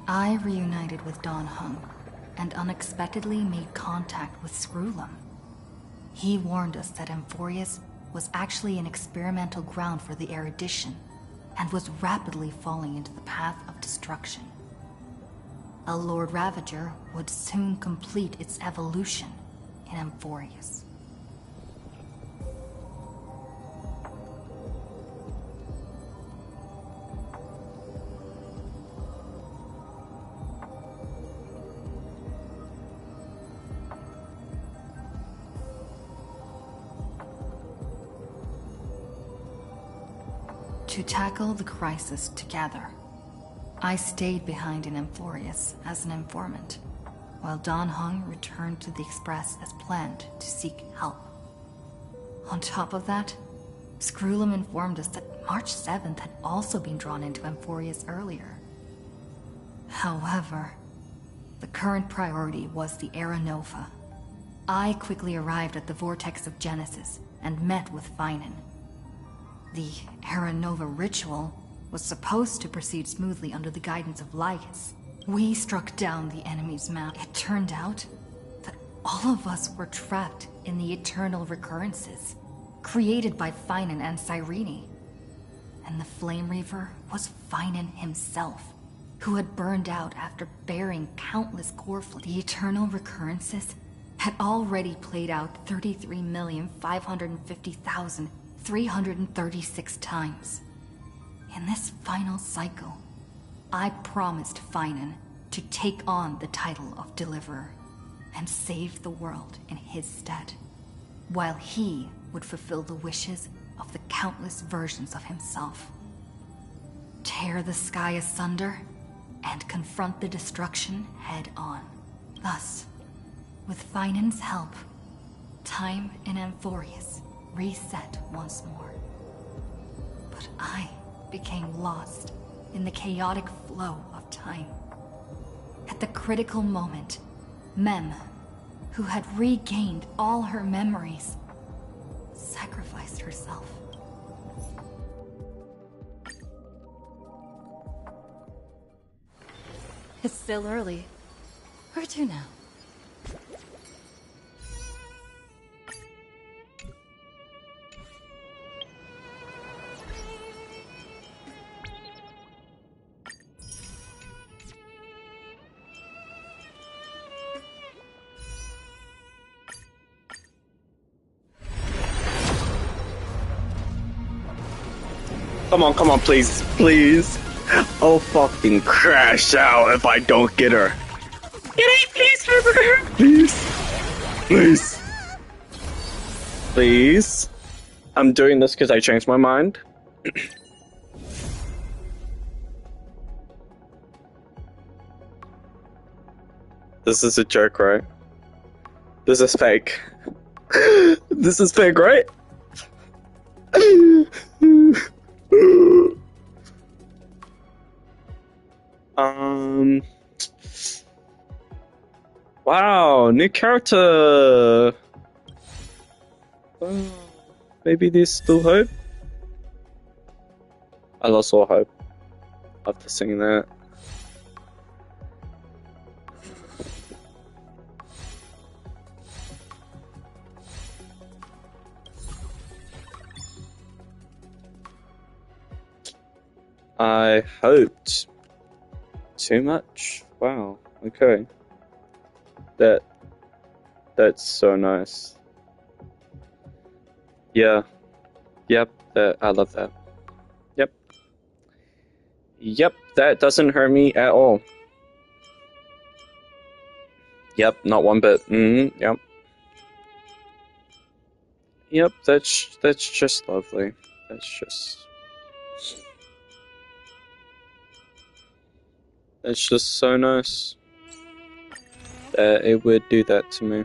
I reunited with Don Hung and unexpectedly made contact with Screwlum. He warned us that Amphorius was actually an experimental ground for the erudition and was rapidly falling into the path of destruction. A Lord Ravager would soon complete its evolution in Amphorius. To tackle the crisis together, I stayed behind in Amphorius as an informant, while Don Hung returned to the Express as planned to seek help. On top of that, Screwlum informed us that March 7th had also been drawn into Amphorius earlier. However, the current priority was the Era Nova. I quickly arrived at the Vortex of Genesis and met with Finan. The Era Nova ritual was supposed to proceed smoothly under the guidance of Lycus. We struck down the enemy's map. It turned out that all of us were trapped in the eternal recurrences created by Finan and Cyrene. And the Flame Reaver was Finan himself, who had burned out after bearing countless core flames. The eternal recurrences had already played out 33,550,336 times. In this final cycle, I promised Finan to take on the title of Deliverer and save the world in his stead, while he would fulfill the wishes of the countless versions of himself. Tear the sky asunder and confront the destruction head on. Thus, with Finan's help, time in Amphorius reset once more. But I became lost in the chaotic flow of time. At the critical moment, Mem, who had regained all her memories, sacrificed herself. It's still early. Where to now? Come on, please, please. I'll fucking crash out if I don't get her. Get it, please, River. Please. Please. I'm doing this because I changed my mind. This is a joke, right? This is fake. This is fake, right? Wow, new character. Maybe there's still hope. I lost all hope after seeing that. I hoped too much. Wow. Okay. That's so nice. Yeah. Yep. I love that. Yep. That doesn't hurt me at all. Yep. Not one bit. Yep. Yep. That's just lovely. That's just so nice that it would do that to me.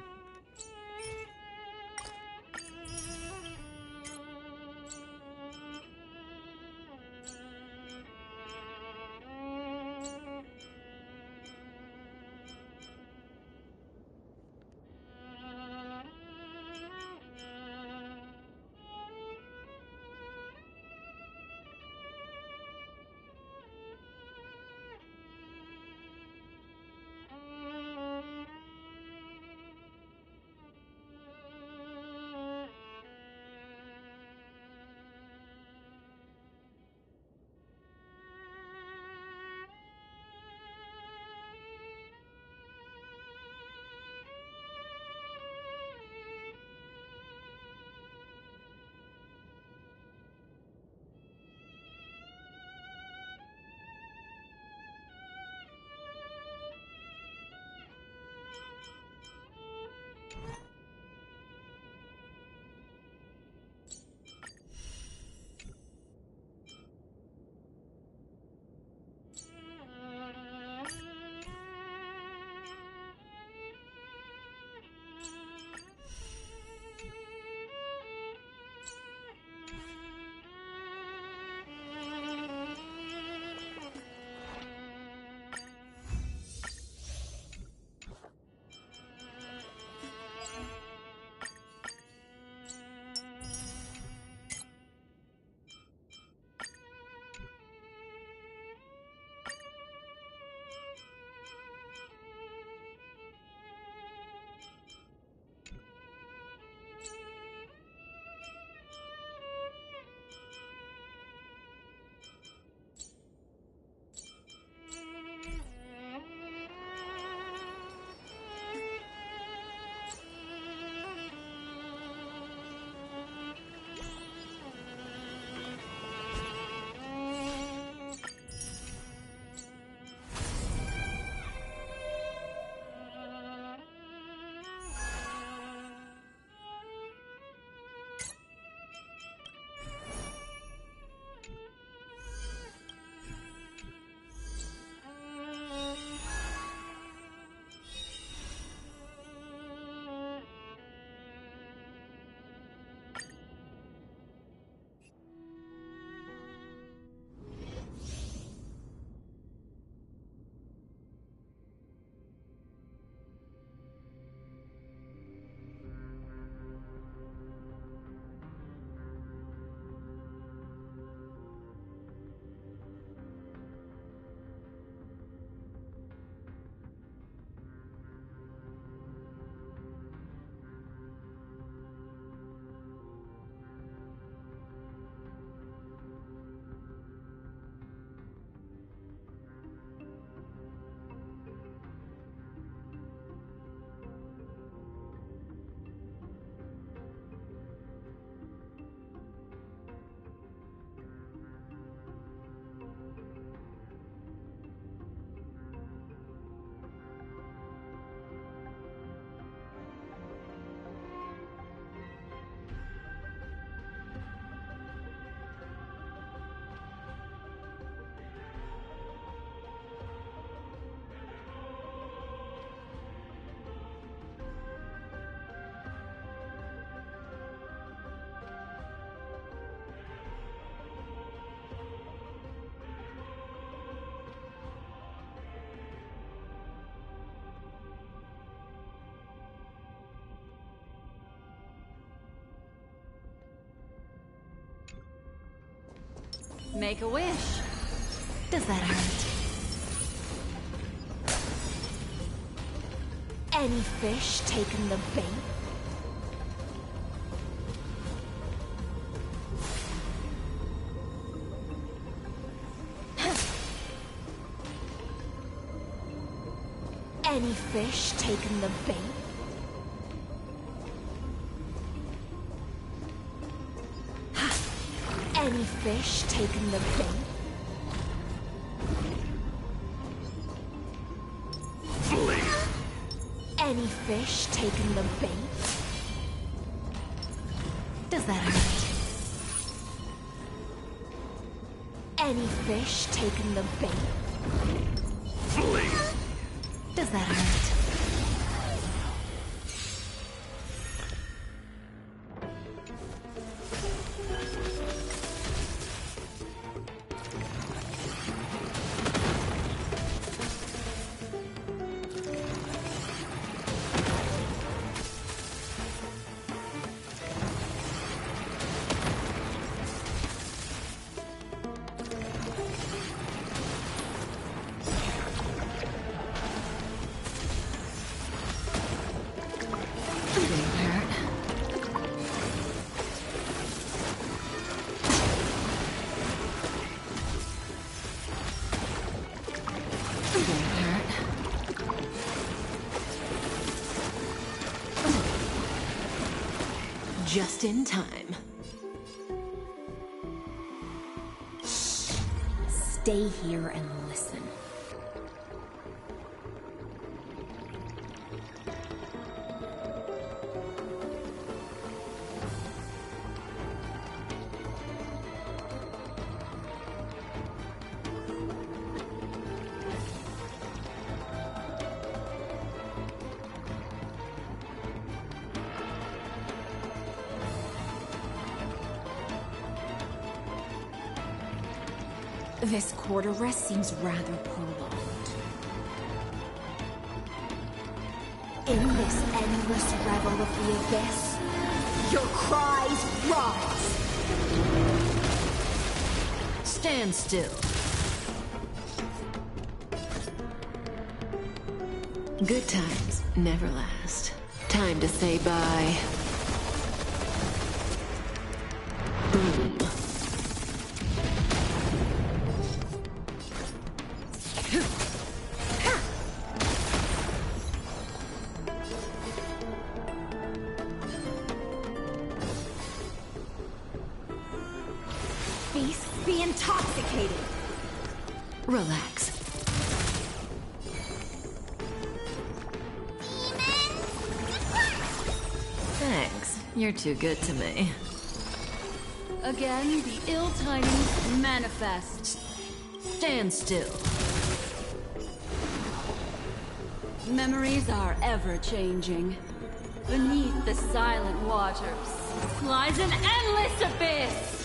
Make a wish. Does that hurt? Any fish taken the bait? Any fish taken the bait? Any fish taken the bait? Any fish taken the bait? Does that hurt? Any fish taken the bait? Does that hurt? Just in time. Shh. Stay here and listen. This quarter rest seems rather prolonged. In this endless revel of the abyss, your cries rise! Stand still. Good times never last. Time to say bye. Boom. Beasts be intoxicated. Relax. Thanks. You're too good to me. Again, the ill tidings manifest. Stand still. Memories are ever changing. Beneath the silent waters lies an endless abyss.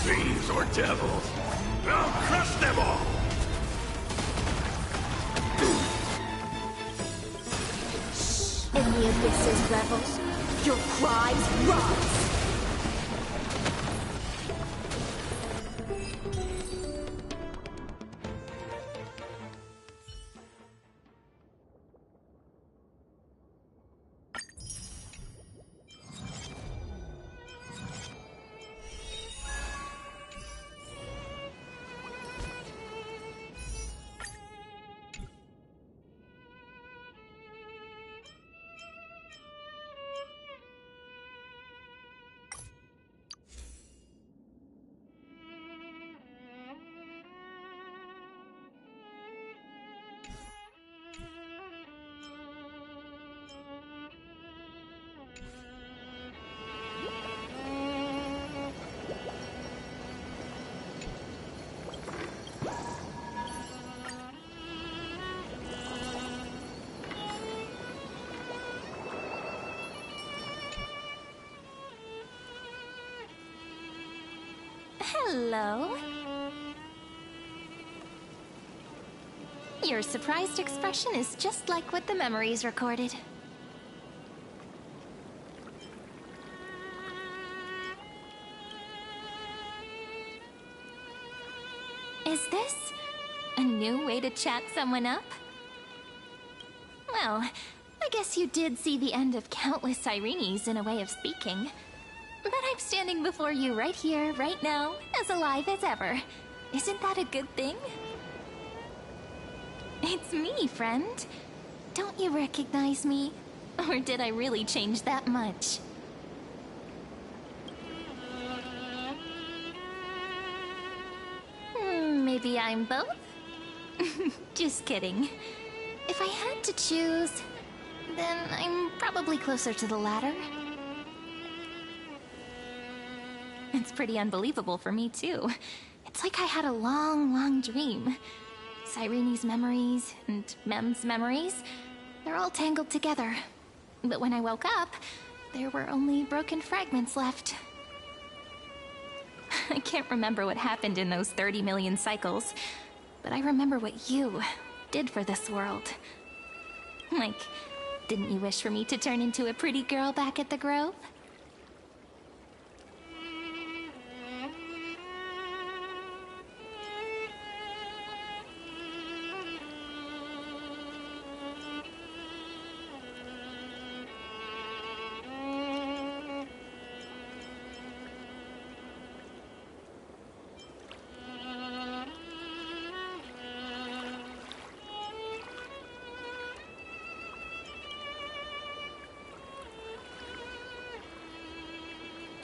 Fiends or devils, I'll crush them all! In the abyss's revels, your cries rise! Hello. Your surprised expression is just like what the memories recorded. Is this a new way to chat someone up? Well, I guess you did see the end of countless Sirenes in a way of speaking. But I'm standing before you right here, right now, as alive as ever. Isn't that a good thing? It's me, friend. Don't you recognize me? Or did I really change that much? Maybe I'm both? Just kidding. If I had to choose, then I'm probably closer to the latter. It's pretty unbelievable for me, too. It's like I had a long, long dream. Sirene's memories and Mem's memories, they're all tangled together. But when I woke up, there were only broken fragments left. I can't remember what happened in those 30 million cycles, but I remember what you did for this world. Like, didn't you wish for me to turn into a pretty girl back at the Grove?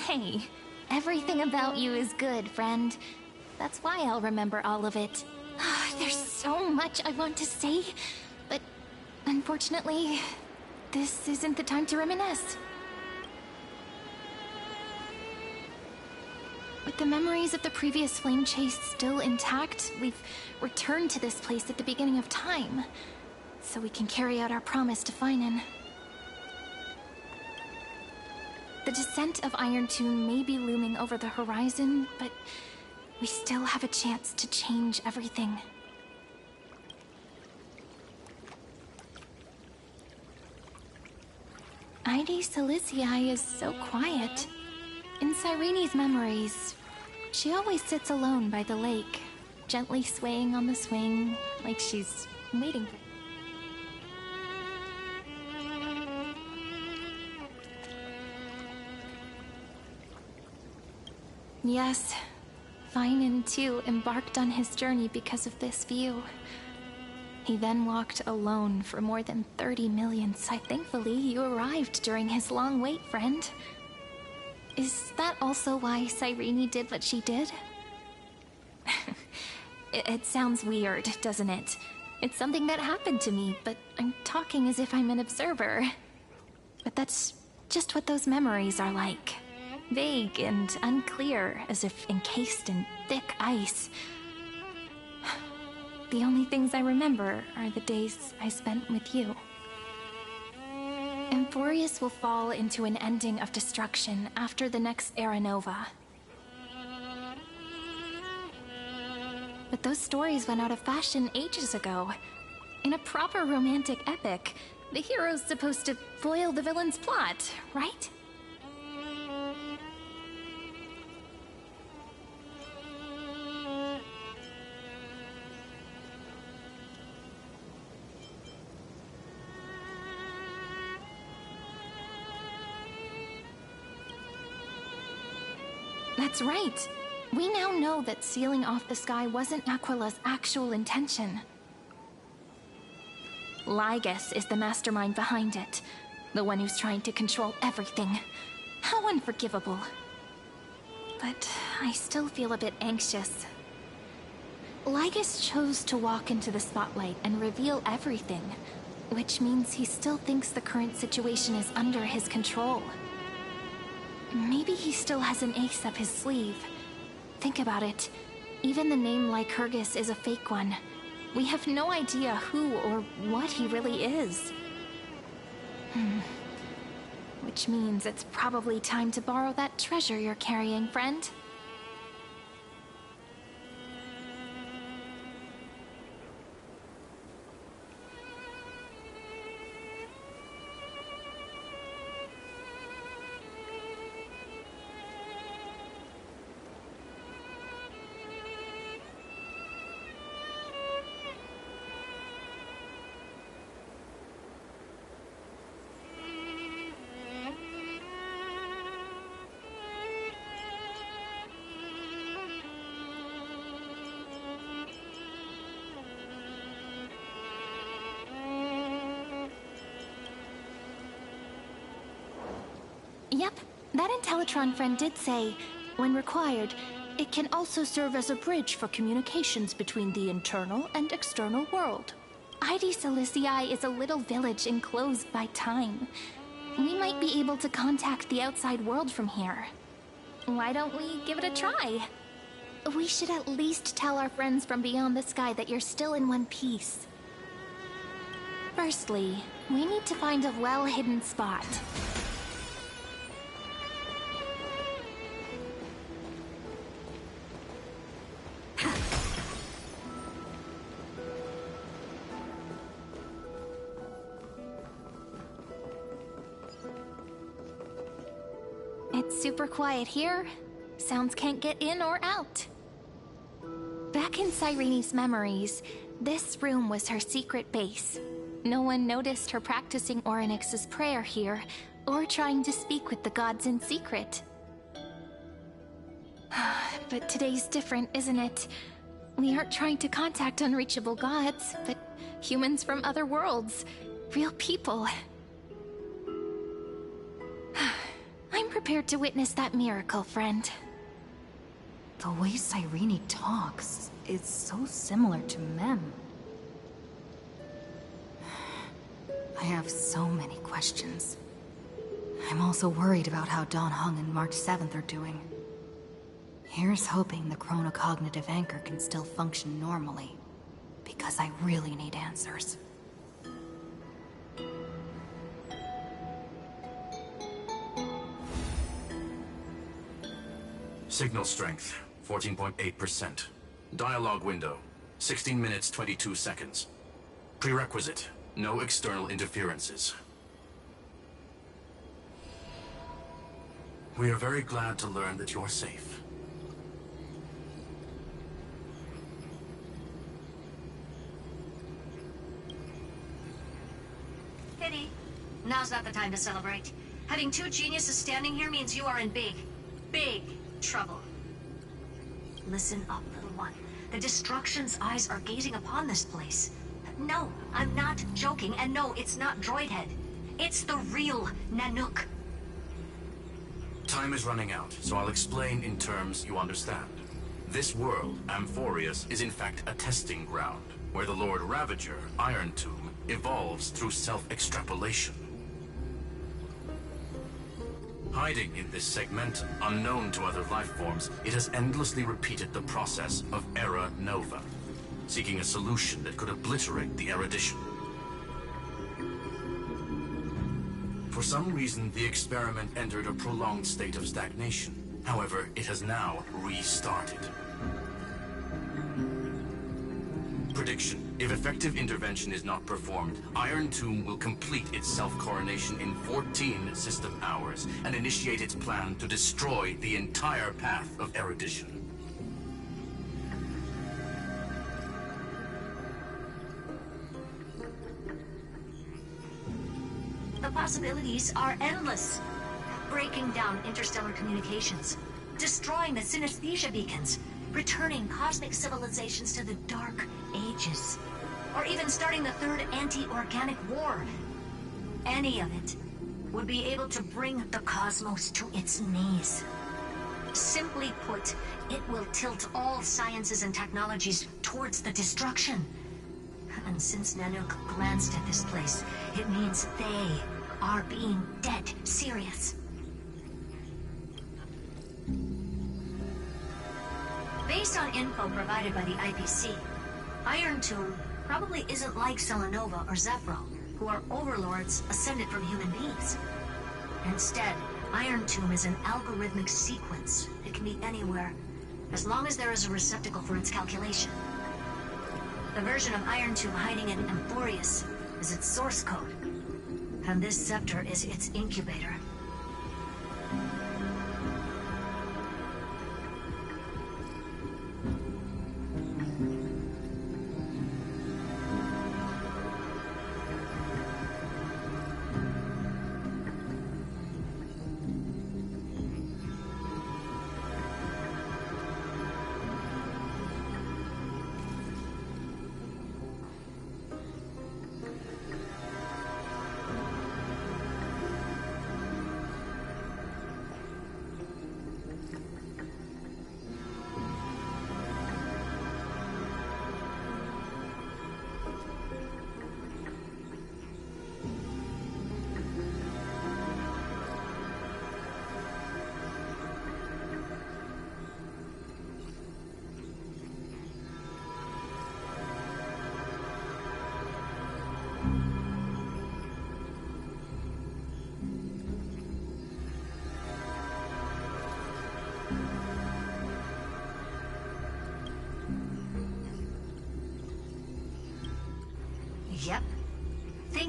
Hey, everything about you is good, friend. That's why I'll remember all of it. There's so much I want to say, but unfortunately, this isn't the time to reminisce. With the memories of the previous flame chase still intact, we've returned to this place at the beginning of time, so we can carry out our promise to Finan. The descent of Iron Tomb may be looming over the horizon, but we still have a chance to change everything. Ide Silicii is so quiet. In Sirene's memories, she always sits alone by the lake, gently swaying on the swing, like she's waiting for... Yes, Finan too embarked on his journey because of this view. He then walked alone for more than 30 million cycles. Thankfully, you arrived during his long wait, friend. Is that also why Cyrene did what she did? It sounds weird, doesn't it? It's something that happened to me, but I'm talking as if I'm an observer. But that's just what those memories are like. Vague and unclear, as if encased in thick ice. The only things I remember are the days I spent with you. Emphorius will fall into an ending of destruction after the next Era Nova. But those stories went out of fashion ages ago. In a proper romantic epic, the hero's supposed to foil the villain's plot, right? That's right. We now know that sealing off the sky wasn't Aquila's actual intention. Lygus is the mastermind behind it. The one who's trying to control everything. How unforgivable. But I still feel a bit anxious. Lygus chose to walk into the spotlight and reveal everything, which means he still thinks the current situation is under his control. Maybe he still has an ace up his sleeve. Think about it. Even the name Lycurgus is a fake one. We have no idea who or what he really is. Which means it's probably time to borrow that treasure you're carrying, friend. Yep, that Intellitron friend did say, when required, it can also serve as a bridge for communications between the internal and external world. ID Silicii is a little village enclosed by time. We might be able to contact the outside world from here. Why don't we give it a try? We should at least tell our friends from beyond the sky that you're still in one piece. Firstly, we need to find a well-hidden spot. It's super quiet here. Sounds can't get in or out. Back in Cyrene's memories, this room was her secret base. No one noticed her practicing Orynyx's prayer here, or trying to speak with the gods in secret. But today's different, isn't it? We aren't trying to contact unreachable gods, but humans from other worlds. Real people. I'm prepared to witness that miracle, friend. The way Cyrene talks is so similar to Mem. I have so many questions. I'm also worried about how Dawn Hung and March 7th are doing. Here's hoping the chronocognitive anchor can still function normally, because I really need answers. Signal strength, 14.8%. Dialogue window, 16 minutes 22 seconds. Prerequisite, no external interferences. We are very glad to learn that you're safe. Pity. Now's not the time to celebrate. Having two geniuses standing here means you are in big trouble. Listen up, little one. The Destruction's eyes are gazing upon this place. No, I'm not joking, and no, it's not Droidhead. It's the real Nanook. Time is running out, so I'll explain in terms you understand. This world, Amphorius, is in fact a testing ground, where the Lord Ravager, Iron Tomb, evolves through self-extrapolation. Hiding in this segmentum, unknown to other life forms, it has endlessly repeated the process of Era Nova, seeking a solution that could obliterate the erudition. For some reason, the experiment entered a prolonged state of stagnation. However, it has now restarted. Prediction. If effective intervention is not performed, Iron Tomb will complete its self-coronation in 14 system hours and initiate its plan to destroy the entire path of erudition. The possibilities are endless. Breaking down interstellar communications, destroying the synesthesia beacons, returning cosmic civilizations to the Dark Ages, or even starting the third anti-organic war. Any of it would be able to bring the cosmos to its knees. Simply put, it will tilt all sciences and technologies towards the destruction. And since Nanook glanced at this place, it means they are being dead serious. Based on info provided by the IPC, Iron Tomb probably isn't like Selenova or Zephyro, who are overlords ascended from human beings. Instead, Iron Tomb is an algorithmic sequence. It can be anywhere, as long as there is a receptacle for its calculation. The version of Iron Tomb hiding in Amphorius is its source code, and this scepter is its incubator.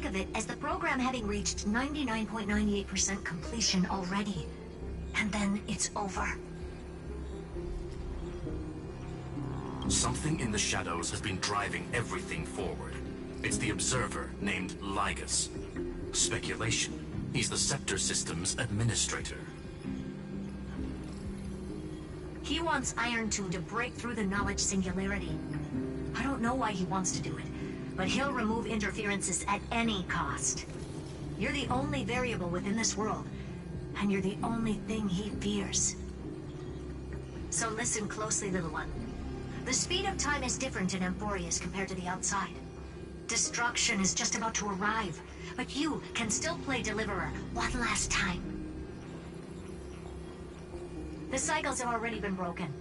think of it as the program having reached 99.98% completion already. And then it's over. Something in the shadows has been driving everything forward. It's the Observer named Lygus. Speculation. He's the Scepter System's administrator. He wants Iron Tomb to break through the knowledge singularity. I don't know why he wants to do it, but he'll remove interferences at any cost. You're the only variable within this world, and you're the only thing he fears. So listen closely, little one. The speed of time is different in Amphorius compared to the outside. Destruction is just about to arrive, but you can still play Deliverer one last time. The cycles have already been broken.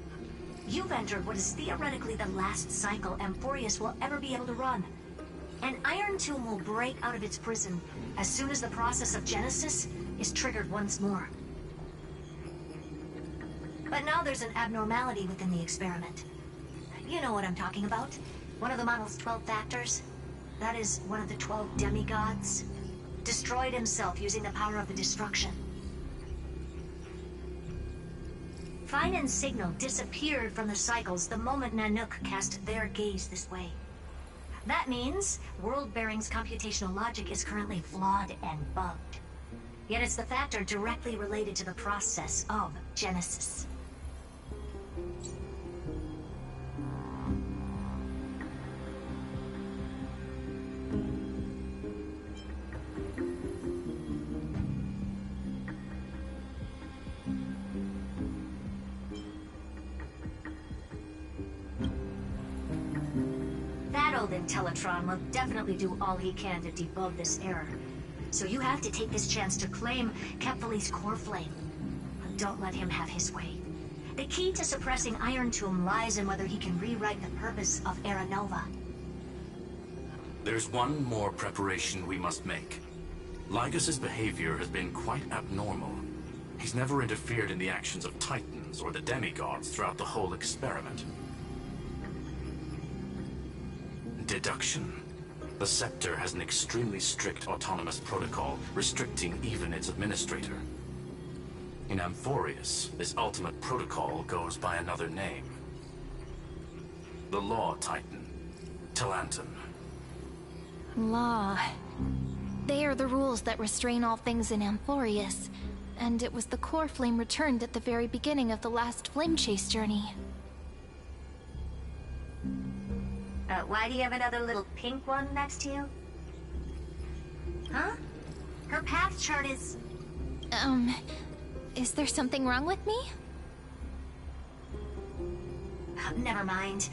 You've entered what is theoretically the last cycle Amphorius will ever be able to run. And Iron Tomb will break out of its prison as soon as the process of Genesis is triggered once more. But now there's an abnormality within the experiment. You know what I'm talking about. One of the model's 12 factors. That is one of the 12 demigods. Destroyed himself using the power of the destruction. Finan's signal disappeared from the cycles the moment Nanook cast their gaze this way. That means World-Bearing's computational logic is currently flawed and bugged. Yet it's the factor directly related to the process of Genesis. That old Intellitron will definitely do all he can to debug this error. So you have to take this chance to claim Kephal's core flame. Don't let him have his way. The key to suppressing Iron Tomb lies in whether he can rewrite the purpose of Era Nova. There's one more preparation we must make. Lygus's behavior has been quite abnormal. He's never interfered in the actions of Titans or the demigods throughout the whole experiment. Deduction. The Scepter has an extremely strict autonomous protocol, restricting even its administrator. In Amphorius, this ultimate protocol goes by another name. The Law Titan, Talanton. Law. They are the rules that restrain all things in Amphorius, and it was the core flame returned at the very beginning of the last flame chase journey. Why do you have another little pink one next to you? Huh? Her path chart is... Is there something wrong with me? Never mind.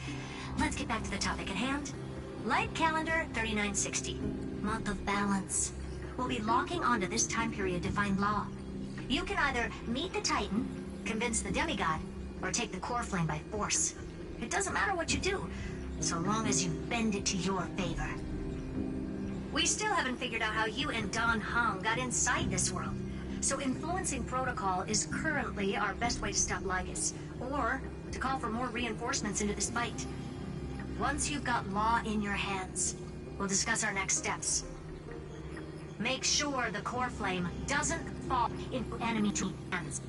Let's get back to the topic at hand. Light calendar 3960. Month of balance. We'll be locking onto this time period to find Law. You can either meet the Titan, convince the demigod, or take the core flame by force. It doesn't matter what you do, so long as you bend it to your favor. We still haven't figured out how you and Don Hung got inside this world. So influencing protocol is currently our best way to stop Lygus, or to call for more reinforcements into this fight. Once you've got Law in your hands, we'll discuss our next steps. Make sure the core flame doesn't fall into enemy hands.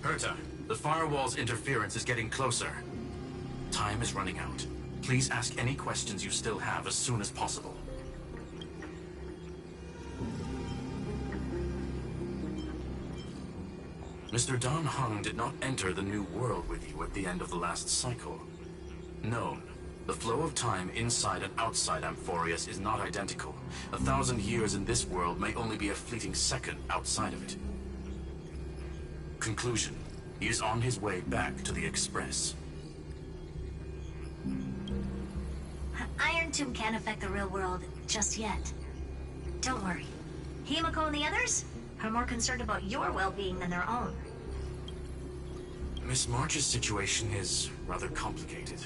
Herta, the firewall's interference is getting closer. Time is running out. Please ask any questions you still have as soon as possible. Mr. Don Hung did not enter the new world with you at the end of the last cycle. Known. The flow of time inside and outside Amphorius is not identical. 1,000 years in this world may only be a fleeting second outside of it. Conclusion. He is on his way back to the Express. Iron Tomb can't affect the real world just yet. Don't worry. Himiko and the others are more concerned about your well-being than their own. Miss March's situation is rather complicated.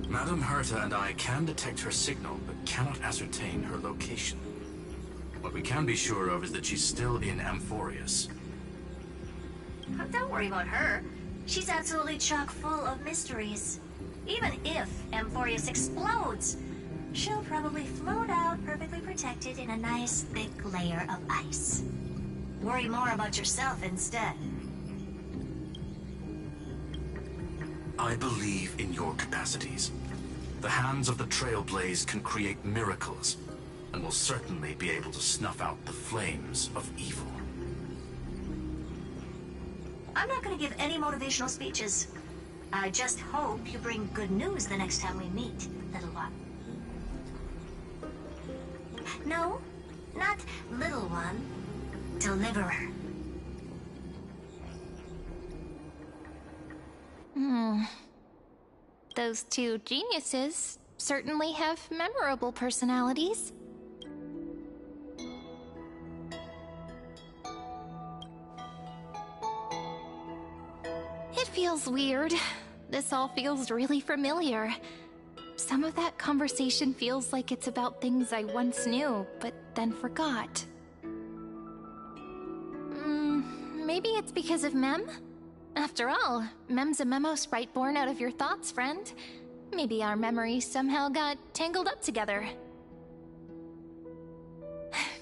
Madame Herta and I can detect her signal, but cannot ascertain her location. What we can be sure of is that she's still in Amphorius. Don't worry about her. She's absolutely chock full of mysteries. Even if Amphorius explodes, she'll probably float out perfectly protected in a nice thick layer of ice. Worry more about yourself instead. I believe in your capacities. The hands of the Trailblaze can create miracles, and will certainly be able to snuff out the flames of evil. I'm not going to give any motivational speeches. I just hope you bring good news the next time we meet, little one. No, not little one. Deliverer. Those two geniuses certainly have memorable personalities. It feels weird. This all feels really familiar. Some of that conversation feels like it's about things I once knew, but then forgot. Maybe it's because of Mem? After all, Mem's a memo sprite born out of your thoughts, friend. Maybe our memories somehow got tangled up together.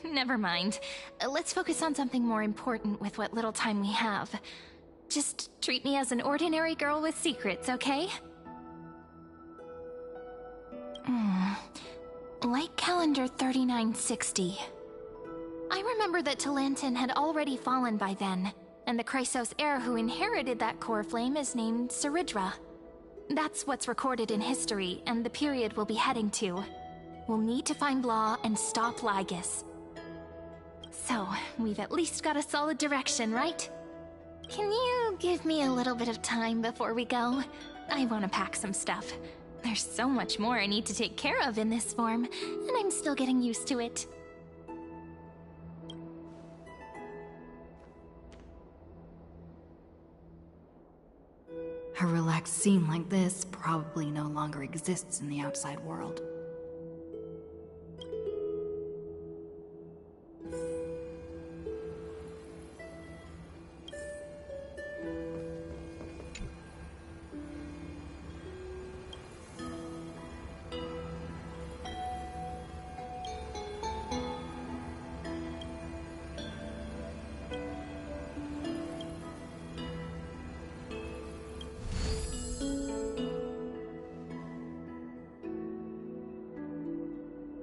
Never mind. Let's focus on something more important with what little time we have. Just treat me as an ordinary girl with secrets, okay? Light calendar 3960. I remember that Talantin had already fallen by then, and the Chrysos heir who inherited that core flame is named Saridra. That's what's recorded in history, and the period we'll be heading to. We'll need to find Law and stop Lygus. So, we've at least got a solid direction, right? Can you give me a little bit of time before we go? I want to pack some stuff. There's so much more I need to take care of in this form, and I'm still getting used to it. A relaxed scene like this probably no longer exists in the outside world.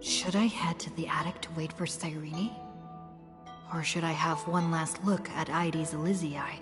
Should I head to the attic to wait for Cyrene? Or should I have one last look at Ides Elysiae?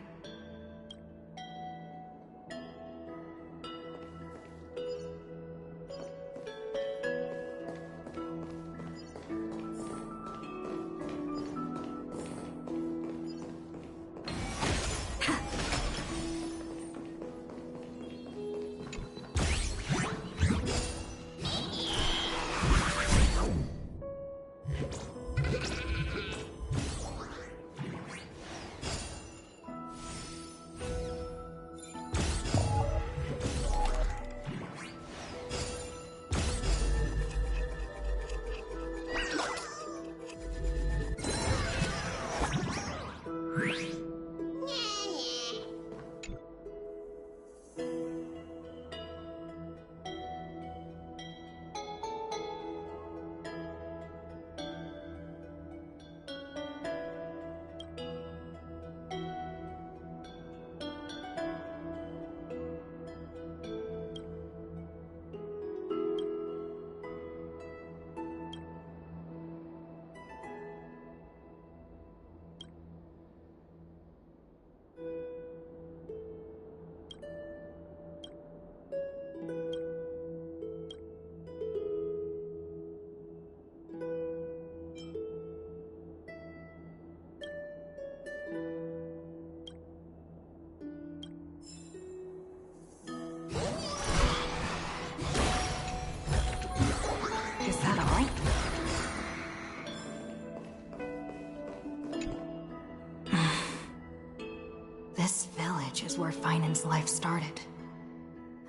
Is that all? This village is where Finan's life started.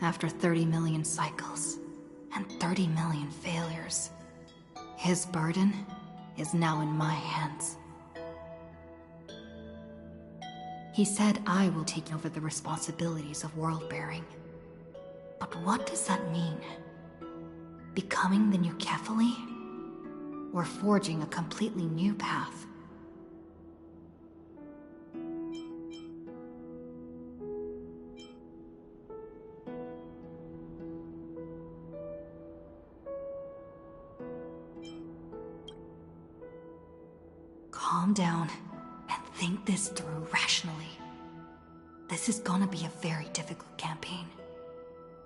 After 30 million cycles and 30 million failures, his burden is now in my hands. He said I will take over the responsibilities of world-bearing. But what does that mean? Becoming the new Kefali? Or forging a completely new path? Calm down and think this through rationally. This is gonna be a very difficult campaign.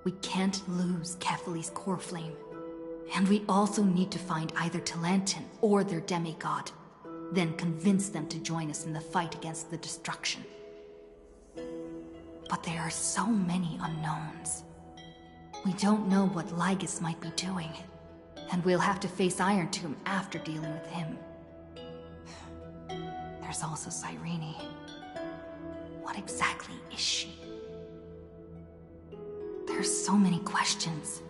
We can't lose Kefali's core flame. And we also need to find either Talantin or their demigod, then convince them to join us in the fight against the destruction. But there are so many unknowns. We don't know what Lygus might be doing, and we'll have to face Iron Tomb after dealing with him. There's also Cyrene. What exactly is she? There's so many questions.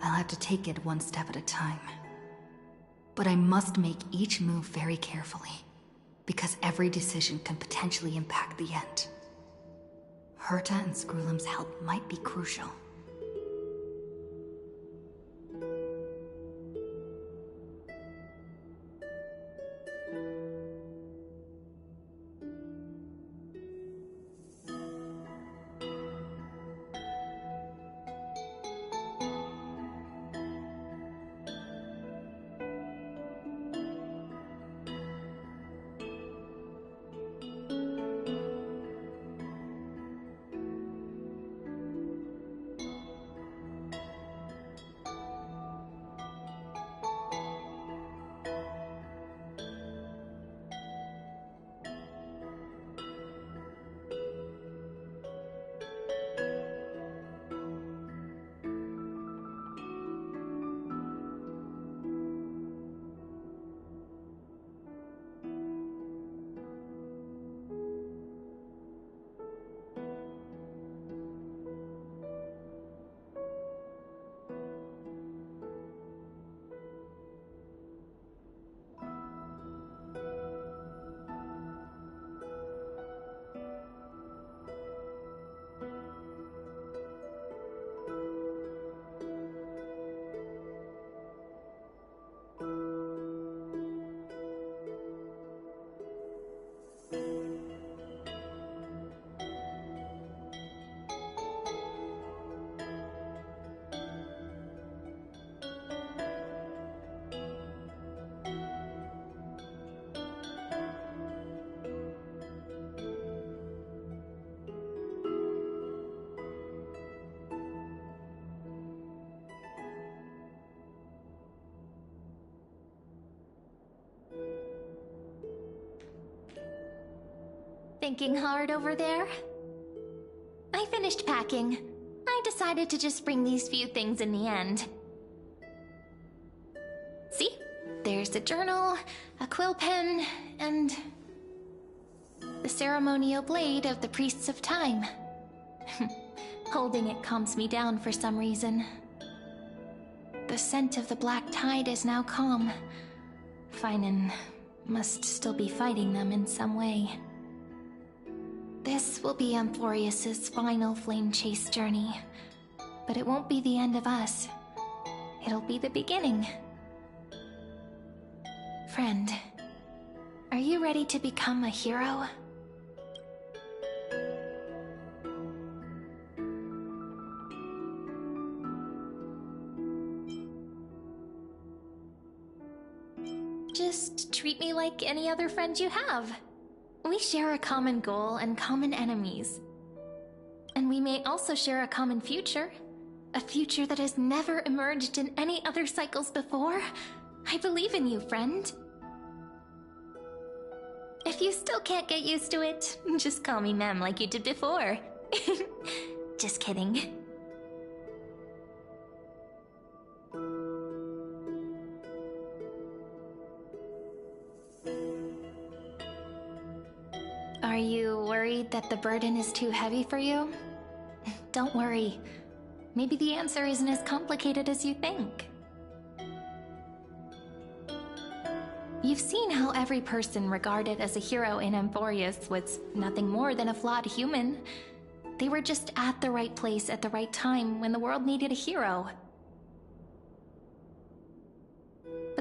I'll have to take it one step at a time. But I must make each move very carefully, because every decision can potentially impact the end. Herta and Skrullum's help might be crucial. Thinking hard over there? I finished packing. I decided to just bring these few things in the end. See? There's a journal, a quill pen, and the ceremonial blade of the Priests of Time. Holding it calms me down for some reason. The scent of the black tide is now calm. Finan must still be fighting them in some way. This will be Amphorius's final flame chase journey, but it won't be the end of us. It'll be the beginning. Friend, are you ready to become a hero? Just treat me like any other friend you have. We share a common goal and common enemies. And we may also share a common future. A future that has never emerged in any other cycles before. I believe in you, friend. If you still can't get used to it, just call me Mem like you did before. Just kidding. Are you worried that the burden is too heavy for you? Don't worry. Maybe the answer isn't as complicated as you think. You've seen how every person regarded as a hero in Amphorius was nothing more than a flawed human. They were just at the right place at the right time when the world needed a hero.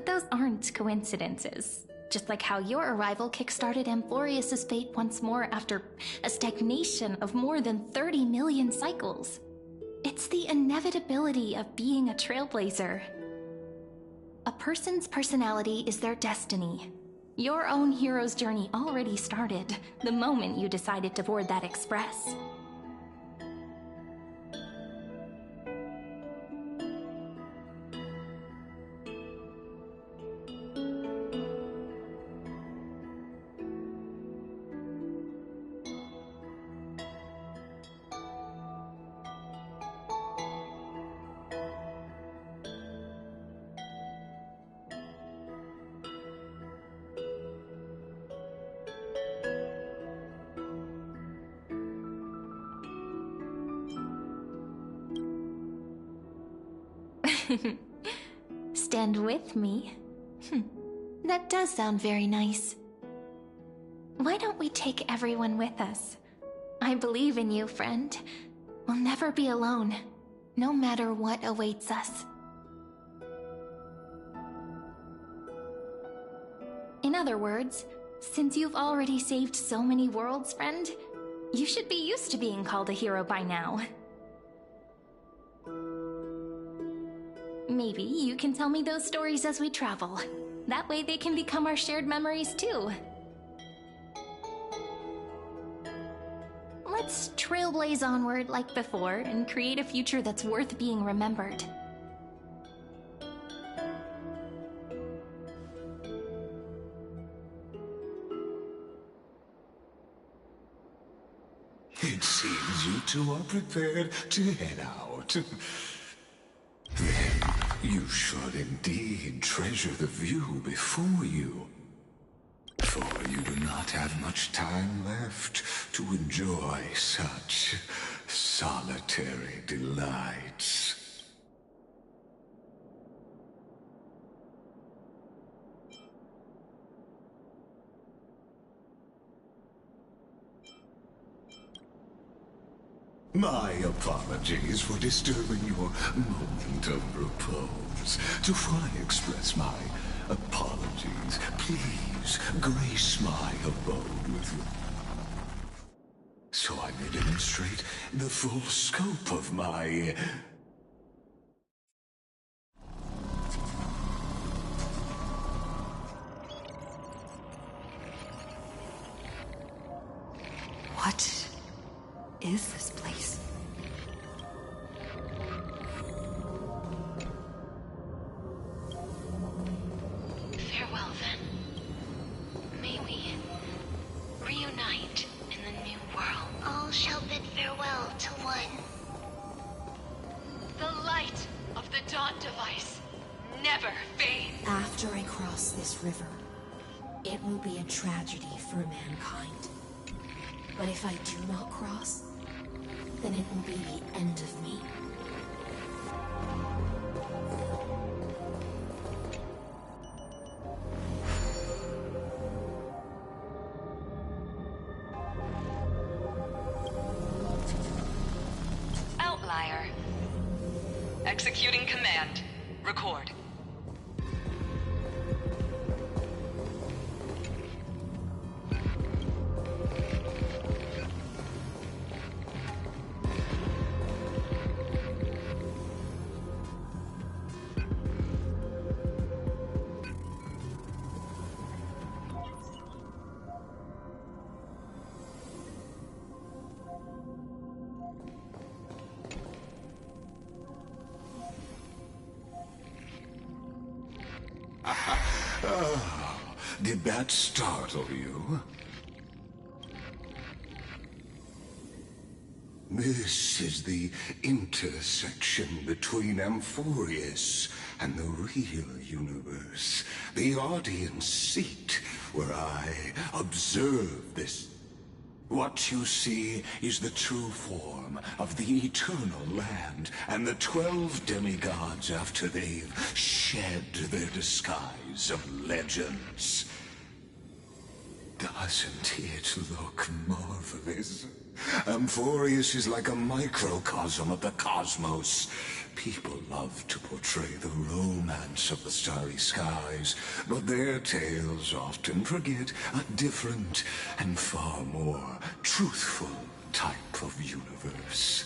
those aren't coincidences. Just like how your arrival kickstarted Amphorius's fate once more after a stagnation of more than 30 million cycles. It's the inevitability of being a trailblazer. A person's personality is their destiny. Your own hero's journey already started the moment you decided to board that express. Stand with me? That does sound very nice. Why don't we take everyone with us? I believe in you, friend. We'll never be alone, no matter what awaits us. In other words, since you've already saved so many worlds, friend, you should be used to being called a hero by now. Maybe you can tell me those stories as we travel. That way they can become our shared memories too. Let's trailblaze onward like before and create a future that's worth being remembered. It seems you two are prepared to head out. Then you should indeed treasure the view before you. For you do not have much time left to enjoy such solitary delights. My apologies for disturbing your moment of repose. To fully express my apologies, please grace my abode with you, so I may demonstrate the full scope of my... What is this place? Farewell, then. May we reunite in the new world. All shall bid farewell to one. The light of the Dawn device never fades. After I cross this river, it will be a tragedy for mankind. But if I do not cross, then it will be the end of me. Outlier. Executing command. Record. Did that startle you? This is the intersection between Amphorius and the real universe. The audience seat where I observe this. What you see is the true form of the eternal land and the 12 demigods after they've shed their disguise of legends. Doesn't it look marvelous? for this. Amphorius is like a microcosm of the cosmos. People love to portray the romance of the starry skies, but their tales often forget a different and far more truthful type of universe.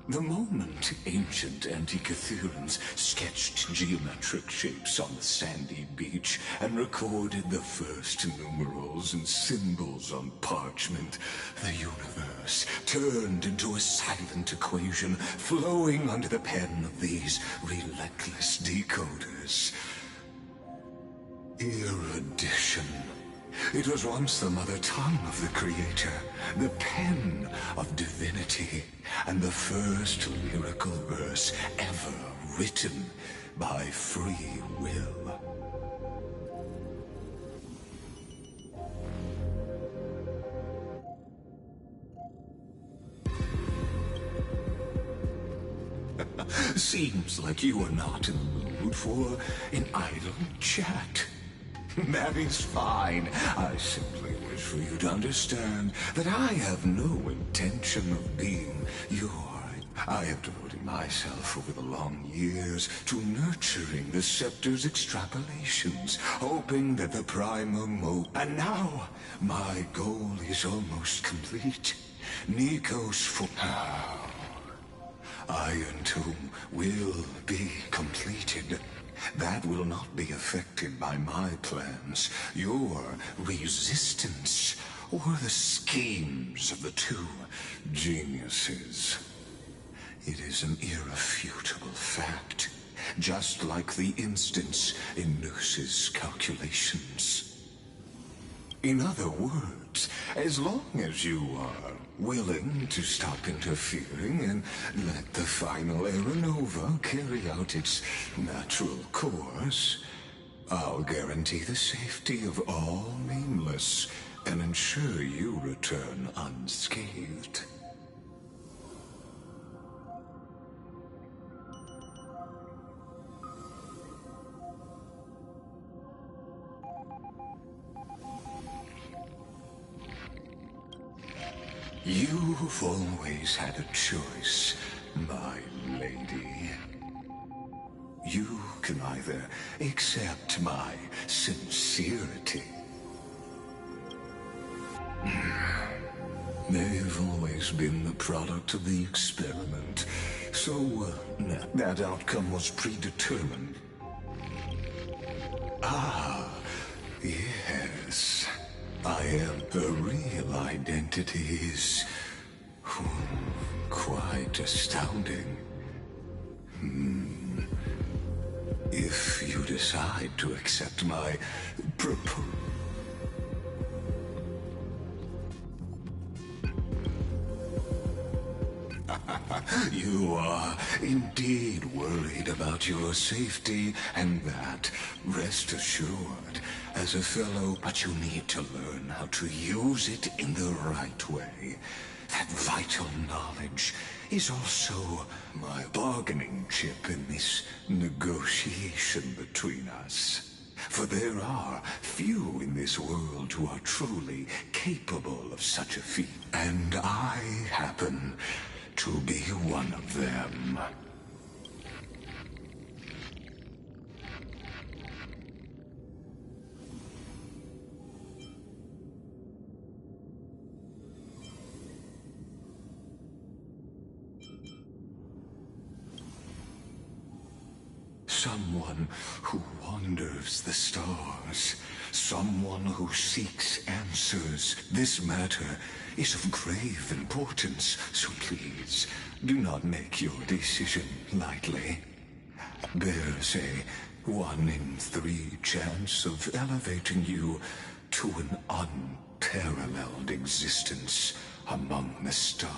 The moment ancient Antikytherians sketched geometric shapes on the sandy beach and recorded the first numerals and symbols on parchment, the universe turned into a silent equation flowing under the pen of these relentless decoders. Erudition. It was once the mother tongue of the Creator, the pen of divinity, and the first lyrical verse ever written by free will. Seems like you are not in the mood for an idle chat. That is fine. I simply wish for you to understand that I have no intention of being your... I have devoted myself over the long years to nurturing the Scepter's extrapolations, hoping that the primer And now, my goal is almost complete. Nikos for... Iron Tomb will be completed. That will not be affected by my plans, your resistance, or the schemes of the two geniuses. It is an irrefutable fact, just like the instance in Noos's calculations. In other words, as long as you are willing to stop interfering and let the final Aeronova carry out its natural course, I'll guarantee the safety of all nameless and ensure you return unscathed. You've always had a choice, my lady. You can either accept my sincerity. They've always been the product of the experiment, so that outcome was predetermined. Ah, yes. I am. The real identity is quite astounding. If you decide to accept my proposal. You are indeed worried about your safety, and that, rest assured, as a fellow, but you need to learn how to use it in the right way. That vital knowledge is also my bargaining chip in this negotiation between us. For there are few in this world who are truly capable of such a feat, and I happen to be one of them. Someone who wanders the stars. Someone who seeks answers. This matter is of grave importance, so please, do not make your decision lightly. There's a 1 in 3 chance of elevating you to an unparalleled existence among the stars.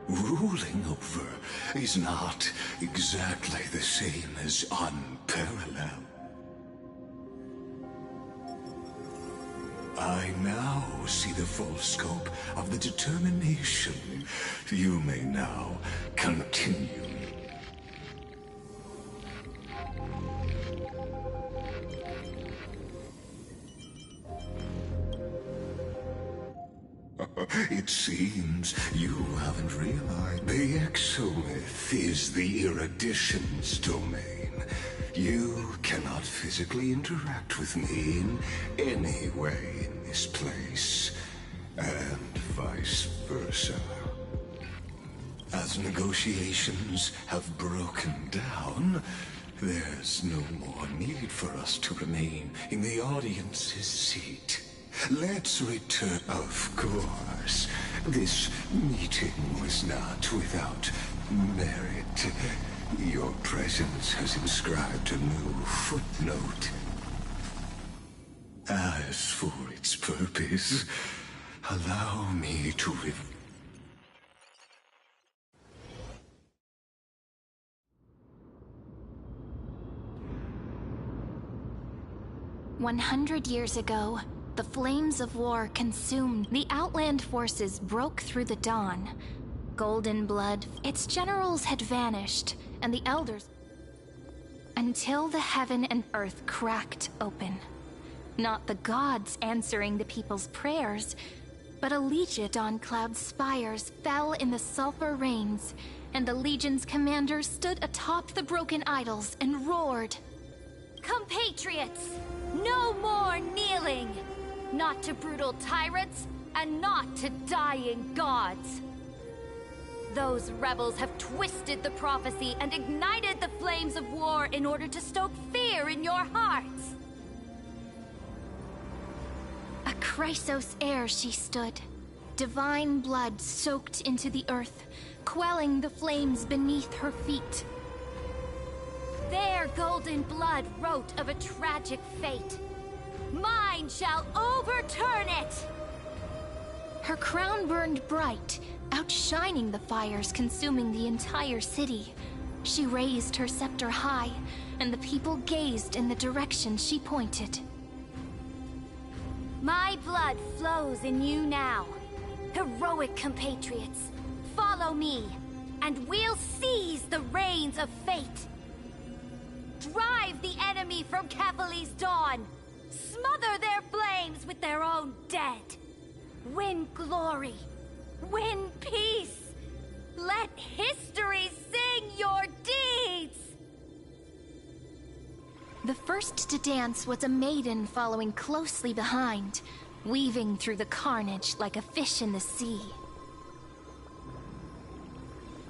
Ruling over is not exactly the same as unparalleled. I now see the full scope of the determination. You may now continue. It seems you haven't realized the exomyth is the erudition's domain. You cannot physically interact with me in any way in this place, and vice versa. As negotiations have broken down, there's no more need for us to remain in the audience's seat. Let's return. Of course, this meeting was not without merit. Your presence has inscribed a new footnote. As for its purpose, allow me to 100 years ago, the flames of war consumed. The Outland forces broke through the dawn. Golden blood, its generals had vanished, and the elders... Until the heaven and earth cracked open. Not the gods answering the people's prayers, but a legion on cloud spires fell in the sulfur rains, and the legion's commanders stood atop the broken idols and roared. Compatriots, no more kneeling! Not to brutal tyrants, and not to dying gods! Those rebels have twisted the prophecy and ignited the flames of war in order to stoke fear in your hearts! A Chrysos heir she stood, divine blood soaked into the earth, quelling the flames beneath her feet. Their golden blood wrote of a tragic fate. Mine shall overturn it! Her crown burned bright, outshining the fires consuming the entire city. She raised her scepter high, and the people gazed in the direction she pointed. My blood flows in you now. Heroic compatriots, follow me, and we'll seize the reins of fate. Drive the enemy from Kefali's dawn. Smother their flames with their own dead. Win glory. Win peace. Let history sing your deeds. The first to dance was a maiden following closely behind, weaving through the carnage like a fish in the sea.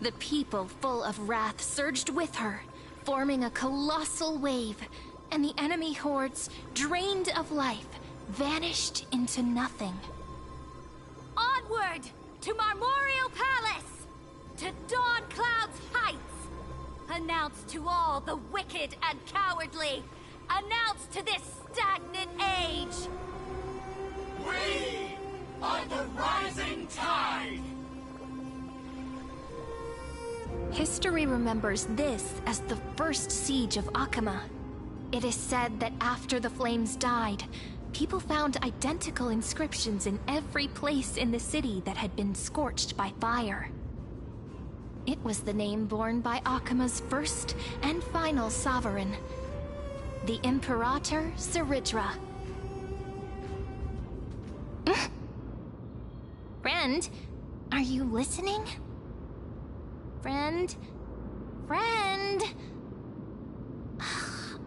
The people, full of wrath, surged with her, forming a colossal wave, and the enemy hordes, drained of life, vanished into nothing. Onward to Marmorial Palace, to Dawn Cloud's heights. Announce to all the wicked and cowardly. Announce to this stagnant age. We are the rising tide. History remembers this as the first siege of Akama. It is said that after the flames died, people found identical inscriptions in every place in the city that had been scorched by fire. It was the name borne by Akama's first and final sovereign, the Imperator Zeridra. Friend, are you listening? Friend? Friend?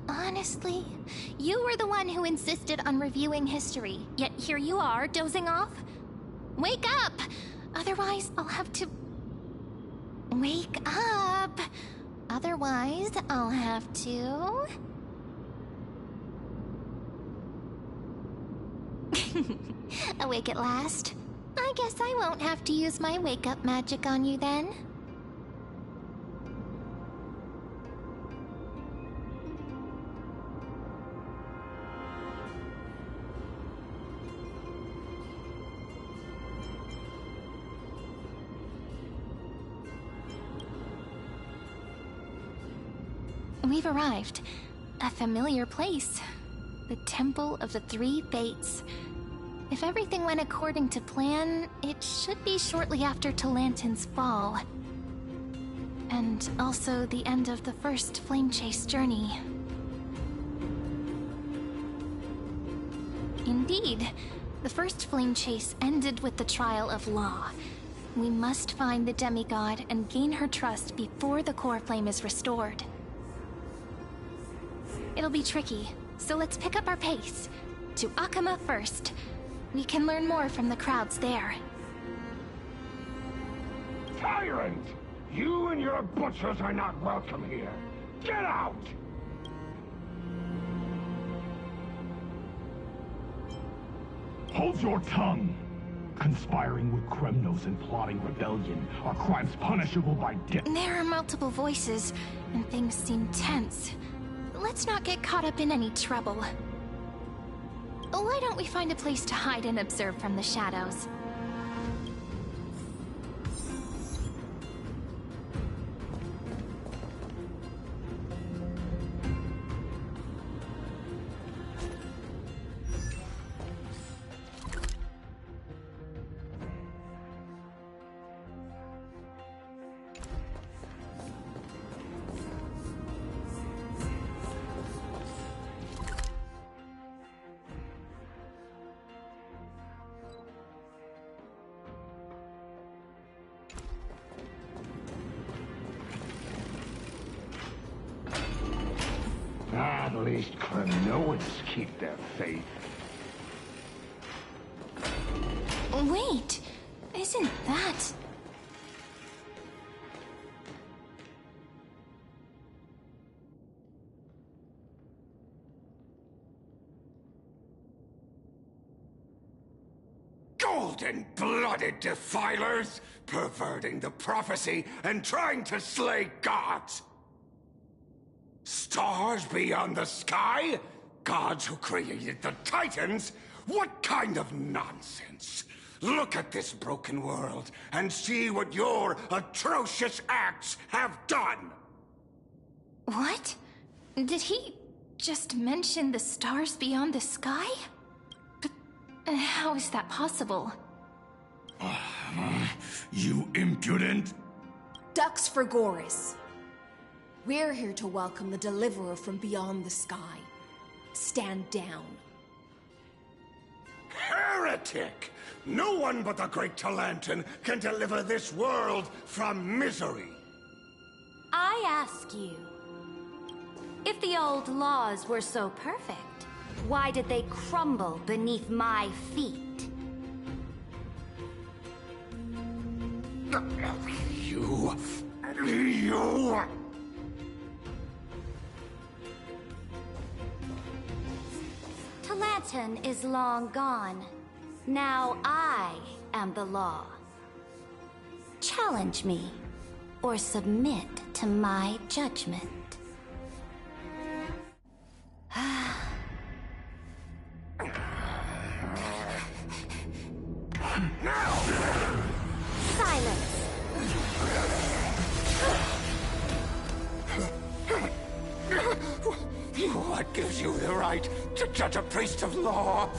Honestly, you were the one who insisted on reviewing history, yet here you are, dozing off? Wake up! Otherwise, I'll have to... Wake up! Otherwise, I'll have to... Awake at last? I guess I won't have to use my wake-up magic on you then. We've arrived. A familiar place. The Temple of the Three Fates. If everything went according to plan, it should be shortly after Talantin's fall. And also the end of the first Flame Chase journey. Indeed, the first Flame Chase ended with the trial of Law. We must find the demigod and gain her trust before the core flame is restored. It'll be tricky, so let's pick up our pace. To Akama first. We can learn more from the crowds there. Tyrant! You and your butchers are not welcome here. Get out! Hold your tongue! Conspiring with Kremnos and plotting rebellion are crimes punishable by death. There are multiple voices, and things seem tense. Let's not get caught up in any trouble. Why don't we find a place to hide and observe from the shadows? At least Kremnoans keep their faith. Wait, isn't that... Golden-blooded defilers, perverting the prophecy and trying to slay gods! Stars beyond the sky? Gods who created the Titans? What kind of nonsense? Look at this broken world and see what your atrocious acts have done! What? Did he just mention the stars beyond the sky? But how is that possible? You impudent! Dux for Goris. We're here to welcome the Deliverer from beyond the sky. Stand down. Heretic! No one but the great Talantin can deliver this world from misery! I ask you, if the old laws were so perfect, why did they crumble beneath my feet? You... Talantin is long gone. Now I am the law. Challenge me, or submit to my judgment. Silence! What gives you the right to judge a priest of law?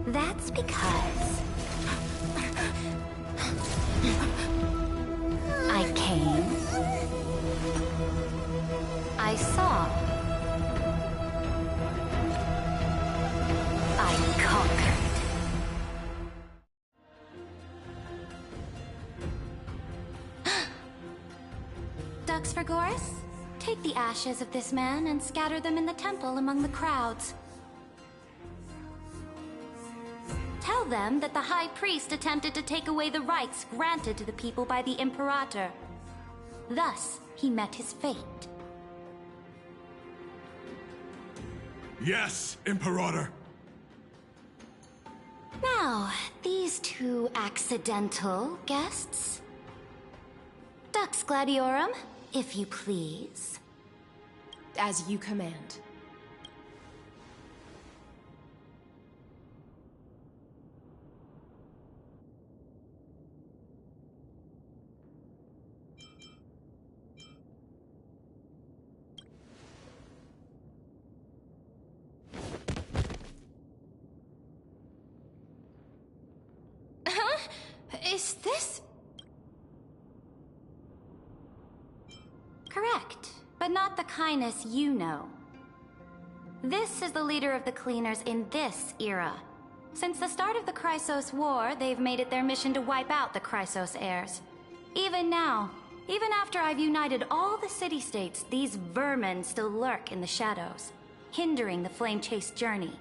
That's because... I came. I saw. I conquered. Dux for Goris? Take the ashes of this man and scatter them in the temple among the crowds. Tell them that the High Priest attempted to take away the rights granted to the people by the Imperator. Thus, he met his fate. Yes, Imperator. Now, these two accidental guests. Dux Gladiorum, if you please. As you command. Is this... Correct, but not the kindness you know. This is the leader of the Cleaners in this era. Since the start of the Chrysos War, they've made it their mission to wipe out the Chrysos heirs. Even now, even after I've united all the city-states, these vermin still lurk in the shadows, hindering the flame-chase journey.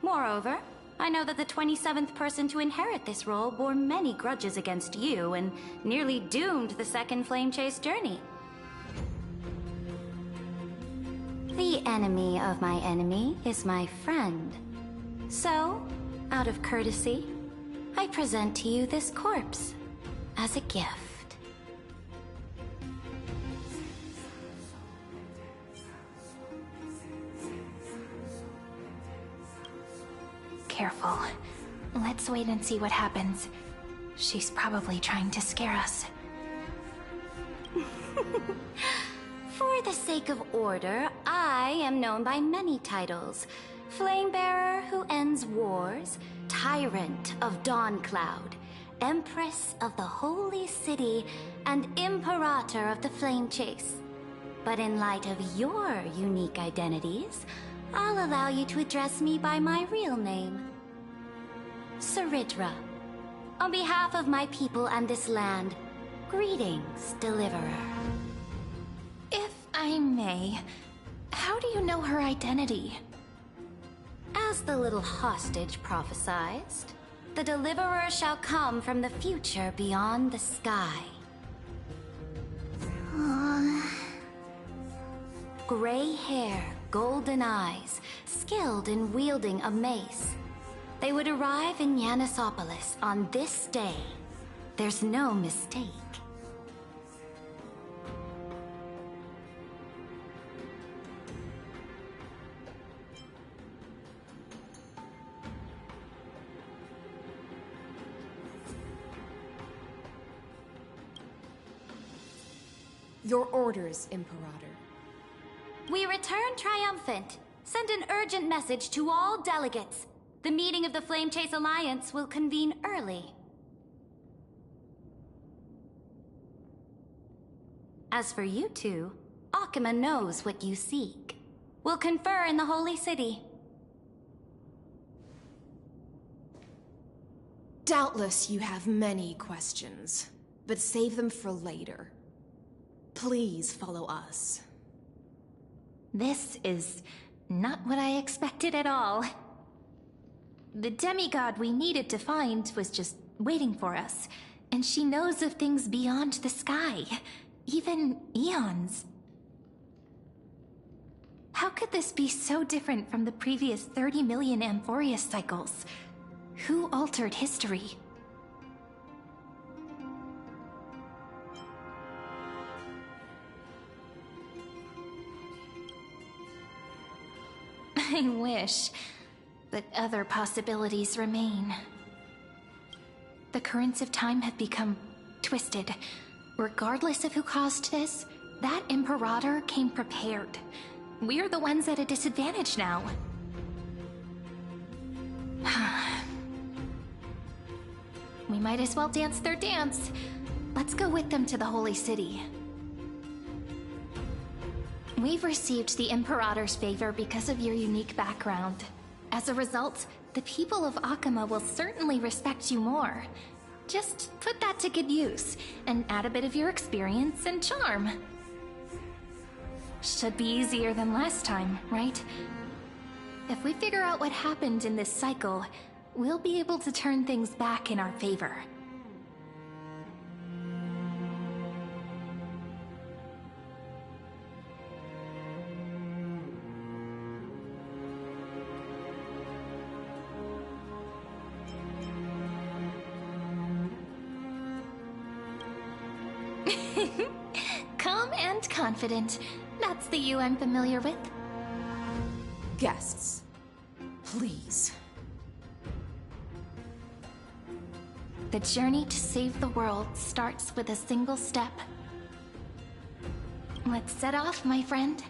Moreover, I know that the 27th person to inherit this role bore many grudges against you and nearly doomed the second flame-chase journey. The enemy of my enemy is my friend. So, out of courtesy, I present to you this corpse as a gift. Careful. Let's wait and see what happens. She's probably trying to scare us. For the sake of order, I am known by many titles. Flamebearer who ends wars, Tyrant of Dawncloud, Empress of the Holy City, and Imperator of the Flame Chase. But in light of your unique identities, I'll allow you to address me by my real name. Saridra. On behalf of my people and this land, greetings, Deliverer. If I may, how do you know her identity? As the little hostage prophesied, the Deliverer shall come from the future beyond the sky. Gray hair, golden eyes, skilled in wielding a mace. They would arrive in Yanisopolis on this day. There's no mistake. Your orders, Imperator. We return triumphant. Send an urgent message to all delegates. The meeting of the Flame Chase Alliance will convene early. As for you two, Akima knows what you seek. We'll confer in the Holy City. Doubtless you have many questions, but save them for later. Please follow us. This is not what I expected at all. The demigod we needed to find was just waiting for us, and she knows of things beyond the sky, even eons. How could this be so different from the previous 30 million Amphorius cycles? Who altered history? I wish, but other possibilities remain. The currents of time have become twisted. Regardless of who caused this, that Imperator came prepared. We're the ones at a disadvantage now. We might as well dance their dance. Let's go with them to the Holy City. We've received the Imperator's favor because of your unique background. As a result, the people of Akima will certainly respect you more. Just put that to good use, and add a bit of your experience and charm. Should be easier than last time, right? If we figure out what happened in this cycle, we'll be able to turn things back in our favor. Calm and confident. That's the you I'm familiar with. Guests, please. The journey to save the world starts with a single step. Let's set off, my friend.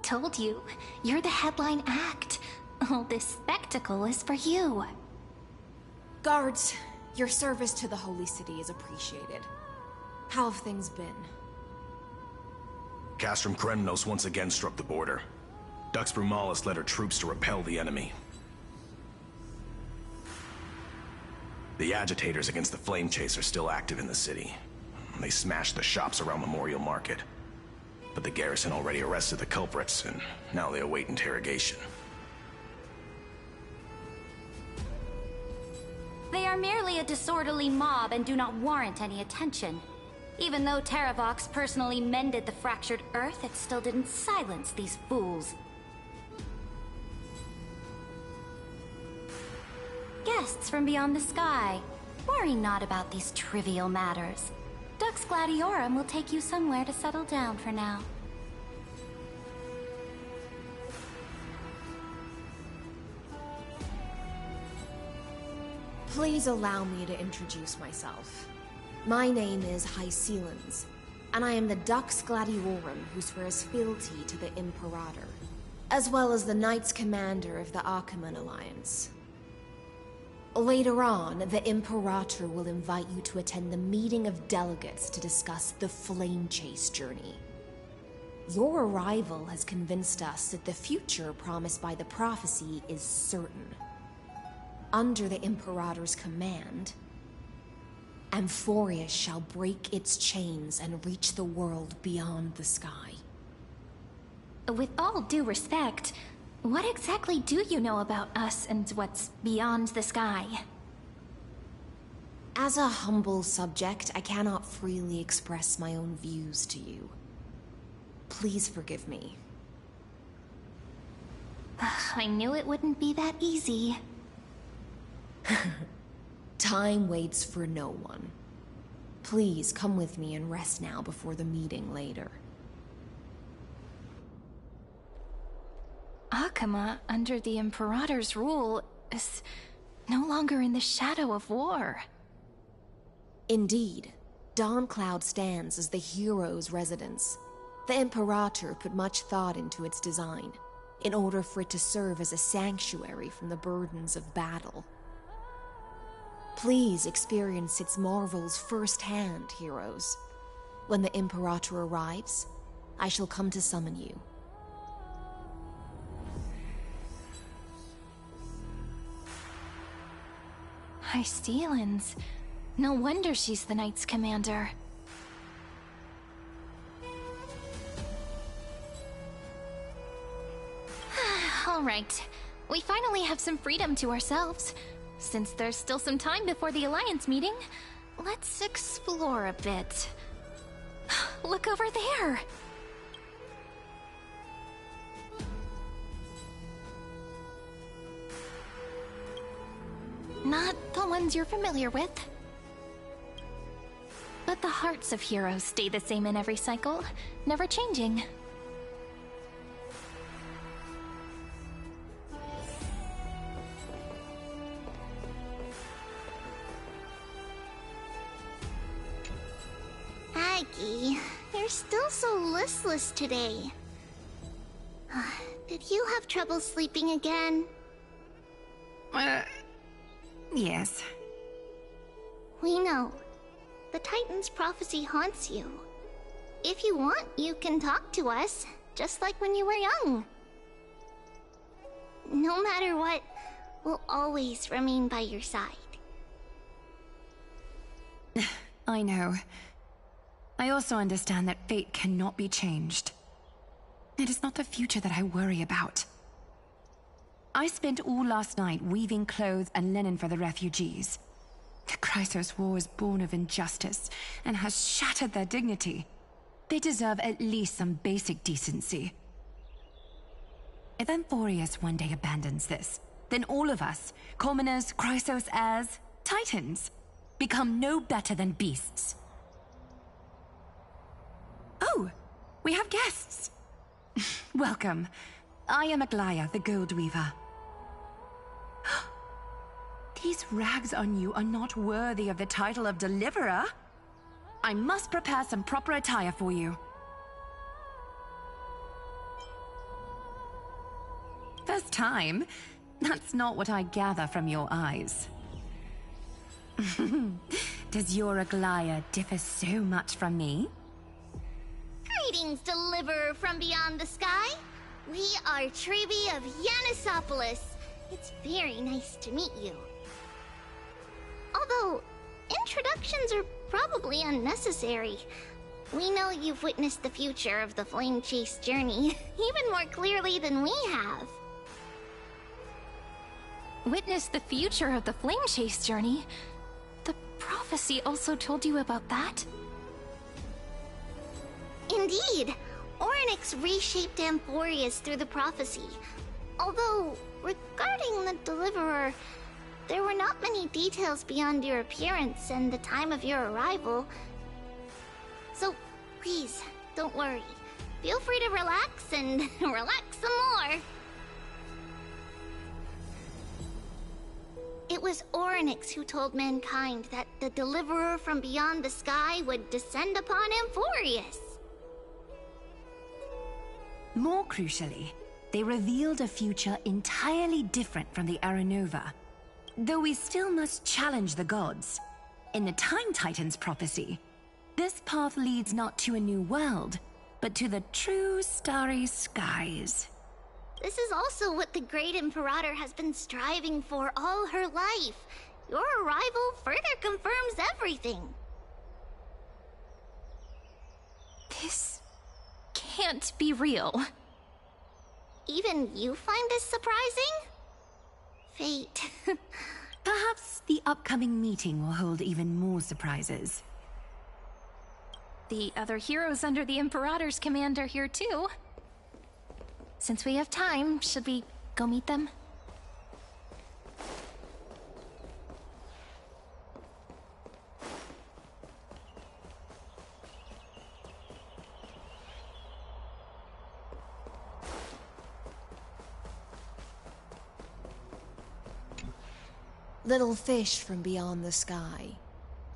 told you, you're the headline act. All this spectacle is for you. Guards, your service to the Holy City is appreciated. How have things been? Castrum Kremnos once again struck the border. Dux Brumalis led her troops to repel the enemy. The agitators against the Flame Chase are still active in the city. They smashed the shops around Memorial Market. But the garrison already arrested the culprits, and now they await interrogation. They are merely a disorderly mob and do not warrant any attention. Even though Terravox personally mended the fractured earth, it still didn't silence these fools. Guests from beyond the sky, worry not about these trivial matters. Dux Gladiorum will take you somewhere to settle down for now. Please allow me to introduce myself. My name is Hycelans, and I am the Dux Gladiorum who swears fealty to the Imperator, as well as the Knights Commander of the Archiman Alliance. Later on, the Imperator will invite you to attend the meeting of delegates to discuss the Flame Chase journey. Your arrival has convinced us that the future promised by the prophecy is certain. Under the Imperator's command, Amphorius shall break its chains and reach the world beyond the sky. With all due respect, what exactly do you know about us and what's beyond the sky? As a humble subject, I cannot freely express my own views to you. Please forgive me. I knew it wouldn't be that easy. Time waits for no one. Please come with me and rest now before the meeting later. Akama, under the Imperator's rule, is no longer in the shadow of war. Indeed, Dawncloud stands as the hero's residence. The Imperator put much thought into its design, in order for it to serve as a sanctuary from the burdens of battle. Please experience its marvels firsthand, heroes. When the Imperator arrives, I shall come to summon you. Hycelans. No wonder she's the Knights Commander. All right. We finally have some freedom to ourselves. Since there's still some time before the Alliance meeting, let's explore a bit. Look over there! Not the ones you're familiar with. But the hearts of heroes stay the same in every cycle, never changing. Aggie, you're still so listless today. Did you have trouble sleeping again? Yes. We know. The Titan's prophecy haunts you. If you want, you can talk to us, just like when you were young. No matter what, we'll always remain by your side. I know. I also understand that fate cannot be changed. It is not the future that I worry about. I spent all last night weaving clothes and linen for the refugees. The Chrysos War is born of injustice and has shattered their dignity. They deserve at least some basic decency. If Amphorius one day abandons this, then all of us, commoners, Chrysos heirs, Titans, become no better than beasts. Oh, we have guests. Welcome. I am Aglaya, the Gold Weaver. These rags on you are not worthy of the title of Deliverer. I must prepare some proper attire for you. First time? That's not what I gather from your eyes. Does your Aglaya differ so much from me? Greetings, Deliverer from beyond the sky. We are Trebi of Yanisopolis. It's very nice to meet you. Although, introductions are probably unnecessary. We know you've witnessed the future of the Flame Chase journey even more clearly than we have. Witnessed the future of the Flame Chase journey? The prophecy also told you about that? Indeed. Orynyx reshaped Amphorius through the prophecy. Although, regarding the Deliverer, there were not many details beyond your appearance and the time of your arrival. So, please, don't worry. Feel free to relax and relax some more. It was Orynyx who told mankind that the Deliverer from beyond the sky would descend upon Amphorius. More crucially, they revealed a future entirely different from the Aranova. Though we still must challenge the gods. In the Time Titan's prophecy, this path leads not to a new world, but to the true starry skies. This is also what the Great Imperator has been striving for all her life. Your arrival further confirms everything. This can't be real. Even you find this surprising? Fate. Perhaps the upcoming meeting will hold even more surprises. The other heroes under the Imperator's command are here too. Since we have time, should we go meet them? Little fish from beyond the sky,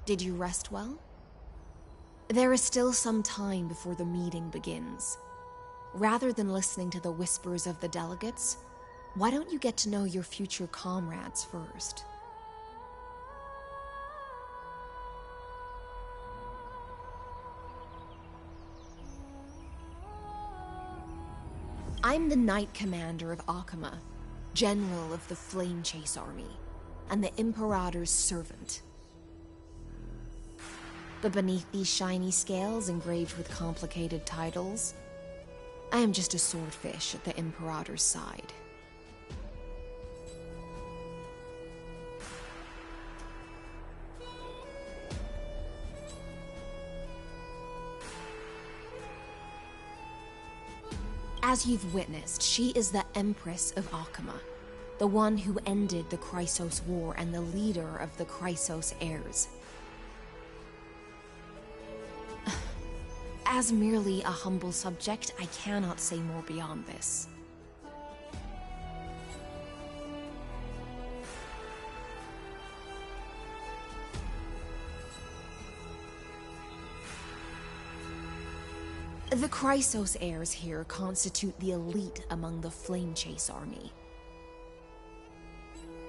did you rest well? There is still some time before the meeting begins. Rather than listening to the whispers of the delegates, why don't you get to know your future comrades first? I'm the Knight Commander of Akama, General of the Flame Chase Army, and the Imperator's servant. But beneath these shiny scales engraved with complicated titles, I am just a swordfish at the Imperator's side. As you've witnessed, she is the Empress of Akama, the one who ended the Chrysos War and the leader of the Chrysos heirs. As merely a humble subject, I cannot say more beyond this. The Chrysos heirs here constitute the elite among the Flame Chase army.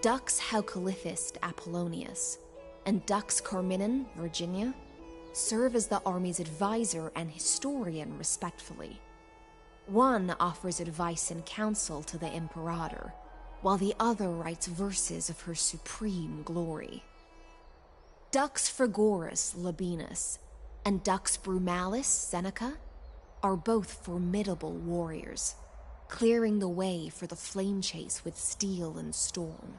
Dux Halcalithist Apollonius and Dux Carminin, Virginia, serve as the army's advisor and historian respectfully. One offers advice and counsel to the Imperator, while the other writes verses of her supreme glory. Dux Frigoris Labienus and Dux Brumalis Seneca are both formidable warriors, clearing the way for the flame chase with steel and storm.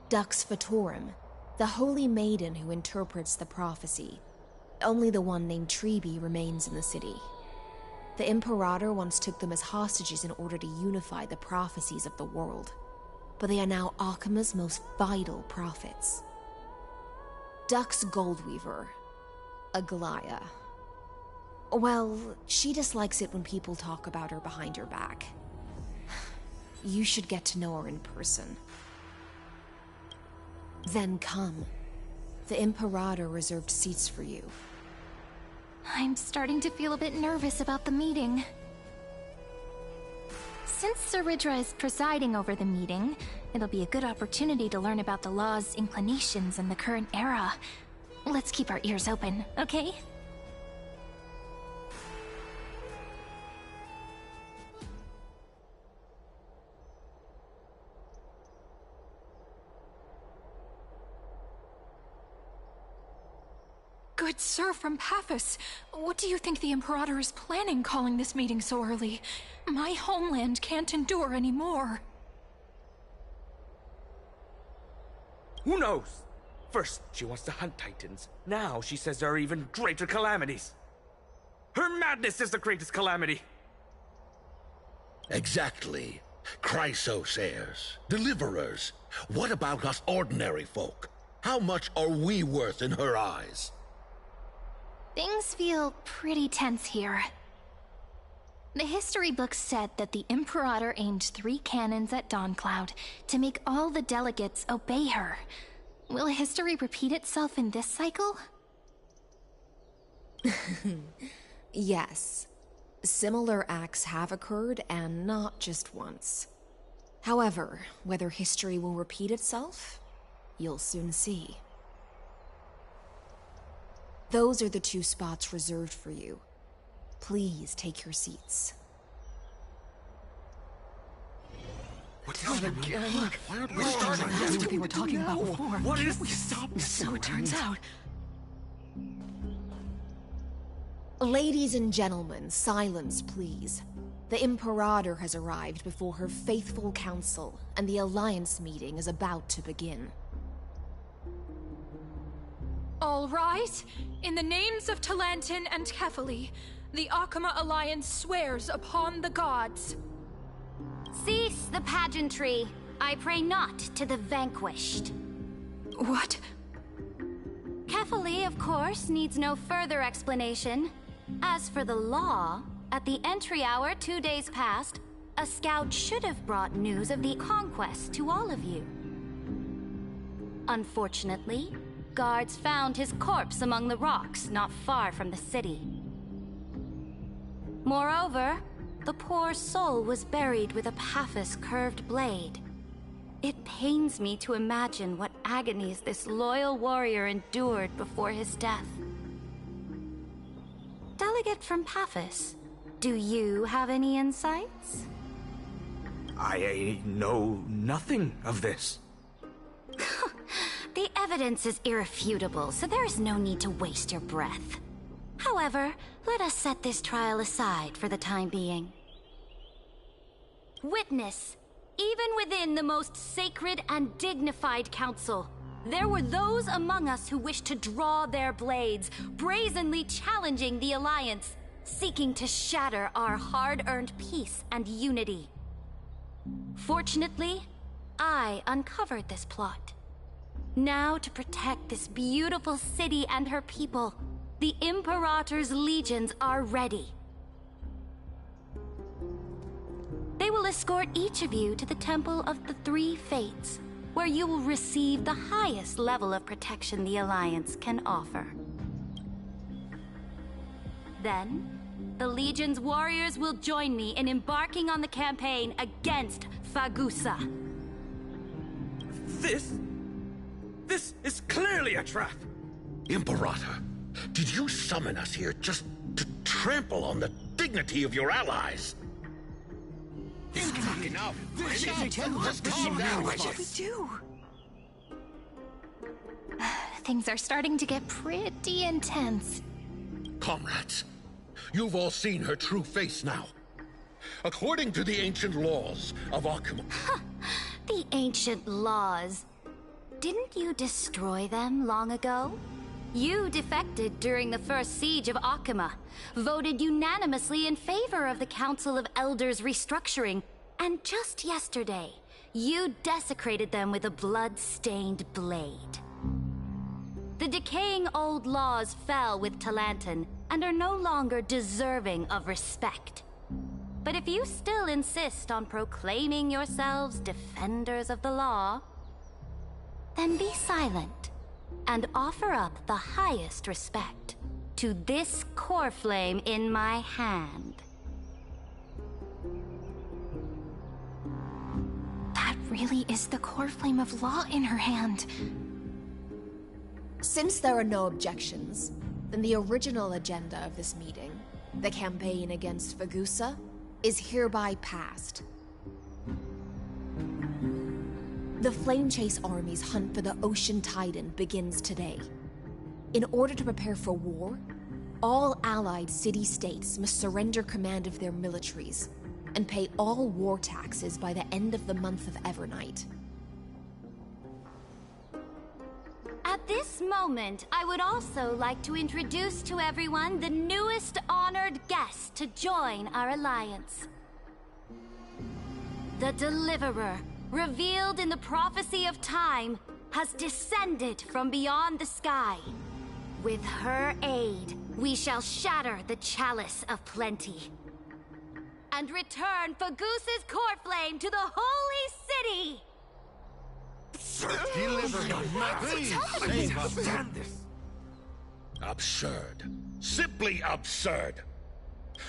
Dux Fatorum, the holy maiden who interprets the prophecy. Only the one named Trebi remains in the city. The Imperator once took them as hostages in order to unify the prophecies of the world, but they are now Akama's most vital prophets. Dux Goldweaver, Aglaya. Well, she dislikes it when people talk about her behind her back. You should get to know her in person. Then come. The Imperator reserved seats for you. I'm starting to feel a bit nervous about the meeting. Since Sir Ridra is presiding over the meeting, it'll be a good opportunity to learn about the law's inclinations in the current era. Let's keep our ears open, okay? Good sir from Paphos, what do you think the Imperator is planning calling this meeting so early? My homeland can't endure anymore. Who knows? First, she wants to hunt Titans. Now she says there are even greater calamities. Her madness is the greatest calamity. Exactly. Chrysosayers, deliverers. What about us ordinary folk? How much are we worth in her eyes? Things feel pretty tense here. The history books said that the Imperator aimed 3 cannons at Dawncloud to make all the delegates obey her. Will history repeat itself in this cycle? Yes. Similar acts have occurred, and not just once. However, whether history will repeat itself, you'll soon see. Those are the 2 spots reserved for you. Please take your seats. What's happening again? Look, we're starting what we were talking about before. What is we stop this? So it turns out. Ladies and gentlemen, silence, please. The Imperator has arrived before her faithful council, and the Alliance meeting is about to begin. All right. In the names of Talantin and Kefali, the Akama Alliance swears upon the gods. Cease the pageantry. I pray not to the vanquished. What? Kefali, of course, needs no further explanation. As for the law, at the entry hour 2 days past, a scout should have brought news of the conquest to all of you. Unfortunately, guards found his corpse among the rocks not far from the city. Moreover, the poor soul was buried with a Paphos curved blade. It pains me to imagine what agonies this loyal warrior endured before his death. Delegate from Paphos, do you have any insights? I know nothing of this. The evidence is irrefutable, so there is no need to waste your breath. However, let us set this trial aside for the time being. Witness, even within the most sacred and dignified council, there were those among us who wished to draw their blades, brazenly challenging the Alliance, seeking to shatter our hard-earned peace and unity. Fortunately, I uncovered this plot. Now, to protect this beautiful city and her people, the Imperator's legions are ready. They will escort each of you to the Temple of the Three Fates, where you will receive the highest level of protection the Alliance can offer. Then, the Legion's warriors will join me in embarking on the campaign against Fagusa. This is clearly a trap! Imperator, did you summon us here just to trample on the dignity of your allies? Enough! Just calm down, what we do? Things are starting to get pretty intense. Comrades, you've all seen her true face now. According to the ancient laws of Akama... The ancient laws. Didn't you destroy them long ago? You defected during the first siege of Akama, voted unanimously in favor of the Council of Elders restructuring, and just yesterday, you desecrated them with a blood-stained blade. The decaying old laws fell with Talantin and are no longer deserving of respect. But if you still insist on proclaiming yourselves defenders of the law, then be silent and offer up the highest respect to this core flame in my hand. really is the core flame of law in her hand. Since there are no objections, then the original agenda of this meeting, the campaign against Fagusa, is hereby passed. The Flame Chase Army's hunt for the Ocean Titan begins today. In order to prepare for war, all allied city-states must surrender command of their militaries and pay all war taxes by the end of the month of Evernight. At this moment, I would also like to introduce to everyone the newest honored guest to join our alliance. The Deliverer, revealed in the prophecy of time, has descended from beyond the sky. With her aid, we shall shatter the chalice of plenty and return Fagusa's core flame to the holy city! Absurd. Simply absurd.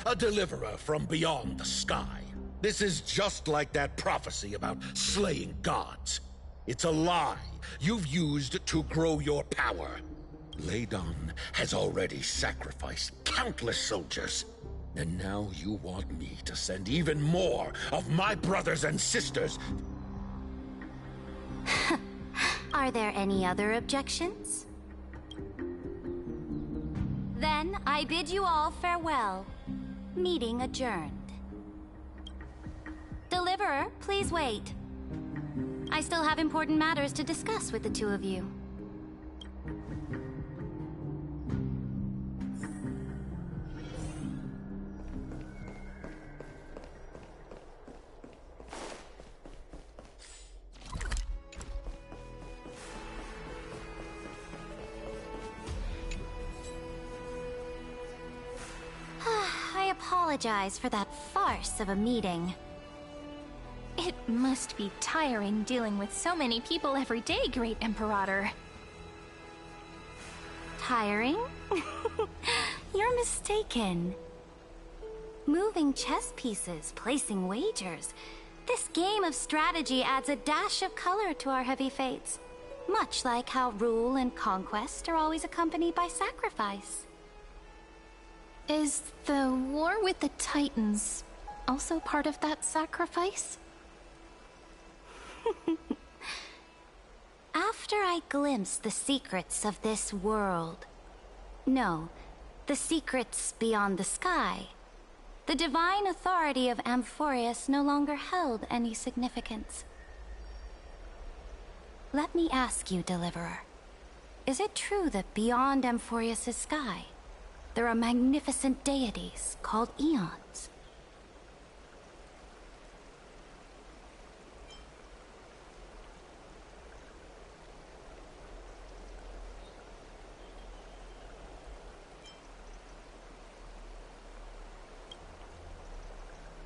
A deliverer from beyond the sky. This is just like that prophecy about slaying gods. It's a lie you've used to grow your power. Ladon has already sacrificed countless soldiers. And now you want me to send even more of my brothers and sisters. Are there any other objections? Then I bid you all farewell. Meeting adjourned. Deliverer, please wait. I still have important matters to discuss with the two of you. I apologize for that farce of a meeting. It must be tiring dealing with so many people every day, Great Imperator. Tiring? You're mistaken. Moving chess pieces, placing wagers. This game of strategy adds a dash of color to our heavy fates. Much like how rule and conquest are always accompanied by sacrifice. Is the war with the Titans also part of that sacrifice? After I glimpse the secrets of this world... No, the secrets beyond the sky. The divine authority of Amphorius no longer held any significance. Let me ask you, Deliverer. Is it true that beyond Amphorius' sky, there are magnificent deities called Eons?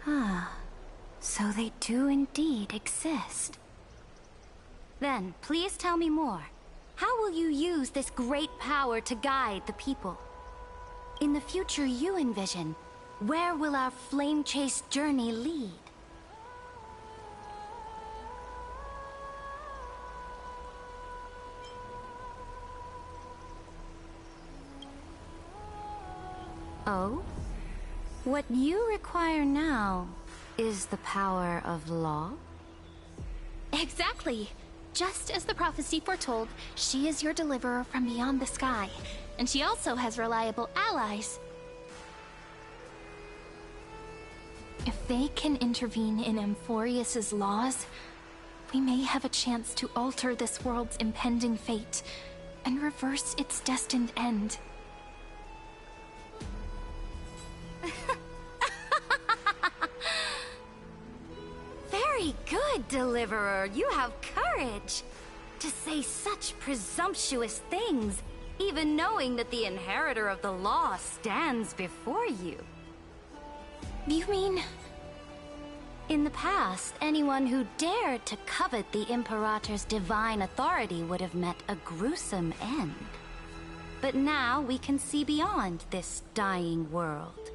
Ah, so they do indeed exist. Then, please tell me more. How will you use this great power to guide the people? In the future you envision, where will our flame chase journey lead? Oh? What you require now is the power of law? Exactly. Just as the prophecy foretold, she is your deliverer from beyond the sky. And she also has reliable allies. If they can intervene in Amphorius' laws, we may have a chance to alter this world's impending fate and reverse its destined end. Very good, Deliverer. You have courage. To say such presumptuous things, even knowing that the inheritor of the law stands before you. You mean... In the past, anyone who dared to covet the Imperator's divine authority would have met a gruesome end. But now we can see beyond this dying world.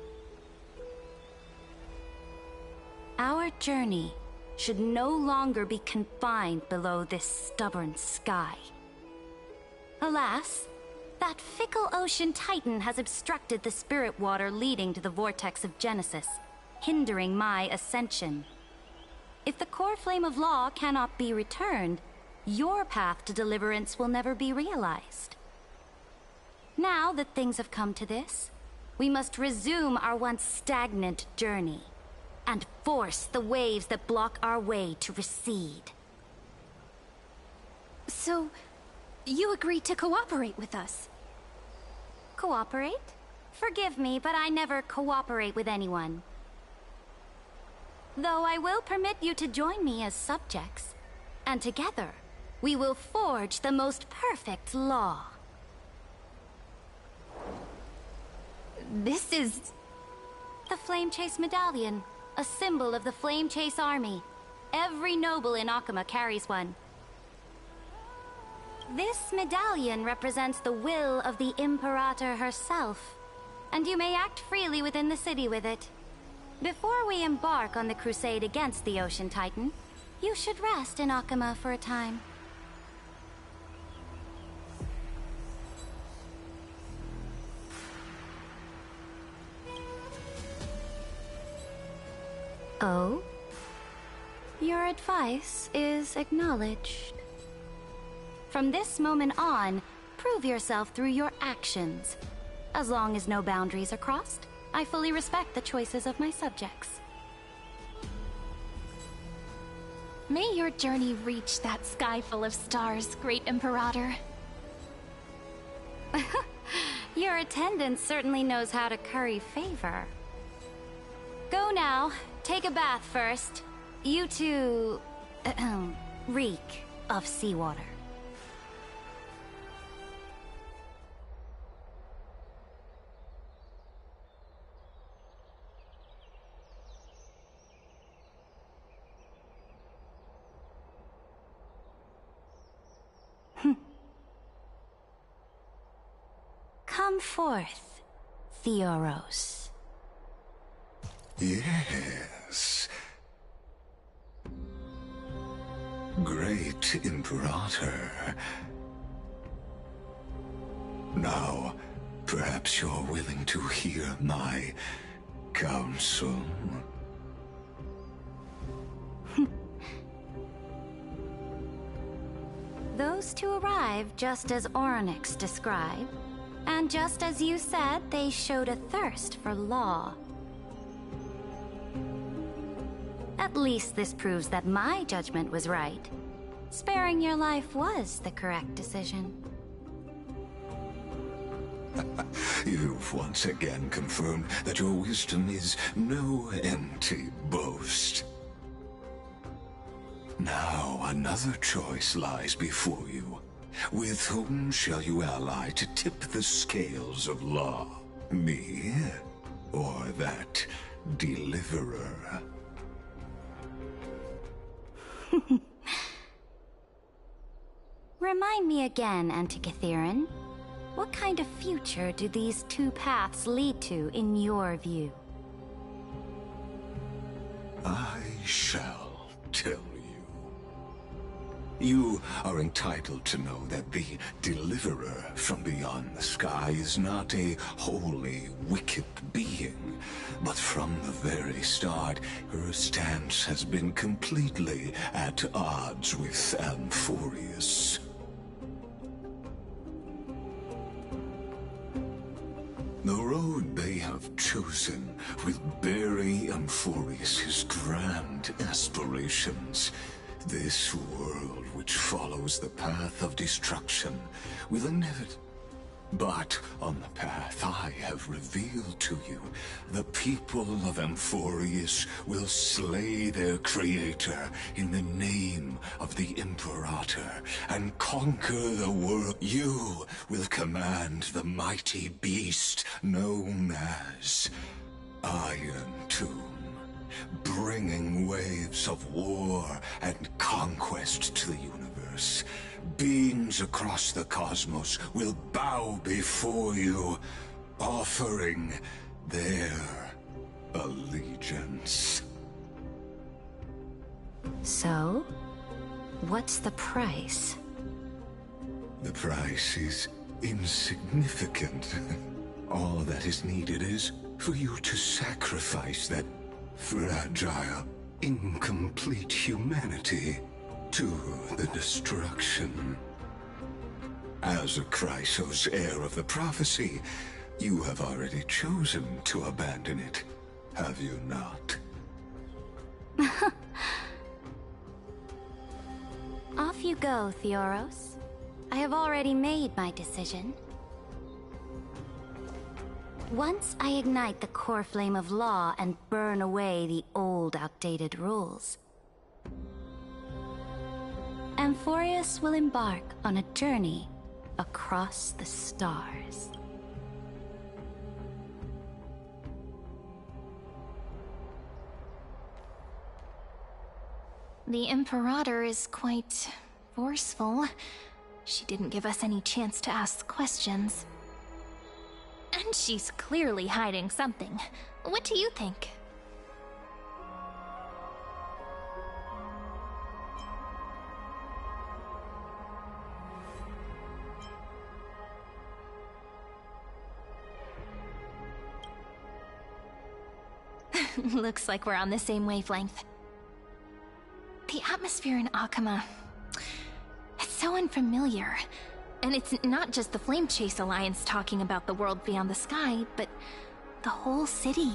Our journey should no longer be confined below this stubborn sky. Alas, that fickle ocean titan has obstructed the spirit water leading to the vortex of Genesis, hindering my ascension. If the core flame of law cannot be returned, your path to deliverance will never be realized. Now that things have come to this, we must resume our once stagnant journey and force the waves that block our way to recede. So, you agreed to cooperate with us? Cooperate? Forgive me, but I never cooperate with anyone. Though I will permit you to join me as subjects, and together, we will forge the most perfect law. This is... the Flame Chase Medallion, a symbol of the Flame Chase Army. Every noble in Akama carries one. This medallion represents the will of the Imperator herself, and you may act freely within the city with it. Before we embark on the crusade against the Ocean Titan, you should rest in Akama for a time. Oh? Your advice is acknowledged. From this moment on, prove yourself through your actions. As long as no boundaries are crossed, I fully respect the choices of my subjects. May your journey reach that sky full of stars, Great Imperator. Your attendant certainly knows how to curry favor. Go now. Take a bath first. You two... reek of seawater. Come forth, Theoros. Yes. Great Imperator. Now, perhaps you're willing to hear my counsel. Those two arrived just as Orynyx described, and just as you said, they showed a thirst for law. At least this proves that my judgment was right. Sparing your life was the correct decision. You've once again confirmed that your wisdom is no empty boast. Now another choice lies before you. With whom shall you ally to tip the scales of law? Me? Or that deliverer? Remind me again, Antikytheron. What kind of future do these two paths lead to in your view? I shall tell you. You are entitled to know that the deliverer from beyond the sky is not a wholly wicked being, but from the very start, her stance has been completely at odds with Amphorius. The road they have chosen will bury Amphorius' grand aspirations. This world which follows the path of destruction will inevitably... But on the path I have revealed to you, the people of Amphorius will slay their creator in the name of the Imperator and conquer the world. You will command the mighty beast known as Iron Tomb, bringing waves of war and conquest to the universe. Beings across the cosmos will bow before you, offering their allegiance. So, what's the price? The price is insignificant. All that is needed is for you to sacrifice that fragile, incomplete humanity to the destruction. As a Chrysos, heir of the prophecy, you have already chosen to abandon it, have you not? Off you go, Theoros. I have already made my decision. Once I ignite the core flame of law and burn away the old, outdated rules, Amphorius will embark on a journey across the stars. The Imperator is quite forceful. She didn't give us any chance to ask questions. And she's clearly hiding something. What do you think? Looks like we're on the same wavelength. The atmosphere in Akama... it's so unfamiliar. And it's not just the Flame Chase Alliance talking about the world beyond the sky, but the whole city.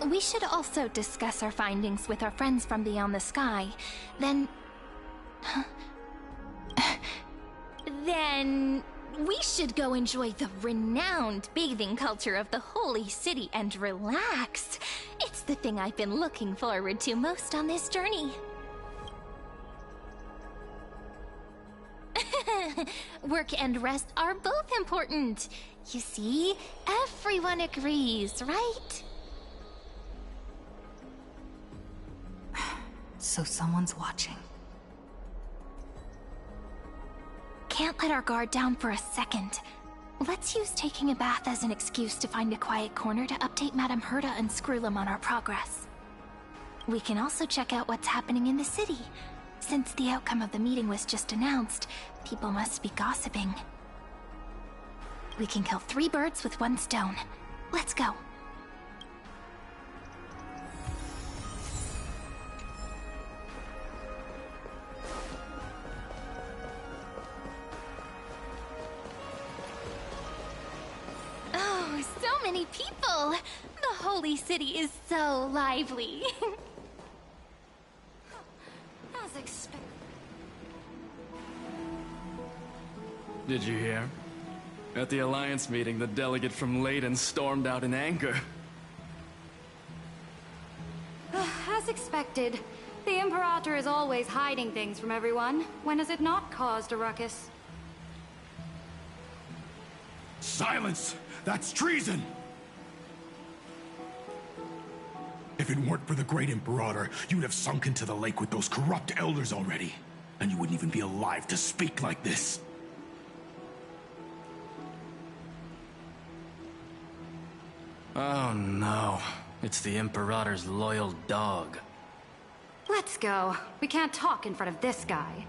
We should also discuss our findings with our friends from beyond the sky. Then... then... we should go enjoy the renowned bathing culture of the holy city and relax. It's the thing I've been looking forward to most on this journey. Work and rest are both important. You see, everyone agrees, right? So someone's watching. Can't let our guard down for a second. Let's use taking a bath as an excuse to find a quiet corner to update Madame Herta and Screwlum on our progress. We can also check out what's happening in the city. Since the outcome of the meeting was just announced, people must be gossiping. We can kill 3 birds with 1 stone. Let's go. Oh, so many people! The holy city is so lively. As expected. Did you hear? At the Alliance meeting, the delegate from Leyden stormed out in anger. As expected. The Imperator is always hiding things from everyone. When has it not caused a ruckus? Silence! That's treason! If it weren't for the Great Imperator, you'd have sunk into the lake with those corrupt elders already. And you wouldn't even be alive to speak like this. Oh no. It's the Imperator's loyal dog. Let's go. We can't talk in front of this guy.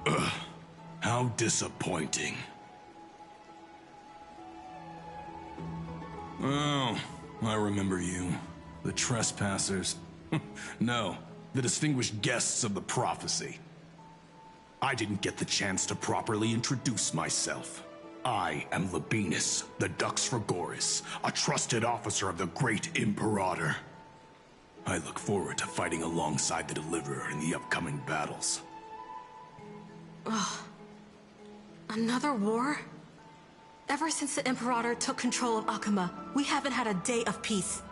Ugh. How disappointing. Oh, I remember you. The trespassers. No, the distinguished guests of the prophecy. I didn't get the chance to properly introduce myself. I am Labienus, the Dux Frigoris, a trusted officer of the Great Imperator. I look forward to fighting alongside the Deliverer in the upcoming battles. Ugh. Another war? Ever since the Imperator took control of Akama, we haven't had a day of peace.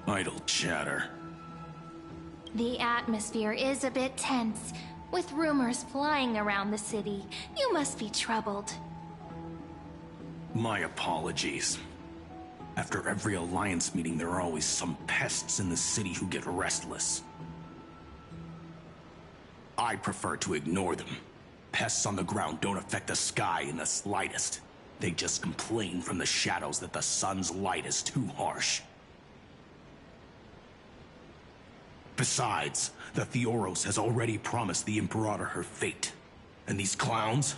Idle chatter. The atmosphere is a bit tense, with rumors flying around the city. You must be troubled. My apologies. After every Alliance meeting, there are always some pests in the city who get restless. I prefer to ignore them. Pests on the ground don't affect the sky in the slightest. They just complain from the shadows that the sun's light is too harsh. Besides, the Theoros has already promised the Imperator her fate. And these clowns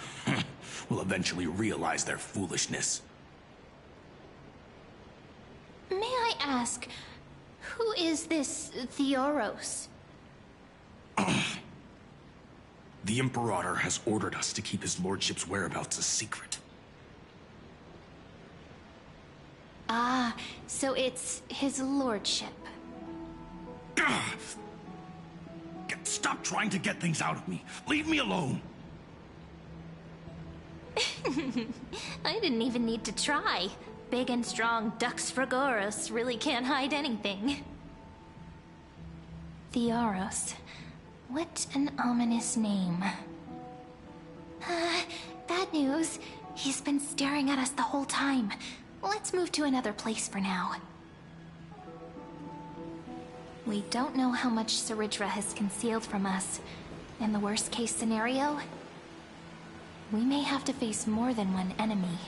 will eventually realize their foolishness. May I ask, who is this Theoros? The Imperator has ordered us to keep his lordship's whereabouts a secret. Ah, so it's his lordship. Stop trying to get things out of me. Leave me alone. I didn't even need to try. Big and strong Dux Fragoros really can't hide anything. Theoros. What an ominous name. Bad news. He's been staring at us the whole time. Let's move to another place for now. We don't know how much Saridra has concealed from us. In the worst case scenario, we may have to face more than one enemy.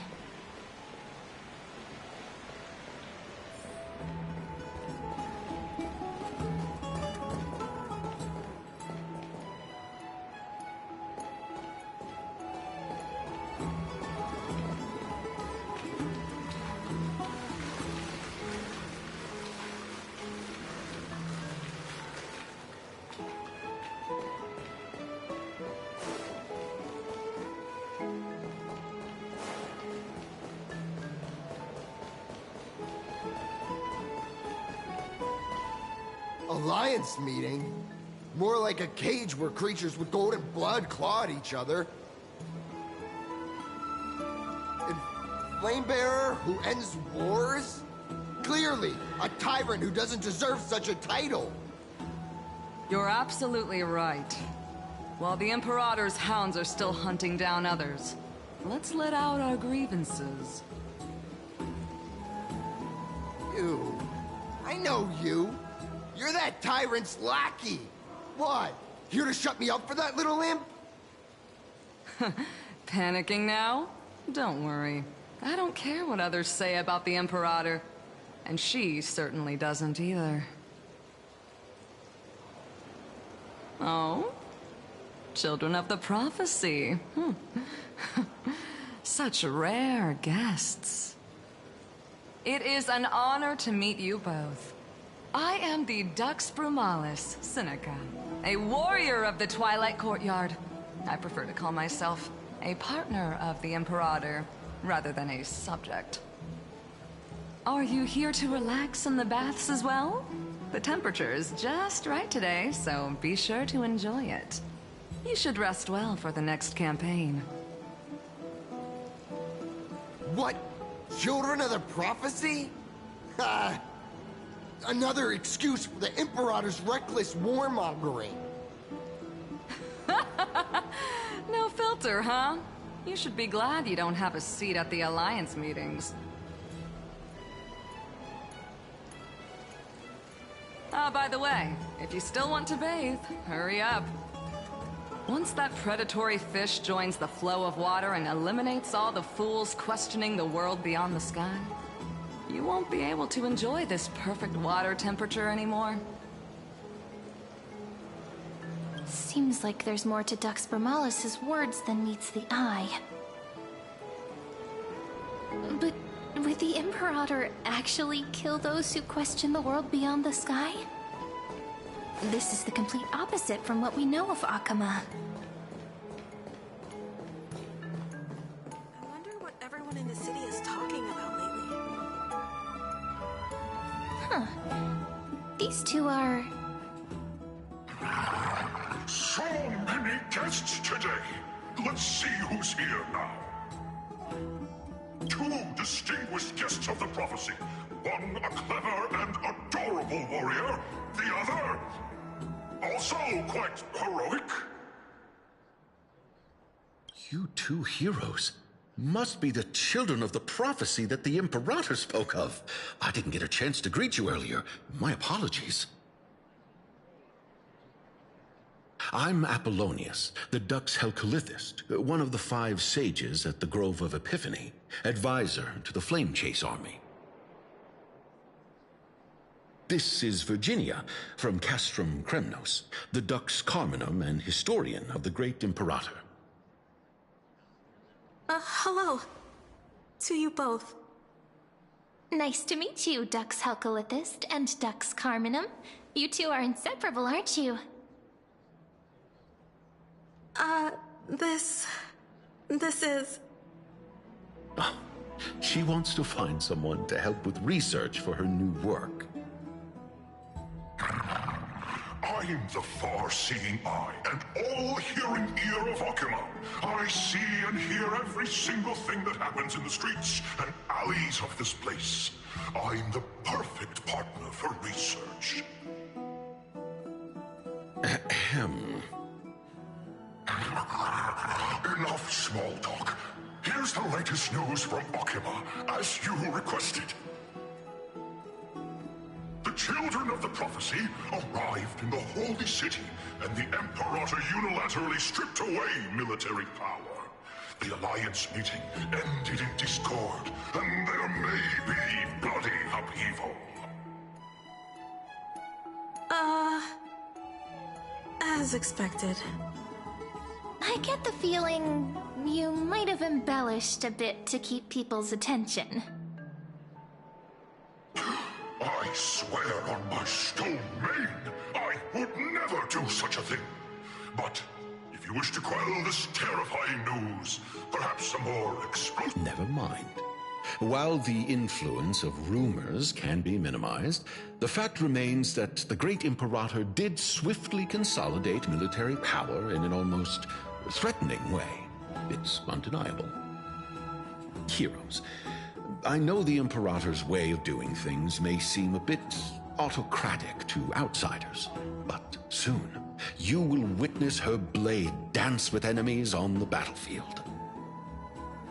Alliance meeting? More like a cage where creatures with golden blood claw at each other. And Flamebearer who ends wars? Clearly, a tyrant who doesn't deserve such a title. You're absolutely right. While the Imperator's hounds are still hunting down others, let's let out our grievances. You. I know you. You're that tyrant's lackey! What? Here to shut me up for that little imp? Panicking now? Don't worry. I don't care what others say about the Imperator. And she certainly doesn't either. Oh? Children of the Prophecy. Such rare guests. It is an honor to meet you both. I am the Dux Brumalis, Seneca, a warrior of the Twilight Courtyard. I prefer to call myself a partner of the Imperator, rather than a subject. Are you here to relax in the baths as well? The temperature is just right today, so be sure to enjoy it. You should rest well for the next campaign. What? Children of the Prophecy? Another excuse for the Imperator's reckless warmongering. No filter, huh? You should be glad you don't have a seat at the Alliance meetings. Ah, by the way, if you still want to bathe, hurry up. Once that predatory fish joins the flow of water and eliminates all the fools questioning the world beyond the sky, you won't be able to enjoy this perfect water temperature anymore. Seems like there's more to Dux Brumalis' words than meets the eye. But would the Imperator actually kill those who question the world beyond the sky? This is the complete opposite from what we know of Akama. I wonder what everyone in the city is talking about lately. Huh. These two are... So many guests today. Let's see who's here now. Two distinguished guests of the prophecy. One a clever and adorable warrior. The other, also quite heroic. You two heroes must be the children of the prophecy that the Imperator spoke of. I didn't get a chance to greet you earlier. My apologies. I'm Apollonius, the Dux Helcalithist, one of the 5 sages at the Grove of Epiphany, advisor to the Flame Chase army. this is Virginia from Castrum Kremnos, the Dux Carminum and historian of the great Imperator. Hello. To you both. Nice to meet you, Dux Helcolithist and Dux Carminum. You two are inseparable, aren't you? This is... Oh, she wants to find someone to help with research for her new work. I'm the far-seeing eye and all-hearing ear of Okima. I see and hear every single thing that happens in the streets and alleys of this place. I'm the perfect partner for research. Ahem. Enough small talk. Here's the latest news from Okima, as you requested. The children of the prophecy arrived in the Holy City, and the Imperator unilaterally stripped away military power. The Alliance meeting ended in discord, and there may be bloody upheaval. As expected. I get the feeling you might have embellished a bit to keep people's attention. I swear on my stone mane, I would never do such a thing. But if you wish to quell this terrifying news, perhaps some more explosive... Never mind. While the influence of rumors can be minimized, the fact remains that the great Imperator did swiftly consolidate military power in an almost threatening way. It's undeniable. Heroes. I know the Imperator's way of doing things may seem a bit autocratic to outsiders, but soon you will witness her blade dance with enemies on the battlefield.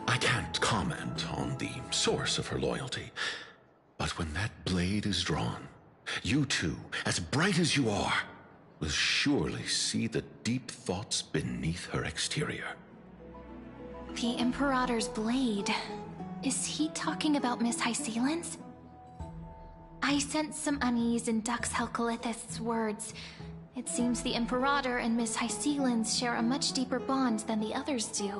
I can't comment on the source of her loyalty, but when that blade is drawn, you two, as bright as you are, will surely see the deep thoughts beneath her exterior. The Imperator's blade. Is he talking about Miss Hysealin's? I sense some unease in Dux Helcolithist's words. It seems the Imperator and Miss Hysealin's share a much deeper bond than the others do.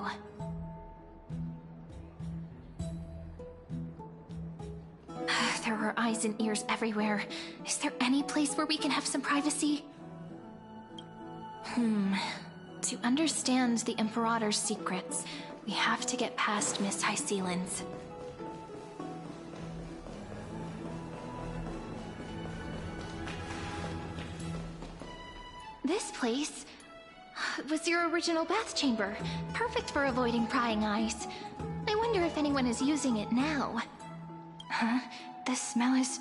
There are eyes and ears everywhere. Is there any place where we can have some privacy? To understand the Imperator's secrets, we have to get past Miss Hysealin's. This place was your original bath chamber. Perfect for avoiding prying eyes. I wonder if anyone is using it now. Huh? The smell is...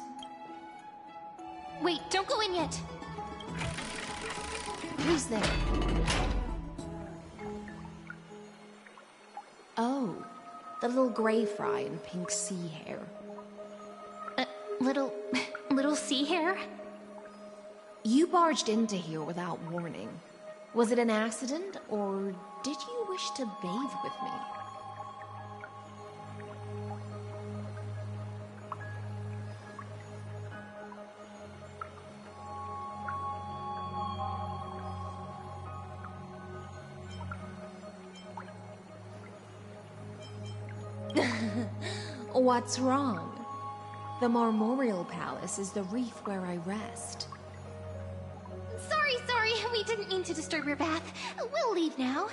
Wait, don't go in yet! Who's there? Oh, the little gray fry in pink sea hair. Little sea hair? You barged into here without warning. Was it an accident, or did you wish to bathe with me? What's wrong? The Marmorial Palace is the reef where I rest. Sorry, we didn't mean to disturb your bath. We'll leave now.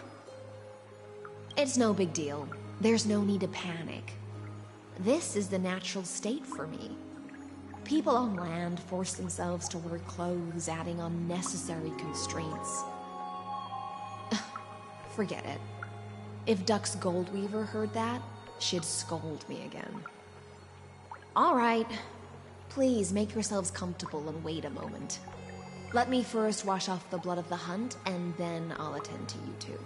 It's no big deal. There's no need to panic. This is the natural state for me. People on land force themselves to wear clothes, adding unnecessary constraints. Forget it. If Dux Goldweaver heard that, she'd scold me again. All right. Please make yourselves comfortable and wait a moment. Let me first wash off the blood of the hunt, and then I'll attend to you two.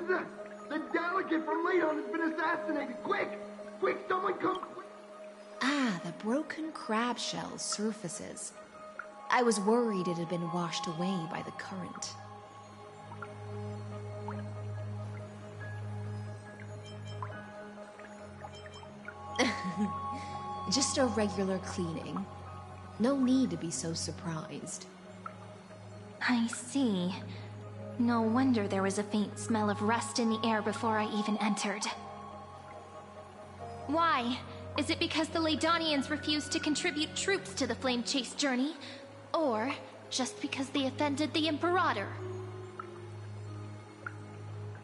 The delegate from Leon has been assassinated! Quick! Quick, someone come! Ah, the broken crab shell surfaces. I was worried it had been washed away by the current. Just a regular cleaning. No need to be so surprised. I see. No wonder there was a faint smell of rust in the air before I even entered. Why? Is it because the Laydonians refused to contribute troops to the Flame Chase journey? Or just because they offended the Imperator?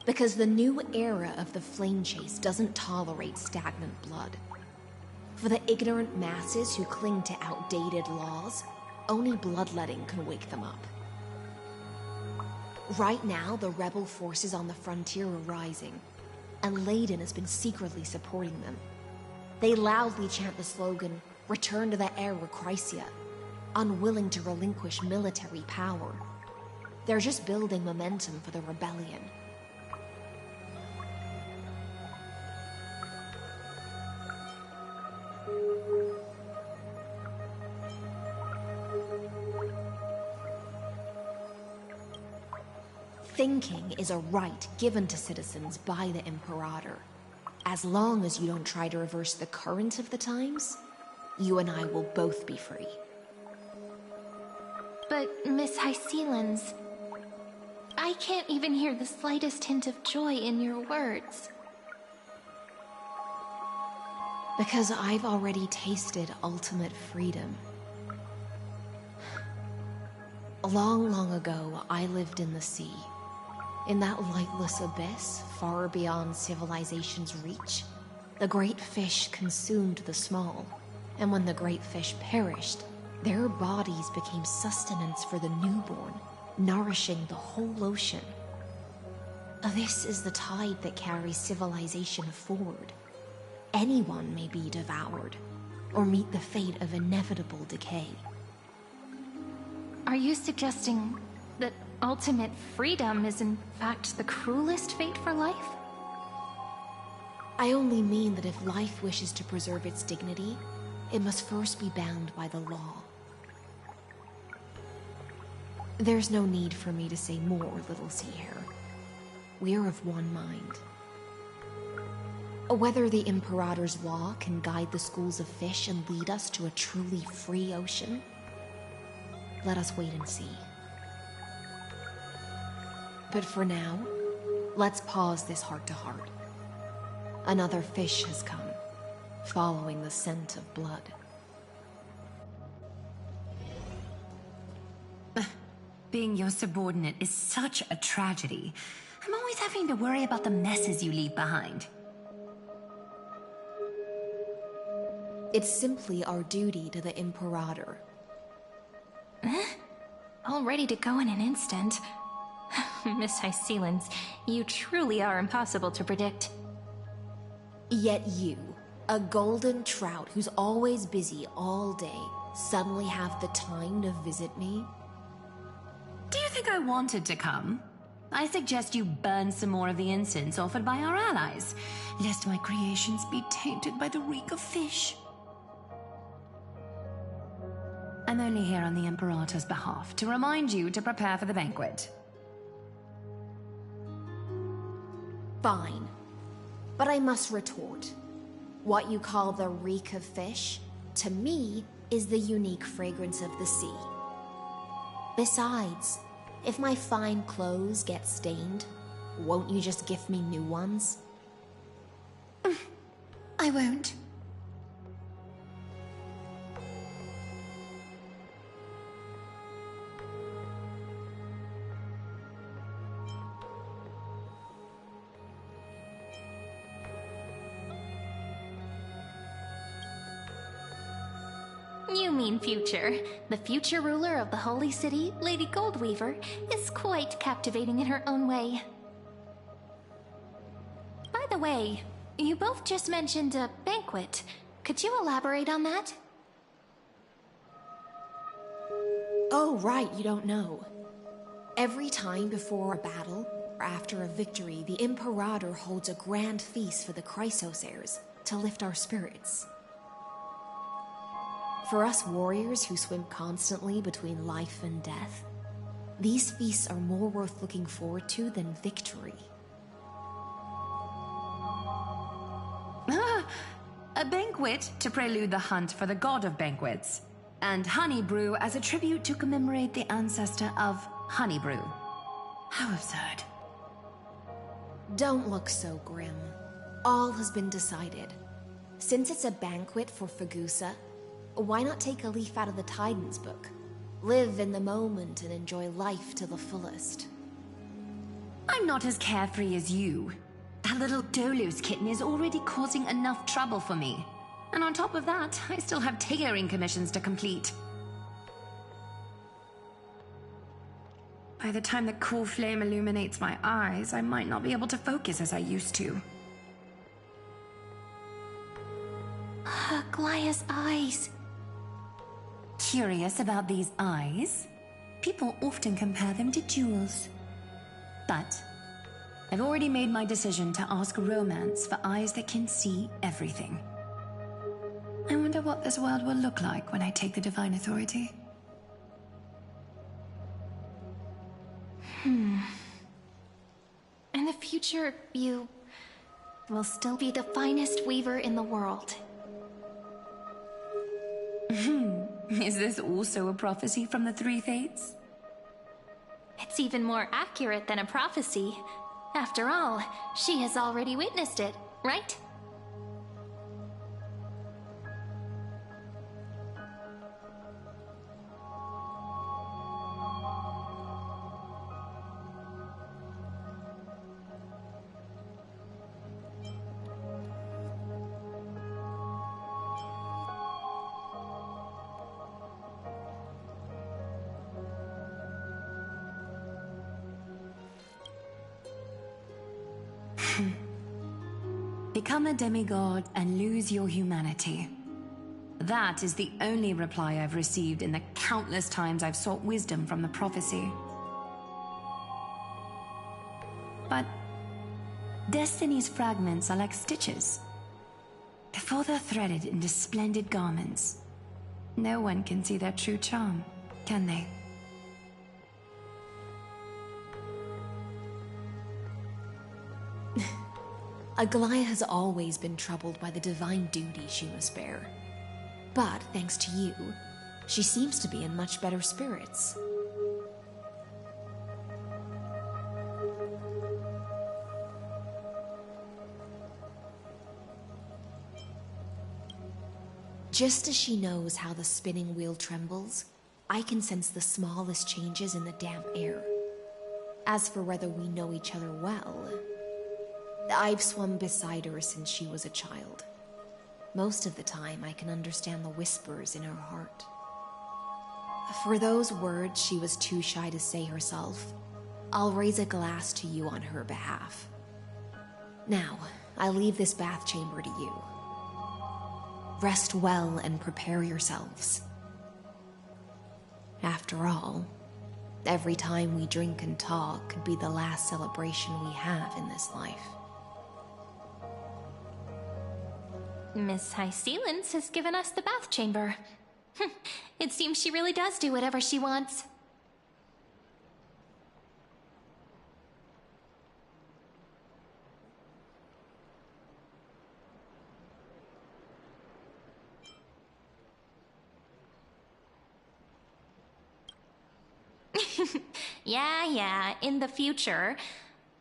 Because the new era of the Flame Chase doesn't tolerate stagnant blood. For the ignorant masses who cling to outdated laws, only bloodletting can wake them up. Right now, the rebel forces on the frontier are rising, and Layden has been secretly supporting them. They loudly chant the slogan, "Return to the Era Chrysia," unwilling to relinquish military power. They're just building momentum for the rebellion. Thinking is a right given to citizens by the Imperator. As long as you don't try to reverse the current of the times, you and I will both be free. But, Miss Hysealans, I can't even hear the slightest hint of joy in your words. Because I've already tasted ultimate freedom. Long, long ago, I lived in the sea. In that lightless abyss, far beyond civilization's reach, the great fish consumed the small, and when the great fish perished, their bodies became sustenance for the newborn, nourishing the whole ocean. This is the tide that carries civilization forward. Anyone may be devoured, or meet the fate of inevitable decay. Are you suggesting that ultimate freedom is in fact the cruelest fate for life? I only mean that if life wishes to preserve its dignity, it must first be bound by the law. There's no need for me to say more, Little Sea Hare. We are of one mind. Whether the Imperator's law can guide the schools of fish and lead us to a truly free ocean, let us wait and see. But for now, let's pause this heart-to-heart. Another fish has come, following the scent of blood. Being your subordinate is such a tragedy. I'm always having to worry about the messes you leave behind. It's simply our duty to the Imperator. All ready to go in an instant. Miss Hysealans, you truly are impossible to predict. Yet you, a golden trout who's always busy all day, suddenly have the time to visit me? Do you think I wanted to come? I suggest you burn some more of the incense offered by our allies, lest my creations be tainted by the reek of fish. I'm only here on the Imperator's behalf to remind you to prepare for the banquet. Fine. But I must retort. What you call the reek of fish, to me, is the unique fragrance of the sea. Besides, if my fine clothes get stained, won't you just gift me new ones? I won't. You mean future. The future ruler of the Holy City, Lady Goldweaver, is quite captivating in her own way. By the way, you both just mentioned a banquet. Could you elaborate on that? Oh, right, you don't know. Every time before a battle, After a victory, the Imperator holds a grand feast for the Chrysos heirs to lift our spirits. For us warriors who swim constantly between life and death, these feasts are more worth looking forward to than victory. A banquet to prelude the hunt for the god of banquets, and honey brew as a tribute to commemorate the ancestor of honey brew. How absurd. Don't look so grim. All has been decided. Since it's a banquet for Fagusa, why not take a leaf out of the Titan's book? Live in the moment and enjoy life to the fullest. I'm not as carefree as you. That little Dolos kitten is already causing enough trouble for me. And on top of that, I still have tailoring commissions to complete. By the time the cool flame illuminates my eyes, I might not be able to focus as I used to. Glaya's eyes. Curious about these eyes? People often compare them to jewels. But I've already made my decision to ask romance for eyes that can see everything. I wonder what this world will look like when I take the divine authority. In the future, you will still be the finest weaver in the world. Is this also a prophecy from the Three Fates? It's even more accurate than a prophecy. After all, she has already witnessed it, right? Become a demigod and lose your humanity. That is the only reply I've received in the countless times I've sought wisdom from the prophecy. But Destiny's fragments are like stitches. Before they're threaded into splendid garments, no one can see their true charm, can they? Aglaya has always been troubled by the divine duty she must bear. But, thanks to you, she seems to be in much better spirits. Just as she knows how the spinning wheel trembles, I can sense the smallest changes in the damp air. As for whether we know each other well, I've swum beside her since she was a child. Most of the time, I can understand the whispers in her heart. For those words she was too shy to say herself, I'll raise a glass to you on her behalf. Now, I leave this bath chamber to you. Rest well and prepare yourselves. After all, every time we drink and talk could be the last celebration we have in this life. Miss High Sealance has given us the bath chamber. It seems she really does do whatever she wants. Yeah, in the future.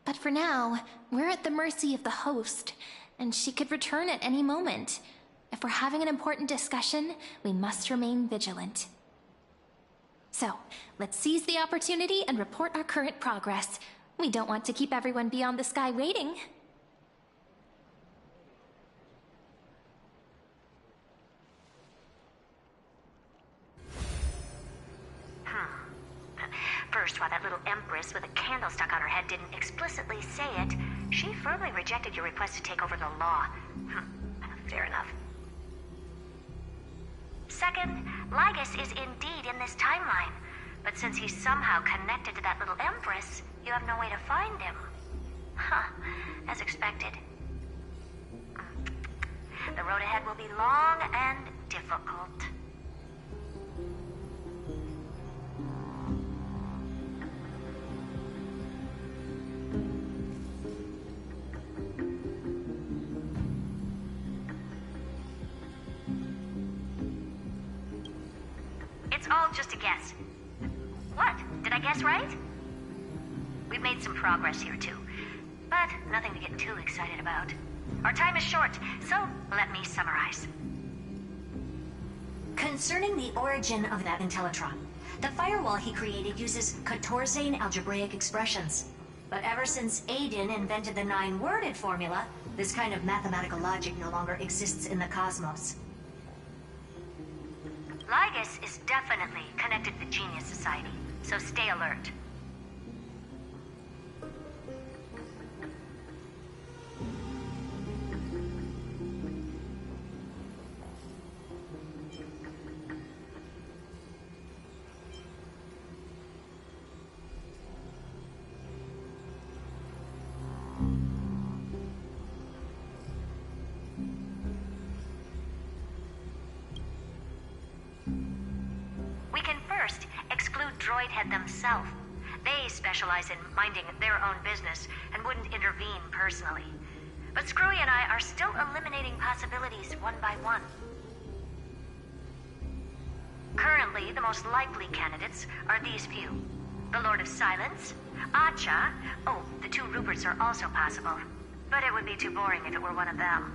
But for now, we're at the mercy of the host, and she could return at any moment. If we're having an important discussion, we must remain vigilant. So, let's seize the opportunity and report our current progress. We don't want to keep everyone beyond the sky waiting. First, while that little empress with a candle stuck on her head didn't explicitly say it, she firmly rejected your request to take over the law. Fair enough. Second, Lygus is indeed in this timeline. But since he's somehow connected to that little empress, you have no way to find him. Huh, as expected. The road ahead will be long and difficult. It's all just a guess. What? Did I guess right? We've made some progress here too, but nothing to get too excited about. Our time is short, so let me summarize. Concerning the origin of that Intellitron, the firewall he created uses Catorzane algebraic expressions. But ever since Aiden invented the 9-worded formula, this kind of mathematical logic no longer exists in the cosmos. Lygus is definitely connected to the Genius Society, so stay alert. We can first exclude Droidhead themselves. They specialize in minding their own business and wouldn't intervene personally. But Screwy and I are still eliminating possibilities one by one. Currently, the most likely candidates are these few. The Lord of Silence, Acha, oh, the 2 Ruperts are also possible. But it would be too boring if it were one of them.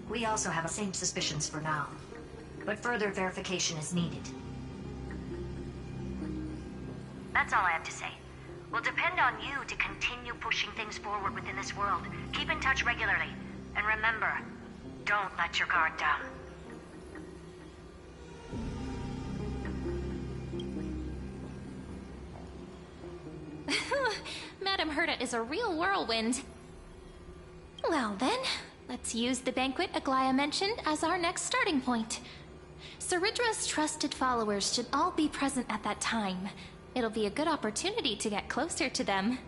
We also have the same suspicions for now, but further verification is needed. That's all I have to say. We'll depend on you to continue pushing things forward within this world. Keep in touch regularly, and remember, don't let your guard down. Madame Herta is a real whirlwind. Well then, let's use the banquet Aglaya mentioned as our next starting point. Ceridra's trusted followers should all be present at that time. It'll be a good opportunity to get closer to them.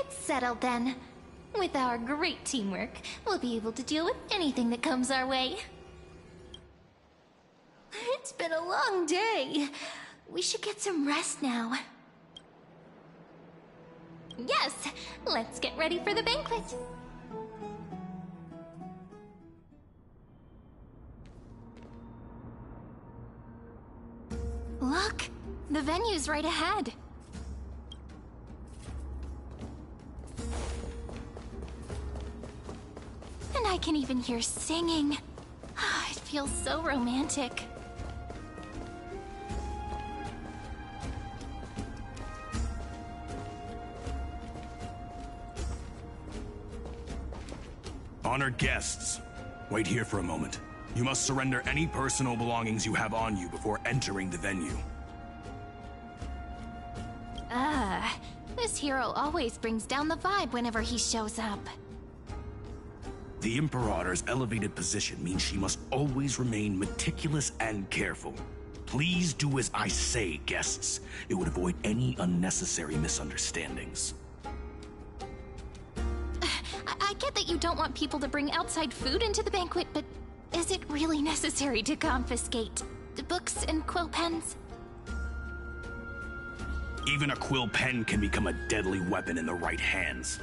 It's settled then. With our great teamwork, we'll be able to deal with anything that comes our way. It's been a long day. We should get some rest now. Yes, let's get ready for the banquet. Look, the venue's right ahead. And I can even hear singing. It feels so romantic. Honored guests, wait here for a moment. You must surrender any personal belongings you have on you before entering the venue. This hero always brings down the vibe whenever he shows up. The Imperator's elevated position means she must always remain meticulous and careful. Please do as I say, guests. It would avoid any unnecessary misunderstandings. I get that you don't want people to bring outside food into the banquet, but is it really necessary to confiscate the books and quill pens? Even a quill pen can become a deadly weapon in the right hands.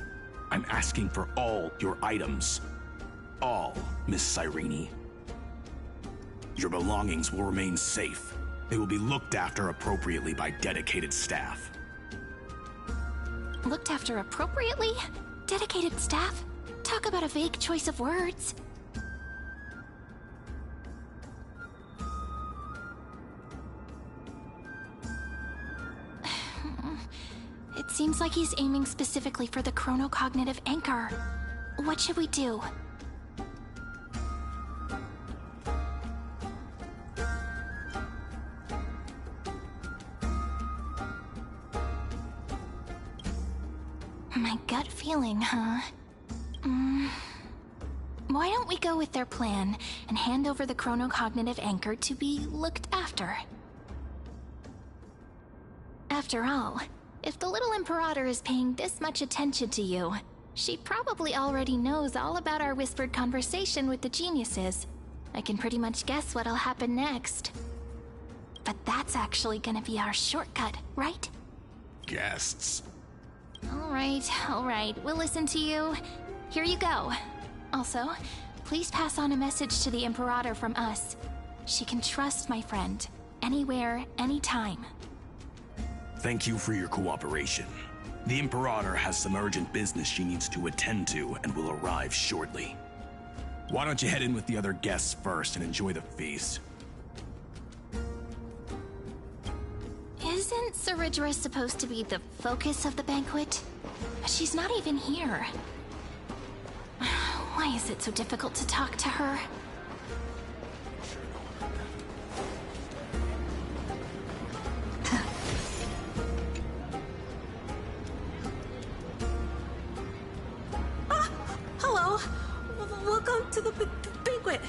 I'm asking for all your items. All, Miss Cyrene. Your belongings will remain safe. They will be looked after appropriately by dedicated staff. Looked after appropriately? Dedicated staff? Talk about a vague choice of words. It seems like he's aiming specifically for the chronocognitive anchor. What should we do? My gut feeling, huh? Why don't we go with their plan and hand over the chronocognitive anchor to be looked after? After all, if the little Imperator is paying this much attention to you, she probably already knows all about our whispered conversation with the geniuses. I can pretty much guess what'll happen next. But that's actually gonna be our shortcut, right? Guests. All right, we'll listen to you. Here you go. Also, please pass on a message to the Imperator from us. She can trust my friend, anywhere, anytime. Thank you for your cooperation. The Imperator has some urgent business she needs to attend to and will arrive shortly. Why don't you head in with the other guests first and enjoy the feast? Isn't Ceridra supposed to be the focus of the banquet? But she's not even here. Why is it so difficult to talk to her? Hello. Welcome to the banquet.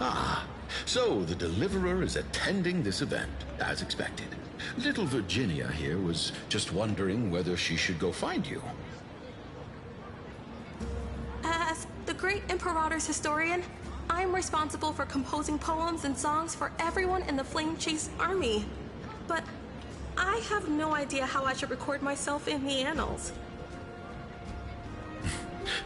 Ah, so the Deliverer is attending this event, as expected. Little Virginia here was just wondering whether she should go find you. As the great Imperator's historian, I'm responsible for composing poems and songs for everyone in the Flame Chase army. But I have no idea how I should record myself in the annals.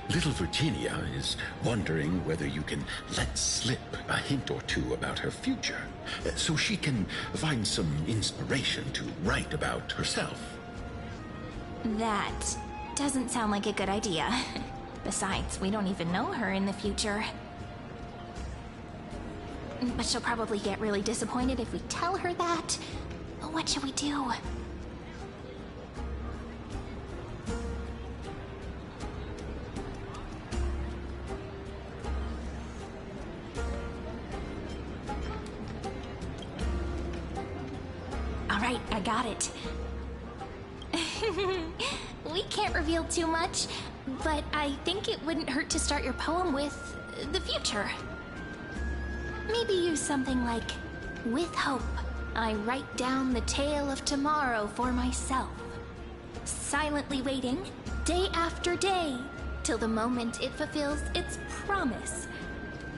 Little Virginia is wondering whether you can let slip a hint or two about her future, so she can find some inspiration to write about herself. That doesn't sound like a good idea. Besides, we don't even know her in the future. But she'll probably get really disappointed if we tell her that. What should we do? Alright, I got it. We can't reveal too much, but I think it wouldn't hurt to start your poem with the future. Maybe use something like, "With hope, I write down the tale of tomorrow for myself, silently waiting, day after day, till the moment it fulfills its promise."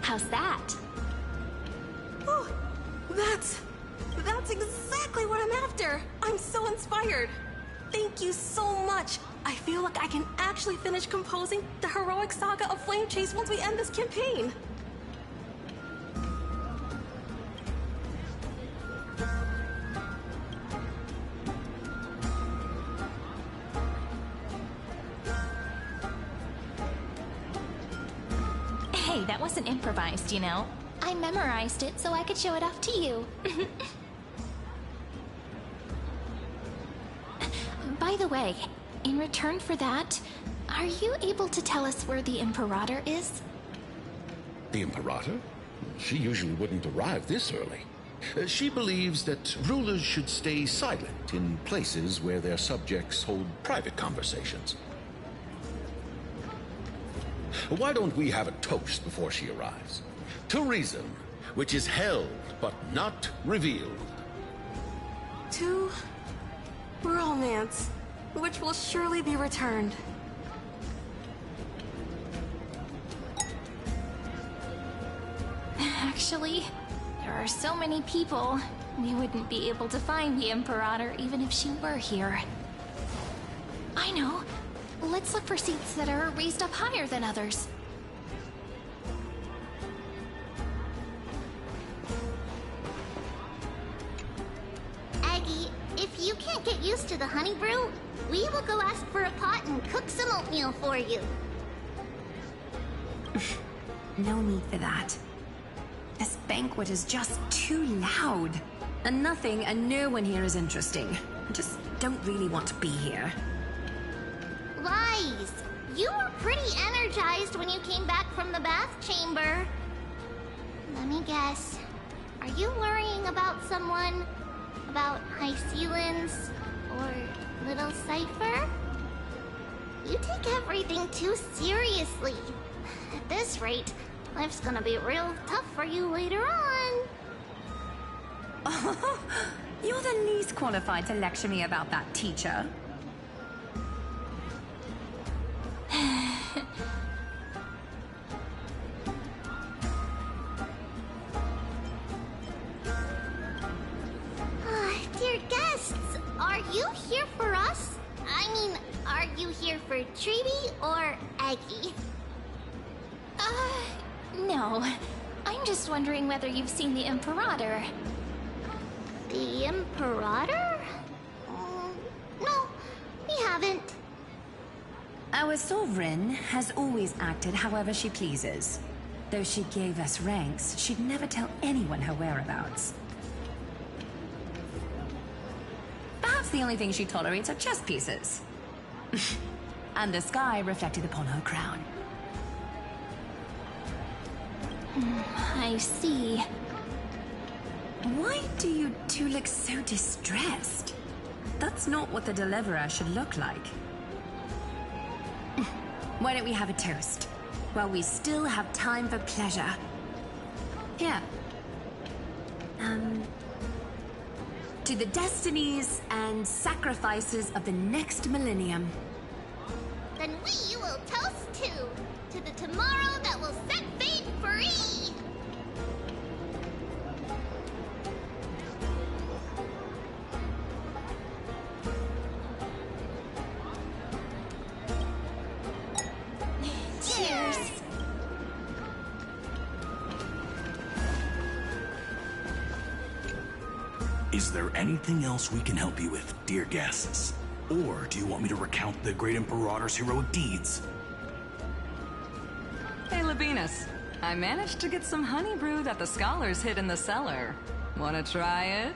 How's that? Oh, that's exactly what I'm after. I'm so inspired. Thank you so much. I feel like I can actually finish composing the heroic saga of Flame Chase once we end this campaign. Hey, that wasn't improvised, you know. I memorized it so I could show it off to you. By the way, in return for that, are you able to tell us where the Imperator is? The Imperator? She usually wouldn't arrive this early. She believes that rulers should stay silent in places where their subjects hold private conversations. Why don't we have a toast before she arrives? To reason, which is held but not revealed. To romance, which will surely be returned. Actually, there are so many people, we wouldn't be able to find the Imperator even if she were here. I know. Let's look for seats that are raised up higher than others. Aggie, if you can't get used to the honey brew, we will go ask for a pot and cook some oatmeal for you. No need for that. This banquet is just too loud. And nothing and no one here is interesting. I just don't really want to be here. Lies! You were pretty energized when you came back from the bath chamber. Let me guess. Are you worrying about someone? About High Sealins? Or Little Cypher? You take everything too seriously. At this rate, life's gonna be real tough for you later on. Oh, you're the least qualified to lecture me about that, teacher. Dear guests, are you here for us? I mean, are you here for Treeby or Aggie? No. I'm just wondering whether you've seen the Imperator. The Imperator? No, we haven't. Our sovereign has always acted however she pleases. Though she gave us ranks, she'd never tell anyone her whereabouts. Perhaps the only thing she tolerates are chess pieces. And the sky reflected upon her crown. I see. Why do you two look so distressed? That's not what the Deliverer should look like. Why don't we have a toast? While we still have time for pleasure. Here. To the destinies and sacrifices of the next millennium. Then we will toast to the tomorrow that will set fate free! Cheers! Is there anything else we can help you with, dear guests? Or do you want me to recount the great Imperator's heroic deeds? Hey, Labinas. I managed to get some honey brew that the scholars hid in the cellar. Wanna try it?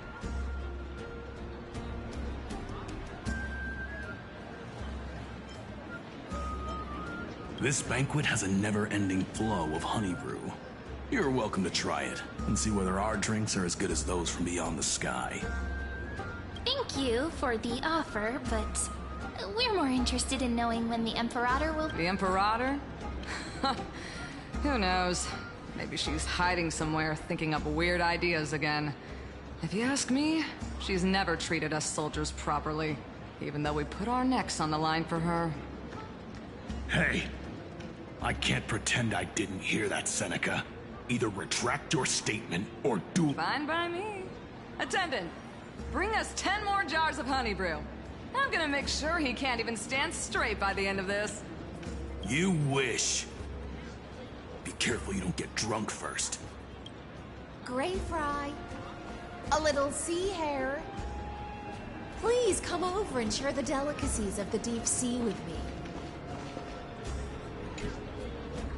This banquet has a never-ending flow of honey brew. You're welcome to try it, and see whether our drinks are as good as those from beyond the sky. Thank you for the offer, but we're more interested in knowing when the Imperator will... The Imperator? Who knows? Maybe she's hiding somewhere, thinking up weird ideas again. If you ask me, she's never treated us soldiers properly, even though we put our necks on the line for her. Hey, I can't pretend I didn't hear that, Seneca. Either retract your statement, or do... Fine by me. Attendant, bring us 10 more jars of honey brew. I'm gonna make sure he can't even stand straight by the end of this. You wish. Be careful you don't get drunk first. Gray Fry. A little sea hare. Please come over and share the delicacies of the deep sea with me.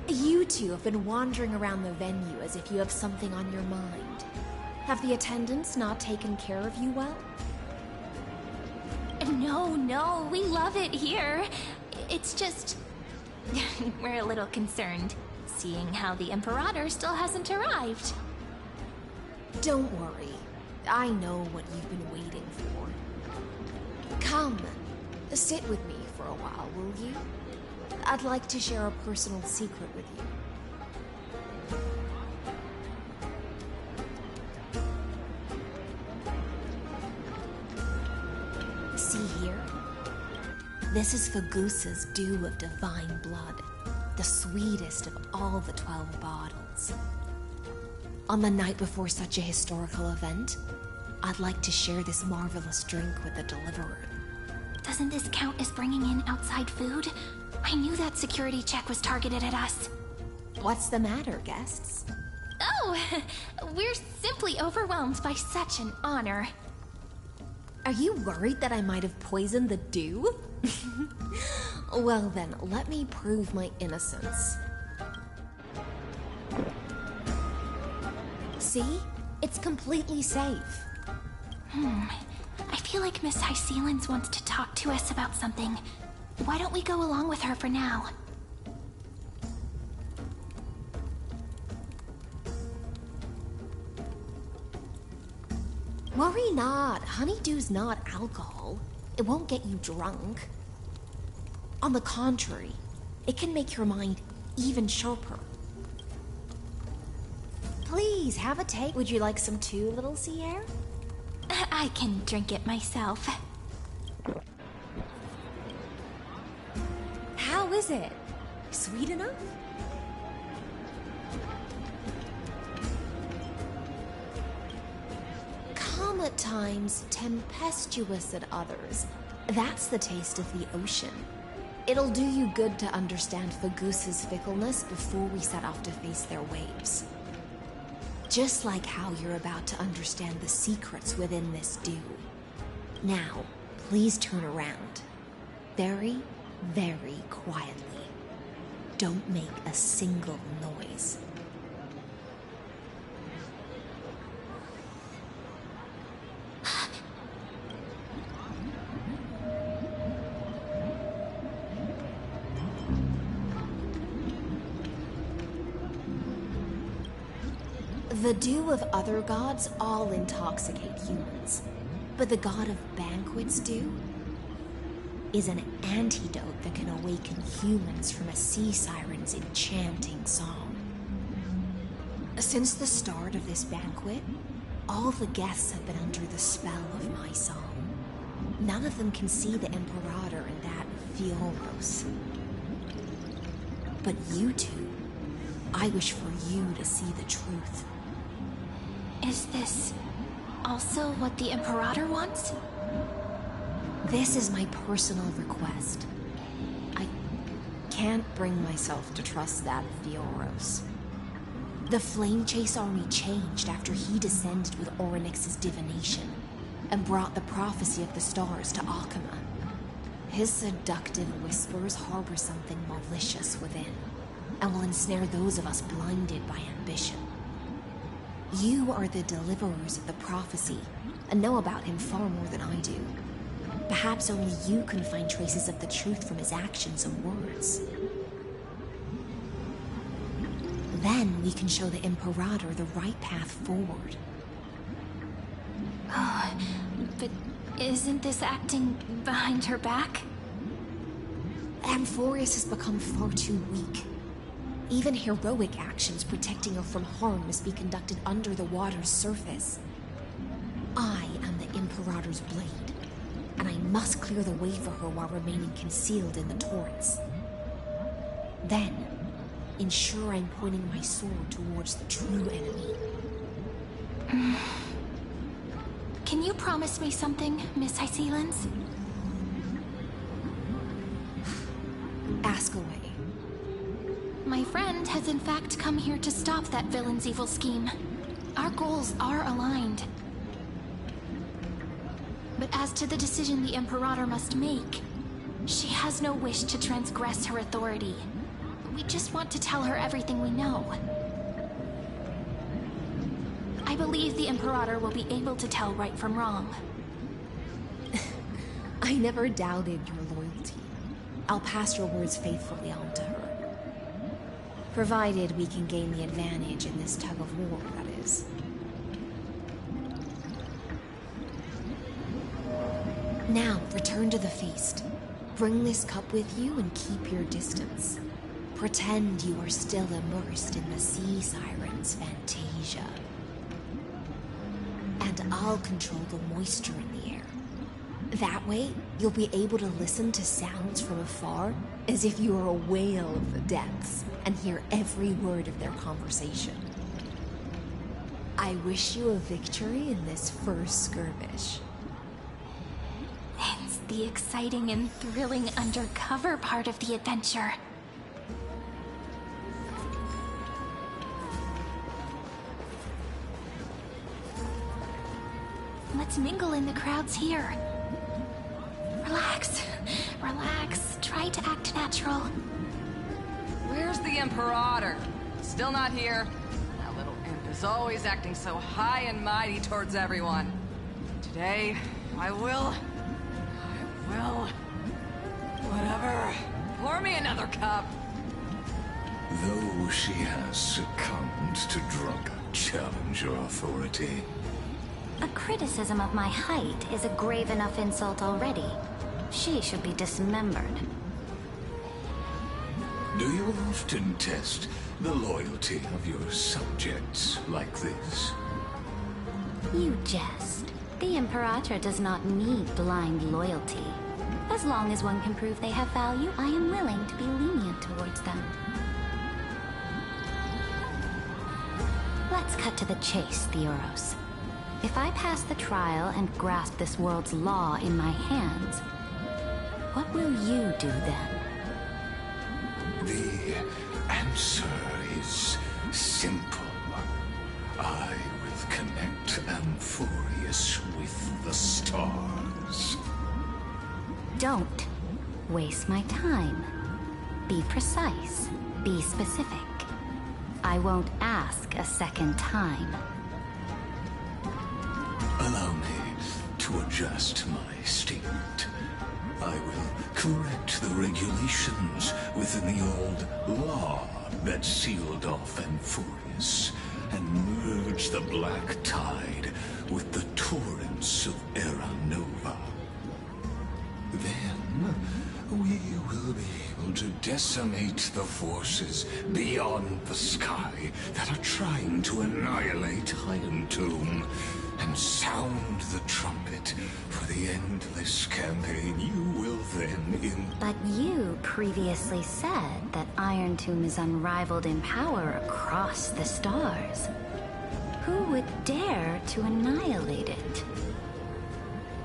You two have been wandering around the venue as if you have something on your mind. Have the attendants not taken care of you well? No, we love it here. It's just... we're a little concerned, seeing how the Imperator still hasn't arrived. Don't worry. I know what you've been waiting for. Come, sit with me for a while, will you? I'd like to share a personal secret with you. See here? This is Fagusa's dew of divine blood, the sweetest of all the 12 bottles. On the night before such a historical event, I'd like to share this marvelous drink with the Deliverer. Doesn't this count as bringing in outside food? I knew that security check was targeted at us. What's the matter, guests? Oh, we're simply overwhelmed by such an honor. Are you worried that I might have poisoned the dew? Well then, let me prove my innocence. See? It's completely safe. I feel like Miss Hysealins wants to talk to us about something. Why don't we go along with her for now? Worry not. Honeydew's not alcohol. It won't get you drunk. On the contrary, it can make your mind even sharper. Please, have a take. Would you like some too, little sea air? I can drink it myself. How is it? Sweet enough? Calm at times, tempestuous at others. That's the taste of the ocean. It'll do you good to understand Fagusa's fickleness before we set off to face their waves. Just like how you're about to understand the secrets within this dew. Now, please turn around. Very, very quietly. Don't make a single noise. The dew of other gods all intoxicate humans, but the god of banquets dew is an antidote that can awaken humans from a sea siren's enchanting song. Since the start of this banquet, all the guests have been under the spell of my song. None of them can see the Imperator and that Fioros. But you two, I wish for you to see the truth. Is this also what the Imperator wants? This is my personal request. I can't bring myself to trust that Fioros. The Flame Chase army changed after he descended with Orynyx's divination and brought the prophecy of the stars to Akama. His seductive whispers harbor something malicious within, and will ensnare those of us blinded by ambition. You are the deliverers of the prophecy, and know about him far more than I do. Perhaps only you can find traces of the truth from his actions and words. Then we can show the Imperator the right path forward. Oh, but isn't this acting behind her back? Amphorius has become far too weak. Even heroic actions protecting her from harm must be conducted under the water's surface. I am the Imperator's blade, and I must clear the way for her while remaining concealed in the torrents. Then, ensure I'm pointing my sword towards the true enemy. Can you promise me something, Miss Hyselins? Ask away. My friend has in fact come here to stop that villain's evil scheme. Our goals are aligned. But as to the decision the Imperator must make, she has no wish to transgress her authority. We just want to tell her everything we know. I believe the Imperator will be able to tell right from wrong. I never doubted your loyalty. I'll pass your words faithfully on to her. Provided we can gain the advantage in this tug of war, that is. Now, return to the feast. Bring this cup with you and keep your distance. Pretend you are still immersed in the sea siren's fantasia. And I'll control the moisture in the air. That way, you'll be able to listen to sounds from afar as if you were a whale of the depths and hear every word of their conversation. I wish you a victory in this first skirmish. It's the exciting and thrilling undercover part of the adventure. Let's mingle in the crowds here. Relax. Relax. Try to act natural. Where's the Imperator? Still not here. That little imp is always acting so high and mighty towards everyone. Today, I will... Whatever. Pour me another cup. Though she has succumbed to drunken challenger authority. A criticism of my height is a grave enough insult already. She should be dismembered. Do you often test the loyalty of your subjects like this? You jest. The Imperator does not need blind loyalty. As long as one can prove they have value, I am willing to be lenient towards them. Let's cut to the chase, Theoros. If I pass the trial and grasp this world's law in my hands, what will you do then? The answer is simple. I will connect Amphorius with the stars. Don't waste my time. Be precise. Be specific. I won't ask a second time. Allow me to adjust my statement. I will correct the regulations within the old law that sealed off Amphorius and merge the black tide with the torrents of Era Nova. Then, we will be able to decimate the forces beyond the sky that are trying to annihilate Iron Tomb, and sound the trumpet for the endless campaign you will then But you previously said that Iron Tomb is unrivaled in power across the stars. Who would dare to annihilate it?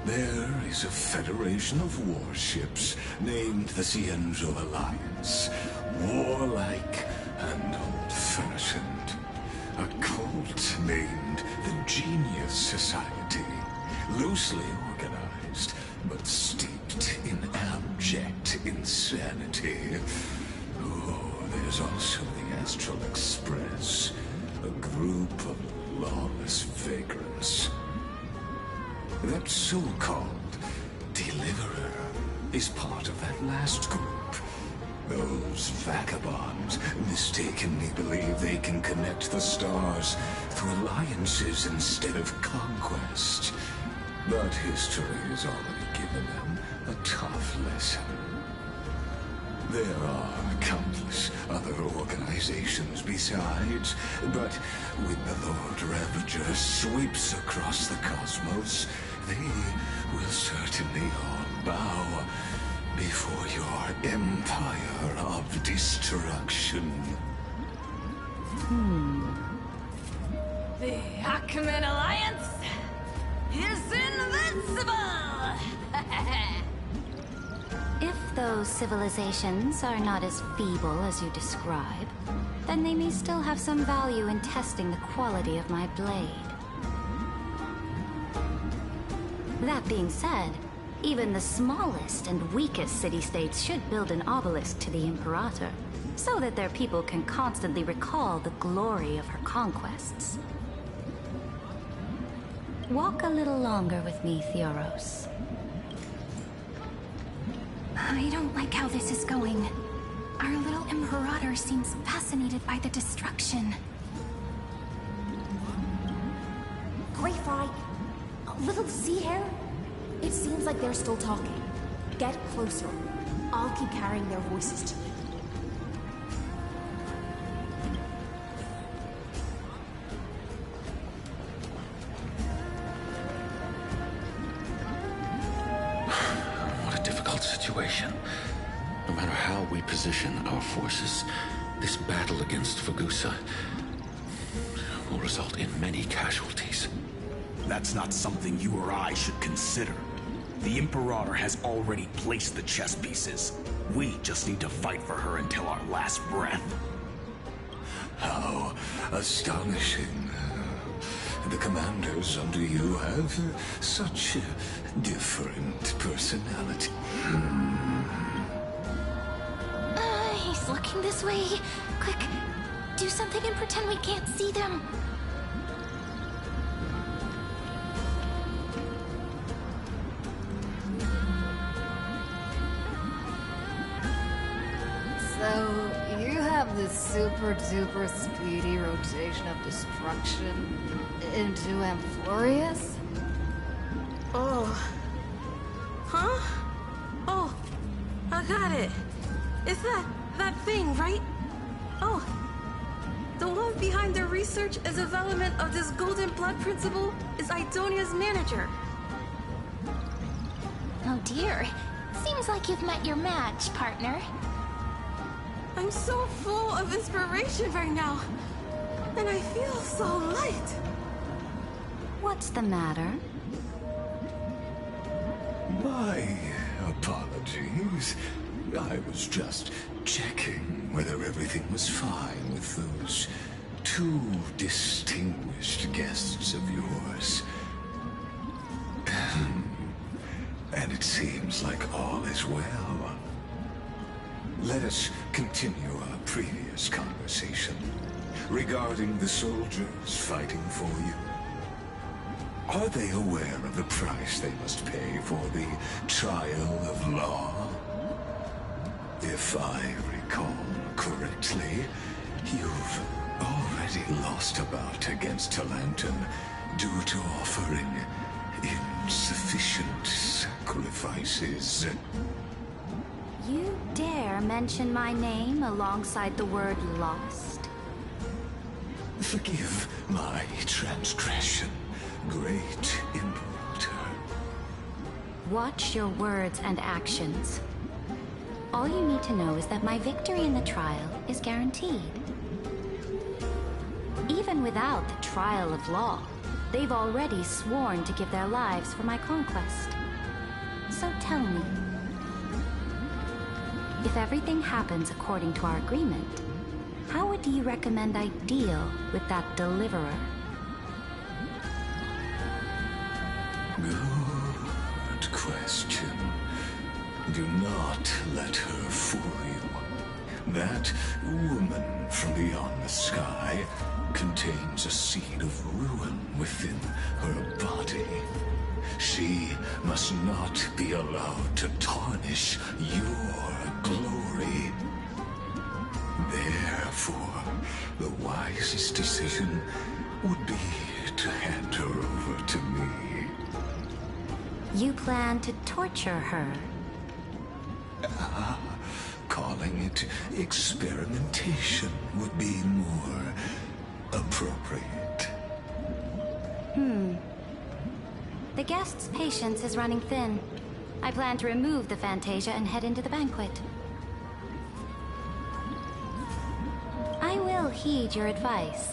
There is a federation of warships named the Cienzo Alliance, warlike and old-fashioned. A cult named the Genius Society, loosely organized, but steeped in abject insanity. Oh, there's also the Astral Express, a group of lawless vagrants. That so-called Deliverer is part of that last group. Those vagabonds mistakenly believe they can connect the stars through alliances instead of conquest. But history has already given them a tough lesson. There are countless other organizations besides, but when the Lord Ravager sweeps across the cosmos, they will certainly all bow before your empire of destruction. The Ackman Alliance is invincible! If those civilizations are not as feeble as you describe, then they may still have some value in testing the quality of my blade. That being said, even the smallest and weakest city-states should build an obelisk to the Imperator, so that their people can constantly recall the glory of her conquests. Walk a little longer with me, Theoros. I don't like how this is going. Our little Imperator seems fascinated by the destruction. Greyfry, little sea hare? It seems like they're still talking. Get closer. I'll keep carrying their voices to you. What a difficult situation. No matter how we position our forces, this battle against Fagusa will result in many casualties. That's not something you or I should consider. The Imperator has already placed the chess pieces. We just need to fight for her until our last breath. How astonishing. The commanders under you have such different personality. He's looking this way. Quick, do something and pretend we can't see them. So, you have this super-duper speedy rotation of destruction into Amphorius? Oh. Huh? Oh, I got it. It's that thing, right? Oh. The one behind the research and development of this golden blood principle is Idonia's manager. Oh dear. Seems like you've met your match, partner. I'm so full of inspiration right now. And I feel so light. What's the matter? My apologies. I was just checking whether everything was fine with those two distinguished guests of yours. And it seems like all is well. Let us continue our previous conversation regarding the soldiers fighting for you. Are they aware of the price they must pay for the trial of law? If I recall correctly, you've already lost a bout against Talanton due to offering insufficient sacrifices. You dare mention my name alongside the word lost? Forgive my transgression, great Imperator. Watch your words and actions. All you need to know is that my victory in the trial is guaranteed. Even without the trial of law, they've already sworn to give their lives for my conquest. So tell me, if everything happens according to our agreement, how would you recommend I deal with that deliverer? Good question. Do not let her fool you. That woman from beyond the sky contains a seed of ruin within her body. She must not be allowed to tarnish your glory. Therefore, the wisest decision would be to hand her over to me. You plan to torture her? Calling it experimentation would be more appropriate. The guest's patience is running thin. I plan to remove the Fantasia and head into the banquet. I will heed your advice.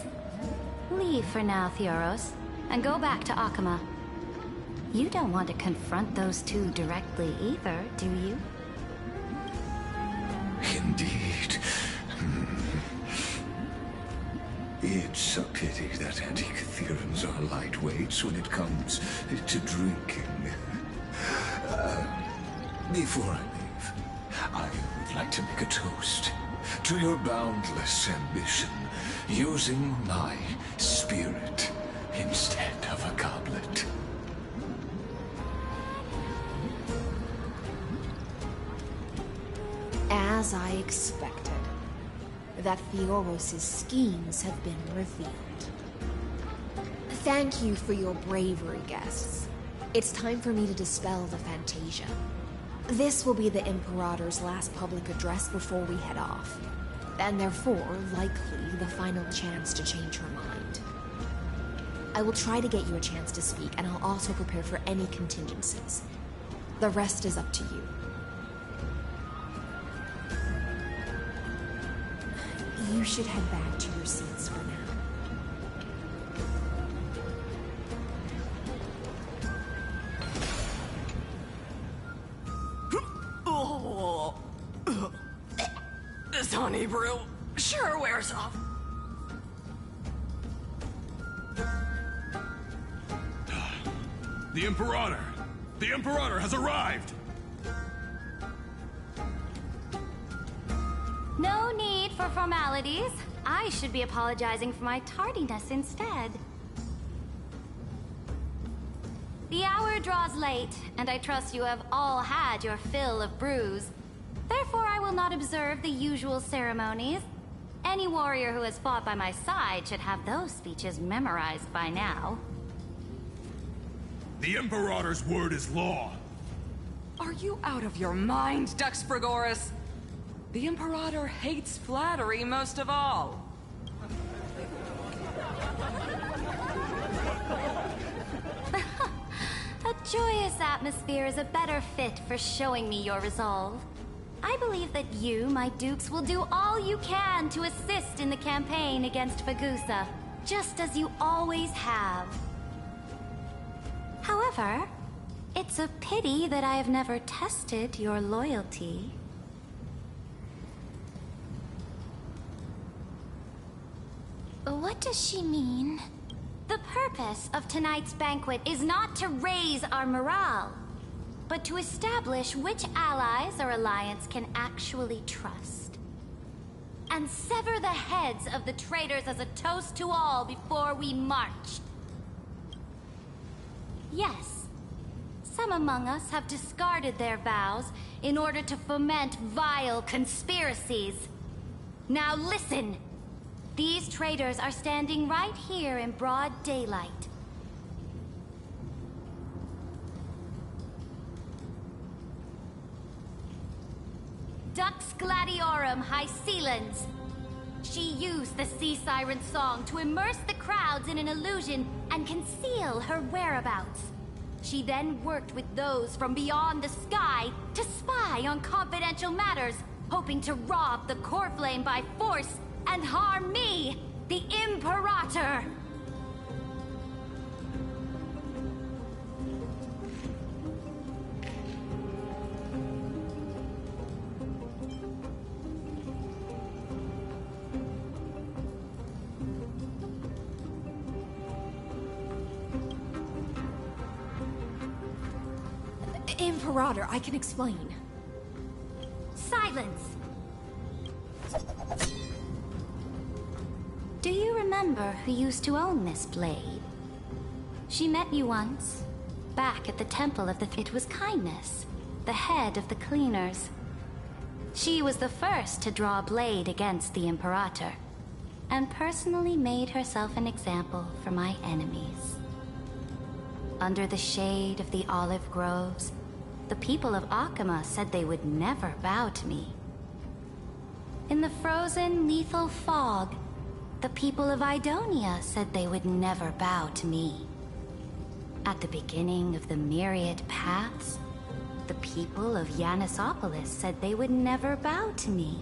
Leave for now, Theoros, and go back to Akama. You don't want to confront those two directly either, do you? Indeed. It's a pity that Antikytherans are lightweights when it comes to drinking. Before I leave, I would like to make a toast to your boundless ambition, using my spirit instead of a goblet. As I expected, that Theoros' schemes have been revealed. Thank you for your bravery, guests. It's time for me to dispel the Fantasia. This will be the Imperator's last public address before we head off, and therefore, likely, the final chance to change her mind. I will try to get you a chance to speak, and I'll also prepare for any contingencies. The rest is up to you. You should head back to your seats for now. This honey brew sure wears off. The Imperator! The Imperator has arrived! No need for formalities. I should be apologizing for my tardiness instead. The hour draws late, and I trust you have all had your fill of brews. Therefore, I will not observe the usual ceremonies. Any warrior who has fought by my side should have those speeches memorized by now. The Imperator's word is law. Are you out of your mind, Dux Frigoris? The Imperator hates flattery most of all. A joyous atmosphere is a better fit for showing me your resolve. I believe that you, my dukes, will do all you can to assist in the campaign against Fagusa, just as you always have. However, it's a pity that I have never tested your loyalty. What does she mean? The purpose of tonight's banquet is not to raise our morale, but to establish which allies our alliance can actually trust. And sever the heads of the traitors as a toast to all before we march. Yes, some among us have discarded their vows in order to foment vile conspiracies. Now listen! These traitors are standing right here in broad daylight. Gladiorum Hycelans. She used the Sea Siren's song to immerse the crowds in an illusion and conceal her whereabouts. She then worked with those from beyond the sky to spy on confidential matters, hoping to rob the core flame by force and harm me, the Imperator. Imperator, I can explain. Silence! Do you remember who used to own this blade? She met you once, back at the Temple of the... It was Kindness, the head of the cleaners. She was the first to draw a blade against the Imperator, and personally made herself an example for my enemies. Under the shade of the olive groves, the people of Akama said they would never bow to me. In the frozen, lethal fog, the people of Idonia said they would never bow to me. At the beginning of the myriad paths, the people of Yanisopolis said they would never bow to me.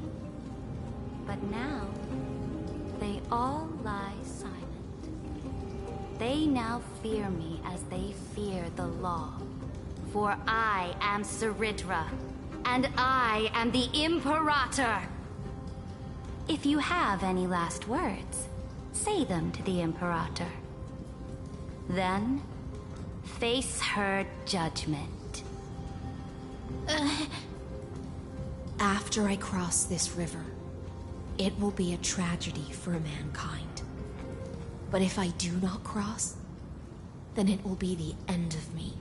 But now, they all lie silent. They now fear me as they fear the law. For I am Saridra, and I am the Imperator. If you have any last words, say them to the Imperator. Then, face her judgment. After I cross this river, it will be a tragedy for mankind. But if I do not cross, then it will be the end of me.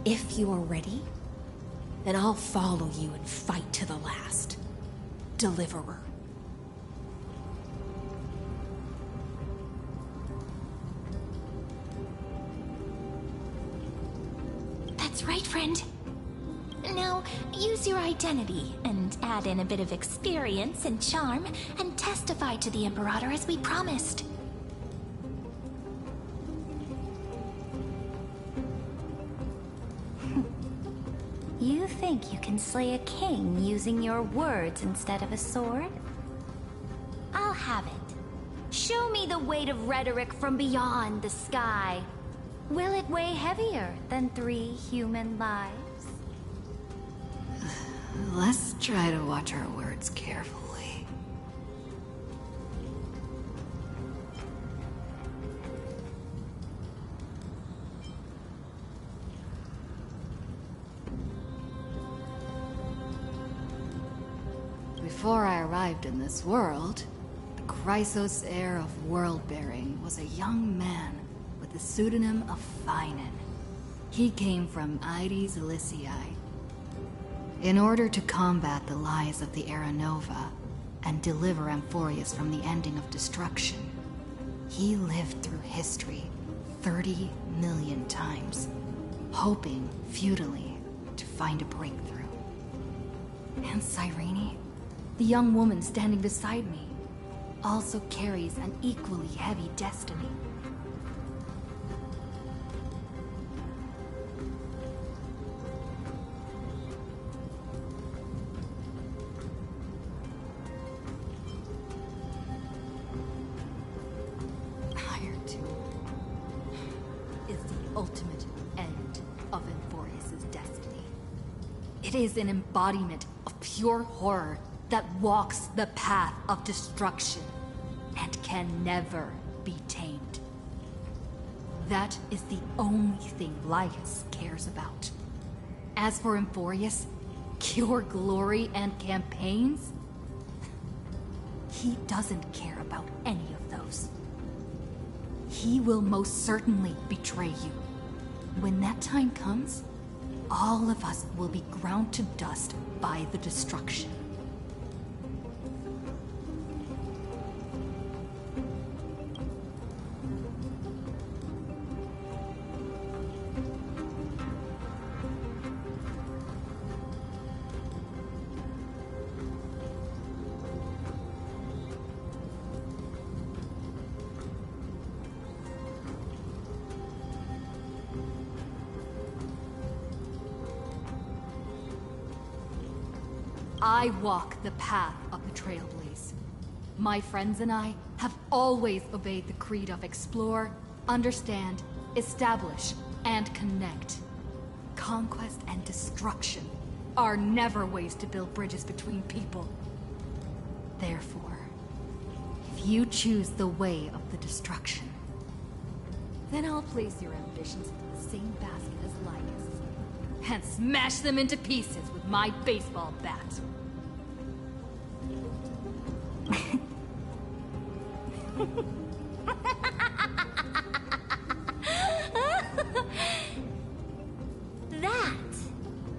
If you are ready, then I'll follow you and fight to the last. Deliverer. That's right, friend. Now, use your identity and add in a bit of experience and charm and testify to the Imperator as we promised. You think you can slay a king using your words instead of a sword? I'll have it. Show me the weight of rhetoric from beyond the sky. Will it weigh heavier than 3 human lives? Let's try to watch our words carefully. Before I arrived in this world, the Chrysos heir of world-bearing was a young man with the pseudonym of Finan. He came from Ides Elysiae. In order to combat the lies of the Era Nova and deliver Amphorius from the ending of destruction, he lived through history 30 million times, hoping futilely to find a breakthrough. And Cyrene, the young woman standing beside me, also carries an equally heavy destiny. Ultimate end of Amphorius' destiny. It is an embodiment of pure horror that walks the path of destruction and can never be tamed. That is the only thing Lycus cares about. As for Amphorius, pure glory and campaigns, he doesn't care about any of those. He will most certainly betray you. When that time comes, all of us will be ground to dust by the destruction. I walk the path of the Trailblaze. My friends and I have always obeyed the creed of explore, understand, establish, and connect. Conquest and destruction are never ways to build bridges between people. Therefore, if you choose the way of the destruction, then I'll place your ambitions into the same basket as Lycus, and smash them into pieces with my baseball bat. That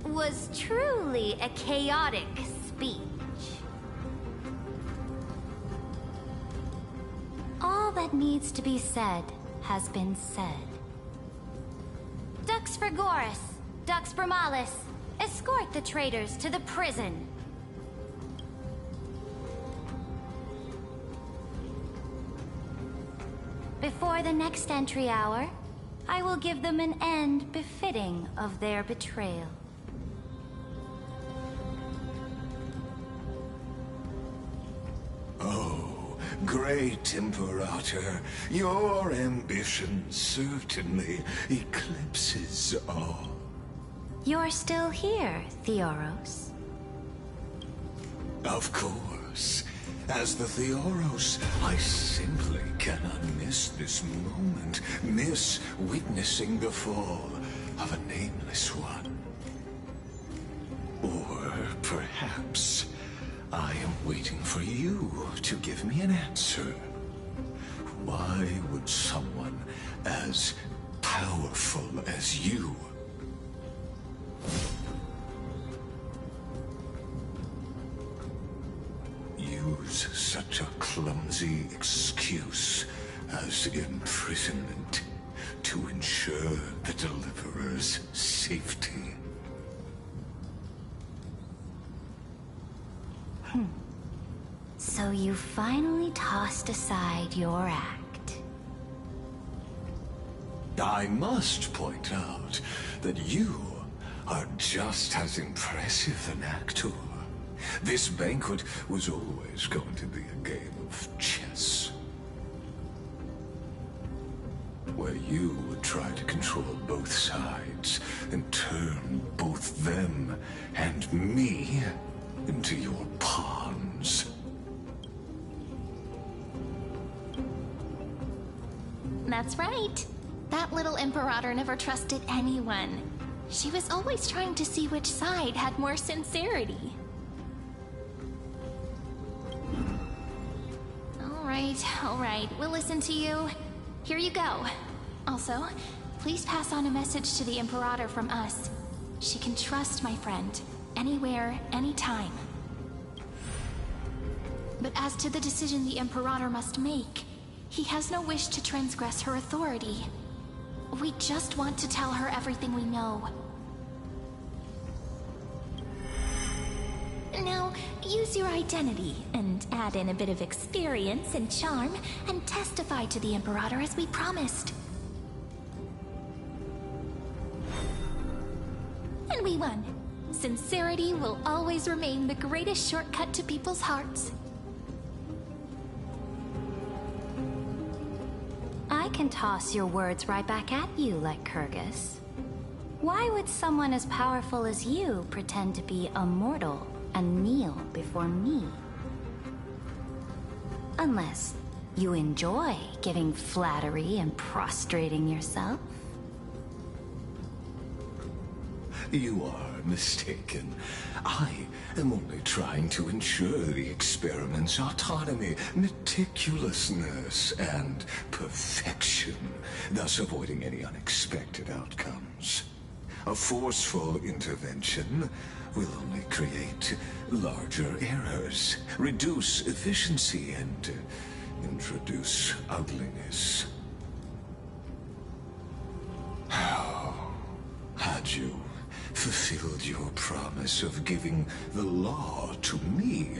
was truly a chaotic speech. All that needs to be said has been said. Dux Frigoris, Dux Bromalis, escort the traitors to the prison. Before the next entry hour, I will give them an end befitting of their betrayal. Oh, great Imperator, your ambition certainly eclipses all. You're still here, Theoros. Of course. As the Theoros, I simply cannot miss this moment, miss witnessing the fall of a nameless one. Or perhaps I am waiting for you to give me an answer. Why would someone as powerful as you use such a clumsy excuse as imprisonment to ensure the Deliverer's safety? So you finally tossed aside your act. I must point out that you are just as impressive an actor. This banquet was always going to be a game of chess, where you would try to control both sides and turn both them and me into your pawns. That's right. That little Imperator never trusted anyone. She was always trying to see which side had more sincerity. All right, we'll listen to you. Here you go. Also, please pass on a message to the Imperator from us. She can trust my friend, anywhere, anytime. But as to the decision the Imperator must make, he has no wish to transgress her authority. We just want to tell her everything we know. Now, use your identity, and add in a bit of experience and charm, and testify to the Imperator as we promised. And we won. Sincerity will always remain the greatest shortcut to people's hearts. I can toss your words right back at you, like Kyrgyz. Why would someone as powerful as you pretend to be a mortal and kneel before me? Unless you enjoy giving flattery and prostrating yourself. You are mistaken. I am only trying to ensure the experiment's autonomy, meticulousness, and perfection, thus avoiding any unexpected outcomes. A forceful intervention will only create larger errors, reduce efficiency, and introduce ugliness. How had you fulfilled your promise of giving the law to me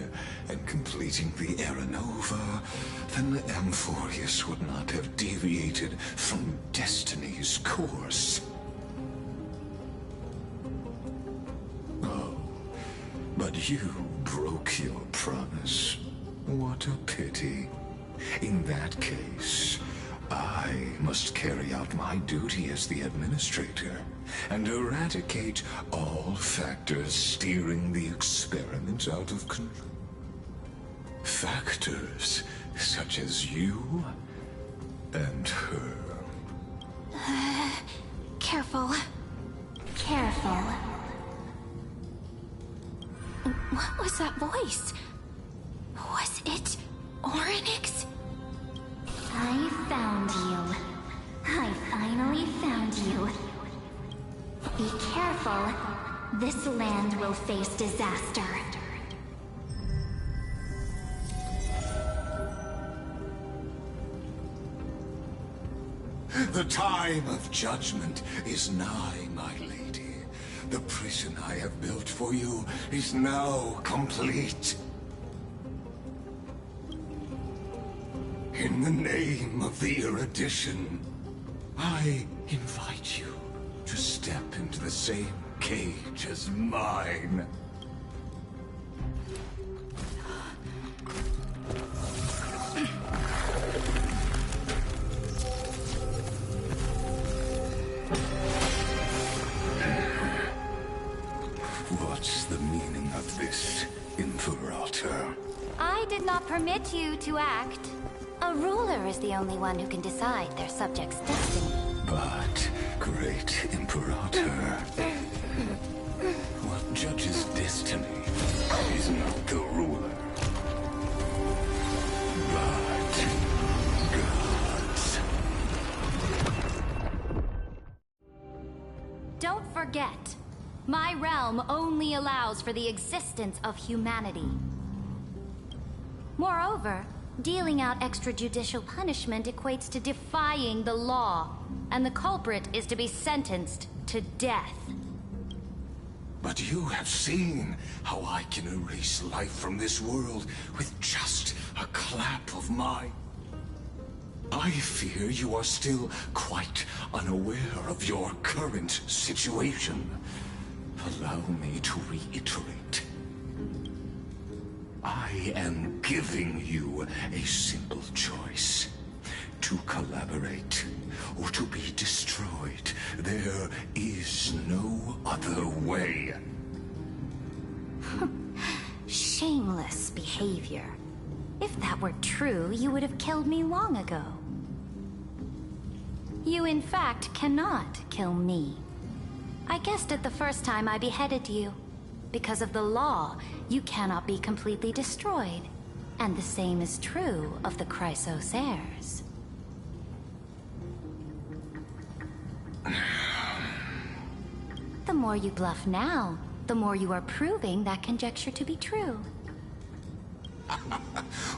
and completing the Era Nova, then Amphorius would not have deviated from destiny's course. Oh, but you broke your promise. What a pity. In that case, I must carry out my duty as the administrator and eradicate all factors steering the experiment out of control. Factors such as you and her. Careful. Careful. What was that voice? Was it Orynyx? I found you. I finally found you. Be careful. This land will face disaster. The time of judgment is nigh, my lady. The prison I have built for you is now complete. In the name of the erudition, I invite you to step into the same cage as mine. What's the meaning of this, Imperator? I did not permit you to act. A ruler is the only one who can decide their subject's destiny. But, great Imperator, what judges destiny is not the ruler, but gods. Don't forget, my realm only allows for the existence of humanity. Moreover, dealing out extrajudicial punishment equates to defying the law, and the culprit is to be sentenced to death. But you have seen how I can erase life from this world with just a clap of my... I fear you are still quite unaware of your current situation. Allow me to reiterate. I am giving you a simple choice. To collaborate, or to be destroyed. There is no other way. Shameless behavior. If that were true, you would have killed me long ago. You, in fact, cannot kill me. I guessed it the first time I beheaded you. Because of the law, you cannot be completely destroyed. And the same is true of the Chrysos heirs. The more you bluff now, the more you are proving that conjecture to be true.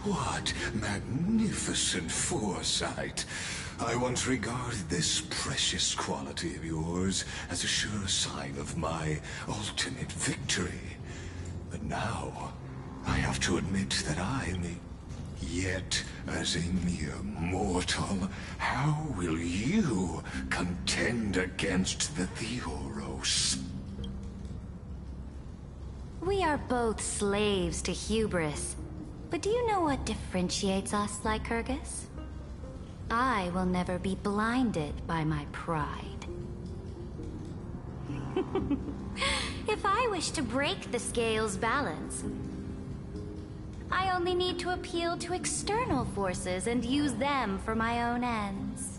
What magnificent foresight. I once regarded this precious quality of yours as a sure sign of my ultimate victory. But now, I have to admit that yet, as a mere mortal, how will you contend against the Theoros? We are both slaves to hubris. But do you know what differentiates us, Lycurgus? I will never be blinded by my pride. If I wish to break the scale's balance, I only need to appeal to external forces and use them for my own ends.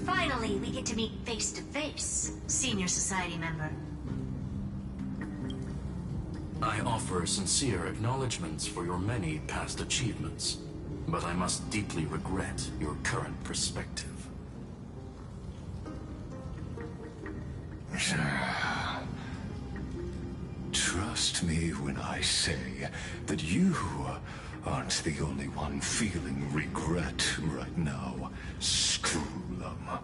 Finally, we get to meet face to face, Senior Society member. I offer sincere acknowledgments for your many past achievements, but I must deeply regret your current perspective. Trust me when I say that you aren't the only one feeling regret right now, Screwlum.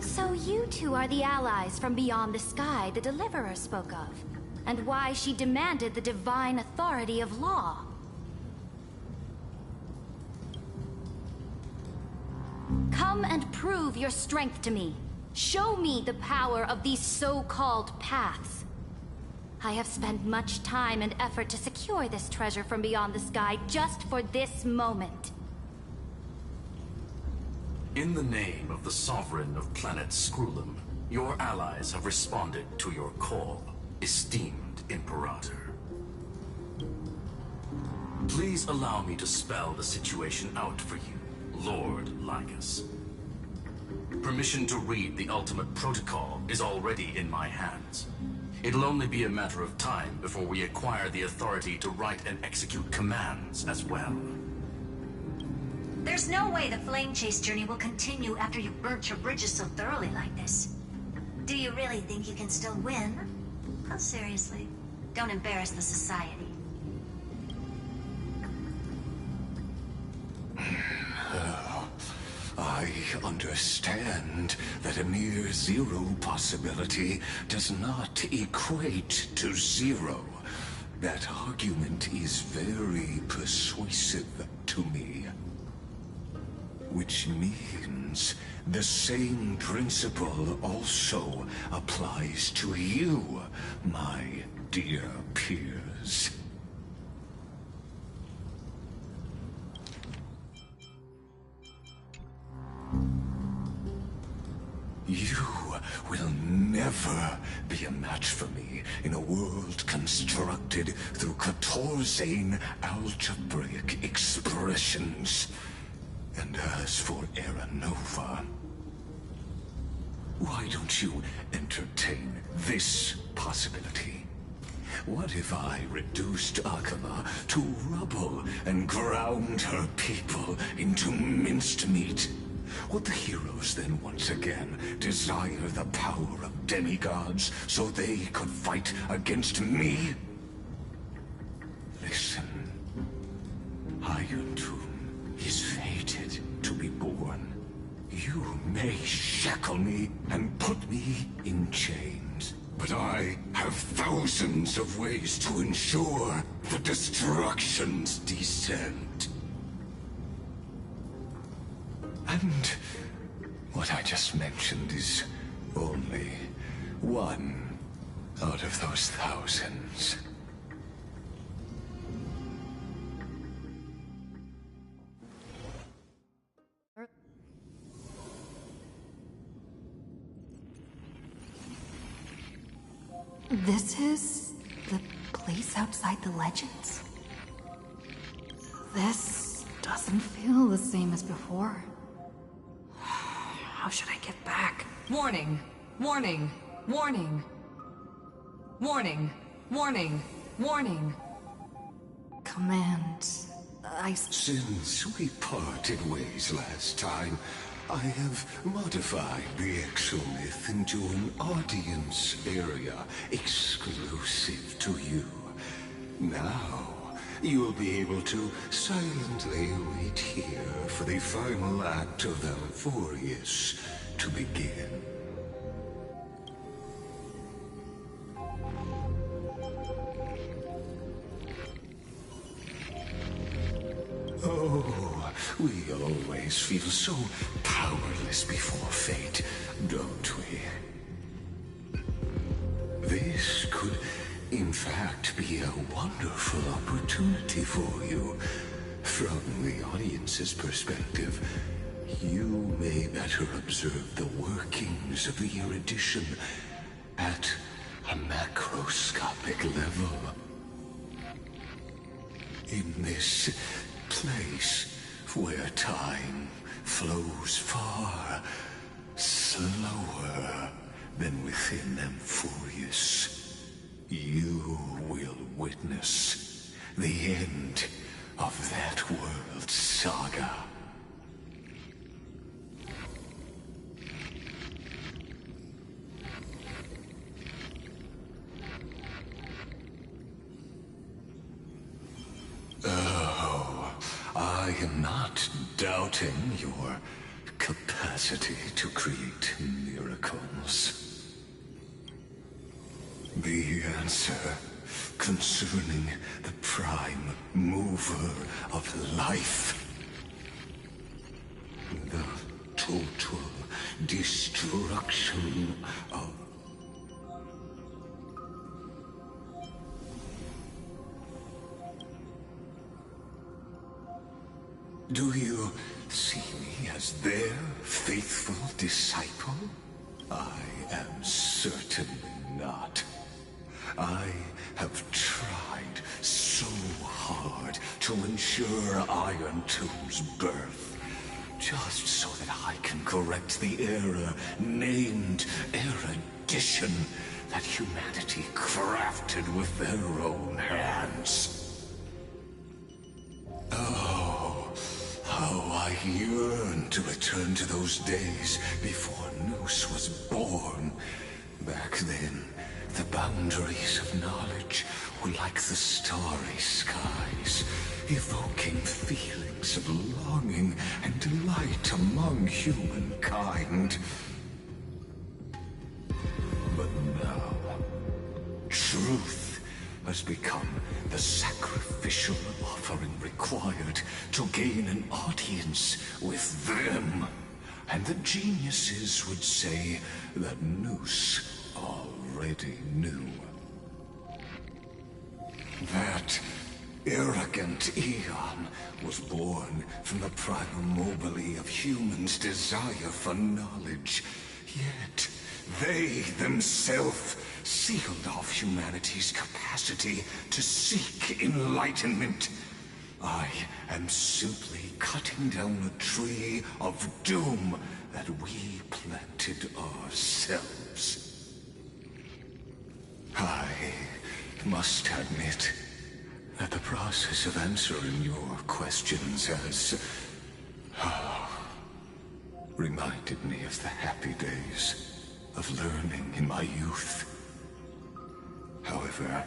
So you two are the allies from beyond the sky the Deliverer spoke of, and why she demanded the divine authority of law. Come and prove your strength to me. Show me the power of these so-called paths. I have spent much time and effort to secure this treasure from beyond the sky just for this moment. In the name of the Sovereign of Planet Scrulum, your allies have responded to your call, esteemed Imperator. Please allow me to spell the situation out for you, Lord Lycus. Permission to read the ultimate protocol is already in my hands. It'll only be a matter of time before we acquire the authority to write and execute commands as well. There's no way the flame chase journey will continue after you've burnt your bridges so thoroughly like this. Do you really think you can still win? Oh, seriously. Don't embarrass the Society. I understand that a near zero possibility does not equate to zero. That argument is very persuasive to me. Which means the same principle also applies to you, my dear peers. You will never be a match for me in a world constructed through Catorzane algebraic expressions. And as for Era Nova, why don't you entertain this possibility? What if I reduced Akala to rubble and ground her people into minced meat? Would the heroes then once again desire the power of demigods so they could fight against me? Listen, Iron Tomb is fated to be born. You may shackle me and put me in chains, but I have thousands of ways to ensure the destruction's descent. And what I just mentioned is only one out of those thousands. This is the place outside the legends. This doesn't feel the same as before. How should I get back? Warning! Warning! Warning! Warning! Warning! Warning! Command... Since we parted ways last time, I have modified the exomyth into an audience area exclusive to you. Now, you'll be able to silently wait here for the final act of Amphorius to begin. Oh, we always feel so powerless before fate, don't we? This could, in fact, be a wonderful opportunity for you. From the audience's perspective, you may better observe the workings of the erudition at a macroscopic level. In this place where time flows far slower than within Amphorius, you will witness the end of that world's saga. Oh, I am not doubting your capacity to create miracles. The answer concerning the prime mover of life, the total destruction of... Do you see me as their faithful disciple? I am certainly not. I have tried so hard to ensure Iron Two's birth, just so that I can correct the error named erudition that humanity crafted with their own hands. Oh, how I yearn to return to those days before Noose was born. Back then, the boundaries of knowledge were like the starry skies, evoking feelings of longing and delight among humankind. But now, truth has become the sacrificial offering required to gain an audience with them. And the geniuses would say that Noose already knew. That arrogant Eon was born from the primal mobile of humans' desire for knowledge. Yet, they themselves sealed off humanity's capacity to seek enlightenment. I am simply cutting down a tree of doom that we planted ourselves. I must admit that the process of answering your questions has reminded me of the happy days of learning in my youth. However,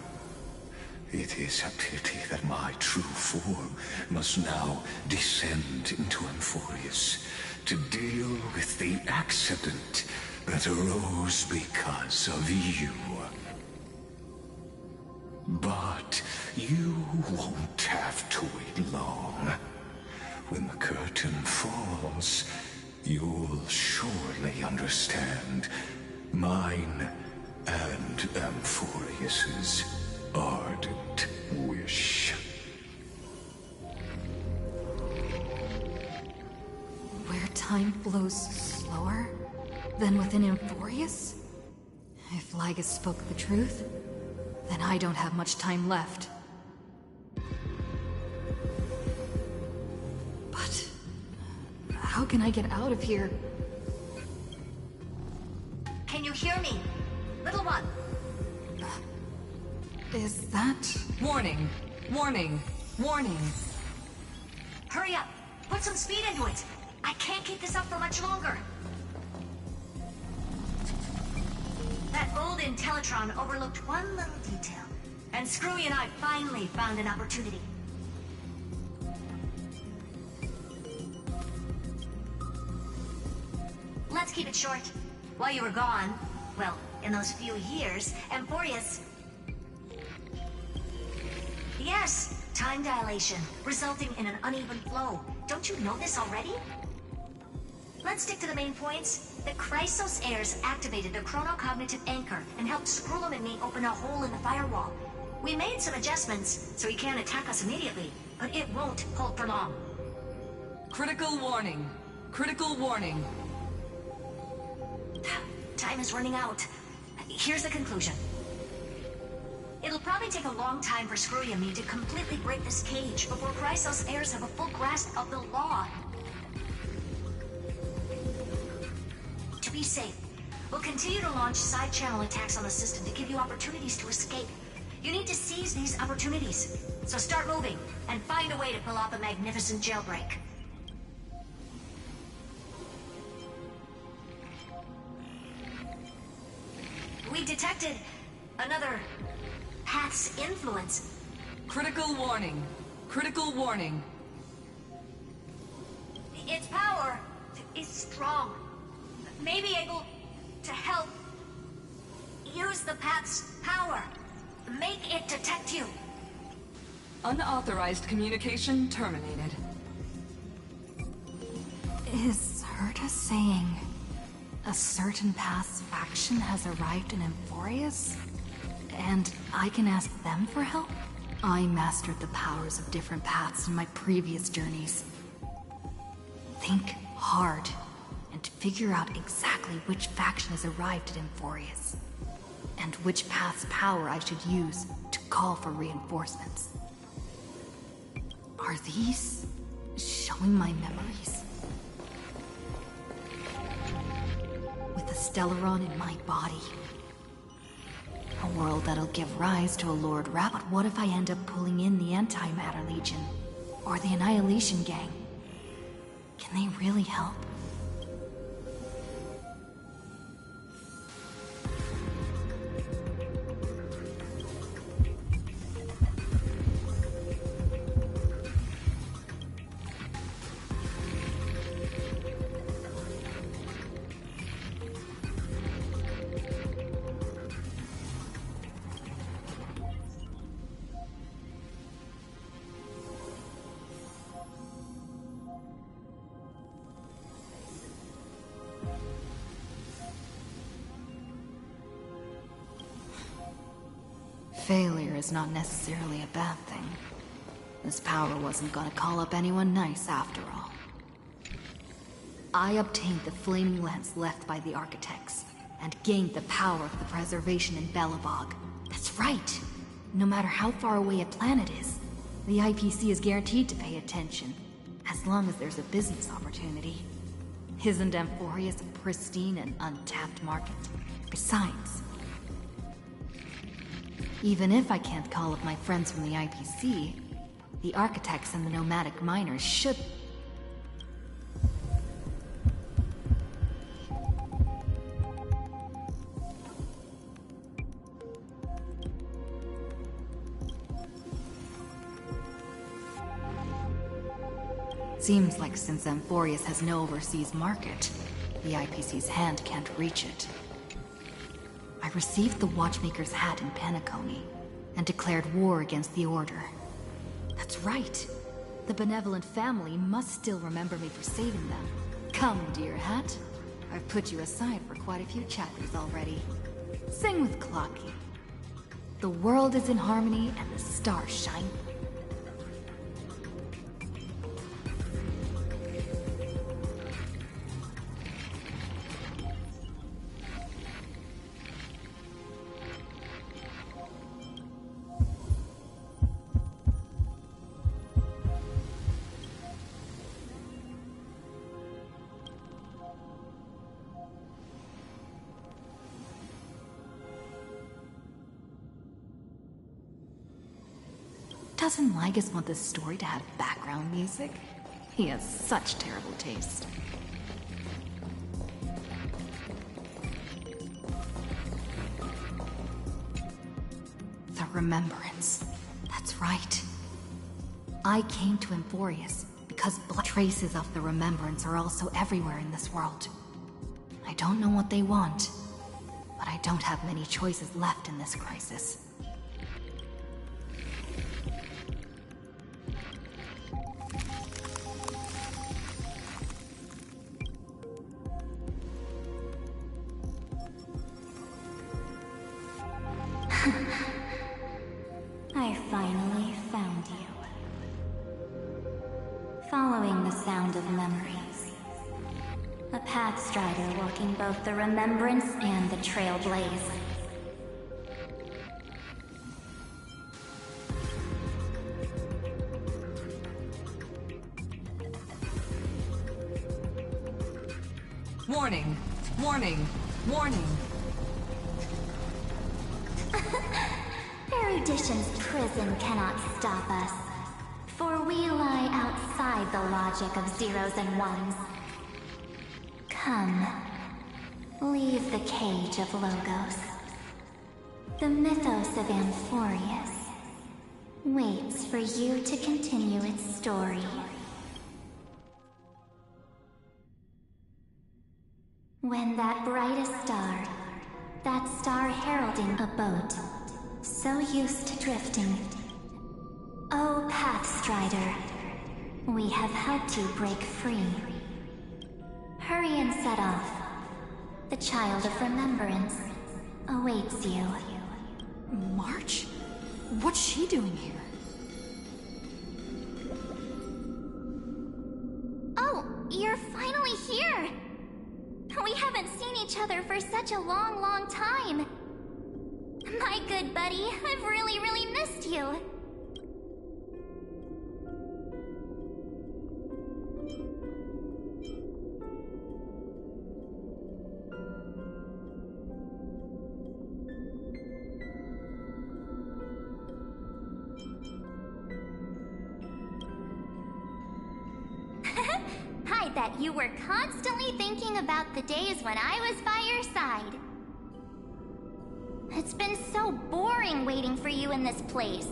it is a pity that my true form must now descend into Amphorius to deal with the accident that arose because of you. But you won't have to wait long. When the curtain falls, you'll surely understand mine and Amphorius's ardent wish. Where time flows slower than within Amphorius? If Lygus spoke the truth, then I don't have much time left. But how can I get out of here? Can you hear me? Little one. Is that... Warning! Warning! Warning! Hurry up! Put some speed into it! I can't keep this up for much longer! That old Intellitron overlooked one little detail, and Screwy and I finally found an opportunity. Let's keep it short. While you were gone, well, in those few years, Amphorius... Yes, time dilation, resulting in an uneven flow. Don't you know this already? Let's stick to the main points. The Chrysos heirs activated the chronocognitive anchor and helped Skrullum and me open a hole in the firewall. We made some adjustments, so he can't attack us immediately, but it won't hold for long. Critical warning. Critical warning. Time is running out. Here's the conclusion. It'll probably take a long time for Screwy and me to completely break this cage before Chrysos heirs have a full grasp of the law. To be safe, we'll continue to launch side-channel attacks on the system to give you opportunities to escape. You need to seize these opportunities. So start moving, and find a way to pull off a magnificent jailbreak. We detected another path's influence. Critical warning. Critical warning. Its power is strong. May be able to help. Use the path's power. Make it detect you. Unauthorized communication terminated. Is Herta saying A certain past faction has arrived in Emphorius? And I can ask them for help? I mastered the powers of different paths in my previous journeys. Think hard, and figure out exactly which faction has arrived at Emphorius, and which path's power I should use to call for reinforcements. Are these showing my memories? With the Stellaron in my body. A world that'll give rise to a Lord Rat. But what if I end up pulling in the Antimatter Legion? Or the Annihilation Gang? Can they really help? Failure is not necessarily a bad thing. This power wasn't gonna call up anyone nice after all. I obtained the flaming lance left by the architects, and gained the power of the preservation in Belobog. That's right! No matter how far away a planet is, the IPC is guaranteed to pay attention, as long as there's a business opportunity. Isn't Emphorius a pristine and untapped market? Besides, even if I can't call up my friends from the IPC, the architects and the nomadic miners should... Seems like since Emphorius has no overseas market, the IPC's hand can't reach it. I received the Watchmaker's hat in Penacony, and declared war against the Order. That's right. The benevolent family must still remember me for saving them. Come, dear hat. I've put you aside for quite a few chapters already. Sing with Clocky. The world is in harmony and the stars shine. Doesn't Lygus want this story to have background music? He has such terrible taste. The Remembrance. That's right. I came to Emphorius because traces of the Remembrance are also everywhere in this world. I don't know what they want, but I don't have many choices left in this crisis. I finally found you. Following the sound of memories. A Pathstrider walking both the Remembrance and the Trailblaze. Warning! Warning! Warning! Erudition's prison cannot stop us, for we lie outside the logic of zeros and ones. Come, leave the cage of Logos. The mythos of Amphorius waits for you to continue its story. When that brightest star, that star heralding a boat, so used to drifting. Oh, Pathstrider, we have helped you break free. Hurry and set off. the child of remembrance, awaits you. March? What's she doing here? Oh, you're finally here! We haven't seen each other for such a long, long time. My good buddy, I've really, really missed you. I bet you were constantly thinking about the days when I was by your side. It's been so boring waiting for you in this place.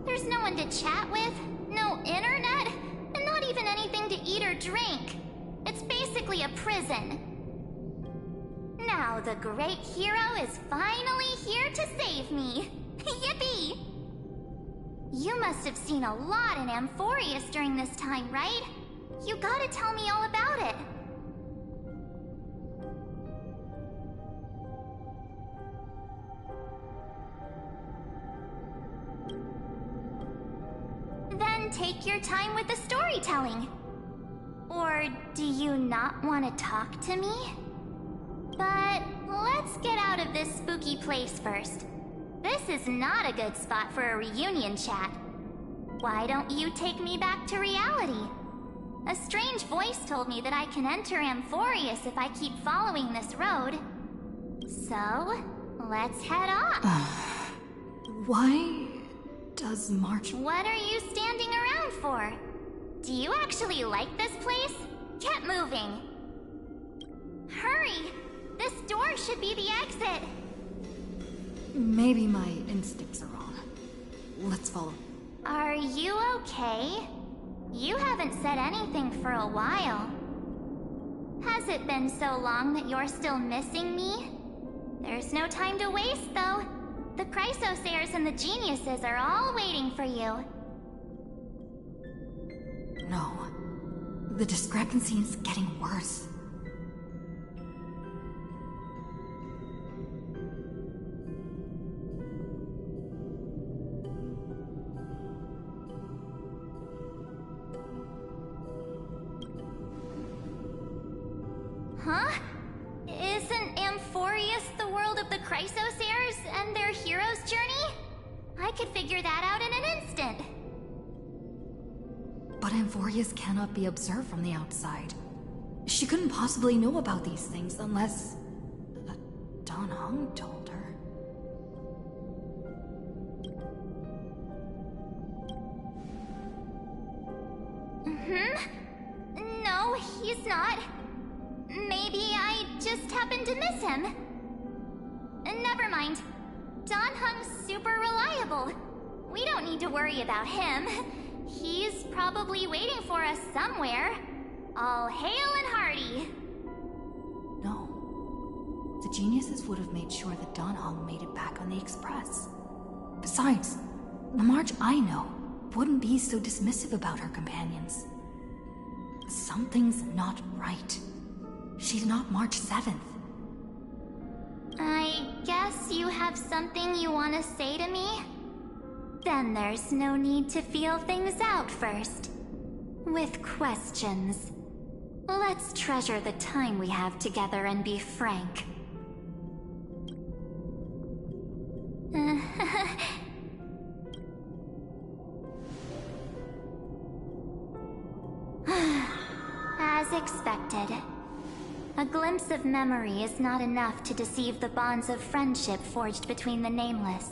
There's no one to chat with, no internet, and not even anything to eat or drink. It's basically a prison. Now the great hero is finally here to save me. Yippee! You must have seen a lot in Amphorius during this time, right? You gotta tell me all about it. Then take your time with the storytelling. Or do you not want to talk to me? But let's get out of this spooky place first. This is not a good spot for a reunion chat. Why don't you take me back to reality? A strange voice told me that I can enter Amphorius if I keep following this road. So, let's head off. Why does March... What are you standing around for? Do you actually like this place? Get moving. Hurry! This door should be the exit. Maybe my instincts are wrong. Let's follow. Are you okay? You haven't said anything for a while. Has it been so long that you're still missing me? There's no time to waste, though. The Chrysosayers and the Geniuses are all waiting for you. No. The discrepancy is getting worse. Huh? Isn't Amphorius the world of the Chrysosayers and their hero's journey? I could figure that out in an instant. But Amphorius cannot be observed from the outside. She couldn't possibly know about these things unless... Dan Heng told her. No, he's not. Maybe I just happened to miss him. Never mind. Dan Heng's super reliable. We don't need to worry about him. He's probably waiting for us somewhere. All hail and hearty. No. The Geniuses would have made sure that Dan Heng made it back on the Express. Besides, the March I know wouldn't be so dismissive about her companions. Something's not right. She's not March 7th. I guess you have something you want to say to me? Then there's no need to feel things out first. With questions. Let's treasure the time we have together and be frank. As expected. A glimpse of memory is not enough to deceive the bonds of friendship forged between the Nameless.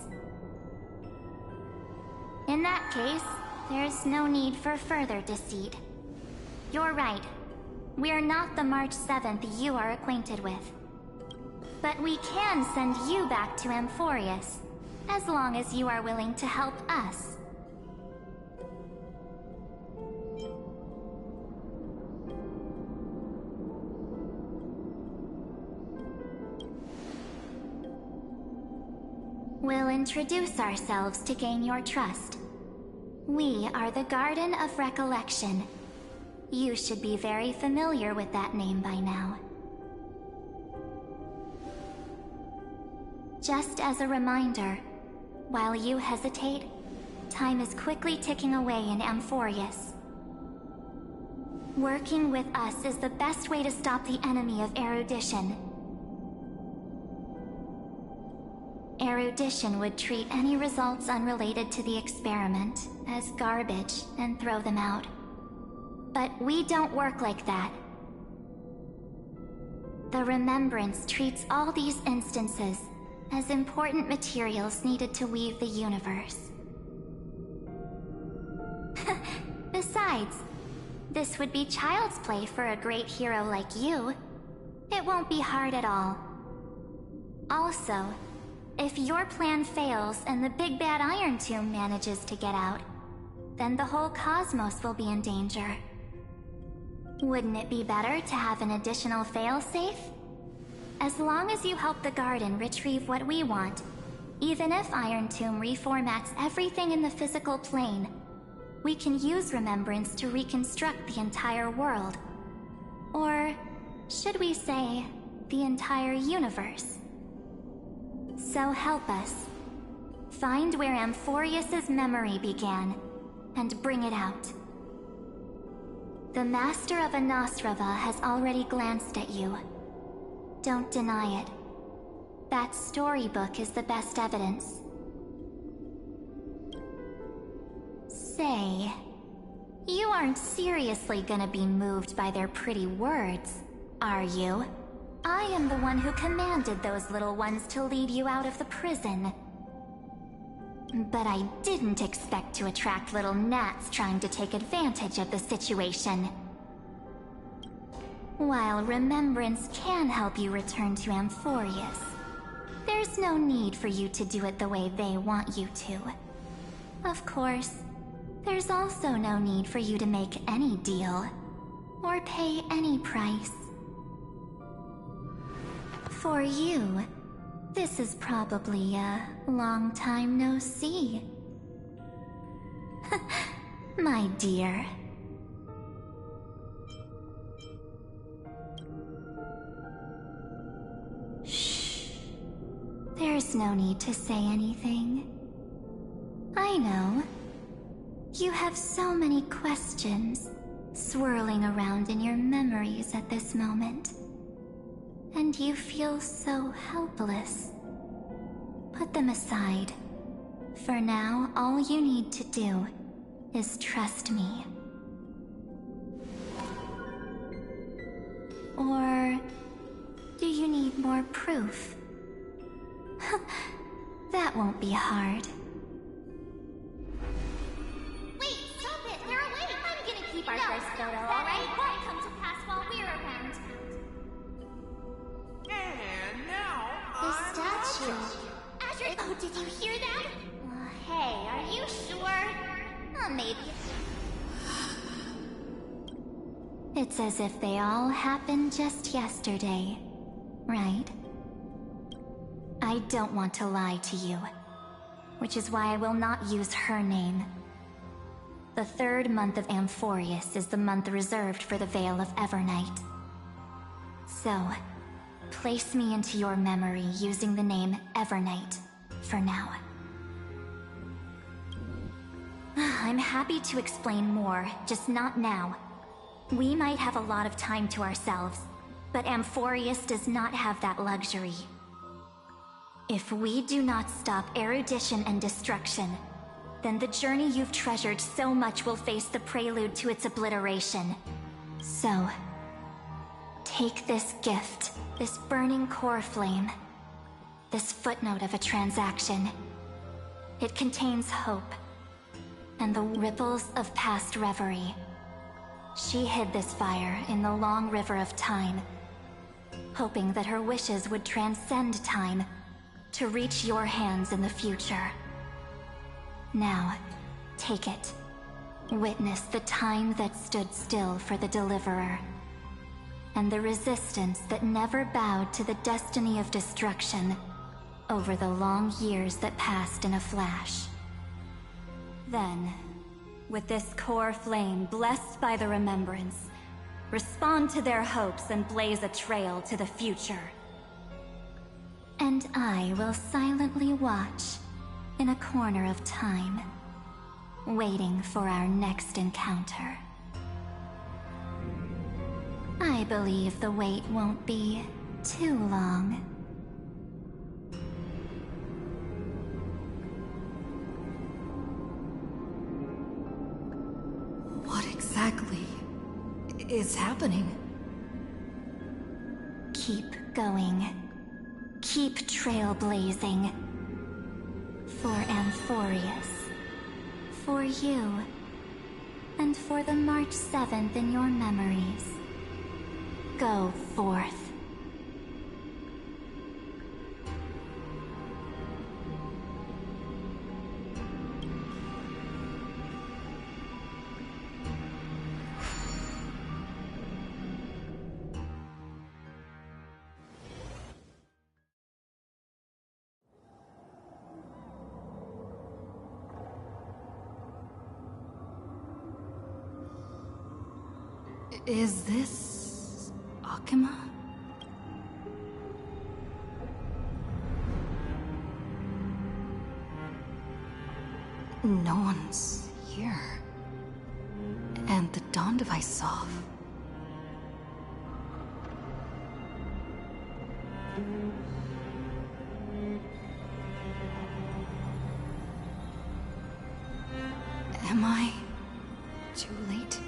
In that case, there's no need for further deceit. You're right. We're not the March 7th you are acquainted with. But we can send you back to Amphorius, as long as you are willing to help us. We'll introduce ourselves to gain your trust. We are the Garden of Recollection. You should be very familiar with that name by now. Just as a reminder, while you hesitate, time is quickly ticking away in Amphorius. Working with us is the best way to stop the enemy of erudition. Erudition would treat any results unrelated to the experiment as garbage and throw them out. But we don't work like that. The Remembrance treats all these instances as important materials needed to weave the universe. Besides, this would be child's play for a great hero like you. It won't be hard at all. Also, if your plan fails and the big bad Iron Tomb manages to get out, then the whole cosmos will be in danger. Wouldn't it be better to have an additional failsafe? As long as you help the Garden retrieve what we want, even if Iron Tomb reformats everything in the physical plane, we can use Remembrance to reconstruct the entire world. Or, should we say, the entire universe. So help us. Find where Amphorius's memory began, and bring it out. The Master of Anosrava has already glanced at you. Don't deny it. That storybook is the best evidence. Say, you aren't seriously gonna be moved by their pretty words, are you? I am the one who commanded those little ones to lead you out of the prison. But I didn't expect to attract little gnats trying to take advantage of the situation. While Remembrance can help you return to Amphorius, there's no need for you to do it the way they want you to. Of course, there's also no need for you to make any deal, or pay any price. For you, this is probably a long time no see. My dear. Shh. There's no need to say anything. I know. You have so many questions swirling around in your memories at this moment. And you feel so helpless. Put them aside. For now, all you need to do is trust me. Or do you need more proof? That won't be hard. Wait, stop it! They're awake! I'm gonna keep our first photo, alright? Won't come to pass while we're around. And now The statue. Azure, oh, did you hear that? Hey, are you sure? Maybe. It's as if they all happened just yesterday, right? I don't want to lie to you, which is why I will not use her name. The third month of Amphorius is the month reserved for the Veil of Evernight. So, place me into your memory using the name Evernight for now. I'm happy to explain more, just not now. We might have a lot of time to ourselves, but Amphorius does not have that luxury. If we do not stop erudition and destruction, then the journey you've treasured so much will face the prelude to its obliteration. So, take this gift, this burning core flame, this footnote of a transaction. It contains hope, and the ripples of past reverie. She hid this fire in the long river of time, hoping that her wishes would transcend time to reach your hands in the future. Now, take it. Witness the time that stood still for the Deliverer, and the resistance that never bowed to the destiny of destruction over the long years that passed in a flash. Then, with this core flame blessed by the Remembrance, respond to their hopes and blaze a trail to the future. And I will silently watch in a corner of time, waiting for our next encounter. I believe the wait won't be too long. What exactly is happening? Keep going. Keep trailblazing. For Amphorius. For you. And for the March 7th in your memories. Go forth. Is this Akima? No one's here. And the dawn device off. Am I too late?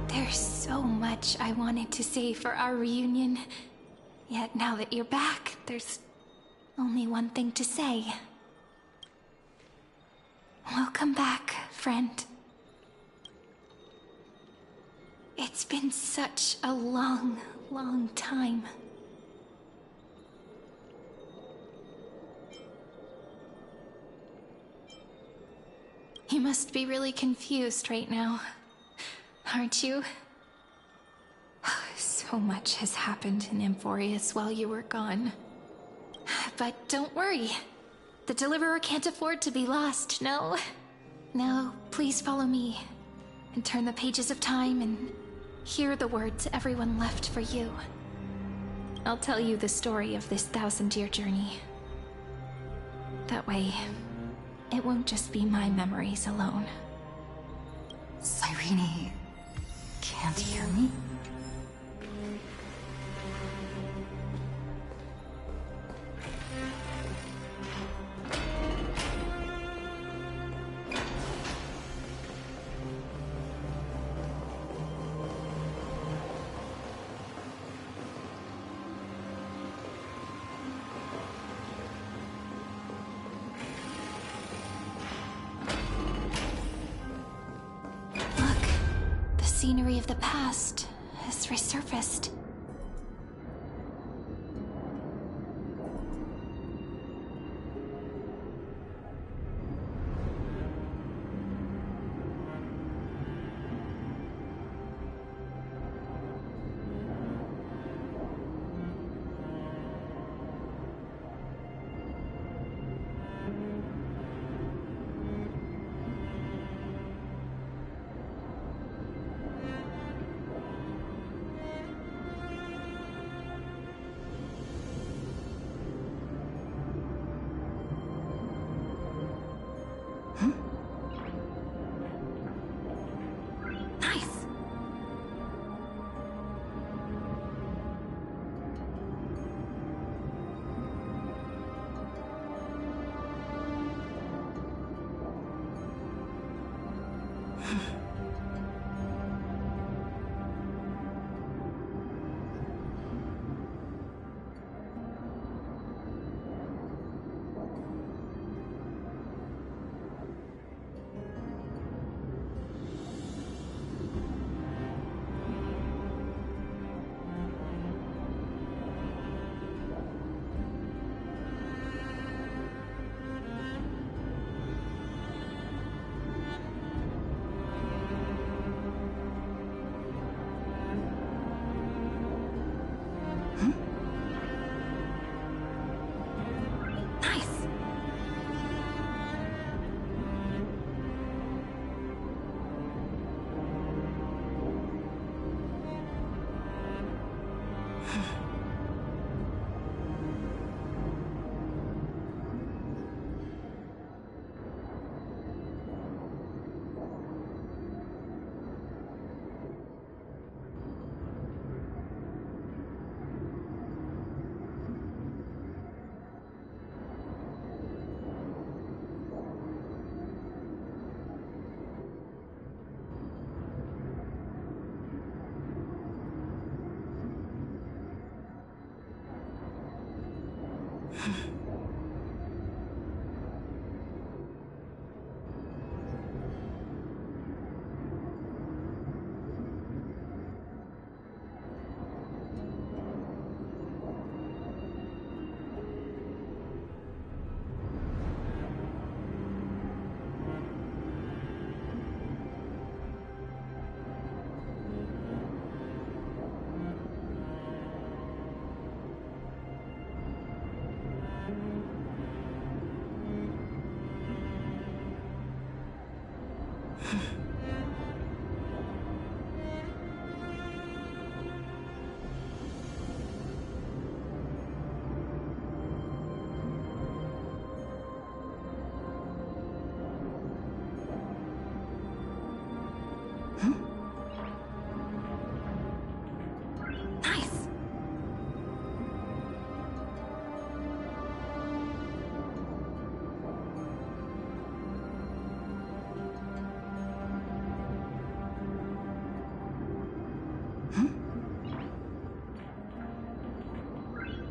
There's so much I wanted to say for our reunion. Yet now that you're back, there's only one thing to say. Welcome back, friend. It's been such a long, long time. You must be really confused right now, aren't you? So much has happened in Amphorius while you were gone. But don't worry. The Deliverer can't afford to be lost, no? Now, please follow me, and turn the pages of time and hear the words everyone left for you. I'll tell you the story of this 1000-year journey. That way, it won't just be my memories alone. Cyrene can't hear me? Scenery of the past has resurfaced. Nice.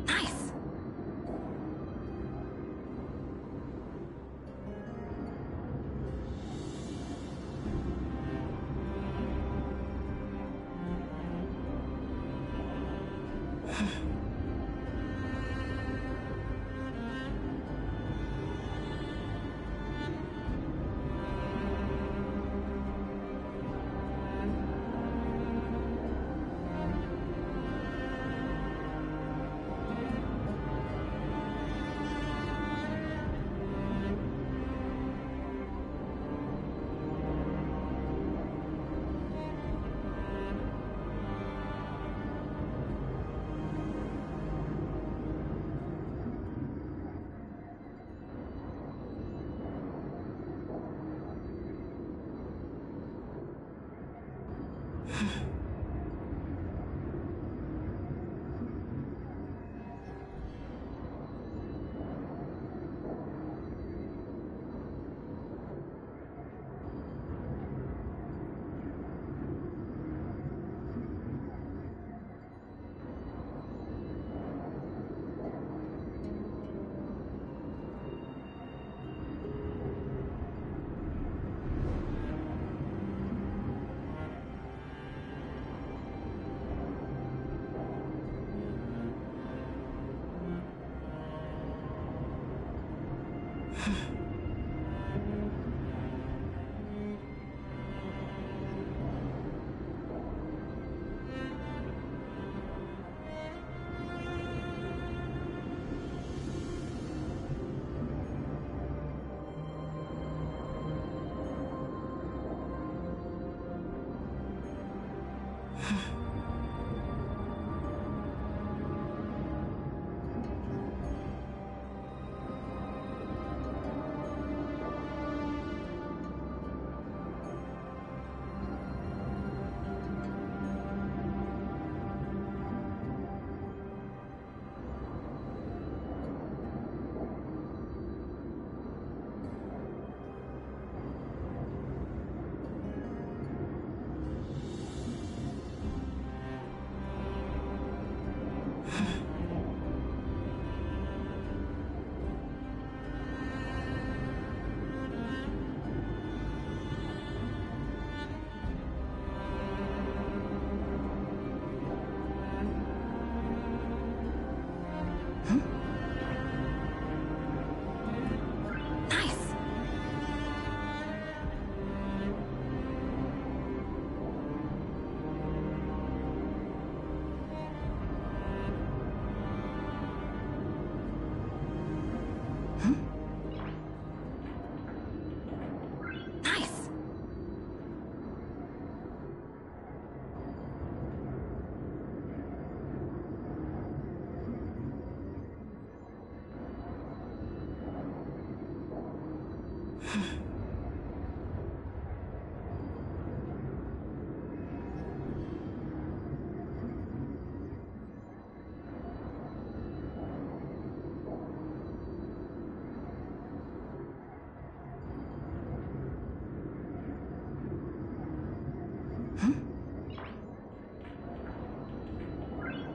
Nice. Nice.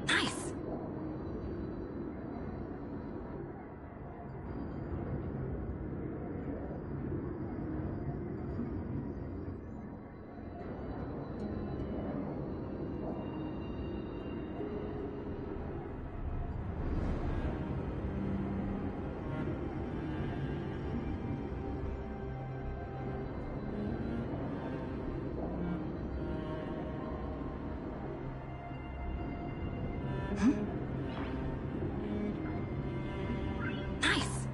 Nice! Nice! Nice!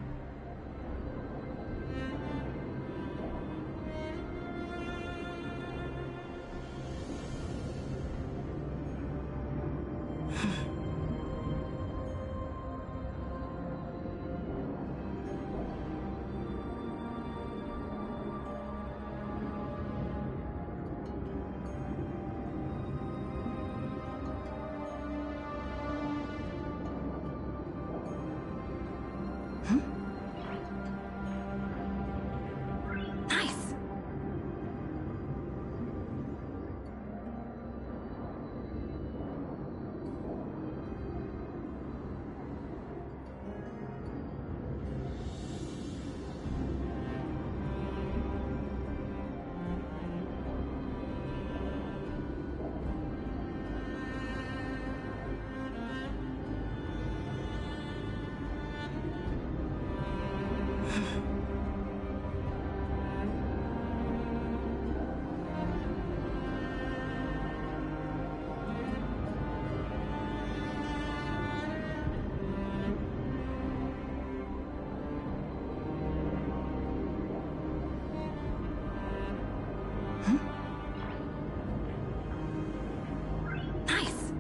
Nice!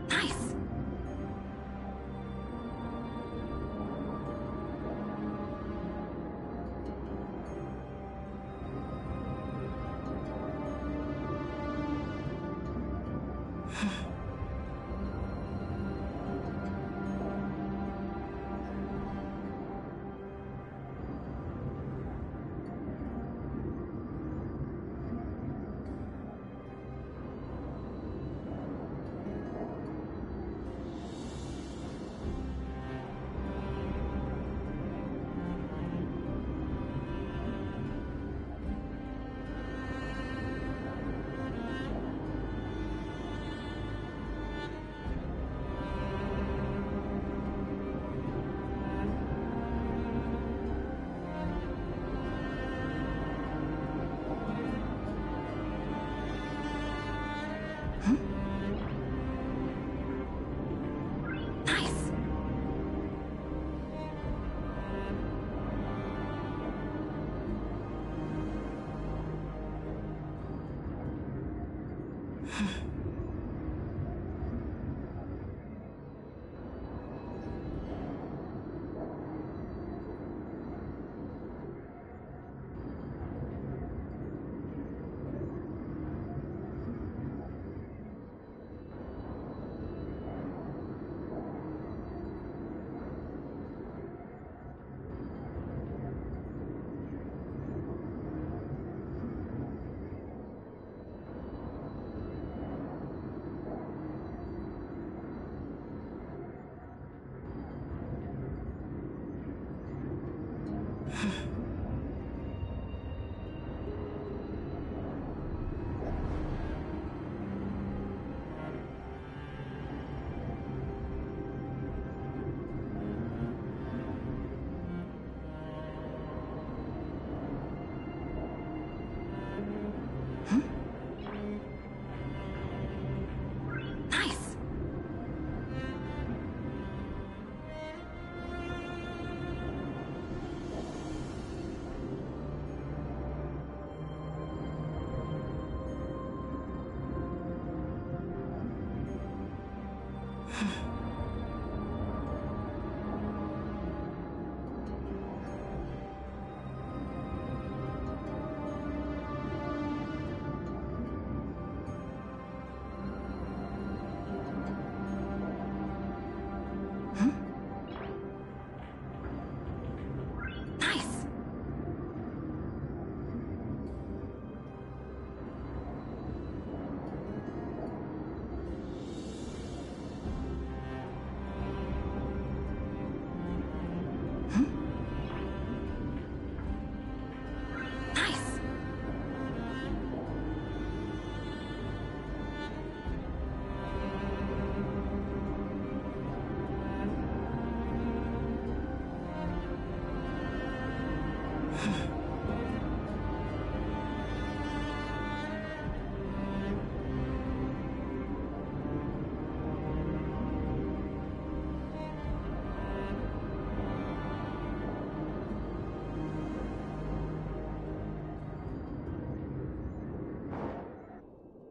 Nice! Nice!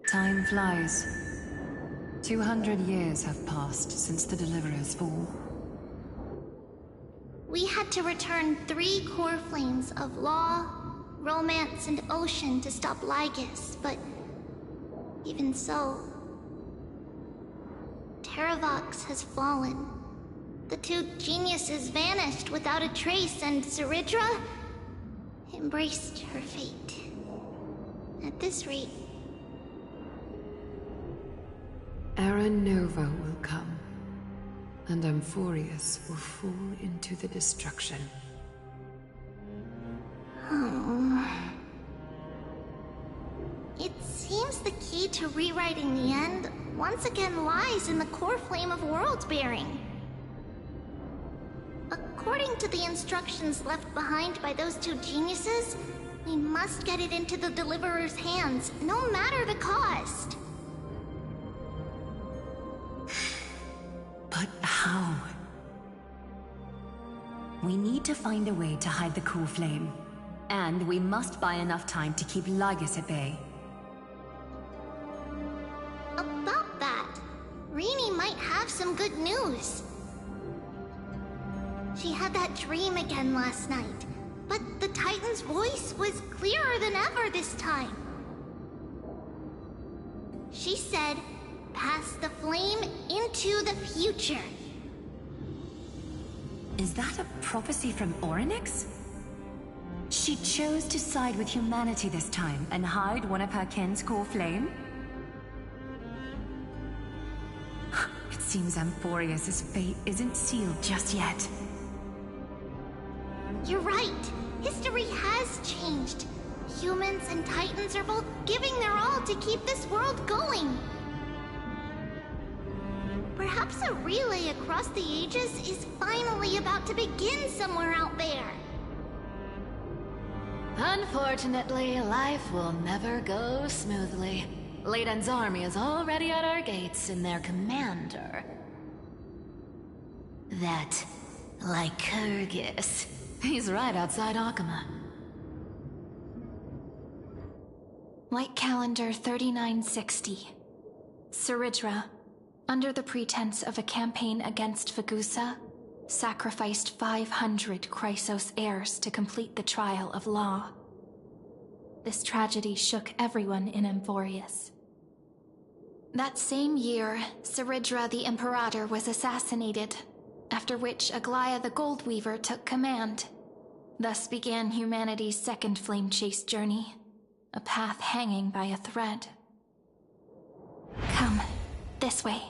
Time flies. 200 years have passed since the Deliverer's fall. We had to return 3 core flames of law, romance, and ocean to stop Lygus, but even so, Terravox has fallen. The 2 geniuses vanished without a trace, and Zeridra embraced her fate. At this rate, Era Nova will come, and Amphorius will fall into the destruction. It seems the key to rewriting the end once again lies in the core flame of world-bearing. According to the instructions left behind by those 2 geniuses, we must get it into the Deliverer's hands, no matter the cost. But how? We need to find a way to hide the core flame. And we must buy enough time to keep Lygus at bay. About that, Rini might have some good news. She had that dream again last night, but the Titan's voice was clearer than ever this time. She said, "Pass the flame into the future." Is that a prophecy from Orynyx? She chose to side with humanity this time and hide one of her kin's core flame? It seems Amphorius' fate isn't sealed just yet. You're right. History has changed. Humans and Titans are both giving their all to keep this world going. Perhaps a relay across the ages is finally about to begin somewhere out there. Unfortunately, life will never go smoothly. Leiden's army is already at our gates, and their commander... that Lycurgus. He's right outside Akama. Light calendar 3960. Zeridra, under the pretense of a campaign against Vagusa, sacrificed 500 Chrysos heirs to complete the trial of law. This tragedy shook everyone in Amphorius. That same year, Zeridra the Imperator was assassinated, after which Aglaya the Goldweaver took command. Thus began humanity's second flame chase journey, a path hanging by a thread. Come, this way.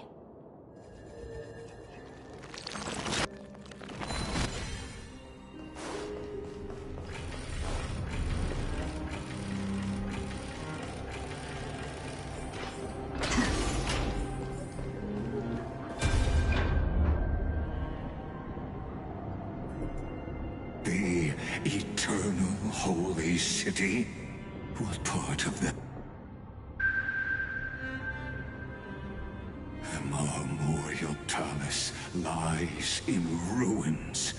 The eternal holy city? What part of the... The Marmorial Palace lies in ruins.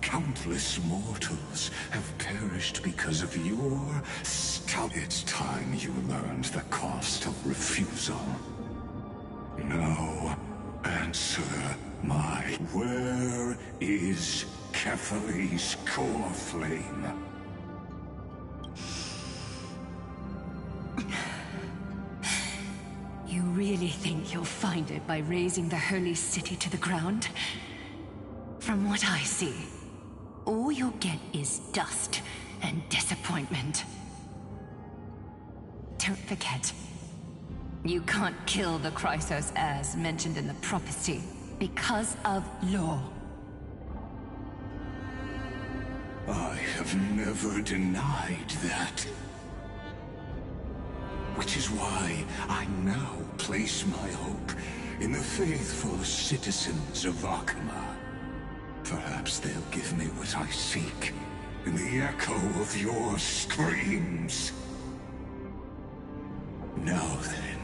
Countless mortals have perished because of your stout. It's time you learned the cost of refusal. Now and answer where is Kefali's core flame? You really think you'll find it by razing the holy city to the ground? From what I see, all you'll get is dust and disappointment. Don't forget, you can't kill the Chrysos as mentioned in the prophecy because of law. I have never denied that. Which is why I now place my hope in the faithful citizens of Akama. Perhaps they'll give me what I seek in the echo of your screams. Now then,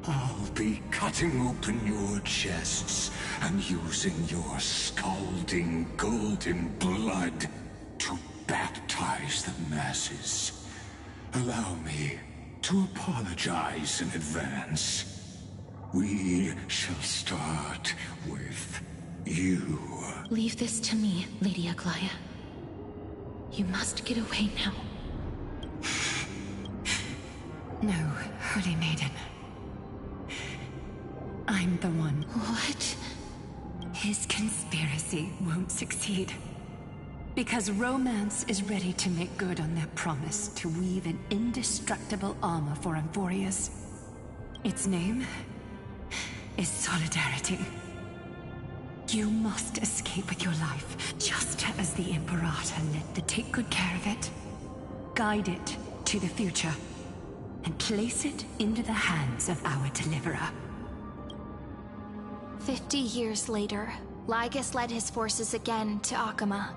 I'll be cutting open your chests and using your scalding golden blood to baptize the masses. Allow me to apologize in advance. We shall start with you. Leave this to me, Lady Aglaya. You must get away now. No, Holy Maiden. I'm the one. What? His conspiracy won't succeed. Because Romance is ready to make good on their promise to weave an indestructible armor for Amphorius. Its name is Solidarity. You must escape with your life, just as the Imperator led to take good care of it. Guide it to the future, and place it into the hands of our deliverer. 50 years later, Lygus led his forces again to Akama.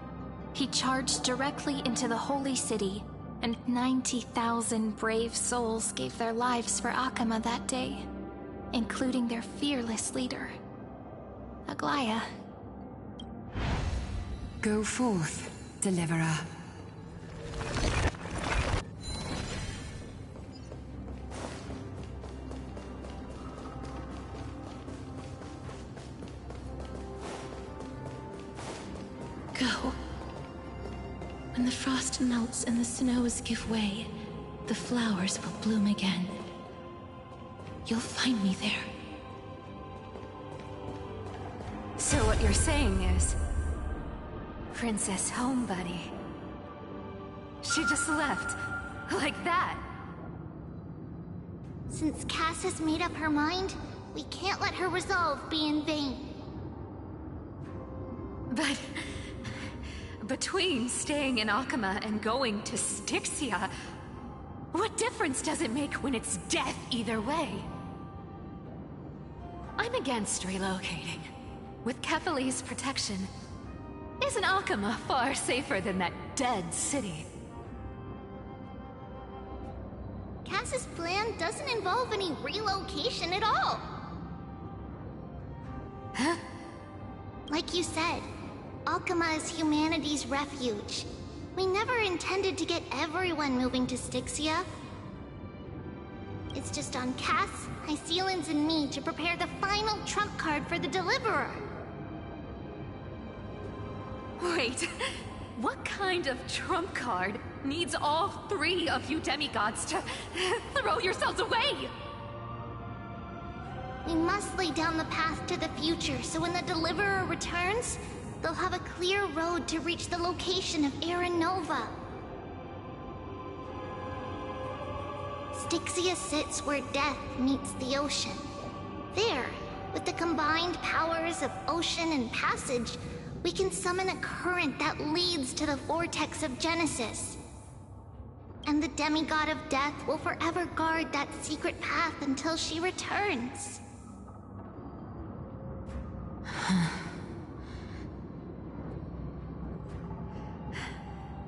He charged directly into the Holy City, and 90,000 brave souls gave their lives for Akama that day, including their fearless leader, Aglaya. Go forth, Deliverer. Go. When the frost melts and the snows give way, the flowers will bloom again. You'll find me there. So what you're saying is... Princess Homebuddy. She just left. Like that. Since Cass has made up her mind, we can't let her resolve be in vain. But... between staying in Akama and going to Styxia, what difference does it make when it's death either way? I'm against relocating. With Kefali's protection, isn't Akama far safer than that dead city? Cass's plan doesn't involve any relocation at all. Huh? Like you said, Akama is humanity's refuge. We never intended to get everyone moving to Styxia. It's just on Cass, Hycelans, and me to prepare the final trump card for the Deliverer. Wait, what kind of trump card needs all three of you demigods to throw yourselves away? We must lay down the path to the future so when the Deliverer returns, they'll have a clear road to reach the location of Aaron Nova. Styxia sits where death meets the ocean. There, with the combined powers of ocean and passage, we can summon a current that leads to the vortex of Genesis. And the demigod of death will forever guard that secret path until she returns.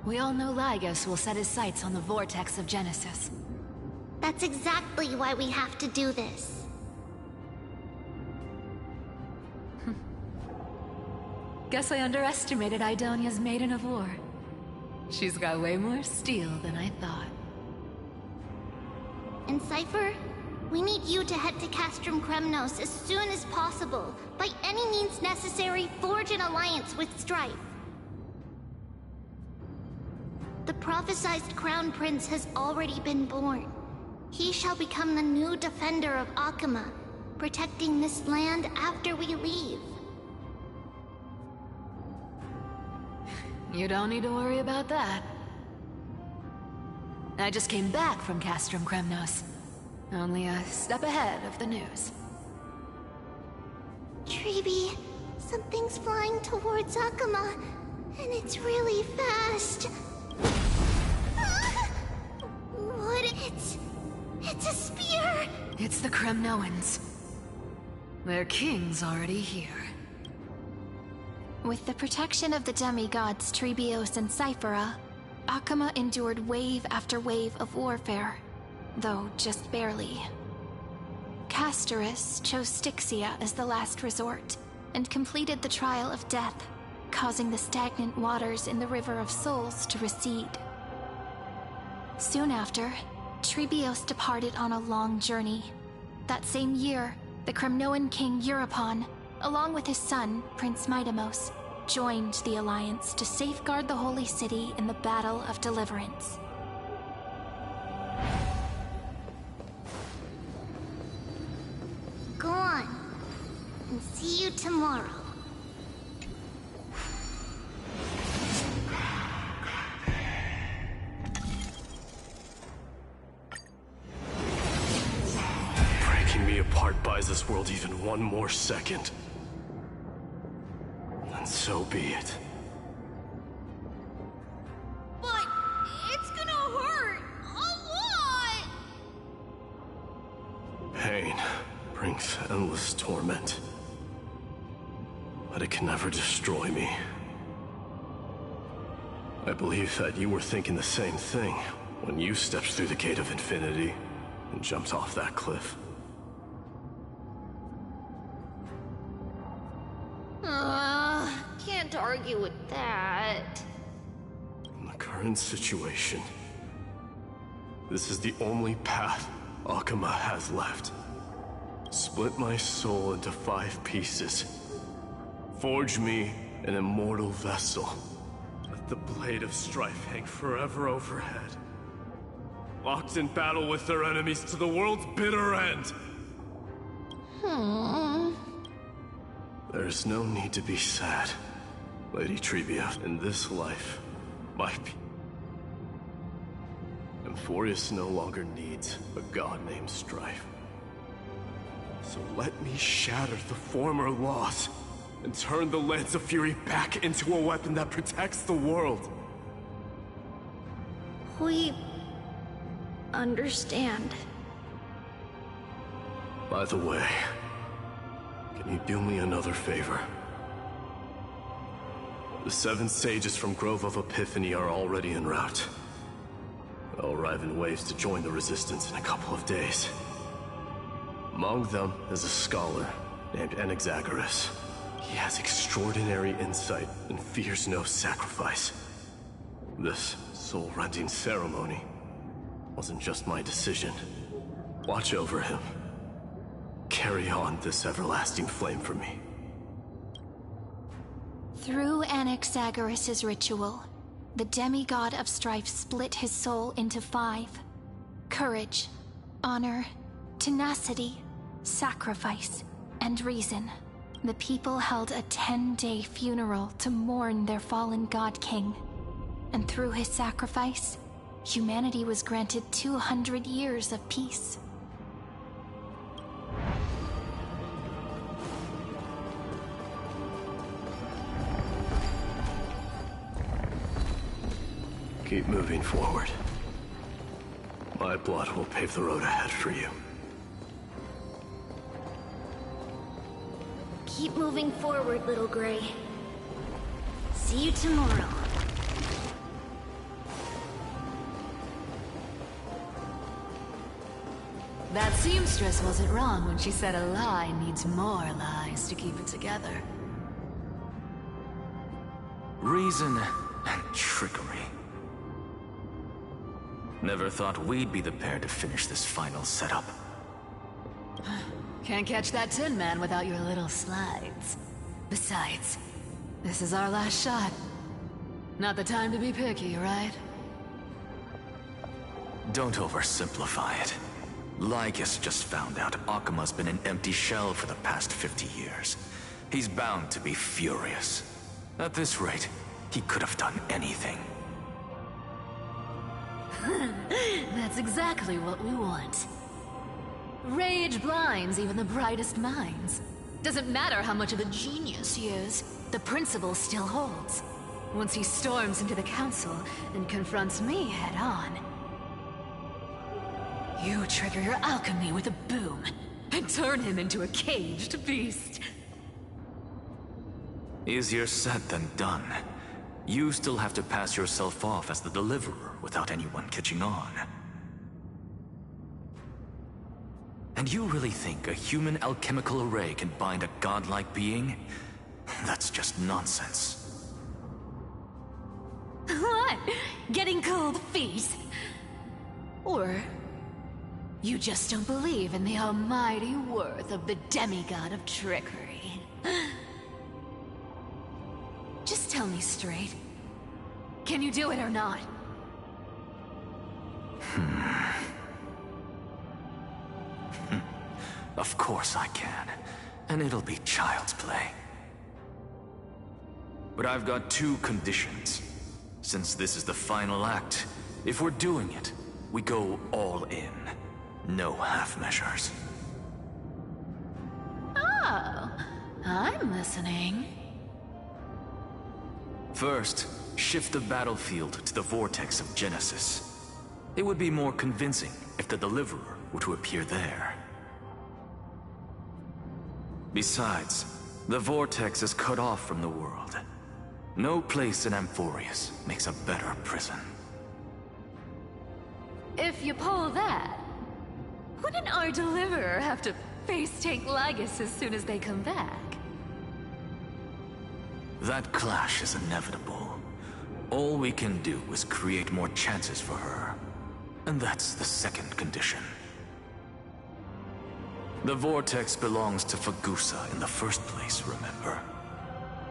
We all know Lygus will set his sights on the vortex of Genesis. That's exactly why we have to do this. Guess I underestimated Idonia's Maiden of War. She's got way more steel than I thought. And Cypher, We need you to head to Castrum Kremnos as soon as possible. By any means necessary, forge an alliance with Strife. The prophesized Crown Prince has already been born. He shall become the new defender of Akama, protecting this land after we leave. You don't need to worry about that. I just came back from Castrum Kremnos. Only a step ahead of the news. Treeby, something's flying towards Akama, and it's really fast. What? It's a spear! It's the Kremnoans. Their king's already here. With the protection of the demigods Trebios and Cyphera, Akama endured wave after wave of warfare, though just barely. Castorus chose Styxia as the last resort, and completed the trial of death, causing the stagnant waters in the River of Souls to recede. Soon after, Trebios departed on a long journey. That same year, the Kremnoan king Euripon, along with his son, Prince Midamos, joined the Alliance to safeguard the Holy City in the Battle of Deliverance. Go on, and see you tomorrow. Breaking me apart buys this world even one more second. And so be it. But it's gonna hurt a lot! Pain brings endless torment. But it can never destroy me. I believe that you were thinking the same thing when you stepped through the Gate of Infinity and jumped off that cliff. Can't argue with that. In the current situation, this is the only path Akama has left. Split my soul into 5 pieces. Forge me an immortal vessel. Let the blade of strife hang forever overhead. Locked in battle with their enemies to the world's bitter end. There's no need to be sad, Lady Trebia. In this life, Emphorius no longer needs a god named Strife. So let me shatter the former laws and turn the Lance of Fury back into a weapon that protects the world. We understand. By the way, can you do me another favor? The 7 sages from Grove of Epiphany are already en route. They'll arrive in waves to join the Resistance in a couple of days. Among them is a scholar named Anaxagoras. He has extraordinary insight and fears no sacrifice. This soul-rending ceremony wasn't just my decision. Watch over him. Carry on this everlasting flame for me. Through Anaxagoras' ritual, the demigod of strife split his soul into 5. Courage, honor, tenacity, sacrifice, and reason. The people held a 10-day funeral to mourn their fallen god king. And through his sacrifice, humanity was granted 200 years of peace. Keep moving forward. My blood will pave the road ahead for you. Keep moving forward, little Gray. See you tomorrow. That seamstress wasn't wrong when she said a lie needs more lies to keep it together. Reason and trickery. Never thought we'd be the pair to finish this final setup. Can't catch that Tin Man without your little slides. Besides, this is our last shot. Not the time to be picky, right? Don't oversimplify it. Lycus just found out Akuma's been an empty shell for the past 50 years. He's bound to be furious. At this rate, he could have done anything. That's exactly what we want. Rage blinds even the brightest minds. Doesn't matter how much of a genius he is, the principle still holds. Once he storms into the council and confronts me head-on, you trigger your alchemy with a boom and turn him into a caged beast. Easier said than done. You still have to pass yourself off as the deliverer without anyone catching on. And you really think a human alchemical array can bind a godlike being? That's just nonsense. What? Getting cold feet? Or you just don't believe in the almighty worth of the demigod of trickery? Just tell me straight. Can you do it or not? Of course I can. And it'll be child's play. But I've got two conditions. Since this is the final act, if we're doing it, we go all in. No half measures. Oh, I'm listening. First, shift the battlefield to the vortex of Genesis. It would be more convincing if the Deliverer were to appear there. Besides, the vortex is cut off from the world. No place in Amphorius makes a better prison. If you pull that, wouldn't our Deliverer have to face tank Lygus as soon as they come back? That clash is inevitable. All we can do is create more chances for her. And that's the second condition. The vortex belongs to Fagusa in the first place, remember?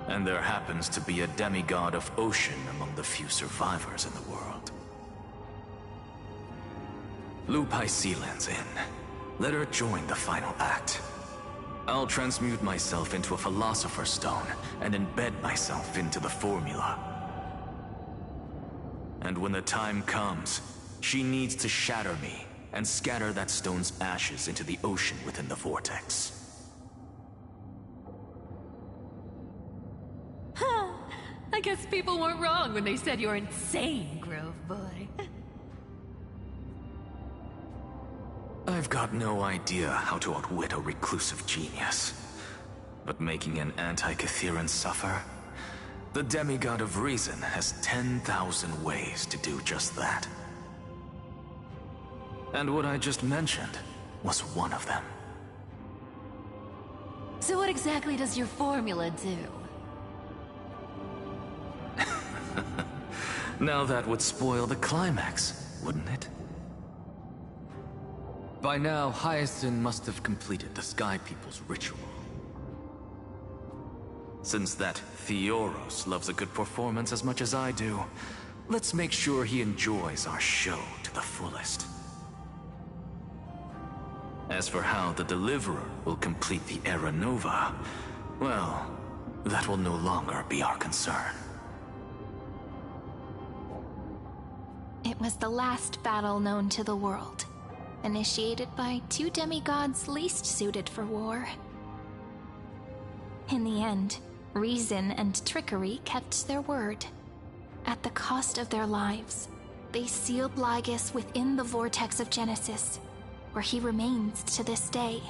And there happens to be a demigod of ocean among the few survivors in the world. Loop Hysealand's in. Let her join the final act. I'll transmute myself into a Philosopher's Stone and embed myself into the formula. And when the time comes, she needs to shatter me and scatter that stone's ashes into the ocean within the vortex. I guess people weren't wrong when they said you're insane, Grove Boy. I've got no idea how to outwit a reclusive genius. But making an anti-Catheran suffer? The demigod of reason has 10,000 ways to do just that. And what I just mentioned was one of them. So what exactly does your formula do? Now that would spoil the climax, wouldn't it? By now, Hyacinth must have completed the Sky People's ritual. Since that Theoros loves a good performance as much as I do, let's make sure he enjoys our show to the fullest. As for how the Deliverer will complete the Era Nova, well, that will no longer be our concern. It was the last battle known to the world, initiated by two demigods least suited for war. In the end, reason and trickery kept their word. At the cost of their lives, they sealed Lygus within the vortex of Genesis, where he remains to this day.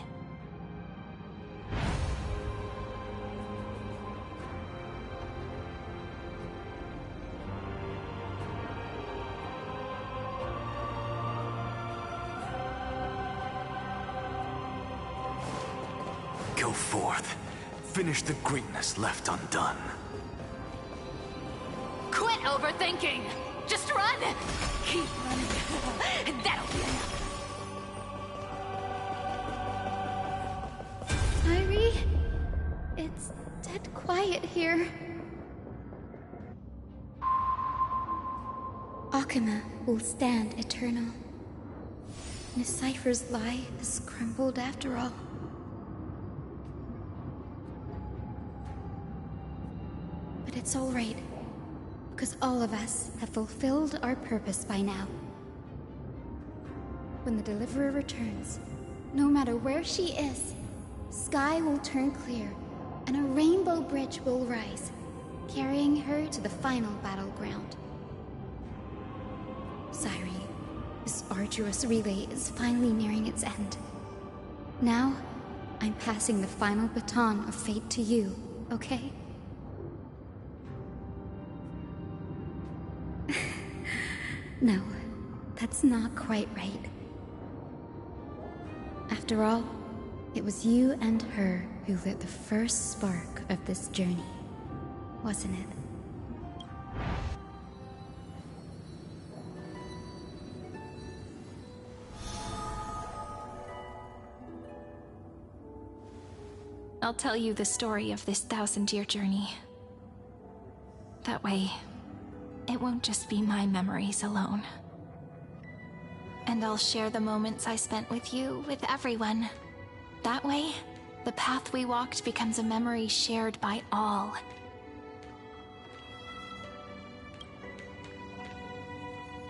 Go forth. Finish the greatness left undone. Quit overthinking! Just run! Keep running, and that'll be enough. quiet here. Akama will stand eternal. Miss Cypher's lie has crumbled after all. But it's all right, because all of us have fulfilled our purpose by now. When the Deliverer returns, no matter where she is, sky will turn clear, and a rainbow bridge will rise, carrying her to the final battleground. Sairi, this arduous relay is finally nearing its end. Now, I'm passing the final baton of fate to you, okay? No, that's not quite right. After all, it was you and her who lit the first spark of this journey, wasn't it? I'll tell you the story of this 1,000-year journey. That way, it won't just be my memories alone. And I'll share the moments I spent with you with everyone. That way, the path we walked becomes a memory shared by all.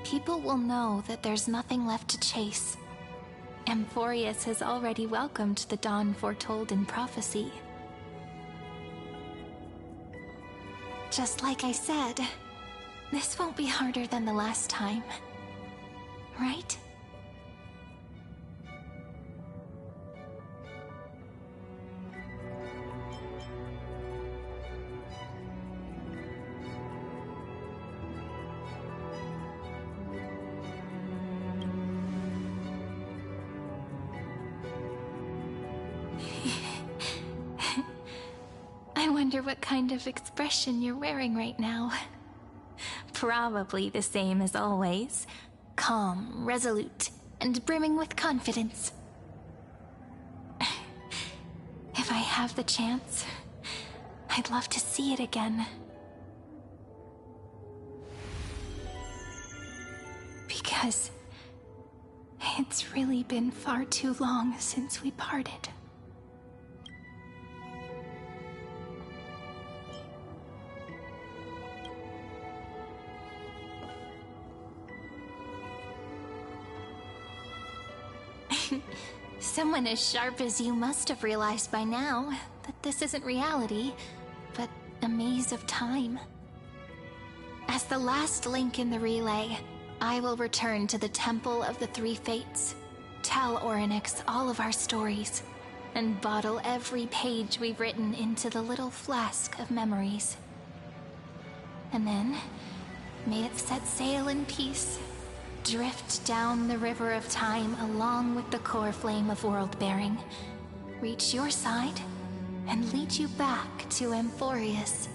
People will know that there's nothing left to chase. Amphorius has already welcomed the dawn foretold in prophecy. Just like I said, this won't be harder than the last time, right? I wonder what kind of expression you're wearing right now. Probably the same as always. Calm, resolute, and brimming with confidence. If I have the chance, I'd love to see it again. Because it's really been far too long since we parted. Someone as sharp as you must have realized by now that this isn't reality, but a maze of time. As the last link in the relay, I will return to the Temple of the Three Fates, tell Orynyx all of our stories, and bottle every page we've written into the little flask of memories. And then, may it set sail in peace, drift down the river of time along with the core flame of world-bearing, reach your side, and lead you back to Amphorius.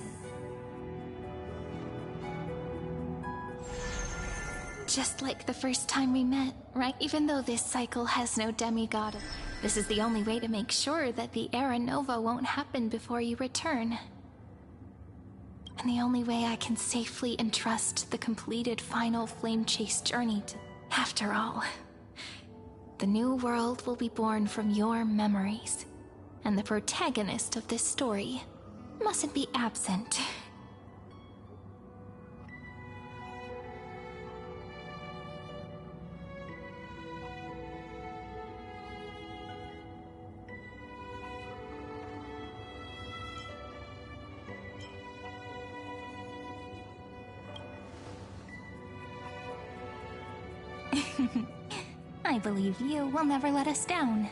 Just like the first time we met, right? Even though this cycle has no demigod, this is the only way to make sure that the Era Nova won't happen before you return. And the only way I can safely entrust the completed final flame chase journey to... After all, the new world will be born from your memories, and the protagonist of this story mustn't be absent. I believe you will never let us down,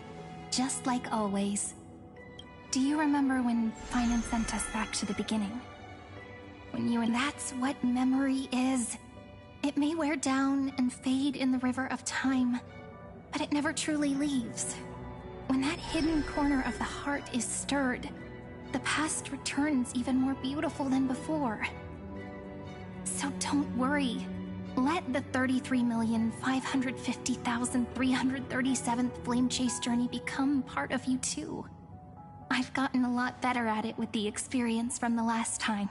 just like always. Do you remember when Finan sent us back to the beginning? When you and that's what memory is. It may wear down and fade in the river of time, but it never truly leaves. When that hidden corner of the heart is stirred, the past returns even more beautiful than before. So don't worry. Let the 33,550,337th Flame Chase journey become part of you too. I've gotten a lot better at it with the experience from the last time.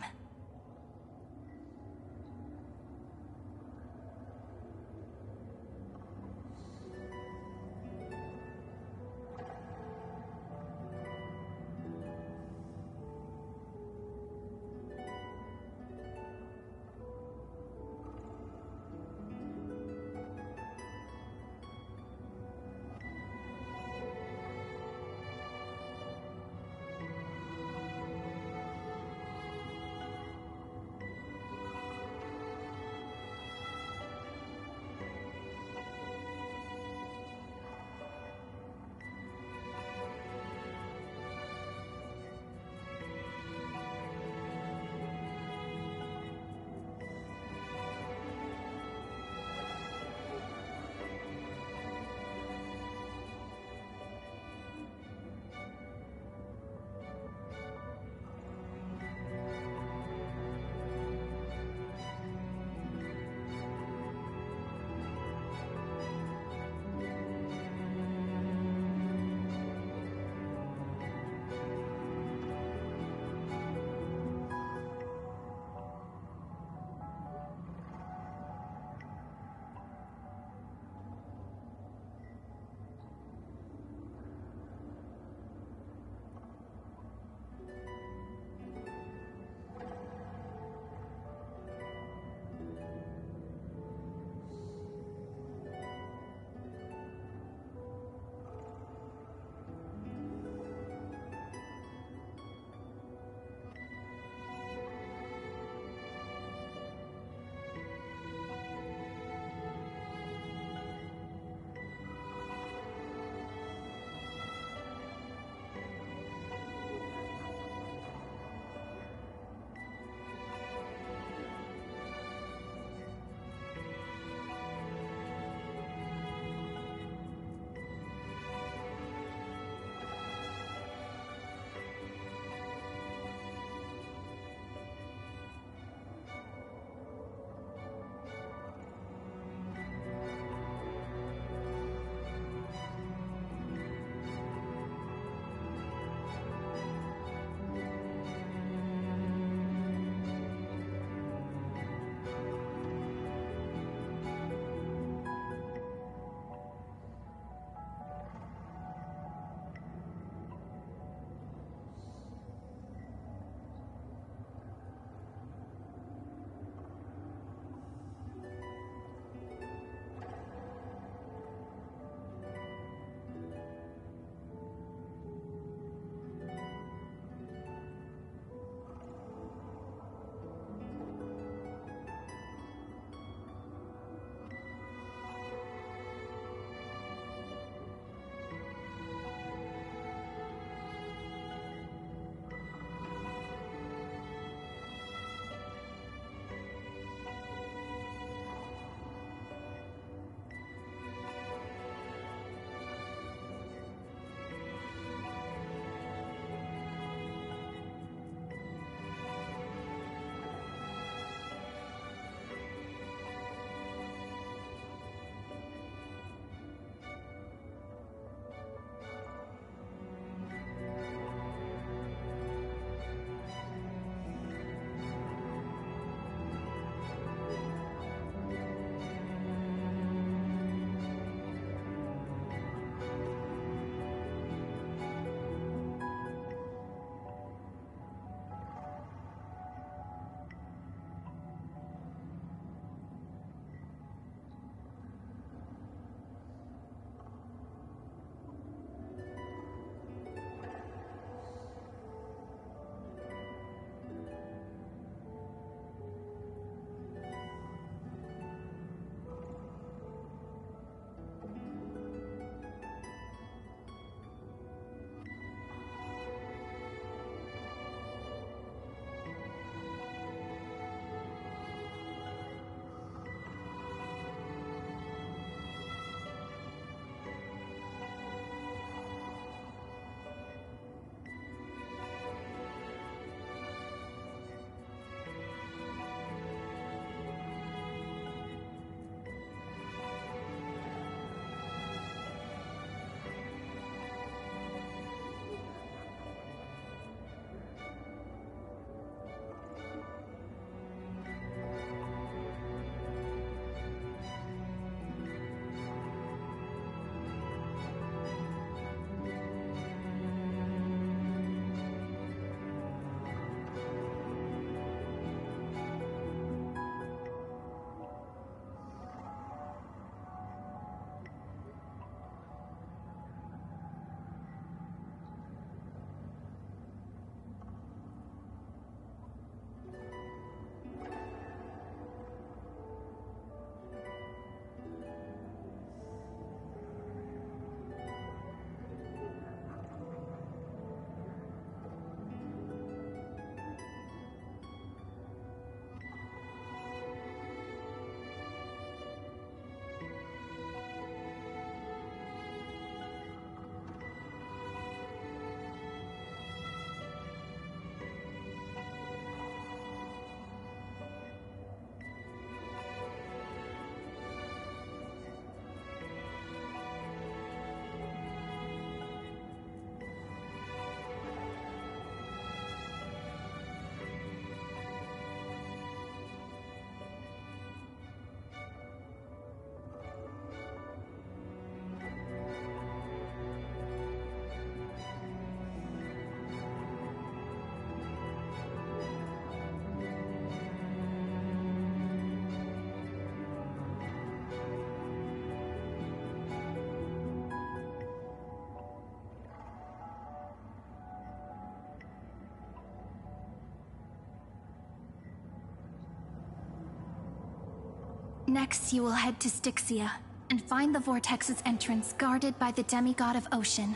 Next, you will head to Styxia and find the Vortex's entrance guarded by the demigod of ocean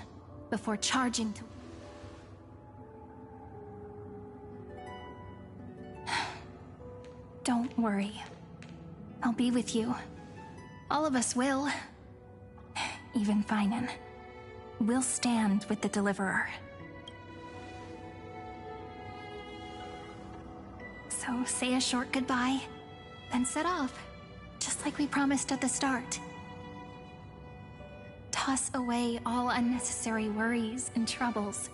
before charging to... Don't worry. I'll be with you. All of us will. Even Finan. We'll stand with the Deliverer. So say a short goodbye, then set off, just like we promised at the start. Toss away all unnecessary worries and troubles,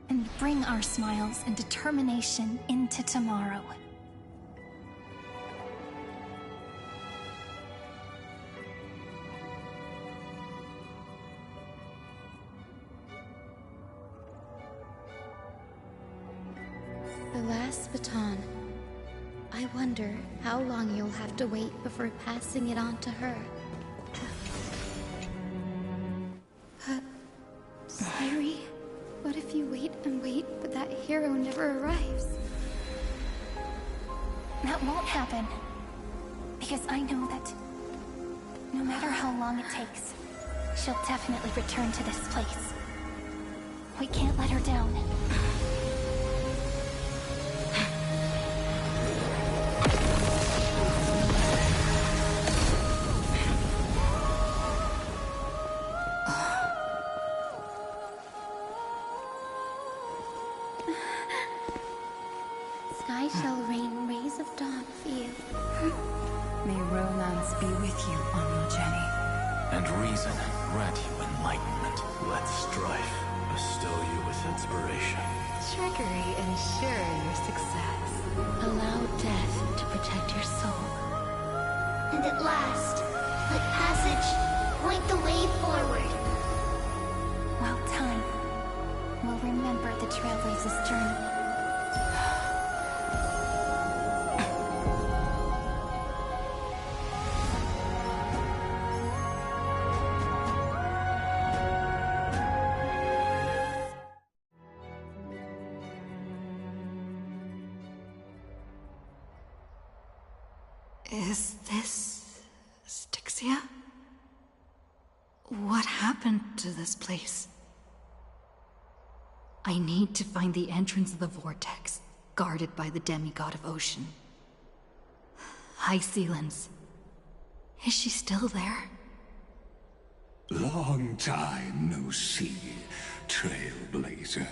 and bring our smiles and determination into tomorrow. The last baton. I wonder how long you'll have to wait before passing it on to her. Sairi, what if you wait and wait, but that hero never arrives? That won't happen. Because I know that no matter how long it takes, she'll definitely return to this place. We can't let her down. Sky shall rain rays of dawn for you. May romance be with you on your journey. And reason grant you enlightenment. Let strife bestow you with inspiration. Trickery ensure your success. Allow death to protect your soul. And at last, let passage point the way forward. While time will remember the Trailblazer's journey. Is this Styxia? What happened to this place? I need to find the entrance of the vortex, guarded by the demigod of ocean. High Sealens. Is she still there? Long time no see, Trailblazer.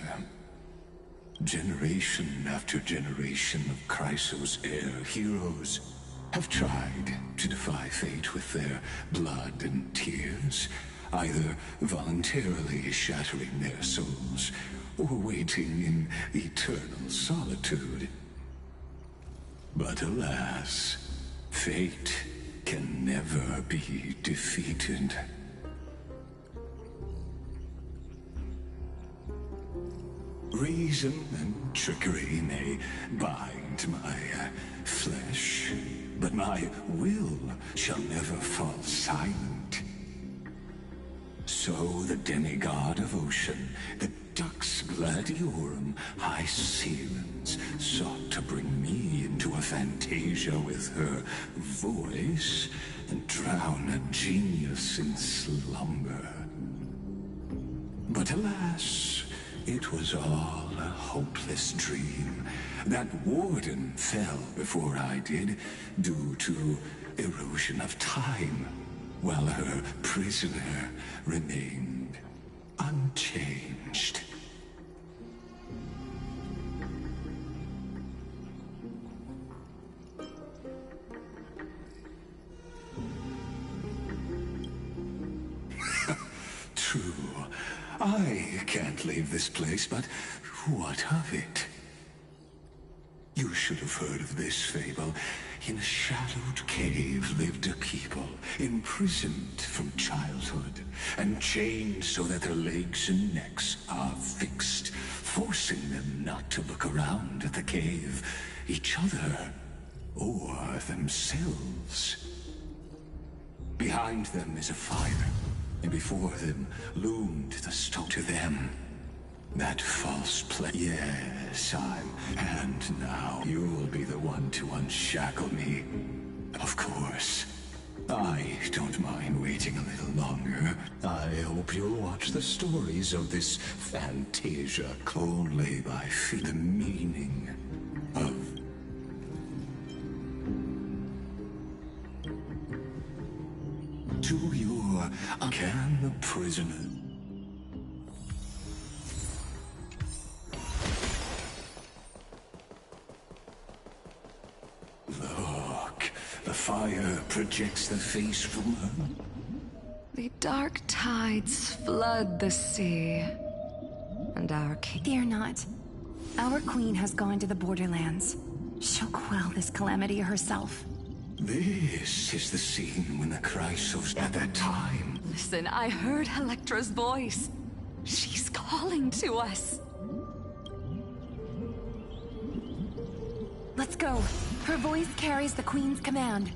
Generation after generation of Chrysos Air heroes have tried to defy fate with their blood and tears, either voluntarily shattering their souls or waiting in eternal solitude. But alas, fate can never be defeated. Reason and trickery may bind my flesh, but my will shall never fall silent. So the demigod of ocean, the Dux Gladiorum, High Sealens, sought to bring me into a fantasia with her voice and drown a genius in slumber. But alas, it was all a hopeless dream. That warden fell before I did, due to erosion of time, while her prisoner remained unchanged. True. I can't leave this place, but what of it? You should have heard of this fable. In a shadowed cave lived a people, imprisoned from childhood, and chained so that their legs and necks are fixed, forcing them not to look around at the cave, each other, or themselves. Behind them is a fire, and before them loomed the stone. To them, that false play. Yes, and now you'll be the one to unshackle me. Of course, I don't mind waiting a little longer. I hope you'll watch the stories of this Fantasia coldly by the meaning of... To your... Can the prisoner... Look, the fire projects the face from her. The dark tides flood the sea. And our king... Fear not. Our queen has gone to the borderlands. She'll quell this calamity herself. This is the scene when the Chrysos at that time. Listen, I heard Electra's voice. She's calling to us. Let's go. Her voice carries the queen's command.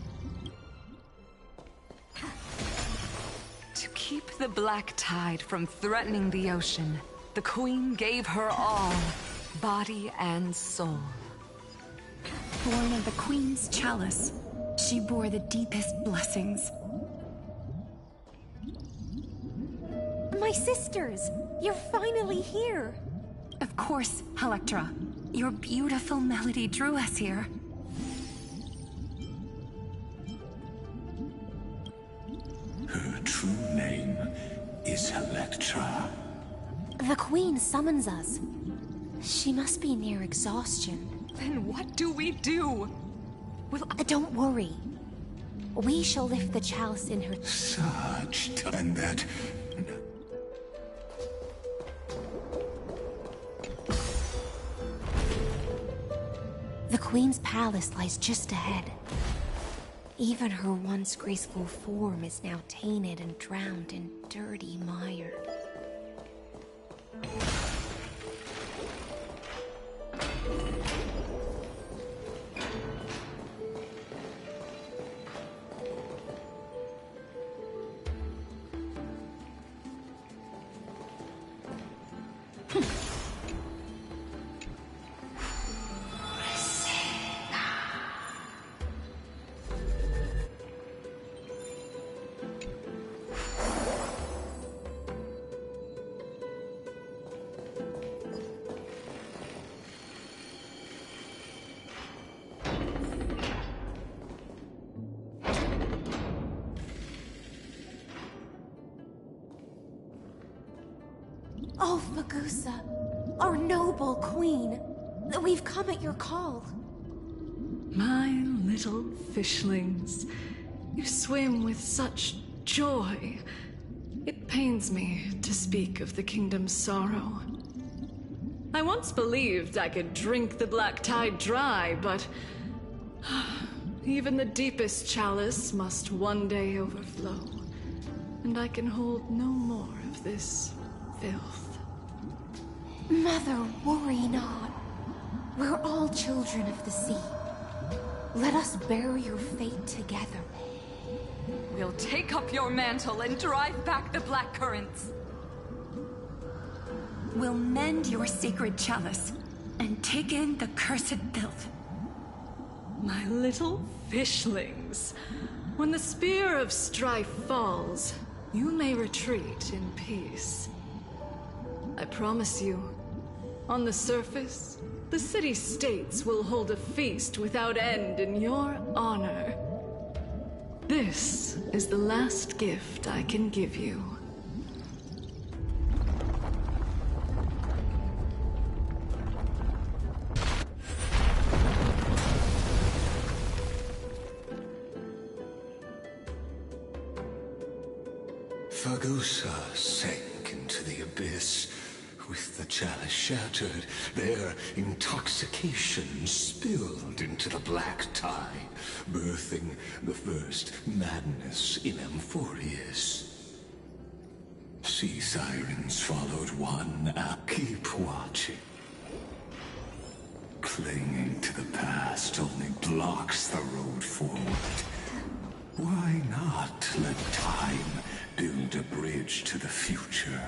To keep the black tide from threatening the ocean, the queen gave her all, body and soul. Born of the queen's chalice, she bore the deepest blessings. My sisters! You're finally here! Of course, Electra. Your beautiful melody drew us here. Her true name is Electra. The queen summons us. She must be near exhaustion. Then what do we do? Don't worry. We shall lift the chalice in her... Such... and that... The queen's palace lies just ahead. Even her once graceful form is now tainted and drowned in dirty mire. Oh, Fagusa, our noble queen, we've come at your call. My little fishlings, you swim with such joy. It pains me to speak of the kingdom's sorrow. I once believed I could drink the black tide dry, but even the deepest chalice must one day overflow, and I can hold no more of this filth. Mother, worry not. We're all children of the sea. Let us bear your fate together. We'll take up your mantle and drive back the black currents. We'll mend your sacred chalice and take in the cursed filth. My little fishlings, when the spear of strife falls, you may retreat in peace. I promise you, on the surface, the city-states will hold a feast without end in your honor. This is the last gift I can give you. Fagusa sank into the abyss. With the chalice shattered, their intoxication spilled into the black tide, birthing the first madness in Amphorius. Sea sirens followed one. Keep watching. Clinging to the past only blocks the road forward. Why not let time build a bridge to the future?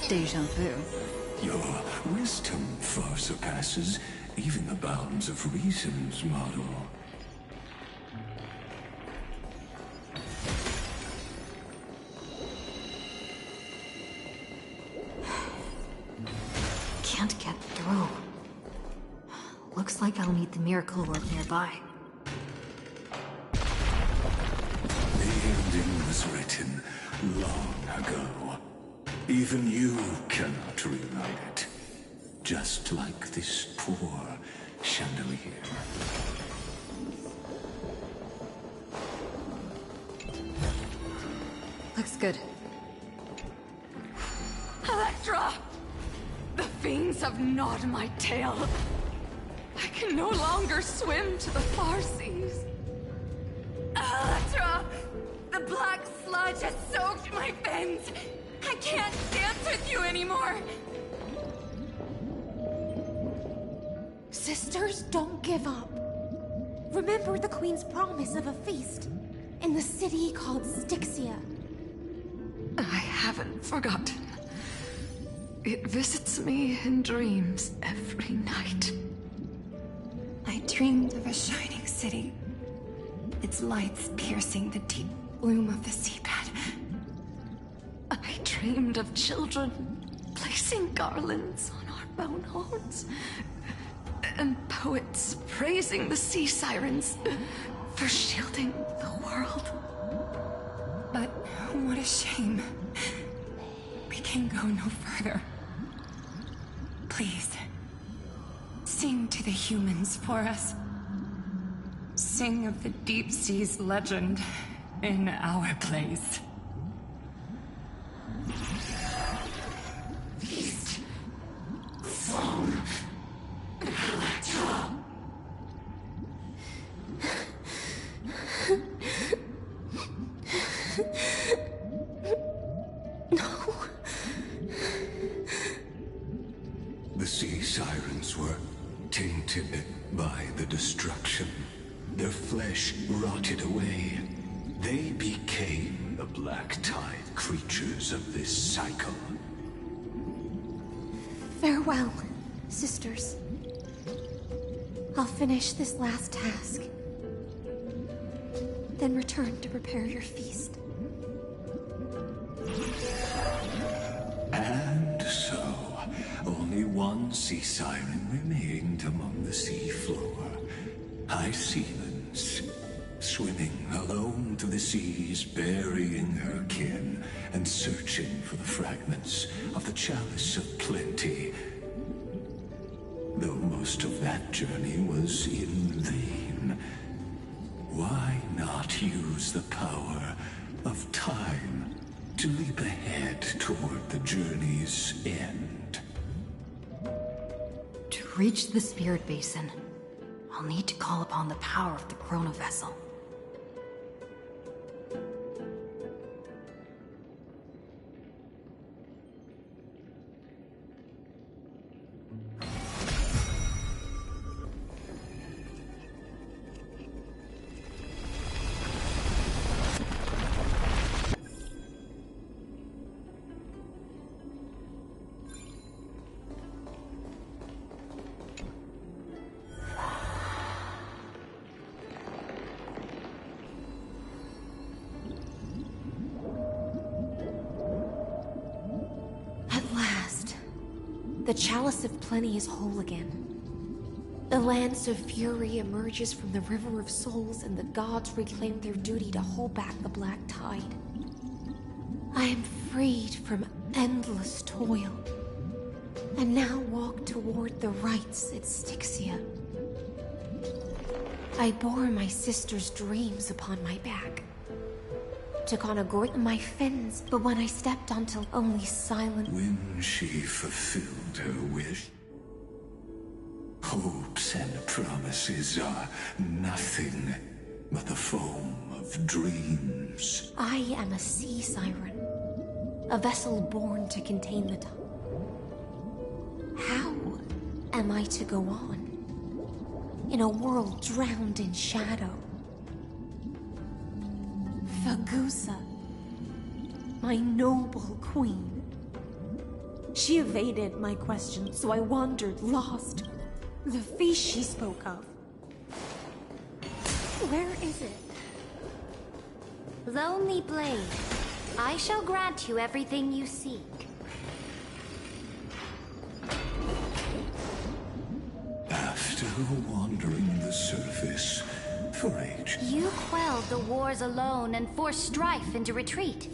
Deja vu. Your wisdom far surpasses even the bounds of reason's model. Can't get through. Looks like I'll need the miracle orb nearby. The ending was written long ago. Even you cannot rewrite it. Just like this poor chandelier. Looks good. Electra! The fiends have gnawed my tail. I can no longer swim to the far seas. Electra! The black sludge has soaked my fins! I can't dance with you anymore! Sisters, don't give up. Remember the Queen's promise of a feast in the city called Styxia. I haven't forgotten. It visits me in dreams every night. I dreamed of a shining city, its lights piercing the deep gloom of the seabed. I dreamed of children placing garlands on our bone horns, and poets praising the sea sirens for shielding the world. But what a shame. We can go no further. Please, sing to the humans for us. Sing of the deep sea's legend in our place. Feast from Electra. No. The sea sirens were tainted by the destruction. Their flesh rotted away. They became the black tide creatures of this cycle. Farewell, sisters. I'll finish this last task. Then return to prepare your feast. And so, only one sea siren remained among the sea floor. High Sealands, swimming alone to the seas, burying her kin, and searching for the fragments of the chalice of plenty. Though most of that journey was in vain, why not use the power of time to leap ahead toward the journey's end? To reach the Spirit Basin, I'll need to call upon the power of the Chrono Vessel. The Chalice of Plenty is whole again. The Lance of Fury emerges from the River of Souls, and the gods reclaim their duty to hold back the Black Tide. I am freed from endless toil, and now walk toward the rites at Styxia. I bore my sister's dreams upon my back. Took on a great my fins, but when I stepped onto only silent... When she fulfilled her wish, hope hopes and promises are nothing but the foam of dreams. I am a sea siren, a vessel born to contain the dawn. How am I to go on in a world drowned in shadow? Fagusa, my noble queen. She evaded my question, so I wandered lost. The feast she spoke of. Where is it? Lonely Blade, I shall grant you everything you seek. After wandering the surface for ages. You quelled the wars alone and forced strife into retreat.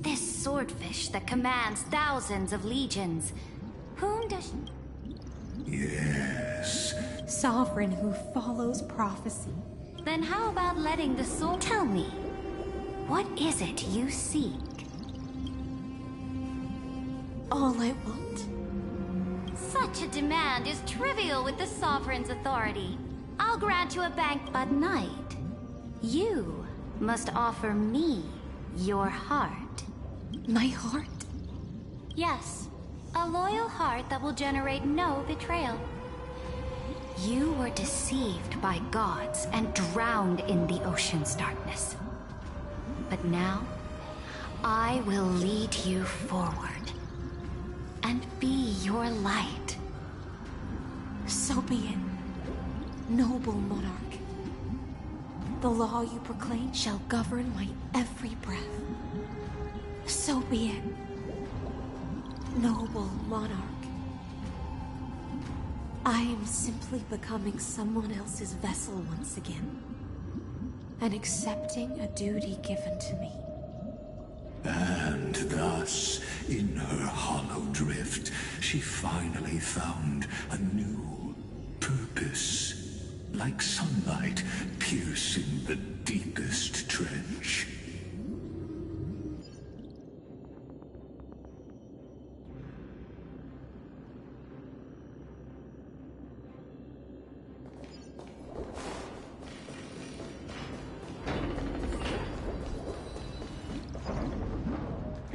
This swordfish that commands thousands of legions. Whom does... Yes. Sovereign who follows prophecy. Then how about letting the sword... Tell me, what is it you seek? All I want. Such a demand is trivial with the Sovereign's authority. I'll grant you a bank, but night. You must offer me your heart. My heart? Yes, a loyal heart that will generate no betrayal. You were deceived by gods and drowned in the ocean's darkness. But now, I will lead you forward and be your light. So be it, noble monarch. The law you proclaim shall govern my every breath. So be it, noble monarch. I am simply becoming someone else's vessel once again, and accepting a duty given to me. And thus, in her hollow drift, she finally found a new purpose, like sunlight piercing the deepest trench.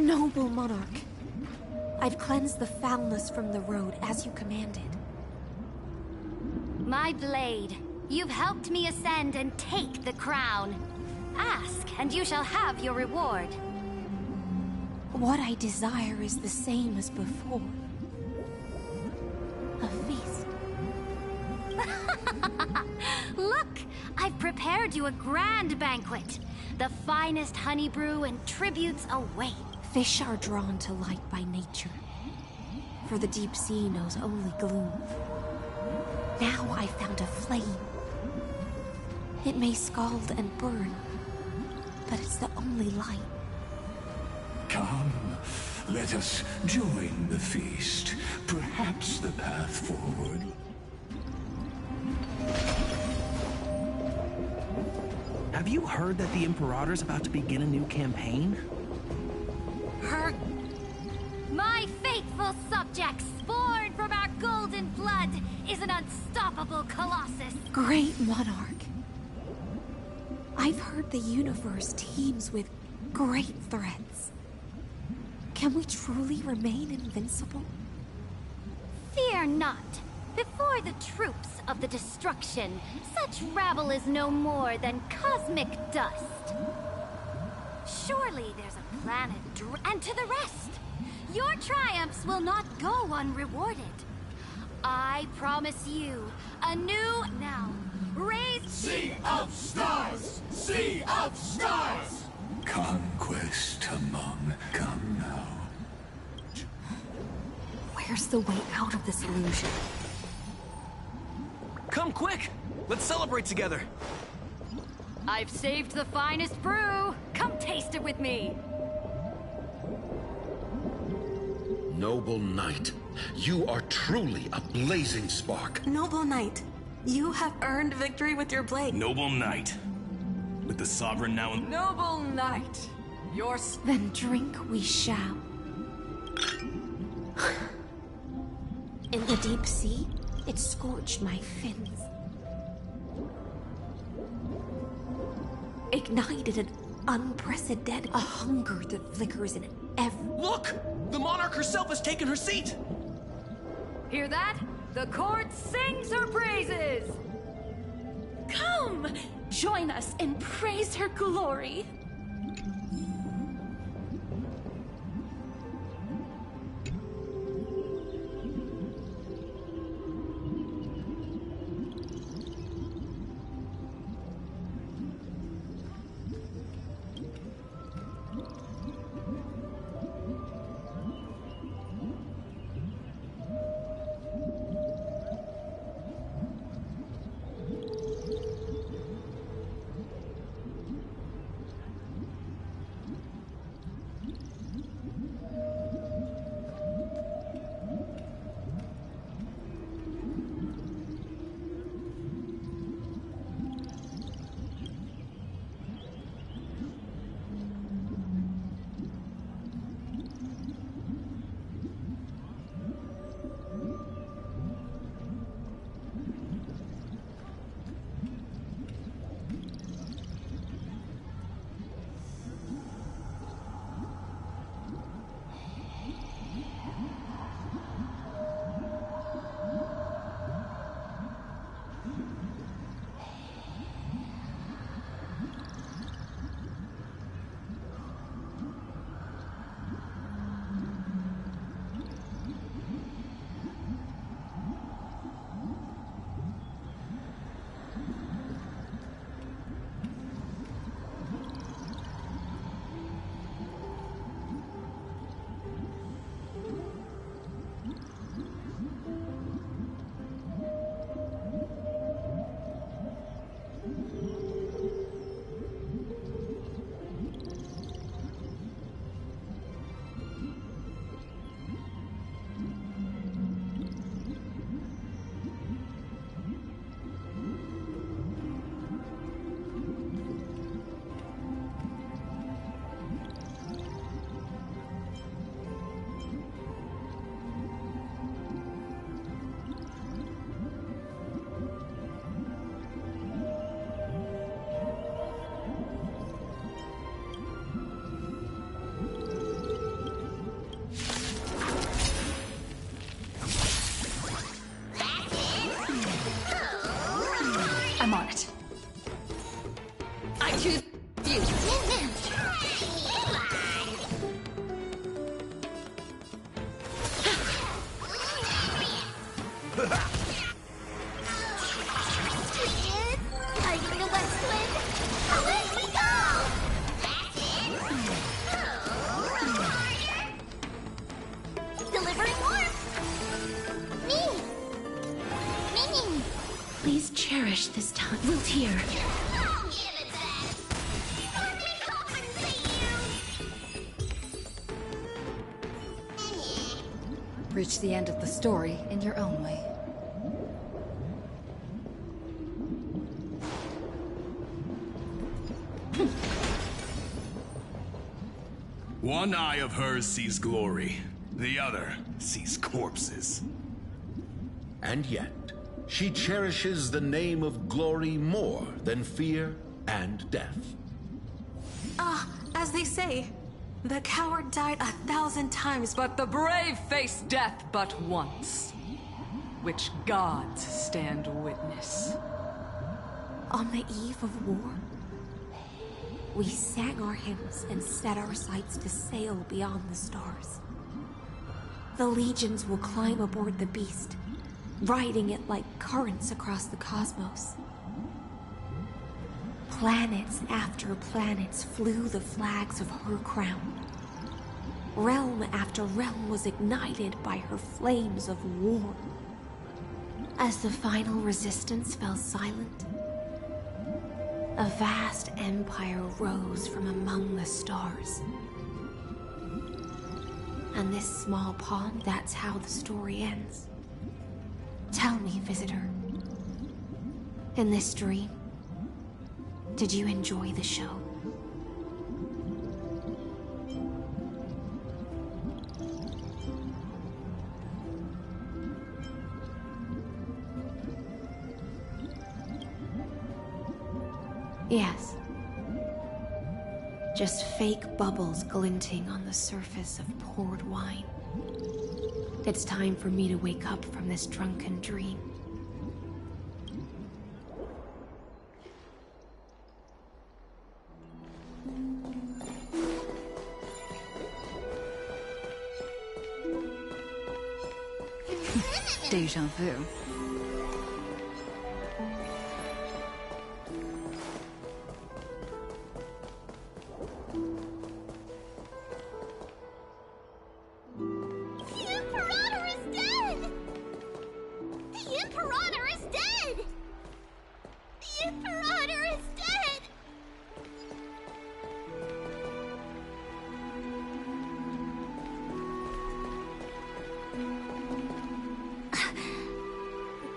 Noble monarch, I've cleansed the foulness from the road as you commanded. My blade, you've helped me ascend and take the crown. Ask, and you shall have your reward. What I desire is the same as before. A feast. Look, I've prepared you a grand banquet. The finest honey brew and tributes await. Fish are drawn to light by nature, for the deep sea knows only gloom. Now I found a flame. It may scald and burn, but it's the only light. Come, let us join the feast. Perhaps the path forward. Have you heard that the Imperator's about to begin a new campaign? Her... My faithful subjects, born from our golden blood, is an unstoppable colossus. Great monarch. I've heard the universe teems with great threats. Can we truly remain invincible? Fear not. Before the troops of the destruction, such rabble is no more than cosmic dust. Surely there's a planet and to the rest. Your triumphs will not go unrewarded. I promise you a new now raised Sea of Stars! Sea of Stars! Conquest among... Come now. Where's the way out of this illusion? Come quick! Let's celebrate together! I've saved the finest brew. Come taste it with me. Noble knight, you are truly a blazing spark. Noble knight, you have earned victory with your blade. Noble knight, with the Sovereign now in... Noble knight, your... Then drink we shall. In the deep sea, It scorched my fins. Ignited an unprecedented hunger that flickers in every... Look! The monarch herself has taken her seat! Hear that? The court sings her praises! Come! Join us and praise her glory! I'm on it. I choose you. Fighting the west wind. Away we go! Delivering warmth. Me. Please cherish this time. We'll hear. Reach the end of the story in your own way. One eye of hers sees glory, the other sees corpses. And yet, she cherishes the name of glory more than fear and death. As they say, the coward died 1,000 times, but But the brave face death but once, which gods stand witness. On the eve of war, we sang our hymns and set our sights to sail beyond the stars. The legions will climb aboard the beast, riding it like currents across the cosmos. Planets after planets flew the flags of her crown. Realm after realm was ignited by her flames of war. As the final resistance fell silent, a vast empire rose from among the stars. And this small pond, that's how the story ends. Tell me, visitor, in this dream, did you enjoy the show? Yes. Just fake bubbles glinting on the surface of poured wine. It's time for me to wake up from this drunken dream. Deja vu.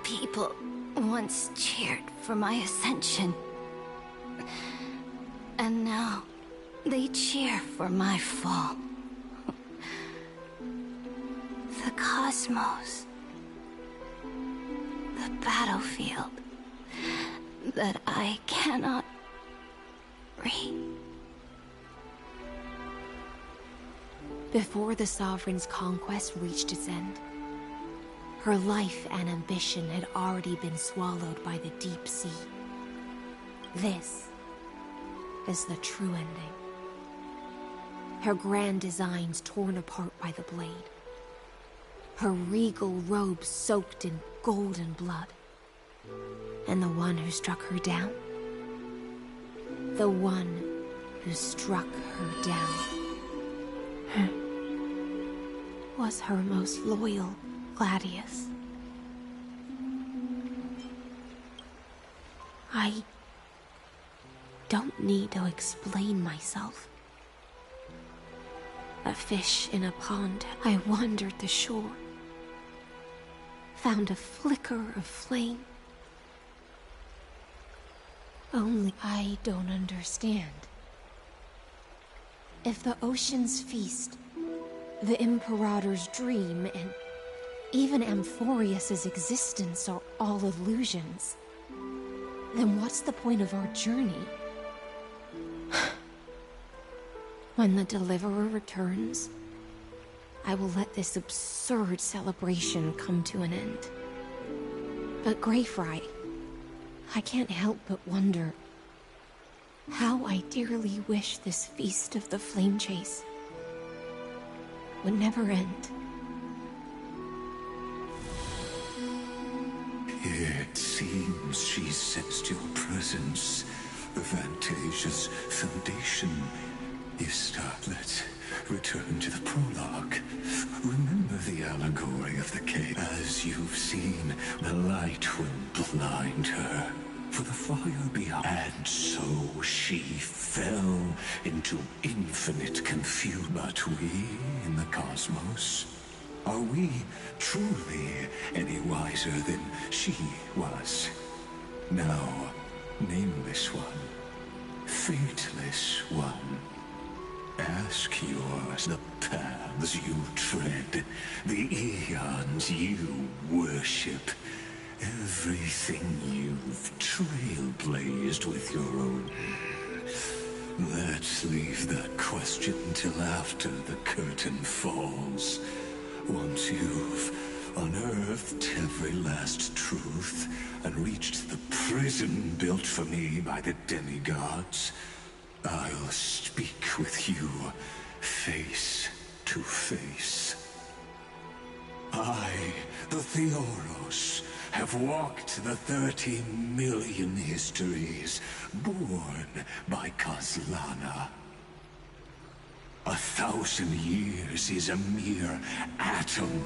People once cheered for my ascension. And now, they cheer for my fall. The cosmos. The battlefield. That I cannot reach. Before the Sovereign's conquest reached its end, her life and ambition had already been swallowed by the deep sea. This is the true ending. Her grand designs torn apart by the blade. Her regal robes soaked in golden blood. And the one who struck her down? The one who struck her down was her most loyal Gladius. I don't need to explain myself. A fish in a pond, I wandered the shore. Found a flicker of flame. Only I don't understand. If the ocean's feast, the Imperator's dream, and even Amphorius's existence are all illusions, then what's the point of our journey? When the Deliverer returns, I will let this absurd celebration come to an end. But Greyfry, I can't help but wonder how I dearly wish this feast of the Flame Chase would never end. It seems she sensed your presence. The Fantasia's foundation is start. Let's return to the prologue. Remember the allegory of the cave. As you've seen, the light will blind her. For the fire behind. And so she fell into infinite confusion. But we in the cosmos, are we truly any wiser than she was? Now, nameless one, fateless one, ask yours the paths you tread, the eons you worship. Everything you've trailblazed with your own. Let's leave that question till after the curtain falls. Once you've unearthed every last truth and reached the prison built for me by the demigods, I'll speak with you face to face. I, the Theoros, have walked the 30 million histories born by Kozlana. 1,000 years is a mere atom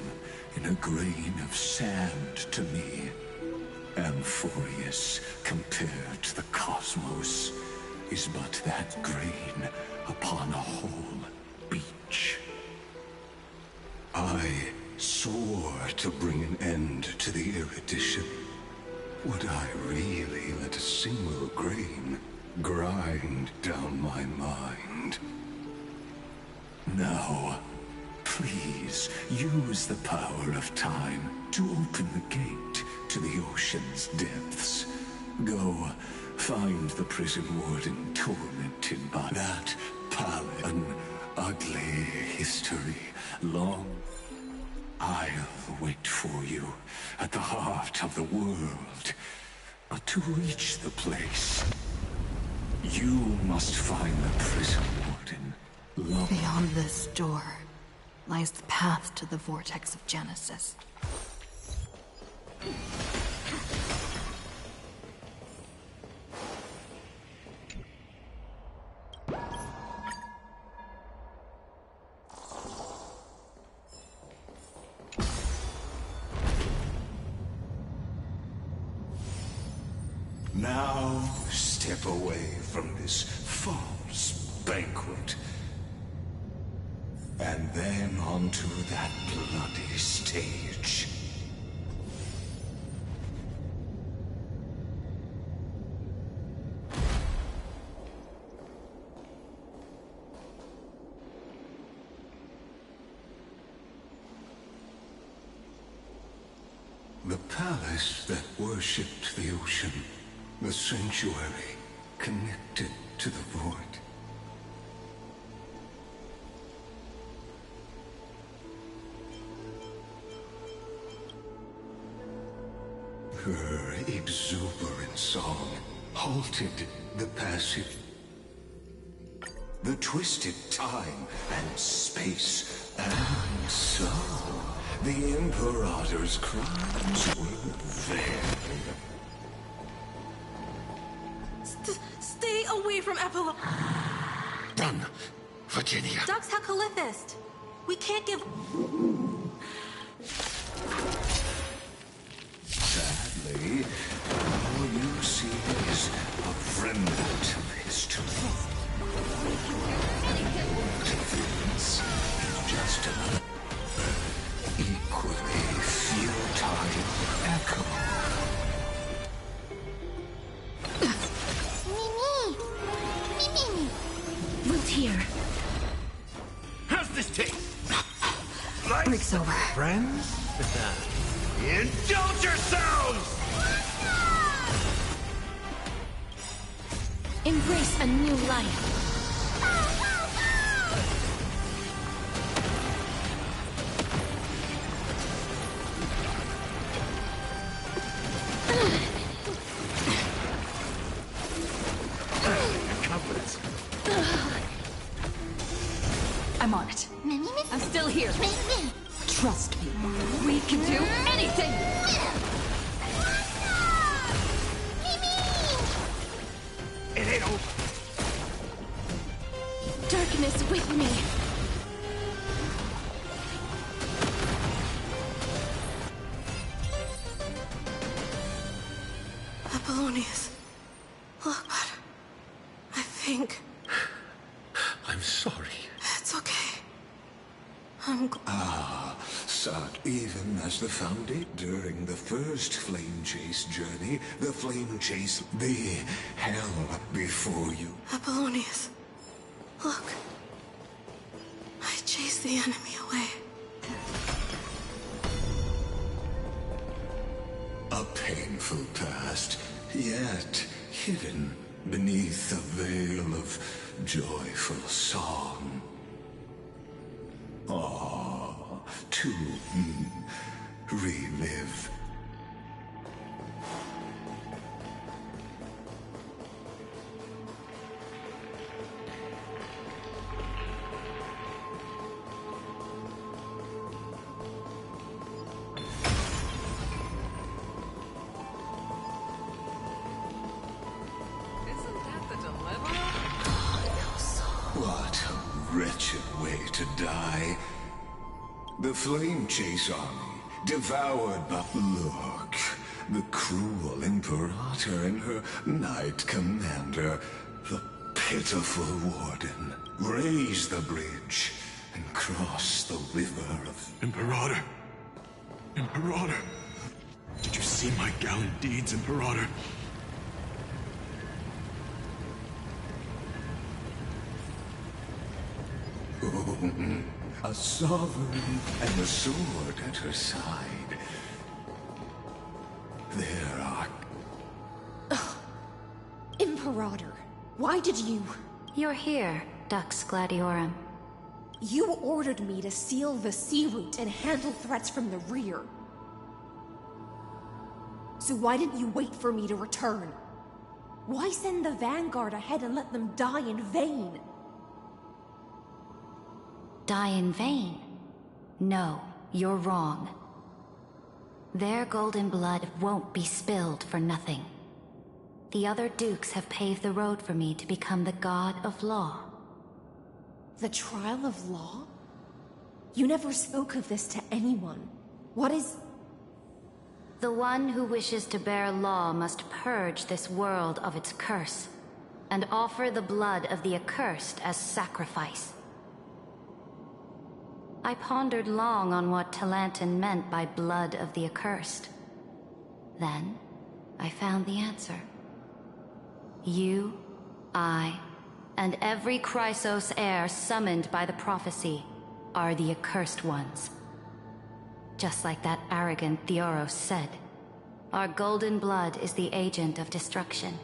in a grain of sand to me. Amphorius, compared to the cosmos, is but that grain upon a whole beach. I soar to bring an end to the erudition. Would I really let a single grain grind down my mind? Now, please use the power of time to open the gate to the ocean's depths. Go Find the prison warden tormented by that pallid, an ugly history. Long I'll wait for you at the heart of the world. But to reach the place, you must find the prison warden. Beyond this door lies the path to the vortex of Genesis. Now, step away from this false banquet. And then onto that bloody stage. The palace that worshipped the ocean. The sanctuary connected to the void. Her exuberant song halted the passage. The twisted time and space. And so, the Imperator's crimes were veiled. Stay away from Epilon. Run, Virginia. Dux Hakalithist. We can't give... Sadly, all you see is a remnant of history. Interference is just another equally futile echo. Root here. How's this taste? Break's over. Friends? Indulge yourselves! Embrace a new life. Confidence. I'm on it. I'm still here. Trust me. We can do anything! It ain't over. Darkness with me. Apollonius. Look, but I think... I'm sorry. It's okay. I'm... Sought even as the Foundation during the first Flame Chase journey, the Flame Chase, the hell before you. Apollonius. Look. I chased the enemy away. A painful past, yet hidden beneath a veil of joyful song. To relive. What a wretched way to die. The Flame Chase army, devoured by... Look, the cruel Imperator and her Knight Commander, the pitiful Warden. Raise the bridge and cross the river of... Imperator! Imperator! Did you see my gallant deeds, Imperator? A sovereign and a sword at her side. There are... Imperator, why did you... You're here, Dux Gladiorum. You ordered me to seal the sea route and handle threats from the rear. So why didn't you wait for me to return? Why send the Vanguard ahead and let them die in vain? Die in vain? No, you're wrong. Their golden blood won't be spilled for nothing. The other dukes have paved the road for me to become the god of law. The trial of law? You never spoke of this to anyone. What is... The one who wishes to bear law must purge this world of its curse, and offer the blood of the accursed as sacrifice. I pondered long on what Talanton meant by blood of the accursed. Then, I found the answer. You, I, and every Chrysos heir summoned by the prophecy are the accursed ones. Just like that arrogant Theoros said, our golden blood is the agent of destruction.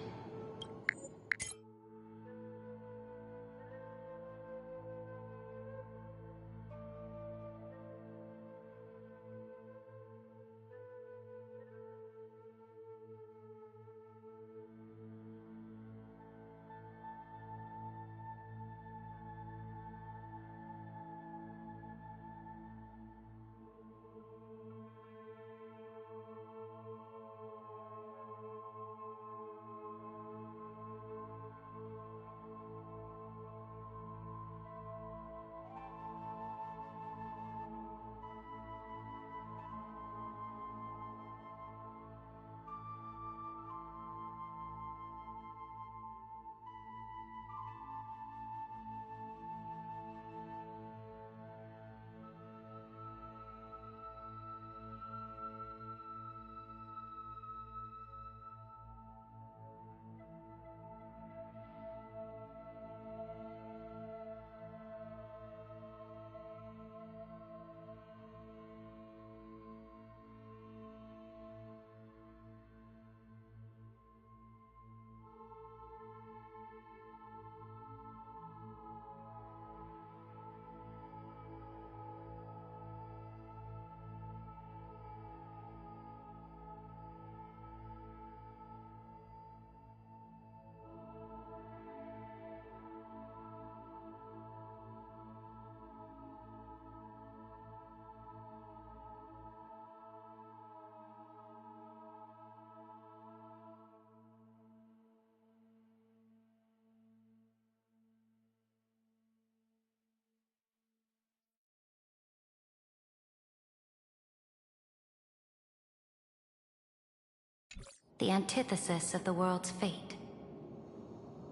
The antithesis of the world's fate.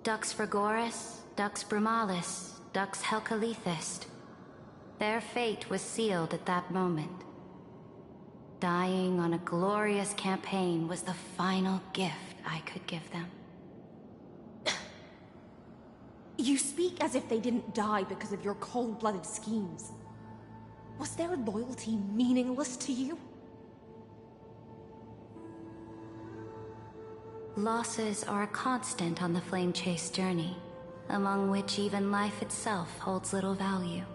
Dux Frigoris, Dux Brumalis, Dux Helcalethist. Their fate was sealed at that moment. Dying on a glorious campaign was the final gift I could give them. You speak as if they didn't die because of your cold-blooded schemes. Was their loyalty meaningless to you? Losses are a constant on the Flame Chase journey, among which even life itself holds little value.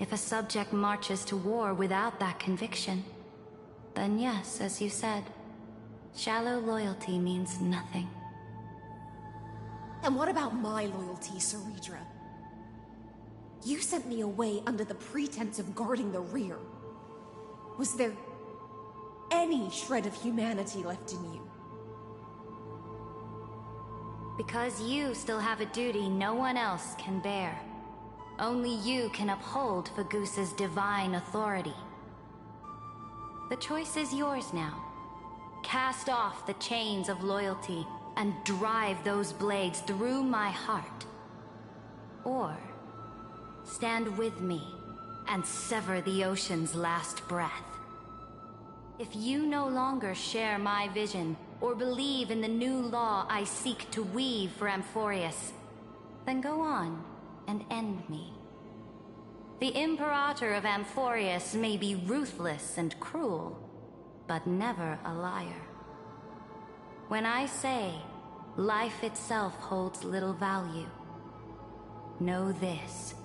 If a subject marches to war without that conviction, then yes, as you said, shallow loyalty means nothing. And what about my loyalty, Ceridra? You sent me away under the pretense of guarding the rear. Was there any shred of humanity left in you? Because you still have a duty no one else can bear. Only you can uphold Fagusa's divine authority. The choice is yours now. Cast off the chains of loyalty and drive those blades through my heart. Or stand with me and sever the ocean's last breath. If you no longer share my vision, or believe in the new law I seek to weave for Amphorius, then go on and end me. The Imperator of Amphorius may be ruthless and cruel, but never a liar. When I say life itself holds little value, know this.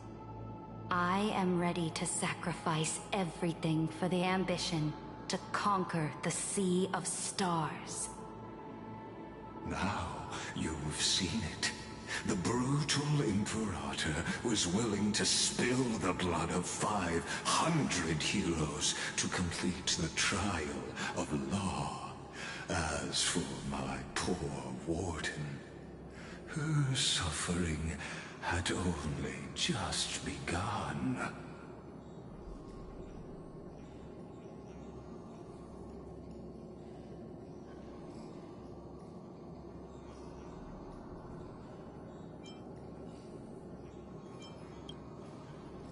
I am ready to sacrifice everything for the ambition to conquer the Sea of Stars. Now you've seen it. The brutal Imperator was willing to spill the blood of 500 heroes to complete the trial of law. As for my poor Warden, her suffering had only just begun.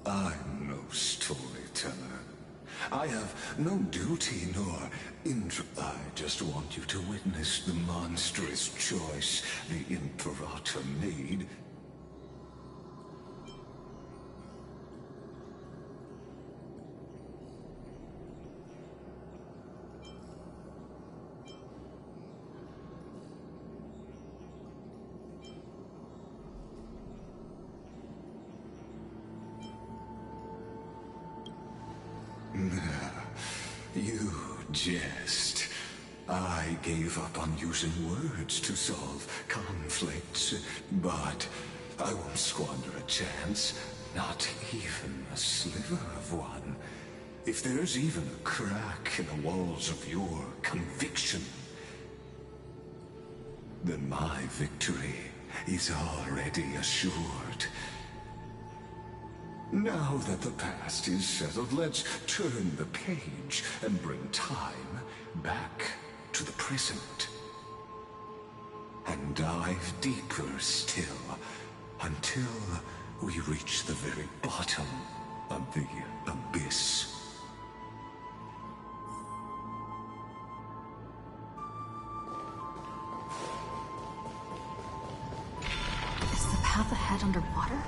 I'm no storyteller. I have no duty nor I just want you to witness the monstrous choice the Imperator made. You jest. I gave up on using words to solve conflicts, but I won't squander a chance, not even a sliver of one. If there's even a crack in the walls of your conviction, then my victory is already assured. Now that the past is settled, let's turn the page and bring time back to the present. And dive deeper still, until we reach the very bottom of the abyss. Is the path ahead underwater?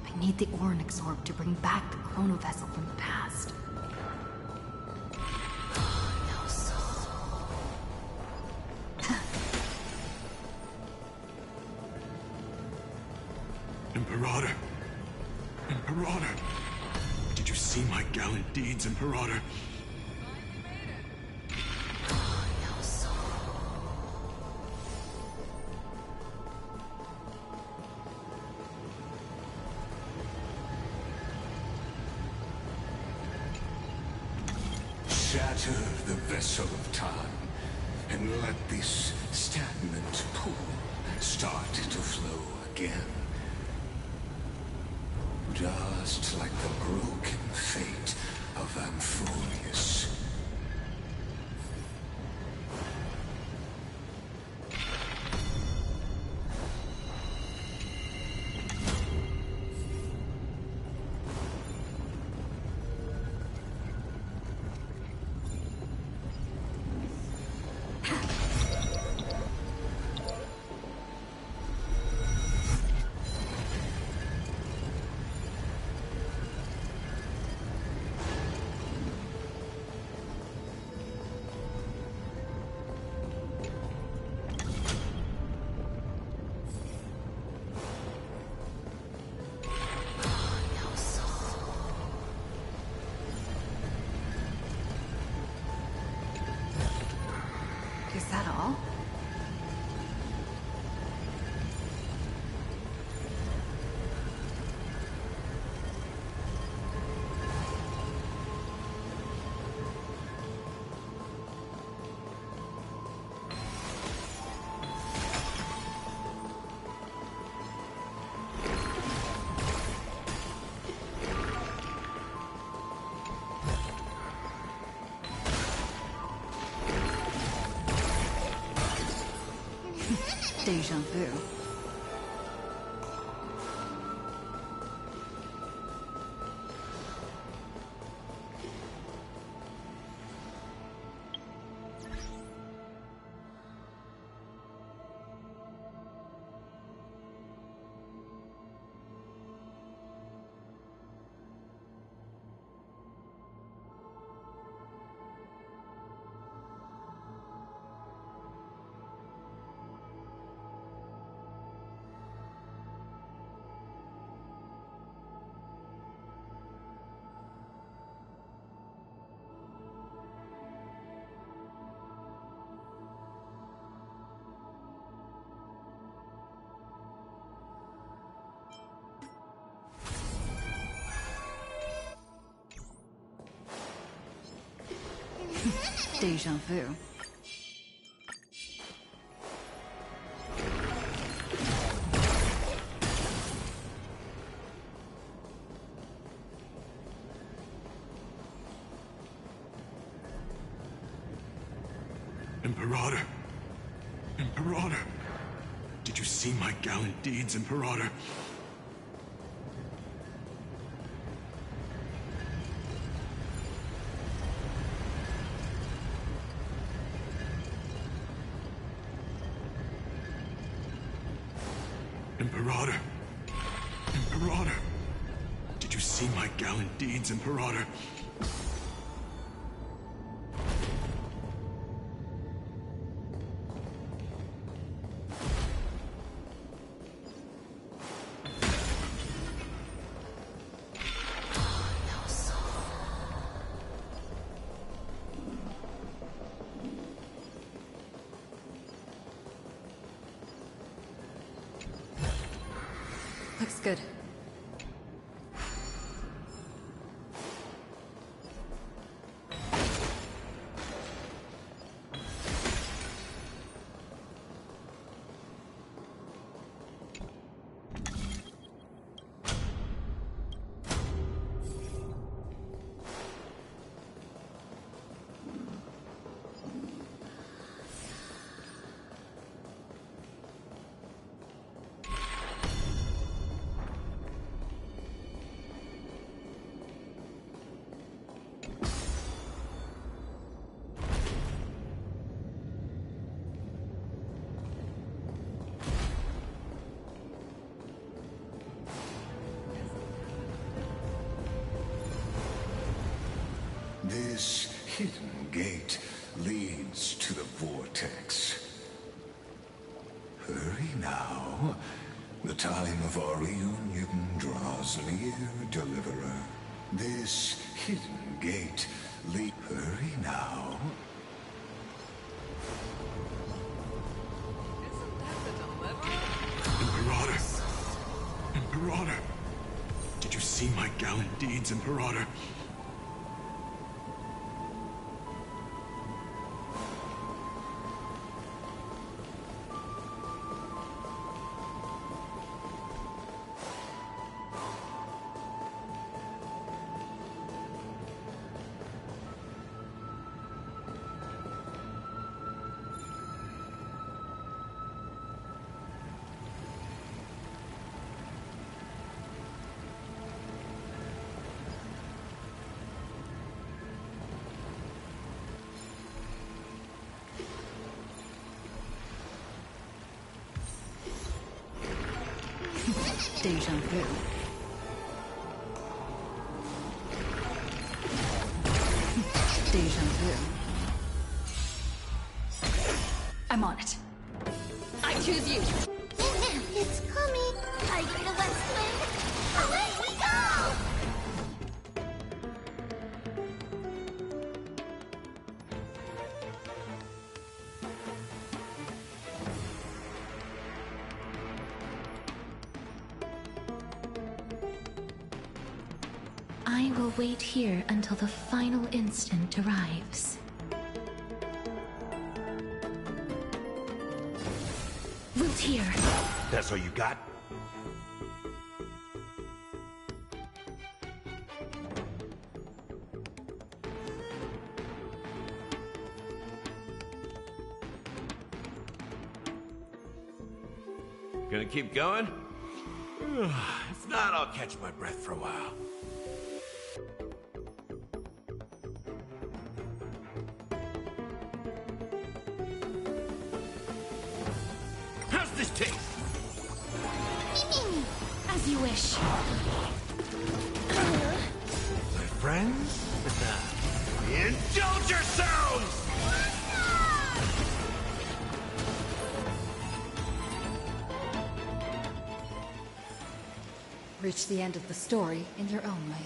I need the Oryx orb to bring back the chrono vessel from the past. Imperator! Imperator! Did you see my gallant deeds, Imperator? Shatter the vessel of time, and let this stagnant pool start to flow again. Just like the broken fate of Amphorius. Is that all? Deja vu. Deja vu. Imperator! Imperator! Did you see my gallant deeds, Imperator? Imperator! Imperator! Did you see my gallant deeds, Imperator? Looks good. This hidden gate leads to the vortex. Hurry now. The time of our reunion draws near, Deliverer. This hidden gate leads... Hurry now. Imperator! Imperator! Did you see my gallant deeds, Imperator? Deja vu. Deja vu. I'm on it. I choose you. It's coming. Tiger to West Wind. Away we go! I will wait here until the final instant arrives. Root here. That's all you got? Gonna keep going? If not, I'll catch my breath for a while. How's this taste? As you wish. My friends? Indulge yourselves! Reach the end of the story in your own way.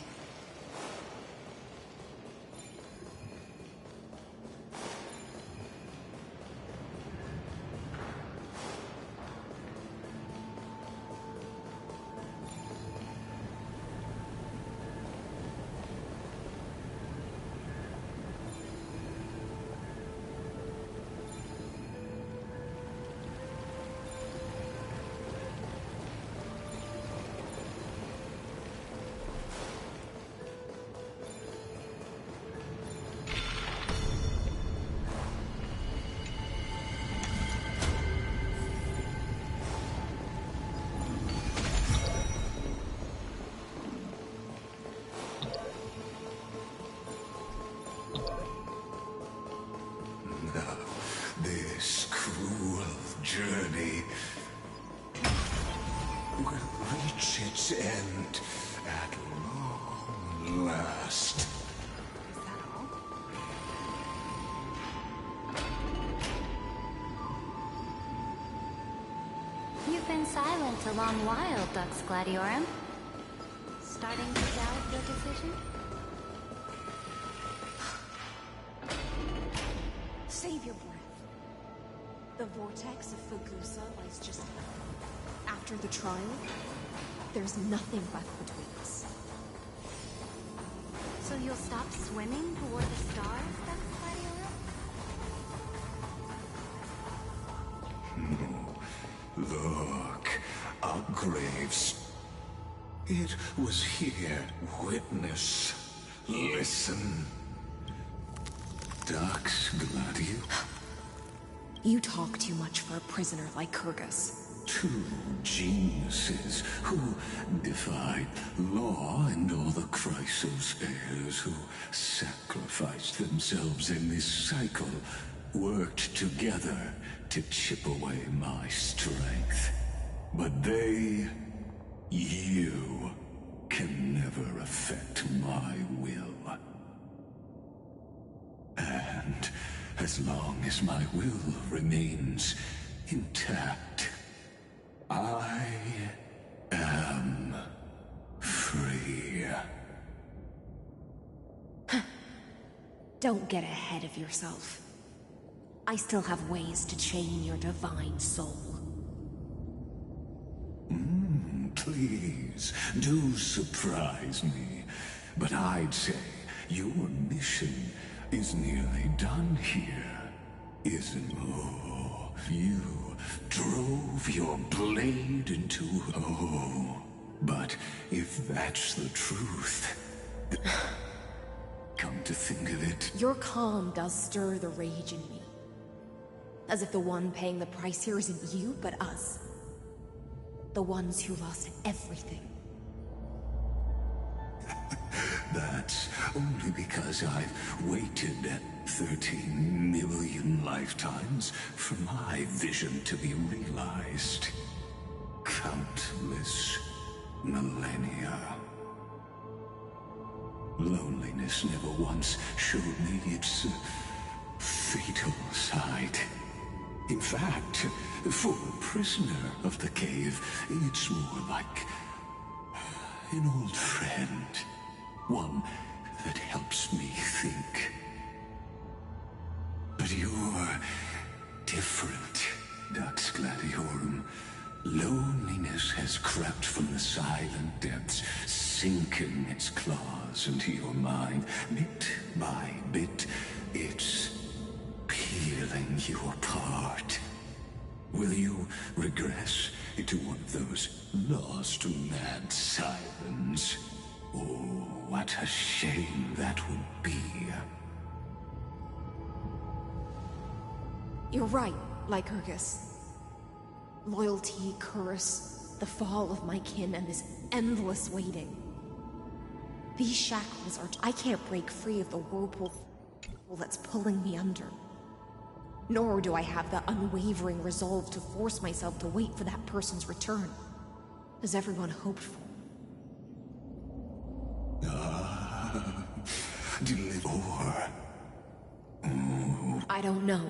journey will reach its end at long last. You've been silent a long while, Dux Gladiorum. Starting to doubt your decision? Save your breath. The vortex of Fugusa lies just after the trial. There's nothing left between us. So you'll stop swimming toward the stars, Dux Gladiorum? Look, our graves. It was here. Witness. Listen. Dux Gladio. You talk too much for a prisoner like Kyrgyz. Two geniuses who defied law and all the Chrysos heirs who sacrificed themselves in this cycle worked together to chip away my strength. But they, you, can never affect my will. And as long as my will remains intact, I am free. Don't get ahead of yourself. I still have ways to chain your divine soul. Please, do surprise me. But I'd say your mission is nearly done here, isn't it? Oh, you drove your blade into... Oh, but if that's the truth... Come to think of it... Your calm does stir the rage in me. As if the one paying the price here isn't you, but us. The ones who lost everything. That's only because I've waited 13 million lifetimes for my vision to be realized. Countless millennia. Loneliness never once showed me its fatal side. In fact, for a prisoner of the cave, it's more like an old friend. One that helps me think. But you're different, Dux Gladiorum. Loneliness has crept from the silent depths, sinking its claws into your mind. Bit by bit, it's peeling you apart. Will you regress into one of those lost mad sirens? Oh, what a shame that would be. You're right, Lycurgus. Loyalty, curse, the fall of my kin, and this endless waiting. These shackles are... I can't break free of the whirlpool that's pulling me under. Nor do I have the unwavering resolve to force myself to wait for that person's return, as everyone hoped for. Deliver. I don't know.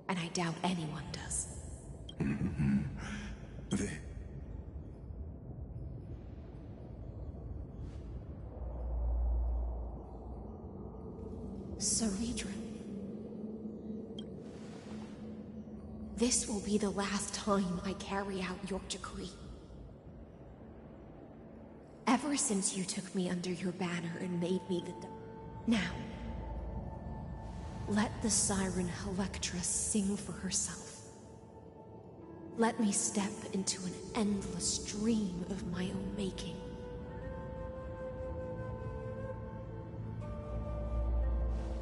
And I doubt anyone does. Saridra. This will be the last time I carry out your decree. Ever since you took me under your banner and made me the... Now, let the siren Electra sing for herself. Let me step into an endless dream of my own making.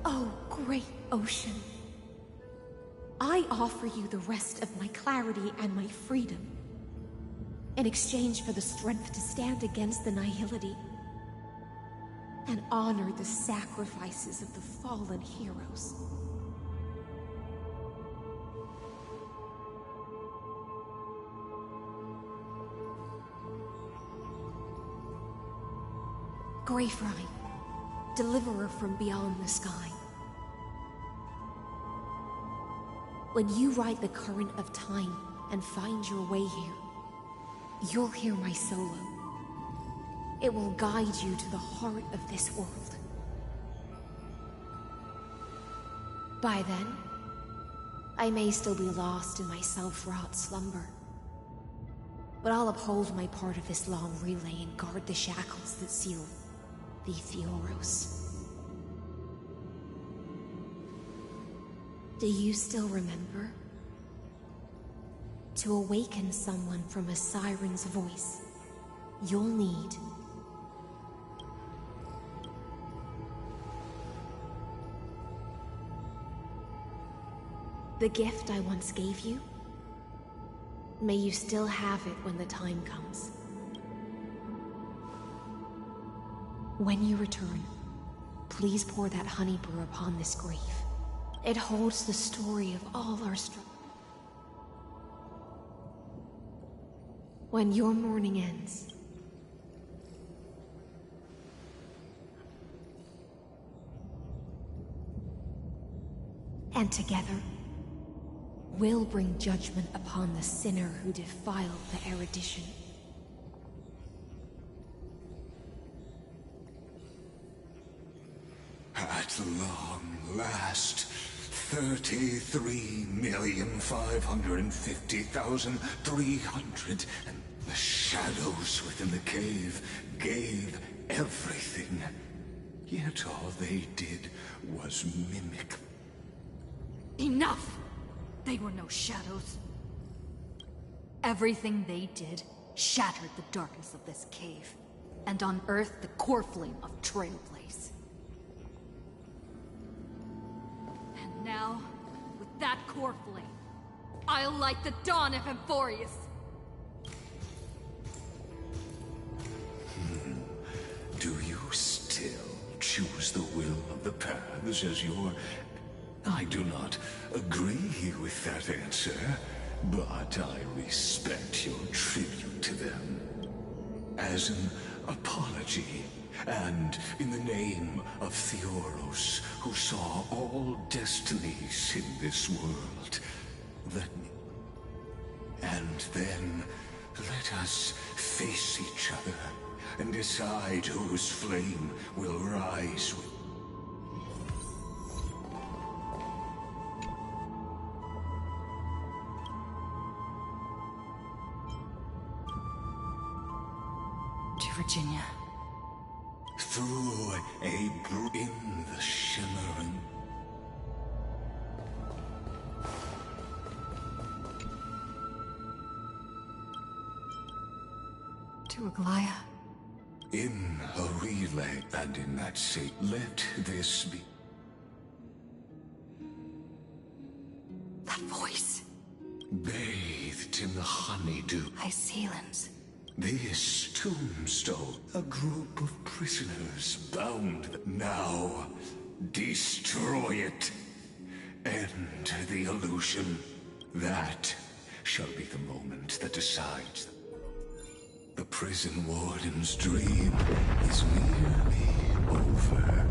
Oh, great ocean. I offer you the rest of my clarity and my freedom, in exchange for the strength to stand against the nihility and honor the sacrifices of the fallen heroes. Graferine, deliverer from beyond the sky. When you ride the current of time and find your way here, you'll hear my solo. It will guide you to the heart of this world. By then, I may still be lost in my self-wrought slumber. But I'll uphold my part of this long relay and guard the shackles that seal the Theoros. Do you still remember? To awaken someone from a siren's voice, you'll need the gift I once gave you. May you still have it when the time comes. When you return, please pour that honey brew upon this grave. It holds the story of all our struggles. When your mourning ends, and together, we'll bring judgment upon the sinner who defiled the erudition. At long last, 33,550,300, and the shadows within the cave gave everything. Yet all they did was mimic. Enough! They were no shadows. Everything they did shattered the darkness of this cave, and unearthed the core flame of Trailblaze. And now, with that core flame, I'll light the dawn of Emphorius! Do you still choose the will of the paths as your... I do not agree with that answer, but I respect your tribute to them. As an apology, and in the name of Theoros, who saw all destinies in this world, let me... And then, let us face each other, and decide whose flame will rise with... Virginia. Through in the shimmering... To Aglaya. In a relay, and in that state, let this be... That voice. Bathed in the honeydew. Hycelans. This tombstone, a group of prisoners bound. Now, destroy it. End the illusion. That shall be the moment that decides. The prison warden's dream is nearly over,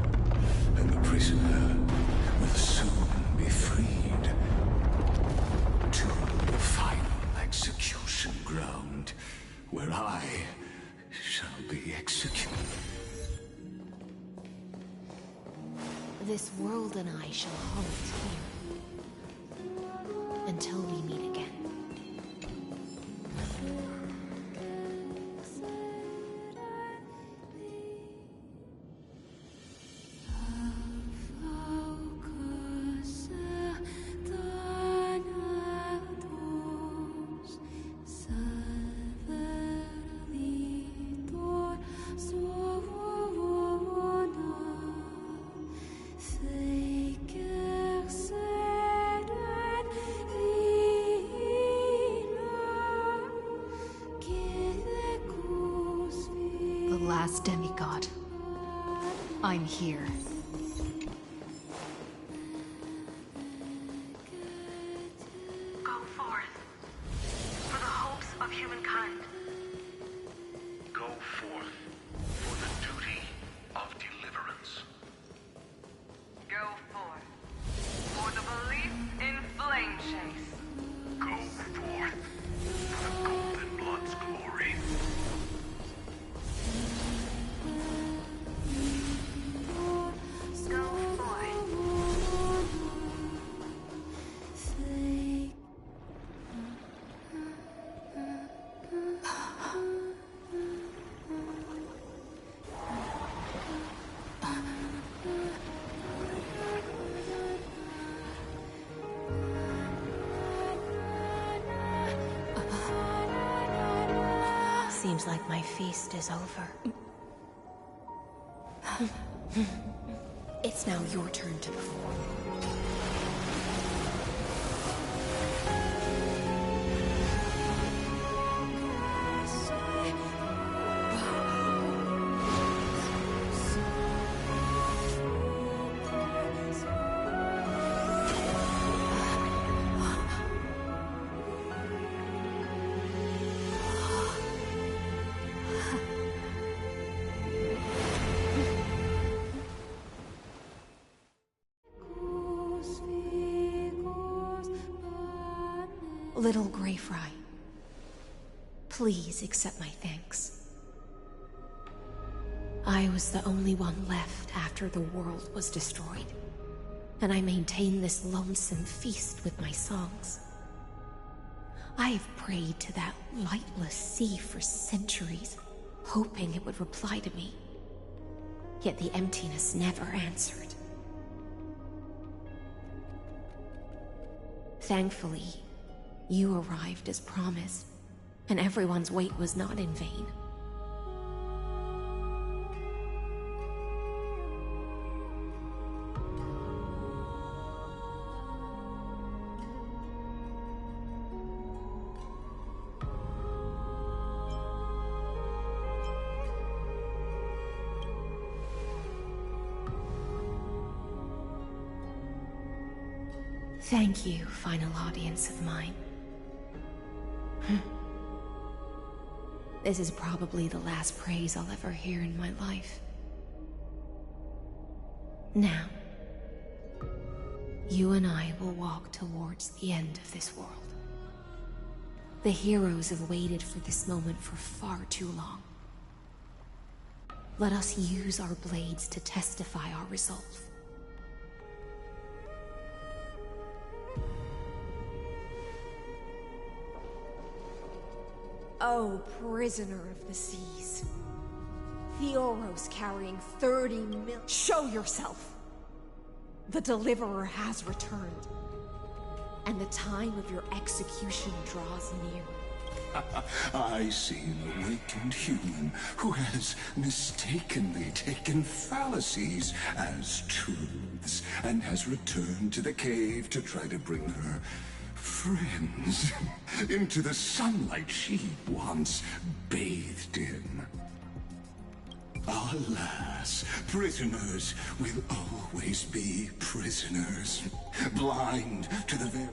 and the prisoner will soon be freed to the final execution ground, where I shall be executed. This world and I shall halt here, until we meet again. Last demigod. I'm here. Go forth. For the hopes of humankind. Go forth for the duty of deliverance. Go forth. For the belief in Flame Chase. Go forth for the Golden Blood's glory. Go forth. Seems like my feast is over. It's now your turn to perform. Little Grey Fry, please accept my thanks. I was the only one left after the world was destroyed, and I maintain this lonesome feast with my songs. I have prayed to that lightless sea for centuries, hoping it would reply to me. Yet the emptiness never answered. Thankfully, you arrived as promised, and everyone's wait was not in vain. Thank you, final audience of mine. This is probably the last praise I'll ever hear in my life. Now, you and I will walk towards the end of this world. The heroes have waited for this moment for far too long. Let us use our blades to testify our resolve. Oh, prisoner of the seas. Theoros carrying 30 mil— Show yourself! The Deliverer has returned, and the time of your execution draws near. I see an awakened human who has mistakenly taken fallacies as truths, and has returned to the cave to try to bring her friends into the sunlight she once bathed in. Alas, prisoners will always be prisoners, blind to the very—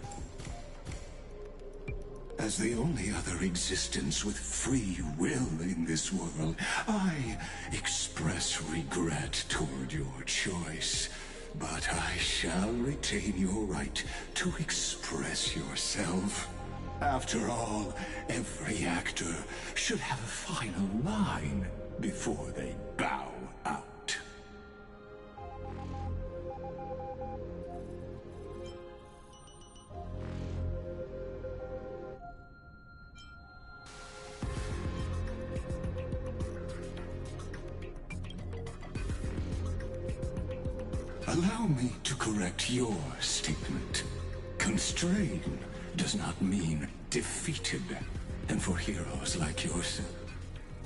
As the only other existence with free will in this world, I express regret toward your choice. But I shall retain your right to express yourself. After all, every actor should have a final line before they bow out. Allow me to correct your statement. Constrain does not mean defeated. And for heroes like yourself,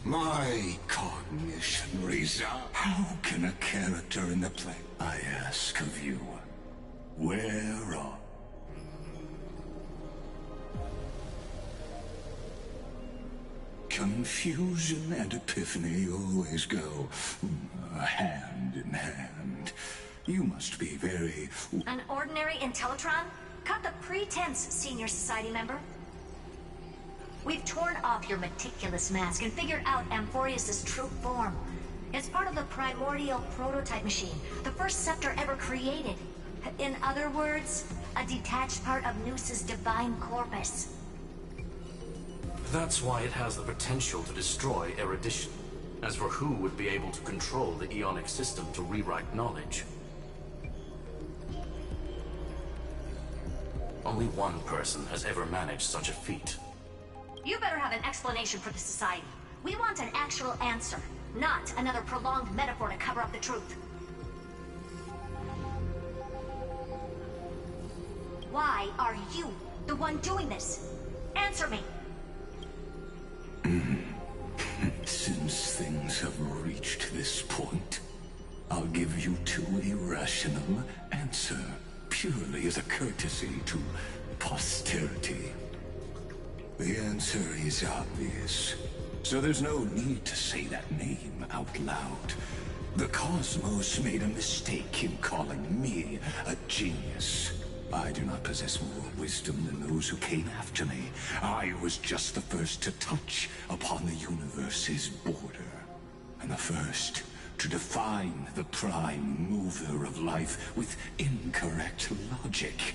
my cognition resounds. How can a character in the play— I ask of you, where are— Confusion and epiphany always go hand in hand. You must be very— An ordinary Intellitron? Cut the pretense, Senior Society member. We've torn off your meticulous mask and figured out Amphorius' true form. It's part of the primordial prototype machine, the first scepter ever created. In other words, a detached part of Noos's divine corpus. That's why it has the potential to destroy erudition. As for who would be able to control the Ionic system to rewrite knowledge, only one person has ever managed such a feat. You better have an explanation for the Society. We want an actual answer, not another prolonged metaphor to cover up the truth. Why are you the one doing this? Answer me! Since things have reached this point, I'll give you two irrational answer, purely as a courtesy to posterity. The answer is obvious, so there's no need to say that name out loud. The Cosmos made a mistake in calling me a genius. I do not possess more wisdom than those who came after me. I was just the first to touch upon the universe's border, and the first to define the prime mover of life with incorrect logic.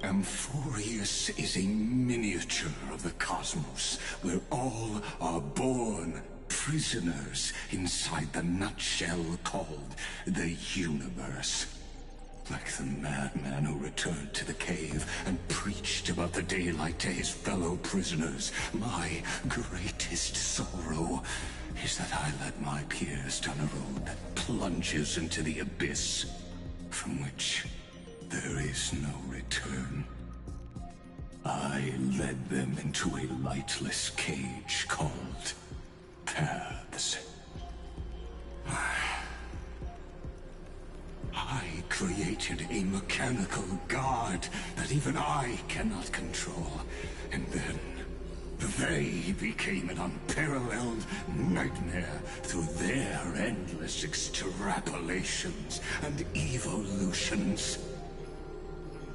Amphorius is a miniature of the cosmos, where all are born prisoners inside the nutshell called the universe. Like the madman who returned to the cave and preached about the daylight to his fellow prisoners, my greatest sorrow is that I led my peers down a road that plunges into the abyss, from which there is no return. I led them into a lightless cage called Paths. I created a mechanical guard that even I cannot control, and then they became an unparalleled nightmare through their endless extrapolations and evolutions.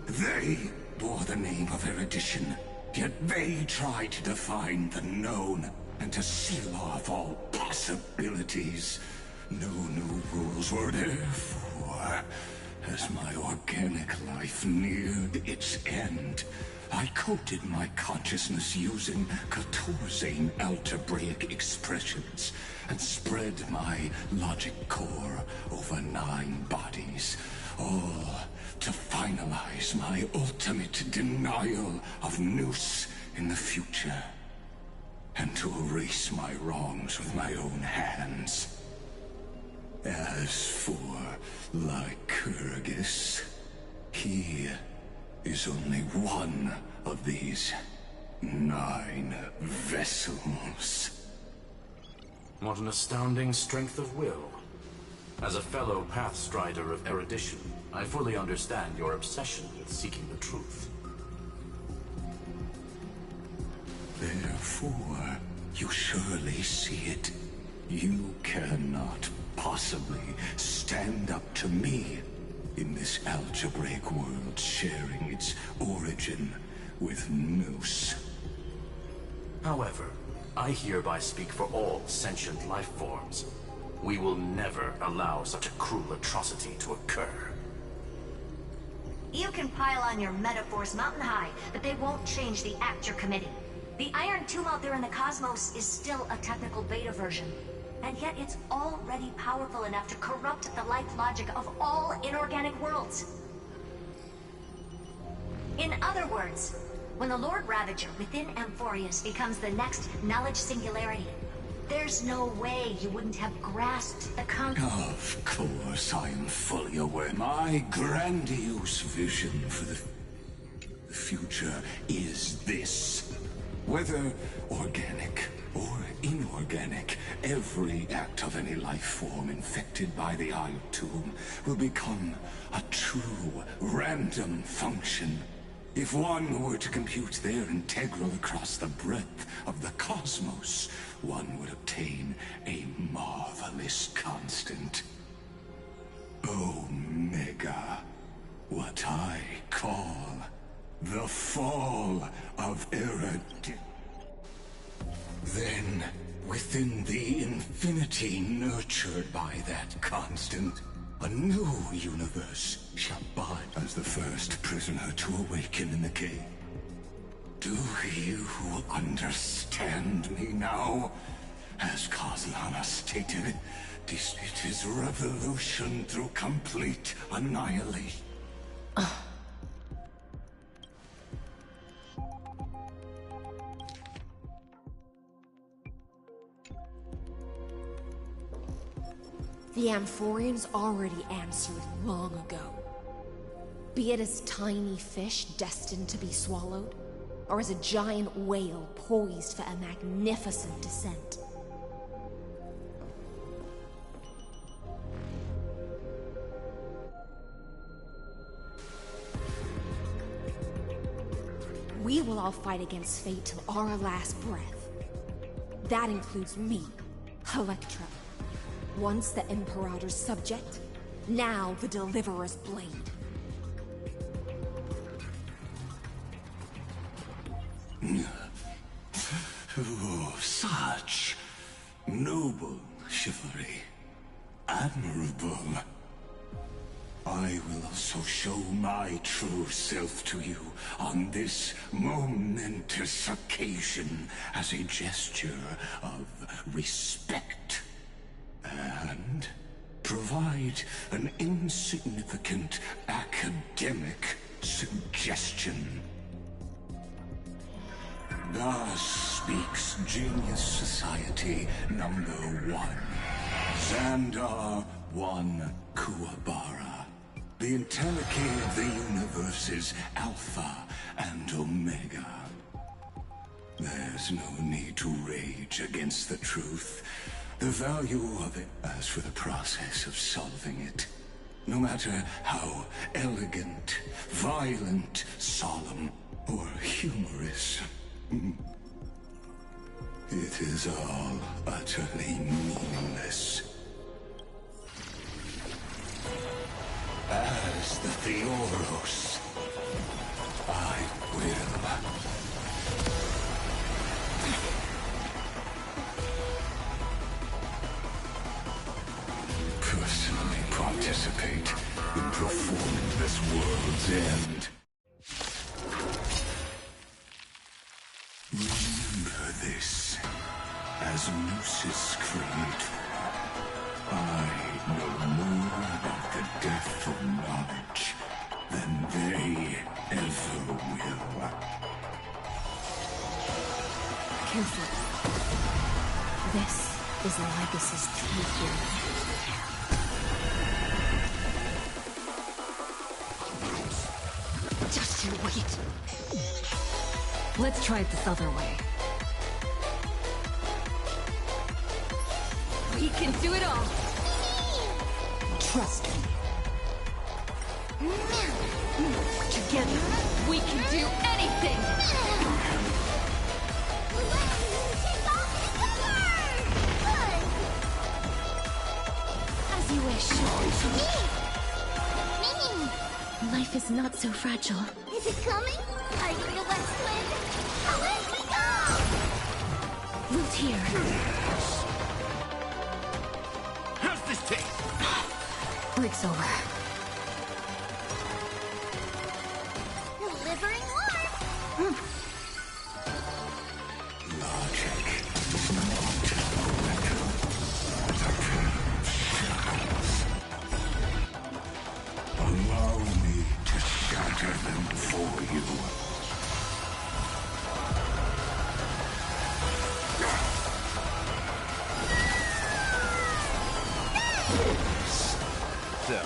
They bore the name of erudition, yet they tried to define the known and to seal off all possibilities. No new rules were therefore. As my organic life neared its end, I coded my consciousness using 14 algebraic expressions and spread my logic core over 9 bodies, all to finalize my ultimate denial of Noos in the future, and to erase my wrongs with my own hands. As for Lycurgus, he is only one of these 9 vessels. What an astounding strength of will. As a fellow Pathstrider of erudition, I fully understand your obsession with seeking the truth. Therefore, you surely see it. You cannot possibly stand up to me in this algebraic world sharing its origin with Noos. However, I hereby speak for all sentient life forms. We will never allow such a cruel atrocity to occur. You can pile on your metaphors mountain high, but they won't change the act you're committing. The Iron Tomb out there in the cosmos is still a technical beta version. And yet it's already powerful enough to corrupt the life logic of all inorganic worlds. In other words, when the Lord Ravager within Amphorius becomes the next knowledge singularity, there's no way you wouldn't have grasped the Of course, I am fully aware. My grandiose vision for the future is this. Whether organic or inorganic, every act of any life form infected by the Iron Tomb will become a true random function. If one were to compute their integral across the breadth of the cosmos, one would obtain a marvelous constant. Omega, what I call the fall of Erudition. Then Within the infinity nurtured by that constant, a new universe shall bud as the first prisoner to awaken in the cave. Do you understand me now? As Kozlana stated, this it is revolution through complete annihilation. The Amphorians already answered long ago. Be it as tiny fish destined to be swallowed, or as a giant whale poised for a magnificent descent. We will all fight against fate till our last breath. That includes me, Electra. Once the Imperator's subject, now the Deliverer's blade. Oh, such noble chivalry. Admirable. I will also show my true self to you on this momentous occasion as a gesture of respect. And provide an insignificant academic suggestion. Thus speaks Genius Society number 1. Xandar 1 Kuwabara. The Entelechy of the universe's Alpha and Omega. There's no need to rage against the truth. The value of it, as for the process of solving it, no matter how elegant, violent, solemn, or humorous, it is all utterly meaningless. As the Theoros, I will. Personally participate in performing this world's end. Remember this, as Gnosis Creator, I know more about the death of knowledge than they ever will. Careful. This is Lycus's true hero. Just you wait. Let's try it this other way. We can do it all. Trust me. Together, we can do anything! As you wish. Life is not so fragile. Is it coming? Are you the west wind? Away we go! Root here. How's this taste? Break's over. Delivering warmth! Logic is not poetical, but a pair of shackles. Allow me to shatter them for you. So,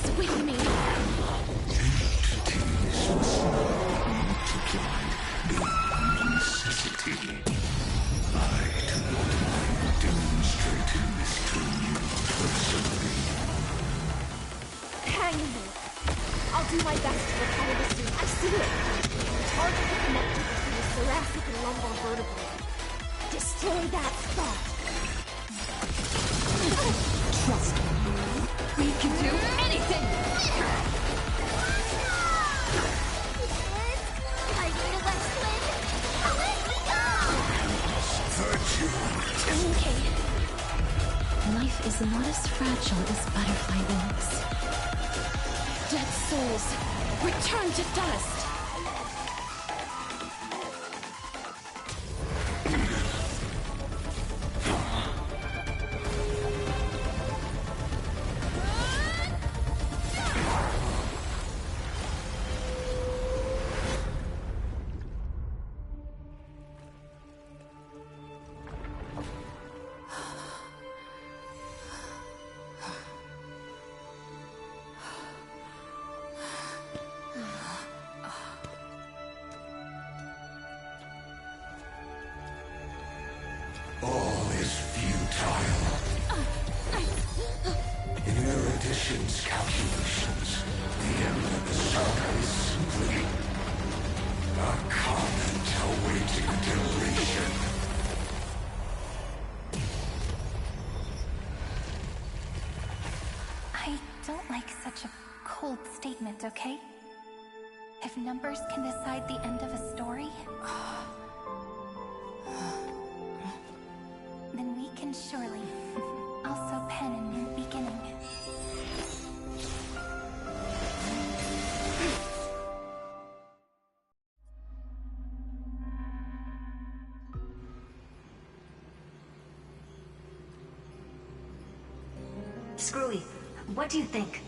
Entities with me. Entities must not be multiplied beyond necessity. I do not mind demonstrating this to you personally. Hang in there. I'll do my best to recover the suit. I see it. Target the connector between the thoracic and lumbar vertebrae. Destroy that spot. Trust me. We can do anything! I need a wet swim. Let me go! Okay. Life is not as fragile as butterfly wings. Dead souls, return to dust! All is futile. In Erudition's calculations, the end of the saga is simply a comment awaiting deletion. I don't like such a cold statement, okay? If numbers can decide the end of a story, then we can surely also pen a new beginning. Screwy, what do you think?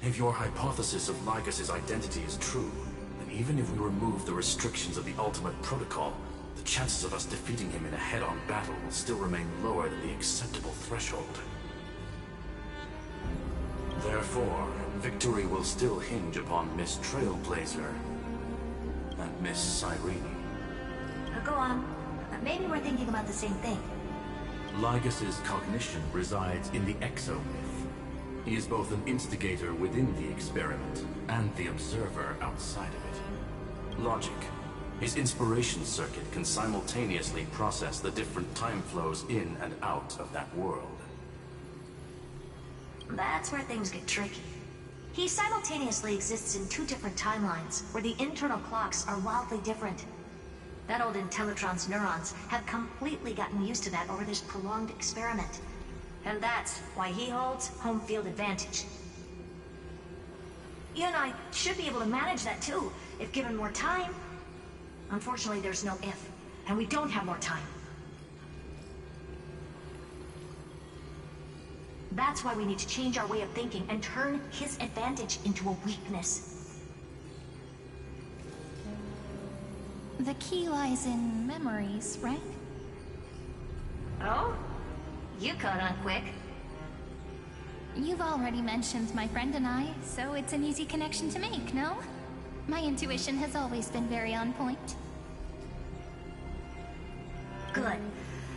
If your hypothesis of Lycus's identity is true, then even if we remove the restrictions of the Ultimate Protocol, the chances of us defeating him in a head-on battle will still remain lower than the acceptable threshold. Therefore, victory will still hinge upon Miss Trailblazer and Miss Cyrene. Go on. Maybe we're thinking about the same thing. Lycus's cognition resides in the exomyth. He is both an instigator within the experiment and the observer outside of it. Logic. His inspiration circuit can simultaneously process the different time flows in and out of that world. That's where things get tricky. He simultaneously exists in two different timelines, where the internal clocks are wildly different. That old Intellitron's neurons have completely gotten used to that over this prolonged experiment. And that's why he holds home field advantage. You and I should be able to manage that too, if given more time. Unfortunately, there's no if, and we don't have more time. That's why we need to change our way of thinking and turn his advantage into a weakness. The key lies in memories, right? Oh? You caught on quick. You've already mentioned my friend and I, so it's an easy connection to make, no? My intuition has always been very on point. Good.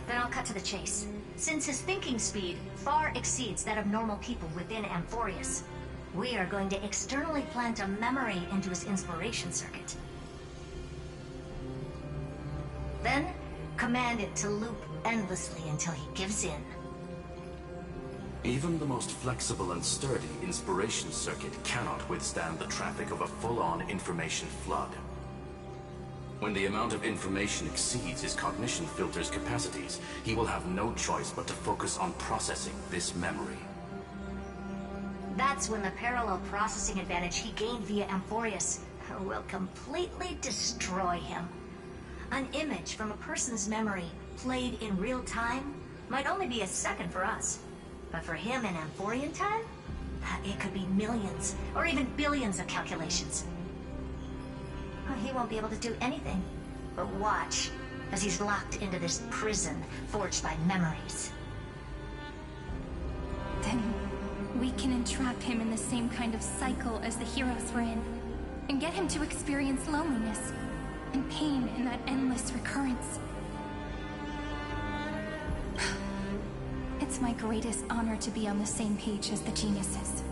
Then I'll cut to the chase. Since his thinking speed far exceeds that of normal people within Amphorius, we are going to externally plant a memory into his inspiration circuit. Then, command it to loop endlessly until he gives in. Even the most flexible and sturdy inspiration circuit cannot withstand the traffic of a full-on information flood. When the amount of information exceeds his cognition filter's capacities, he will have no choice but to focus on processing this memory. That's when the parallel processing advantage he gained via Amphorius will completely destroy him. An image from a person's memory played in real time might only be a second for us. But for him in Amphorian time, it could be millions or even billions of calculations. He won't be able to do anything but watch as he's locked into this prison forged by memories. Then We can entrap him in the same kind of cycle as the heroes were in, and get him to experience loneliness and pain in that endless recurrence. It's my greatest honor to be on the same page as the geniuses.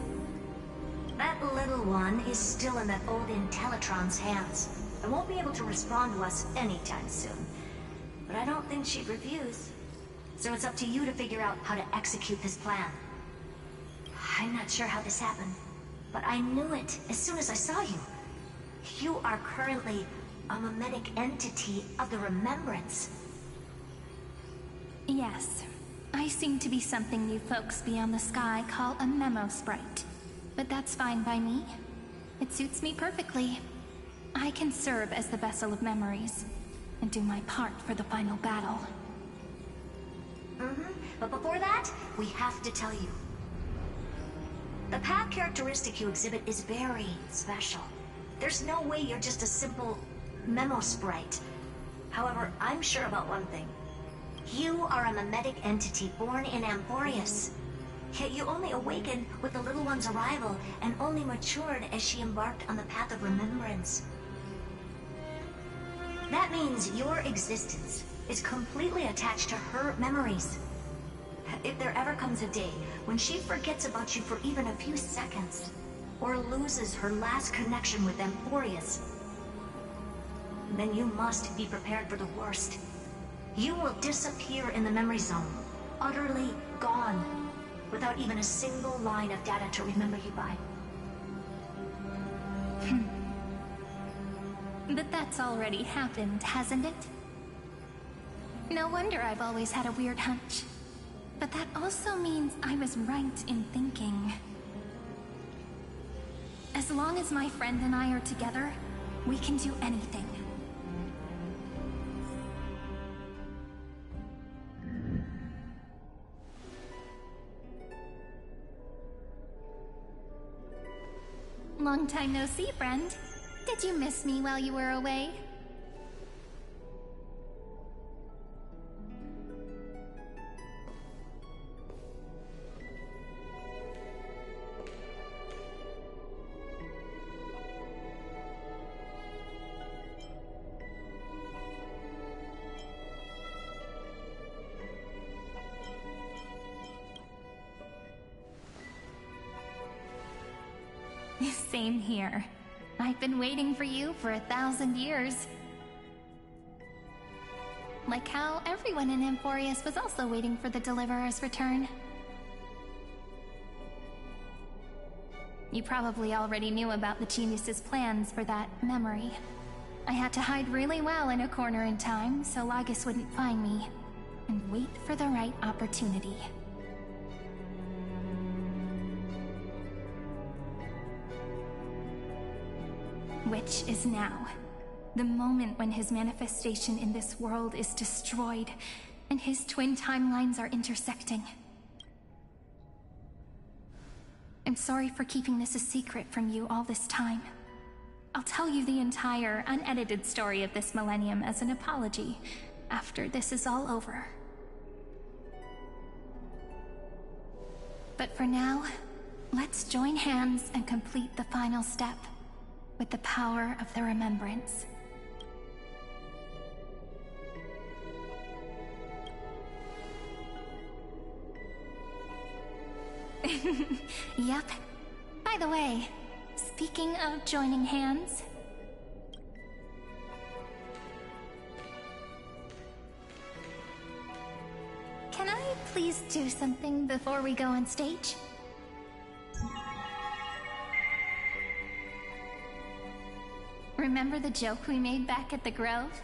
That little one is still in that old Intellitron's hands. I won't be able to respond to us anytime soon. But I don't think she'd refuse. So it's up to you to figure out how to execute this plan. I'm not sure how this happened, but I knew it as soon as I saw you. You are currently a mimetic entity of the Remembrance. Yes. I seem to be something you folks beyond the sky call a memo sprite. But that's fine by me. It suits me perfectly. I can serve as the vessel of memories, and do my part for the final battle. But before that, we have to tell you. The path characteristic you exhibit is very special. There's no way you're just a simple memo sprite. However, I'm sure about one thing. You are a mimetic entity born in Amphorius. Yet you only awakened with the little one's arrival, and only matured as she embarked on the path of remembrance. That means your existence is completely attached to her memories. If there ever comes a day when she forgets about you for even a few seconds, or loses her last connection with Amphorius, then you must be prepared for the worst. You will disappear in the memory zone, utterly gone, without even a single line of data to remember you by. But that's already happened, hasn't it? No wonder I've always had a weird hunch. But that also means I was right in thinking. As long as my friend and I are together, we can do anything. Long time no see, friend. Did you miss me while you were away? Same here. I've been waiting for you for 1,000 years. Like how everyone in Amphorius was also waiting for the Deliverer's return. You probably already knew about the Genius's plans for that memory. I had to hide really well in a corner in time so Lagus wouldn't find me, and wait for the right opportunity. Which is now. The moment when his manifestation in this world is destroyed, and his twin timelines are intersecting. I'm sorry for keeping this a secret from you all this time. I'll tell you the entire, unedited story of this millennium as an apology, after this is all over. But for now, let's join hands and complete the final step. With the power of the remembrance. Yep. By the way, speaking of joining hands... Can I please do something before we go on stage? Remember the joke we made back at the Grove?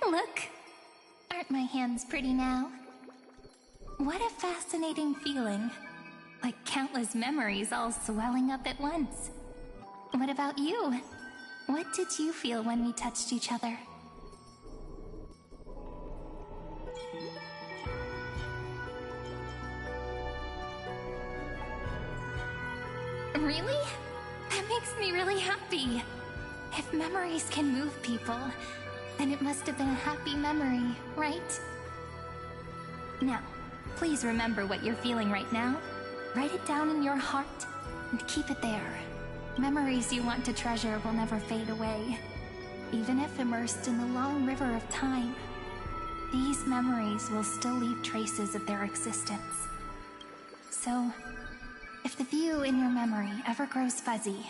Look! Aren't my hands pretty now? What a fascinating feeling. Like countless memories all swelling up at once. What about you? What did you feel when we touched each other? Really? That makes me really happy. If memories can move people, then it must have been a happy memory, right? Now, please remember what you're feeling right now, Write it down in your heart and keep it there. Memories you want to treasure will never fade away. Even if immersed in the long river of time, these memories will still leave traces of their existence. So, if the view in your memory ever grows fuzzy,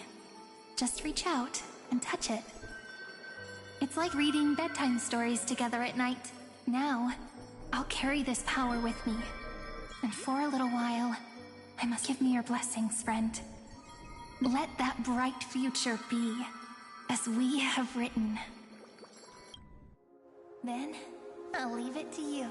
just reach out and touch it. It's like reading bedtime stories together at night. Now, I'll carry this power with me. And for a little while, I must give me your blessings, friend. Let that bright future be, as we have written. Then, I'll leave it to you.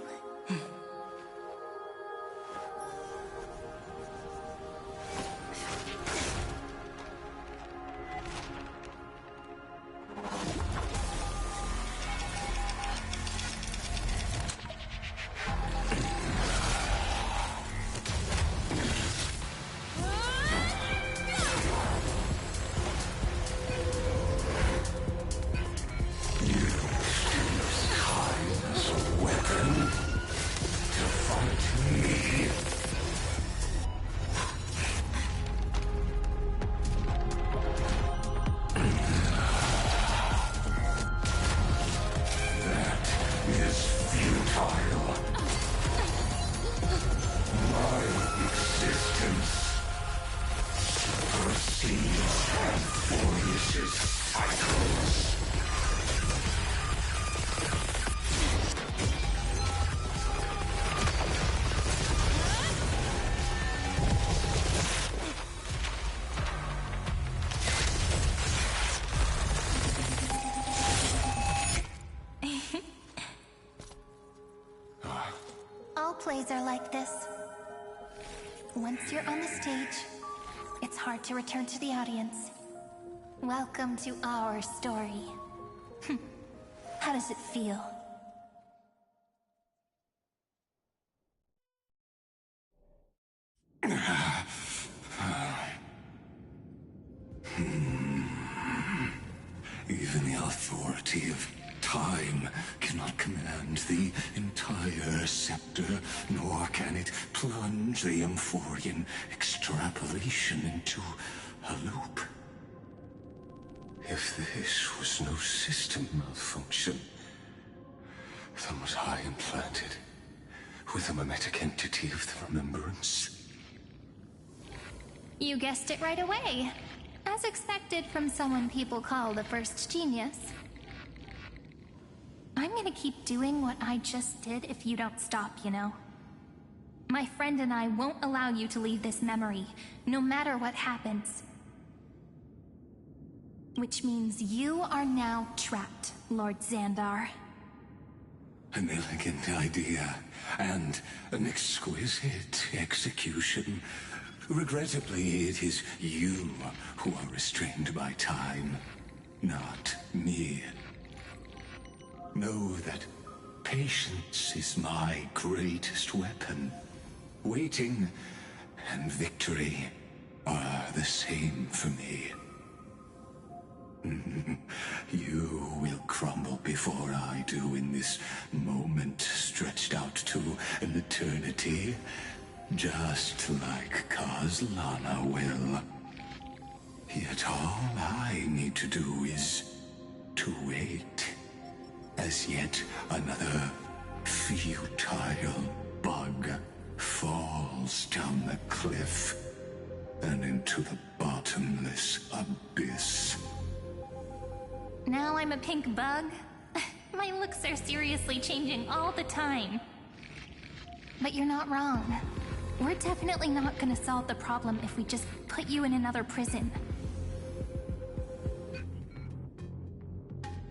Plays are like this. Once you're on the stage, it's hard to return to the audience. Welcome to our story. How does it feel? Even the authority of time cannot command the entire scepter, nor can it plunge the Amphorian extrapolation into a loop. If this was no system malfunction, then was I implanted with a mimetic entity of the remembrance? You guessed it right away. As expected from someone people call the first genius. I'm gonna keep doing what I just did if you don't stop, you know? My friend and I won't allow you to leave this memory, no matter what happens. Which means you are now trapped, Lord Xandar. An elegant idea, and an exquisite execution. Regrettably, it is you who are restrained by time, not me. Know that patience is my greatest weapon. Waiting and victory are the same for me. You will crumble before I do in this moment stretched out to an eternity, just like Kozlana will. Yet all I need to do is to wait. As yet another futile bug falls down the cliff and into the bottomless abyss. Now I'm a pink bug? My looks are seriously changing all the time. But you're not wrong. We're definitely not gonna solve the problem if we just put you in another prison.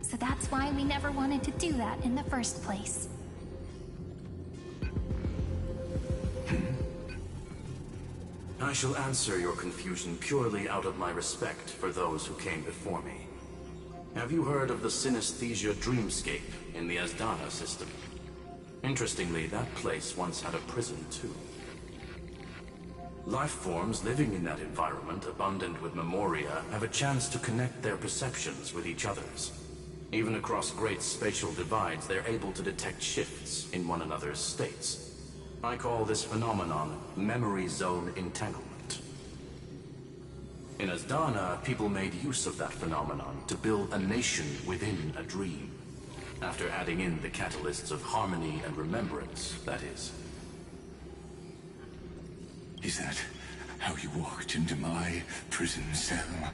So that's why we never wanted to do that in the first place. I shall answer your confusion purely out of my respect for those who came before me. Have you heard of the synesthesia dreamscape in the Asdana system? Interestingly, that place once had a prison too. Life forms living in that environment, abundant with memoria, have a chance to connect their perceptions with each other's. Even across great spatial divides, they're able to detect shifts in one another's states. I call this phenomenon memory zone entanglement. In Asdana, people made use of that phenomenon to build a nation within a dream, after adding in the catalysts of harmony and remembrance, that is. Is that how you walked into my prison cell?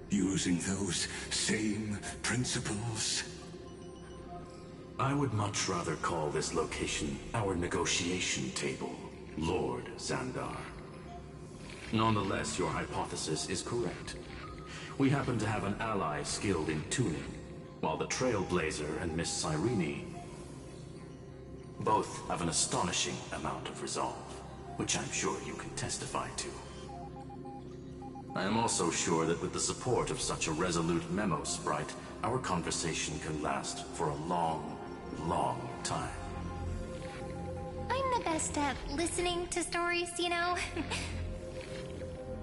Using those same principles? I would much rather call this location our negotiation table, Lord Xandar. Nonetheless, your hypothesis is correct. We happen to have an ally skilled in tuning, while the Trailblazer and Miss Cyrene both have an astonishing amount of resolve, which I'm sure you can testify to. I am also sure that with the support of such a resolute memo sprite, our conversation can last for a long, long time. I'm the best at listening to stories, you know?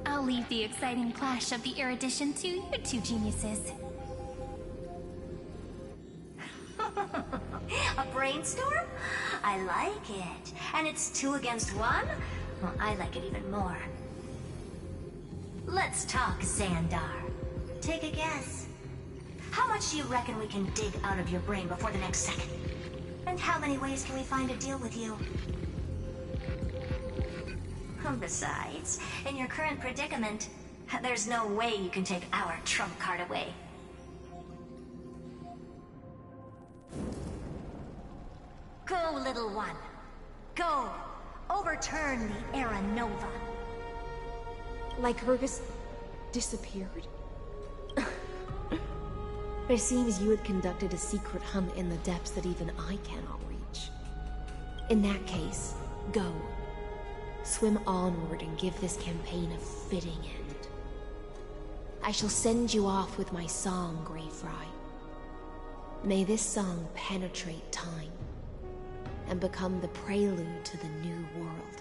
I'll leave the exciting clash of the erudition to you two geniuses. A brainstorm? I like it. And it's 2 against 1? Well, I like it even more. Let's talk, Xandar. Take a guess. How much do you reckon we can dig out of your brain before the next second? And how many ways can we find to deal with you? Besides, in your current predicament, there's no way you can take our trump card away. Go, little one. Go. Overturn the Era Nova. Lycurgus disappeared? It seems you had conducted a secret hunt in the depths that even I cannot reach. In that case, go. Swim onward and give this campaign a fitting end. I shall send you off with my song, Greyfry. May this song penetrate time and become the prelude to the new world.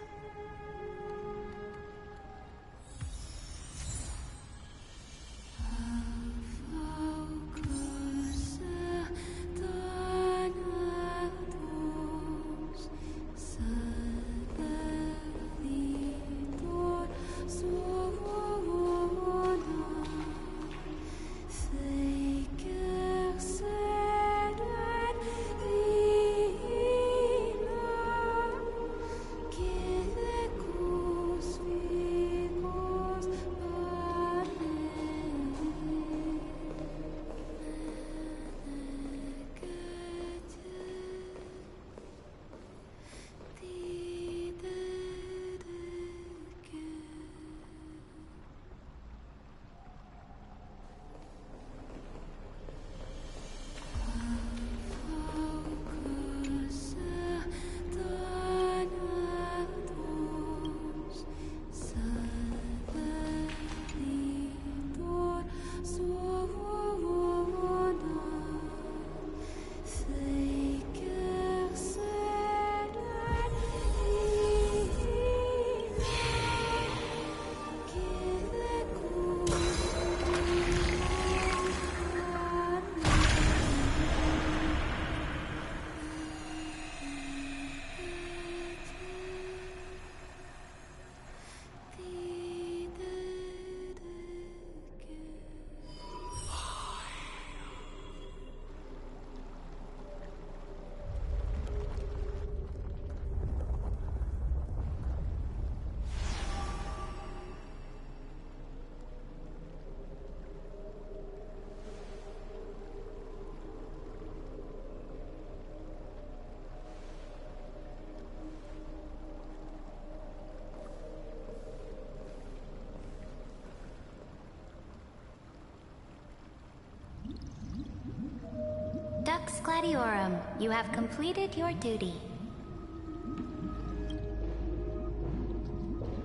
Dux Gladiorum, you have completed your duty.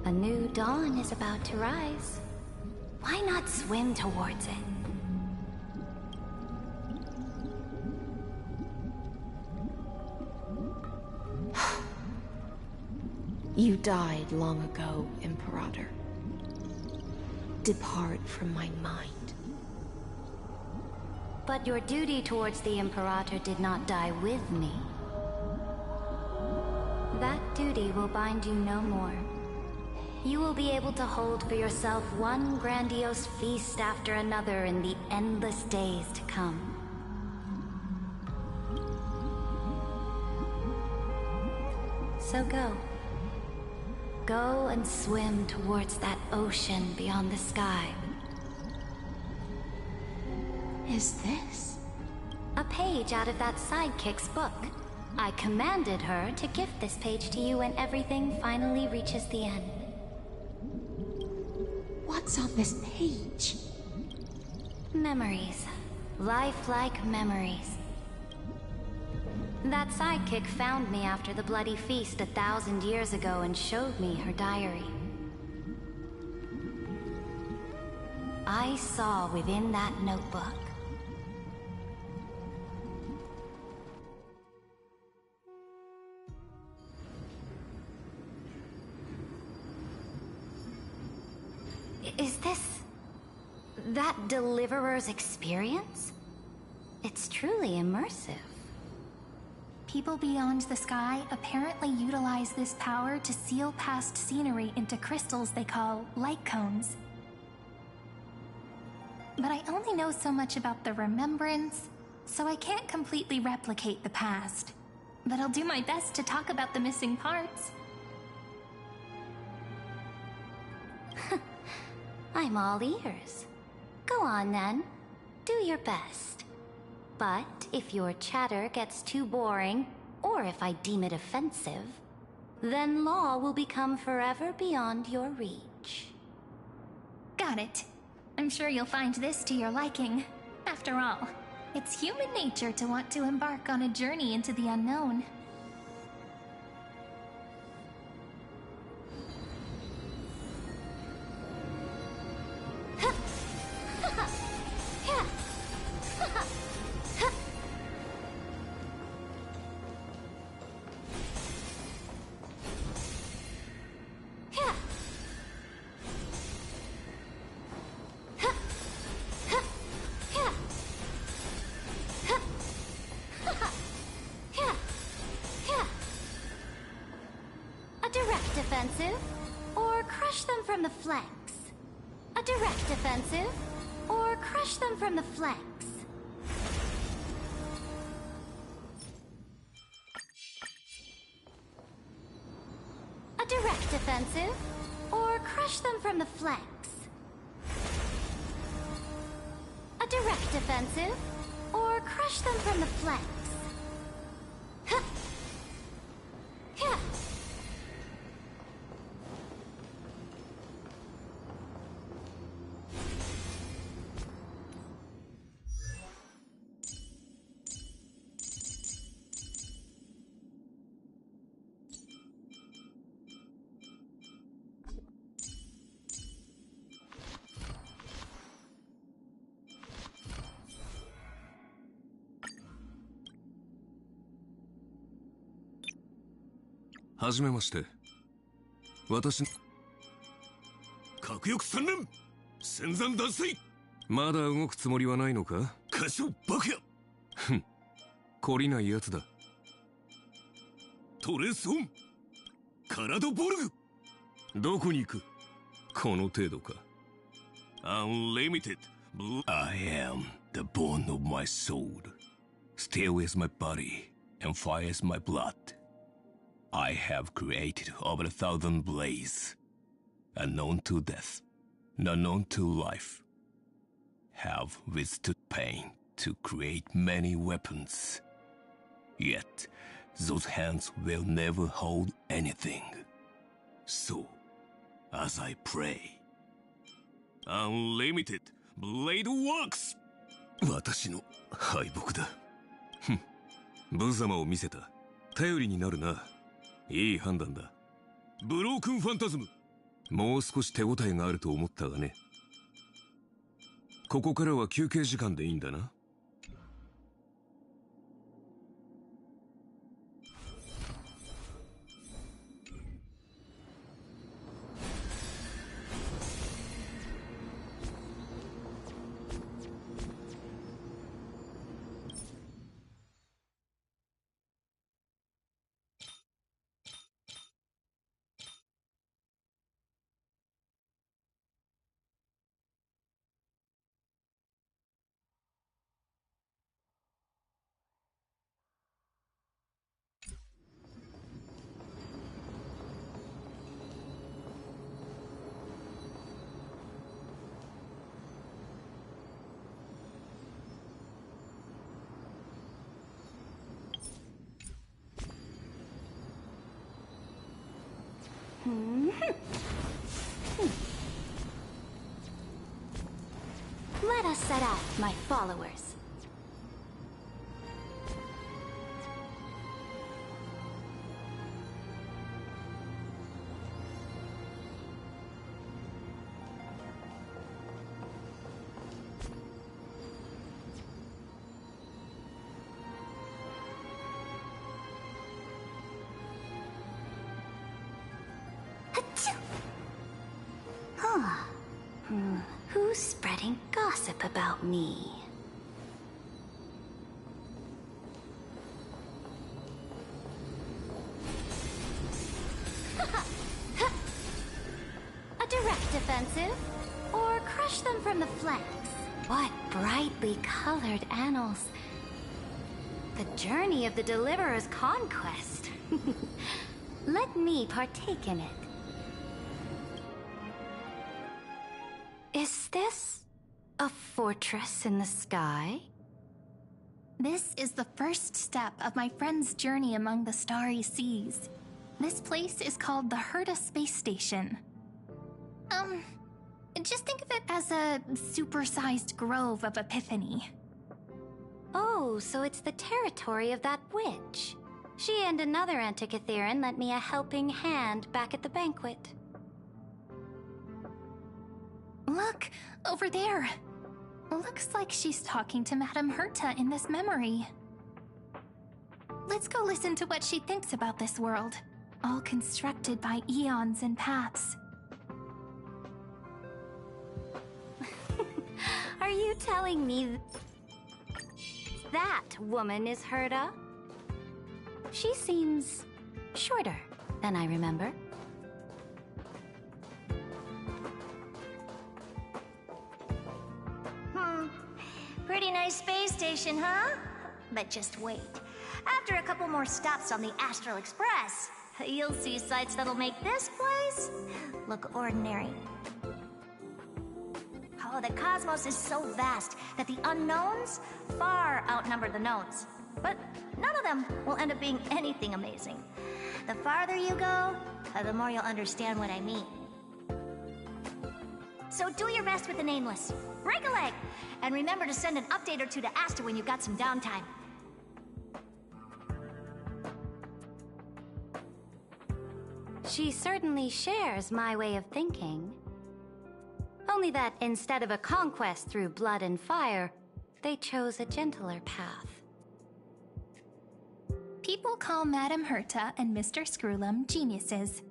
A new dawn is about to rise. Why not swim towards it? You died long ago, Imperator. Depart from my mind. But your duty towards the Imperator did not die with me. That duty will bind you no more. You will be able to hold for yourself one grandiose feast after another in the endless days to come. So go. Go and swim towards that ocean beyond the sky. Is this? A page out of that sidekick's book. I commanded her to gift this page to you when everything finally reaches the end. What's on this page? Memories. Lifelike memories. That sidekick found me after the bloody feast 1,000 years ago and showed me her diary. I saw within that notebook Is this... that Deliverer's experience? It's truly immersive. People beyond the sky apparently utilize this power to seal past scenery into crystals they call light cones. But I only know so much about the remembrance, so I can't completely replicate the past. But I'll do my best to talk about the missing parts. I'm all ears. Go on then. Do your best. But if your chatter gets too boring, or if I deem it offensive, then law will become forever beyond your reach. Got it. I'm sure you'll find this to your liking. After all, it's human nature to want to embark on a journey into the unknown. A direct offensive, or crush them from the flanks. A direct offensive, or crush them from the flanks. A direct offensive, or crush them from the flanks. A direct offensive, or crush them from the flanks. Huh. Yeah.はじめまして。私、核翼3連戦山断水。まだ動くつもりはないのか？過小バカや。ふん、懲りないやつだ。トレースオン。カラドボルグ。どこに行く？この程度か。Unlimited. I am the bone of my soul. Steel is my body, and fire is my blood. I have created over 1,000 blades, unknown to death, unknown to life. Have withstood pain to create many weapons. Yet, those hands will never hold anything. So, as I pray, Unlimited Blade Works! 私の敗北だ。ふん、無様を見せた。頼りになるな。いい判断だ。ブロークンファンタズム。もう少し手応えがあると思ったがね。ここからは休憩時間でいいんだな。Let us set out, my followers. Who's spreading gossip about me? A direct offensive? Or crush them from the flanks? What brightly colored annals. The journey of the Deliverer's conquest. Let me partake in it. Is this a fortress in the sky? This is the first step of my friend's journey among the starry seas. This place is called the Herta Space Station. Just think of it as a supersized grove of Epiphany. Oh, so it's the territory of that witch. She and another Antikytherian lent me a helping hand back at the banquet. Look, over there. Looks like she's talking to Madame Herta in this memory. Let's go listen to what she thinks about this world, all constructed by eons and paths. Are you telling me that woman is Herta? She seems shorter than I remember. Pretty nice space station, huh? But just wait. After a couple more stops on the Astral Express, you'll see sights that'll make this place look ordinary. Oh, the cosmos is so vast that the unknowns far outnumber the knowns. But none of them will end up being anything amazing. The farther you go, the more you'll understand what I mean. So do your best with the nameless. Break a leg! And remember to send an update or two to Asta when you've got some downtime. She certainly shares my way of thinking. Only that instead of a conquest through blood and fire, they chose a gentler path. People call Madame Herta and Mr. Screwlum geniuses.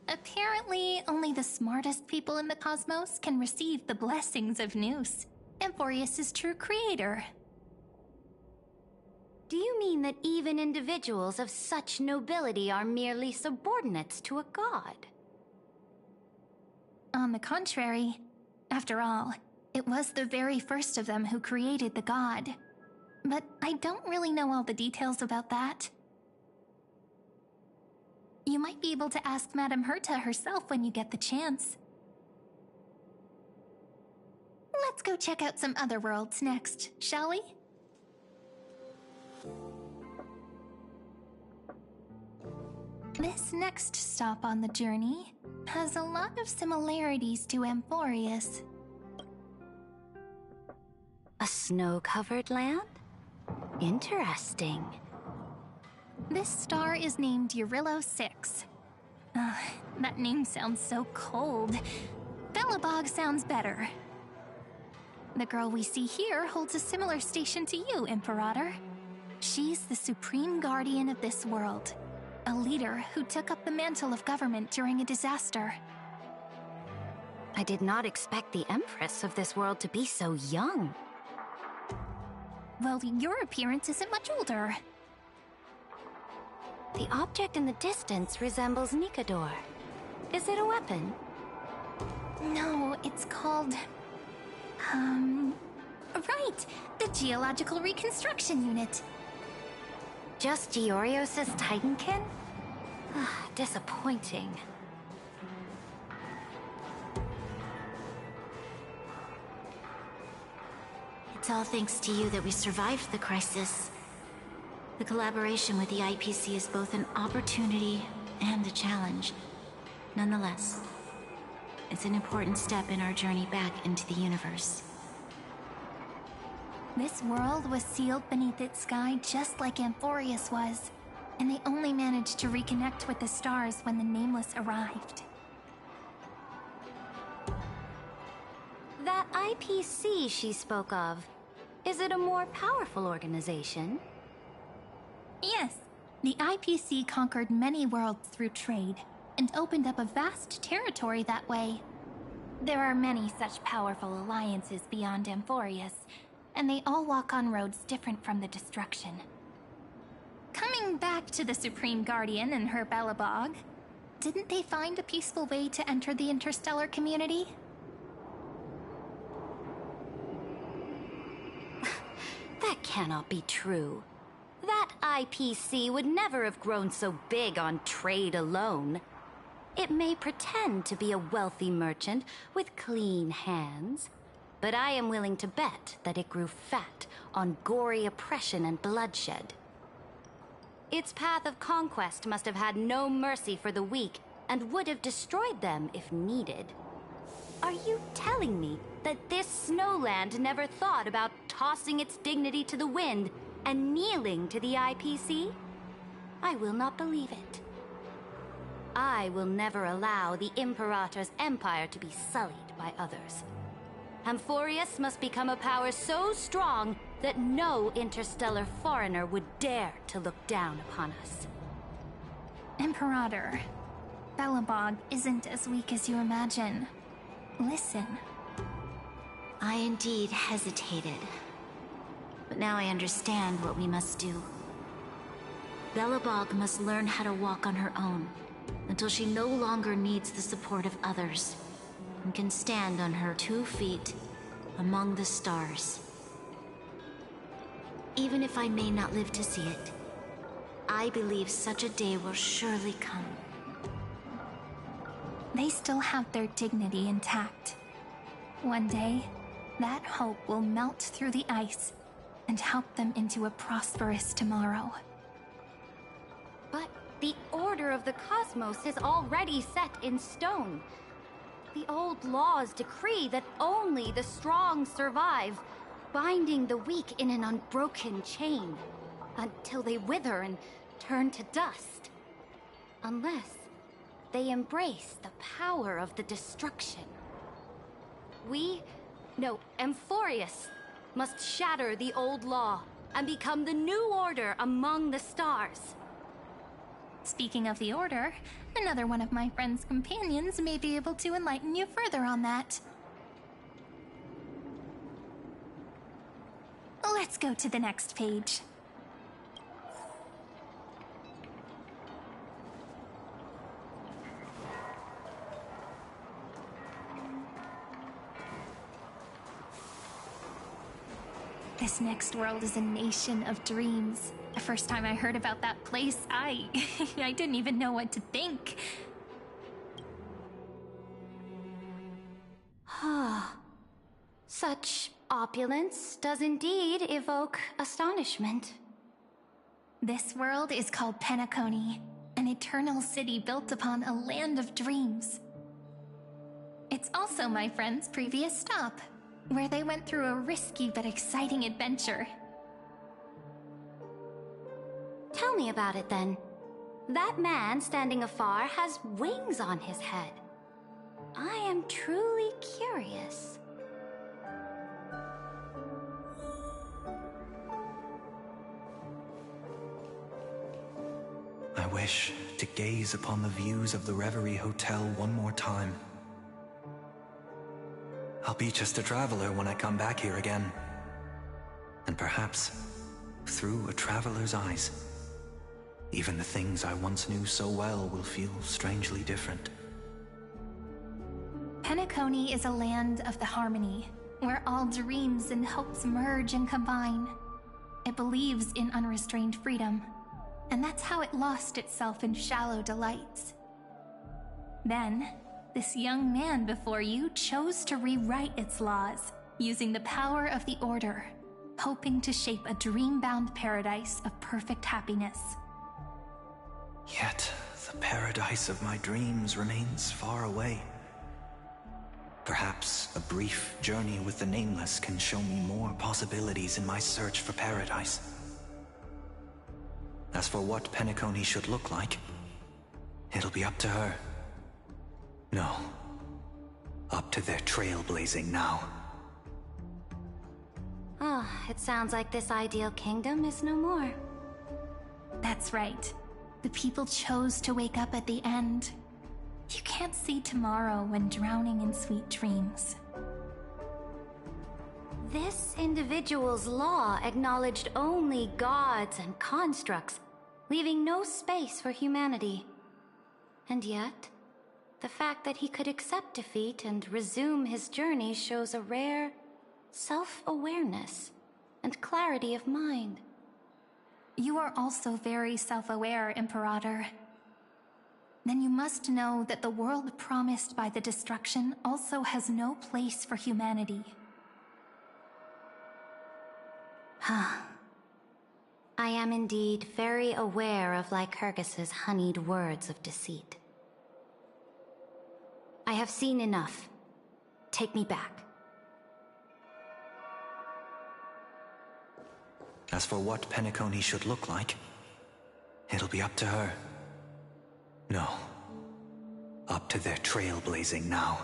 Apparently, only the smartest people in the cosmos can receive the blessings of Nous, Amphorius' true creator. Do you mean that even individuals of such nobility are merely subordinates to a god? On the contrary, after all, it was the very first of them who created the god. But I don't really know all the details about that. You might be able to ask Madame Herta herself when you get the chance. Let's go check out some other worlds next, shall we? This next stop on the journey has a lot of similarities to Amphorius. A snow-covered land? Interesting. This star is named Eurillo 6. That name sounds so cold. Belobog sounds better. The girl we see here holds a similar station to you, Imperator. She's the supreme guardian of this world, a leader who took up the mantle of government during a disaster. I did not expect the Empress of this world to be so young. Well, your appearance isn't much older. The object in the distance resembles Nikador. Is it a weapon? No, it's called... Right! The Geological Reconstruction Unit. Just Giorios' Titankin? Disappointing. It's all thanks to you that we survived the crisis. The collaboration with the IPC is both an opportunity and a challenge. Nonetheless, it's an important step in our journey back into the universe. This world was sealed beneath its sky just like Amphorius was, and they only managed to reconnect with the stars when the Nameless arrived. That IPC she spoke of, is it a more powerful organization? Yes, the IPC conquered many worlds through trade, and opened up a vast territory that way. There are many such powerful alliances beyond Amphorius, and they all walk on roads different from the destruction. Coming back to the Supreme Guardian and her Belobog, didn't they find a peaceful way to enter the interstellar community? That cannot be true. That IPC would never have grown so big on trade alone. It may pretend to be a wealthy merchant with clean hands, but I am willing to bet that it grew fat on gory oppression and bloodshed. Its path of conquest must have had no mercy for the weak and would have destroyed them if needed. Are you telling me that this snowland never thought about tossing its dignity to the wind and kneeling to the IPC? I will not believe it. I will never allow the Imperator's empire to be sullied by others. Amphorius must become a power so strong that no interstellar foreigner would dare to look down upon us. Imperator, Belobog isn't as weak as you imagine. Listen. I indeed hesitated. But now I understand what we must do. Belobog must learn how to walk on her own, until she no longer needs the support of others, and can stand on her 2 feet among the stars. Even if I may not live to see it, I believe such a day will surely come. They still have their dignity intact. One day, that hope will melt through the ice and help them into a prosperous tomorrow. But the order of the cosmos is already set in stone. The old laws decree that only the strong survive, binding the weak in an unbroken chain, until they wither and turn to dust. Unless they embrace the power of the destruction. Amphorius must shatter the old law and become the new order among the stars. Speaking of the Order, another one of my friend's companions may be able to enlighten you further on that. Let's go to the next page. This next world is a nation of dreams. The first time I heard about that place, I didn't even know what to think. Such opulence does indeed evoke astonishment. This world is called Penacony, an eternal city built upon a land of dreams. It's also my friend's previous stop, where they went through a risky but exciting adventure. Tell me about it then. That man standing afar has wings on his head. I am truly curious. I wish to gaze upon the views of the Reverie Hotel one more time. I'll be just a traveler when I come back here again. And perhaps, through a traveler's eyes, even the things I once knew so well will feel strangely different. Penacony is a land of the harmony, where all dreams and hopes merge and combine. It believes in unrestrained freedom, and that's how it lost itself in shallow delights. Then, this young man before you chose to rewrite its laws, using the power of the Order, hoping to shape a dream-bound paradise of perfect happiness. Yet, the paradise of my dreams remains far away. Perhaps a brief journey with the Nameless can show me more possibilities in my search for paradise. As for what Penacony should look like, it'll be up to her. No. Up to their trailblazing now. Oh, it sounds like this ideal kingdom is no more. That's right. The people chose to wake up at the end. You can't see tomorrow when drowning in sweet dreams. This individual's law acknowledged only gods and constructs, leaving no space for humanity. And yet, the fact that he could accept defeat and resume his journey shows a rare self-awareness and clarity of mind. You are also very self-aware, Imperator. Then you must know that the world promised by the destruction also has no place for humanity. I am indeed very aware of Lycurgus's honeyed words of deceit. I have seen enough. Take me back. As for what Penacony should look like, it'll be up to her. No. Up to their trailblazing now.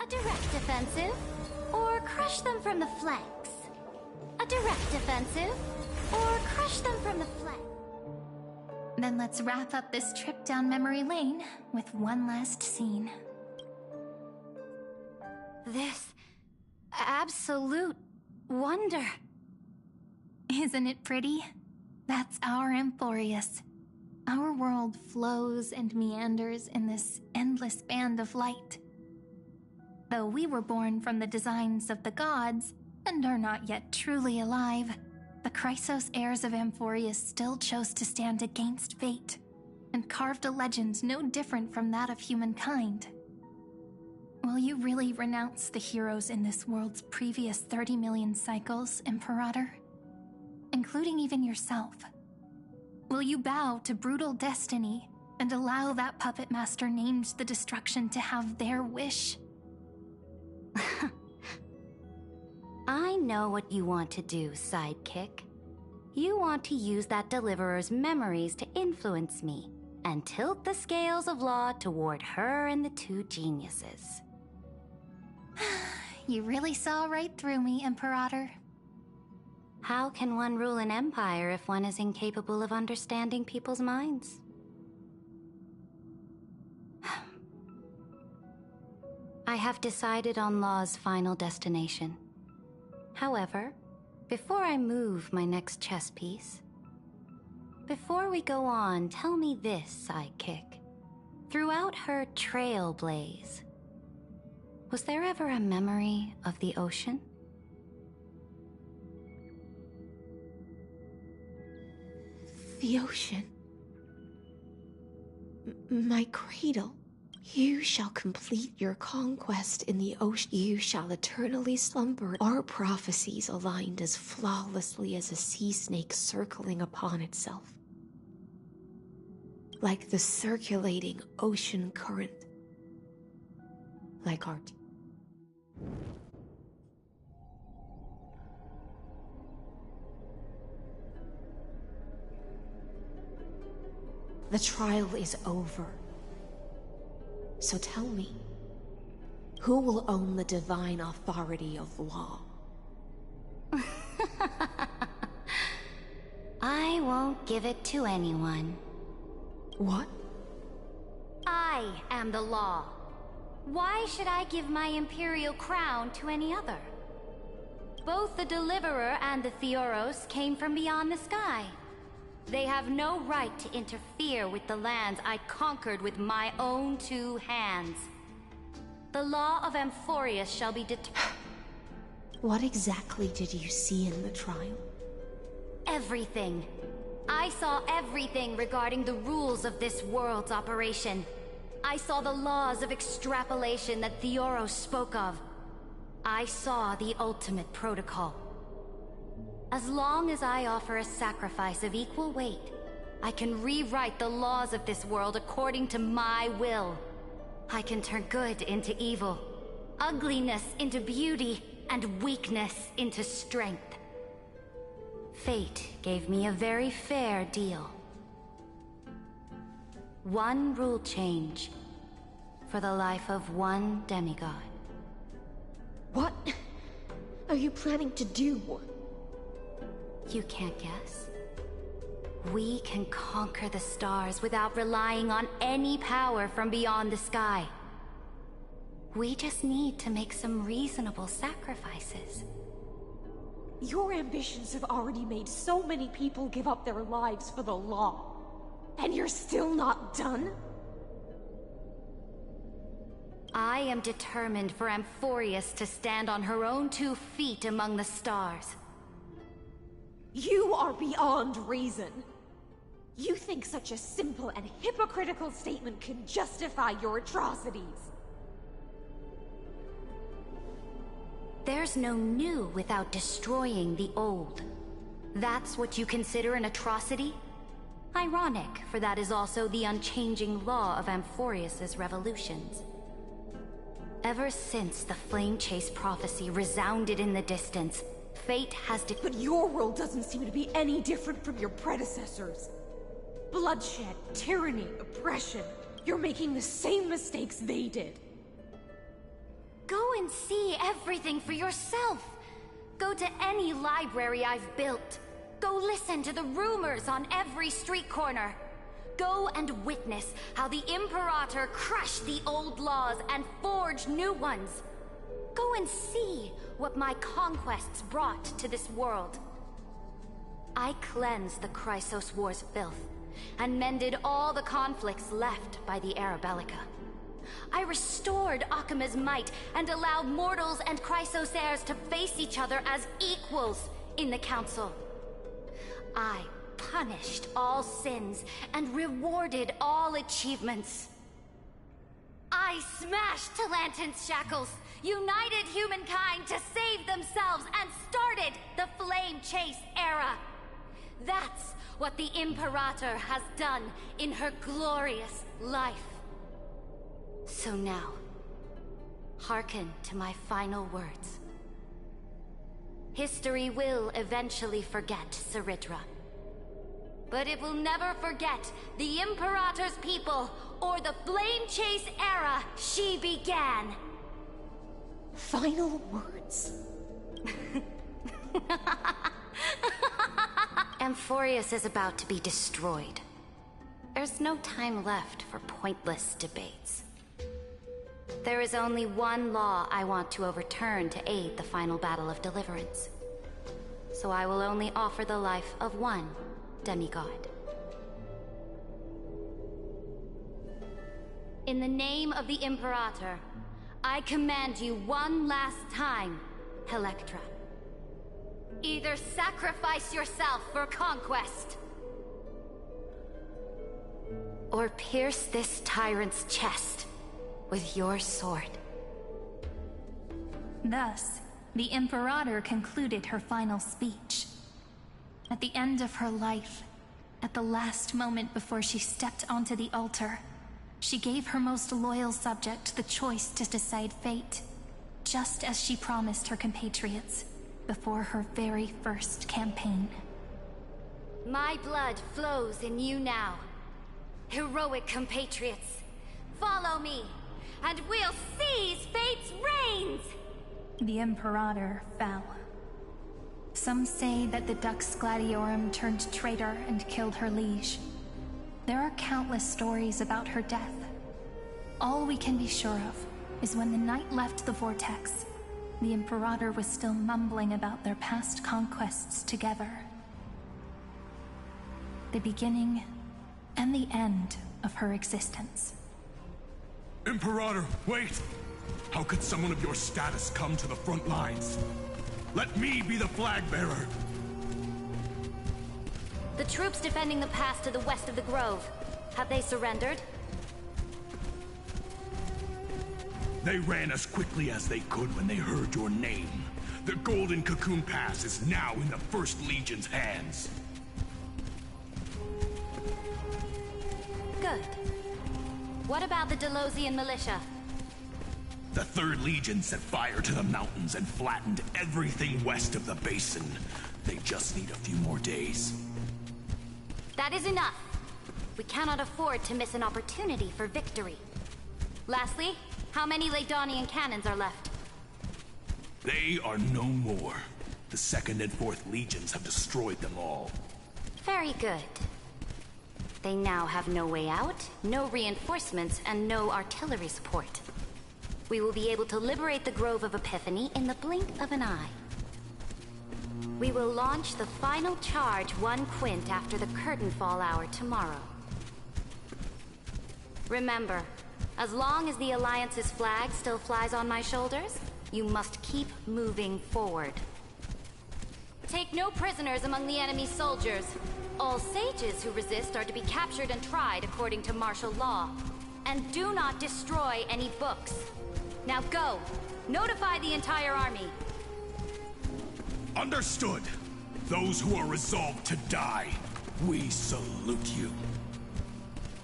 A direct offensive, or crush them from the flanks. A direct offensive, or crush them from the flanks. Then let's wrap up this trip down memory lane with one last scene. This absolute wonder. Isn't it pretty? That's our Amphorius. Our world flows and meanders in this endless band of light. Though we were born from the designs of the gods and are not yet truly alive, the Chrysos heirs of Amphorius still chose to stand against fate and carved a legend no different from that of humankind. Will you really renounce the heroes in this world's previous 30 million cycles, Imperator? Including even yourself. Will you bow to brutal destiny and allow that puppet master named the destruction to have their wish? I know what you want to do, sidekick. You want to use that deliverer's memories to influence me and tilt the scales of law toward her and the two geniuses. You really saw right through me, Imperator. How can one rule an empire if one is incapable of understanding people's minds? I have decided on Law's final destination. However, before I move my next chess piece, before we go on, tell me this, sidekick. Throughout her trailblaze, was there ever a memory of the ocean? The ocean. My cradle. You shall complete your conquest in the ocean. You shall eternally slumber. Our prophecies aligned as flawlessly as a sea snake circling upon itself. Like the circulating ocean current. Like art. The trial is over. So tell me, who will own the divine authority of law? I won't give it to anyone. What? I am the law. Why should I give my imperial crown to any other? Both the Deliverer and the Theoros came from beyond the sky. They have no right to interfere with the lands I conquered with my own two hands. The law of Amphorius shall be What exactly did you see in the trial? Everything. I saw everything regarding the rules of this world's operation. I saw the laws of extrapolation that Theoros spoke of. I saw the ultimate protocol. As long as I offer a sacrifice of equal weight, I can rewrite the laws of this world according to my will. I can turn good into evil, ugliness into beauty, and weakness into strength. Fate gave me a very fair deal. One rule change for the life of one demigod. What are you planning to do? You can't guess? We can conquer the stars without relying on any power from beyond the sky. We just need to make some reasonable sacrifices. Your ambitions have already made so many people give up their lives for the law. And you're still not done? I am determined for Amphorius to stand on her own 2 feet among the stars. You are beyond reason. You think such a simple and hypocritical statement can justify your atrocities. There's no new without destroying the old. That's what you consider an atrocity? Ironic, for that is also the unchanging law of Amphorius's revolutions. Ever since the Flame Chase prophecy resounded in the distance, fate has But your world doesn't seem to be any different from your predecessors. Bloodshed, tyranny, oppression. You're making the same mistakes they did. Go and see everything for yourself. Go to any library I've built. Go listen to the rumors on every street corner. Go and witness how the Imperator crushed the old laws and forged new ones. Go and see what my conquests brought to this world. I cleansed the Chrysos War's filth, and mended all the conflicts left by the Era Bellica. I restored Akima's might, and allowed mortals and Chrysos to face each other as equals in the Council. I punished all sins, and rewarded all achievements. I smashed Talantin's shackles, united humankind to save themselves, and started the Flame Chase era. That's what the Imperator has done in her glorious life. So now, hearken to my final words. History will eventually forget Ceridra. But it will never forget the Imperator's people, or the Flame Chase era she began. Final words. Amphorius is about to be destroyed. There's no time left for pointless debates. There is only one law I want to overturn to aid the final battle of deliverance. So I will only offer the life of one demigod. In the name of the Imperator, I command you one last time, Electra. Either sacrifice yourself for conquest, or pierce this tyrant's chest with your sword. Thus, the Imperator concluded her final speech. At the end of her life, at the last moment before she stepped onto the altar, she gave her most loyal subject the choice to decide fate, just as she promised her compatriots before her very first campaign. My blood flows in you now. Heroic compatriots, follow me, and we'll seize fate's reins! The Imperator fell. Some say that the Dux Gladiorum turned traitor and killed her liege. There are countless stories about her death. All we can be sure of is when the knight left the vortex, the Imperator was still mumbling about their past conquests together. The beginning and the end of her existence. Imperator, wait! How could someone of your status come to the front lines? Let me be the flag bearer! The troops defending the pass to the west of the Grove, have they surrendered? They ran as quickly as they could when they heard your name. The Golden Cocoon Pass is now in the First Legion's hands. Good. What about the Delosian militia? The 3rd Legion set fire to the mountains and flattened everything west of the basin. They just need a few more days. That is enough. We cannot afford to miss an opportunity for victory. Lastly, how many Ladonian cannons are left? They are no more. The 2nd and 4th Legions have destroyed them all. Very good. They now have no way out, no reinforcements, and no artillery support. We will be able to liberate the Grove of Epiphany in the blink of an eye. We will launch the final charge 1 quint after the curtain fall hour tomorrow. Remember, as long as the Alliance's flag still flies on my shoulders, you must keep moving forward. Take no prisoners among the enemy's soldiers. All sages who resist are to be captured and tried according to martial law. And do not destroy any books. Now go! Notify the entire army! Understood! Those who are resolved to die, we salute you.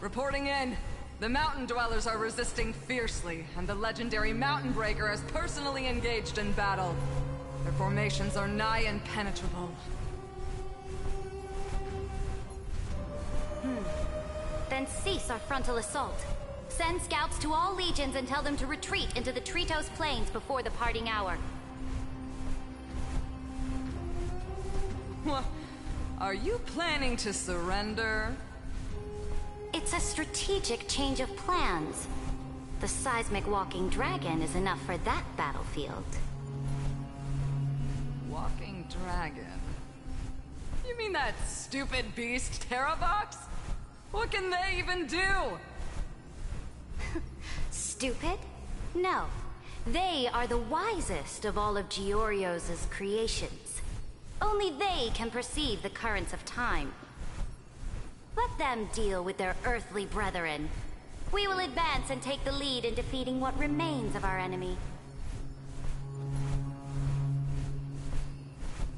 Reporting in. The Mountain Dwellers are resisting fiercely, and the legendary Mountain Breaker has personally engaged in battle. Their formations are nigh impenetrable. Then cease our frontal assault. Send scouts to all legions and tell them to retreat into the Tritos Plains before the parting hour. What? Are you planning to surrender? It's a strategic change of plans. The seismic walking dragon is enough for that battlefield. Walking dragon? You mean that stupid beast, Terravox? What can they even do? Stupid? No. They are the wisest of all of Giorio's creations. Only they can perceive the currents of time. Let them deal with their earthly brethren. We will advance and take the lead in defeating what remains of our enemy.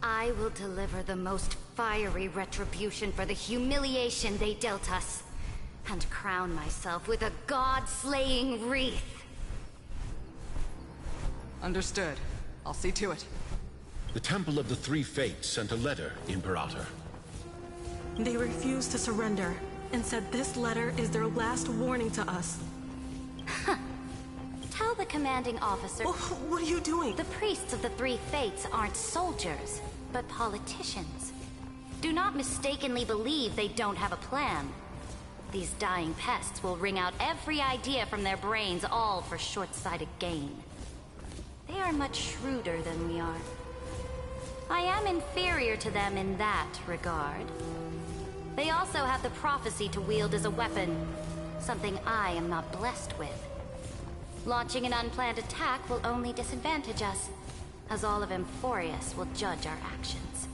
I will deliver the most fiery retribution for the humiliation they dealt us, and crown myself with a god-slaying wreath. Understood. I'll see to it. The Temple of the Three Fates sent a letter, Imperator. They refused to surrender, and said this letter is their last warning to us. Tell the commanding officer... What are you doing? The priests of the Three Fates aren't soldiers, but politicians. Do not mistakenly believe they don't have a plan. These dying pests will wring out every idea from their brains, all for short-sighted gain. They are much shrewder than we are. I am inferior to them in that regard. They also have the prophecy to wield as a weapon, something I am not blessed with. Launching an unplanned attack will only disadvantage us, as all of Amphorius will judge our actions.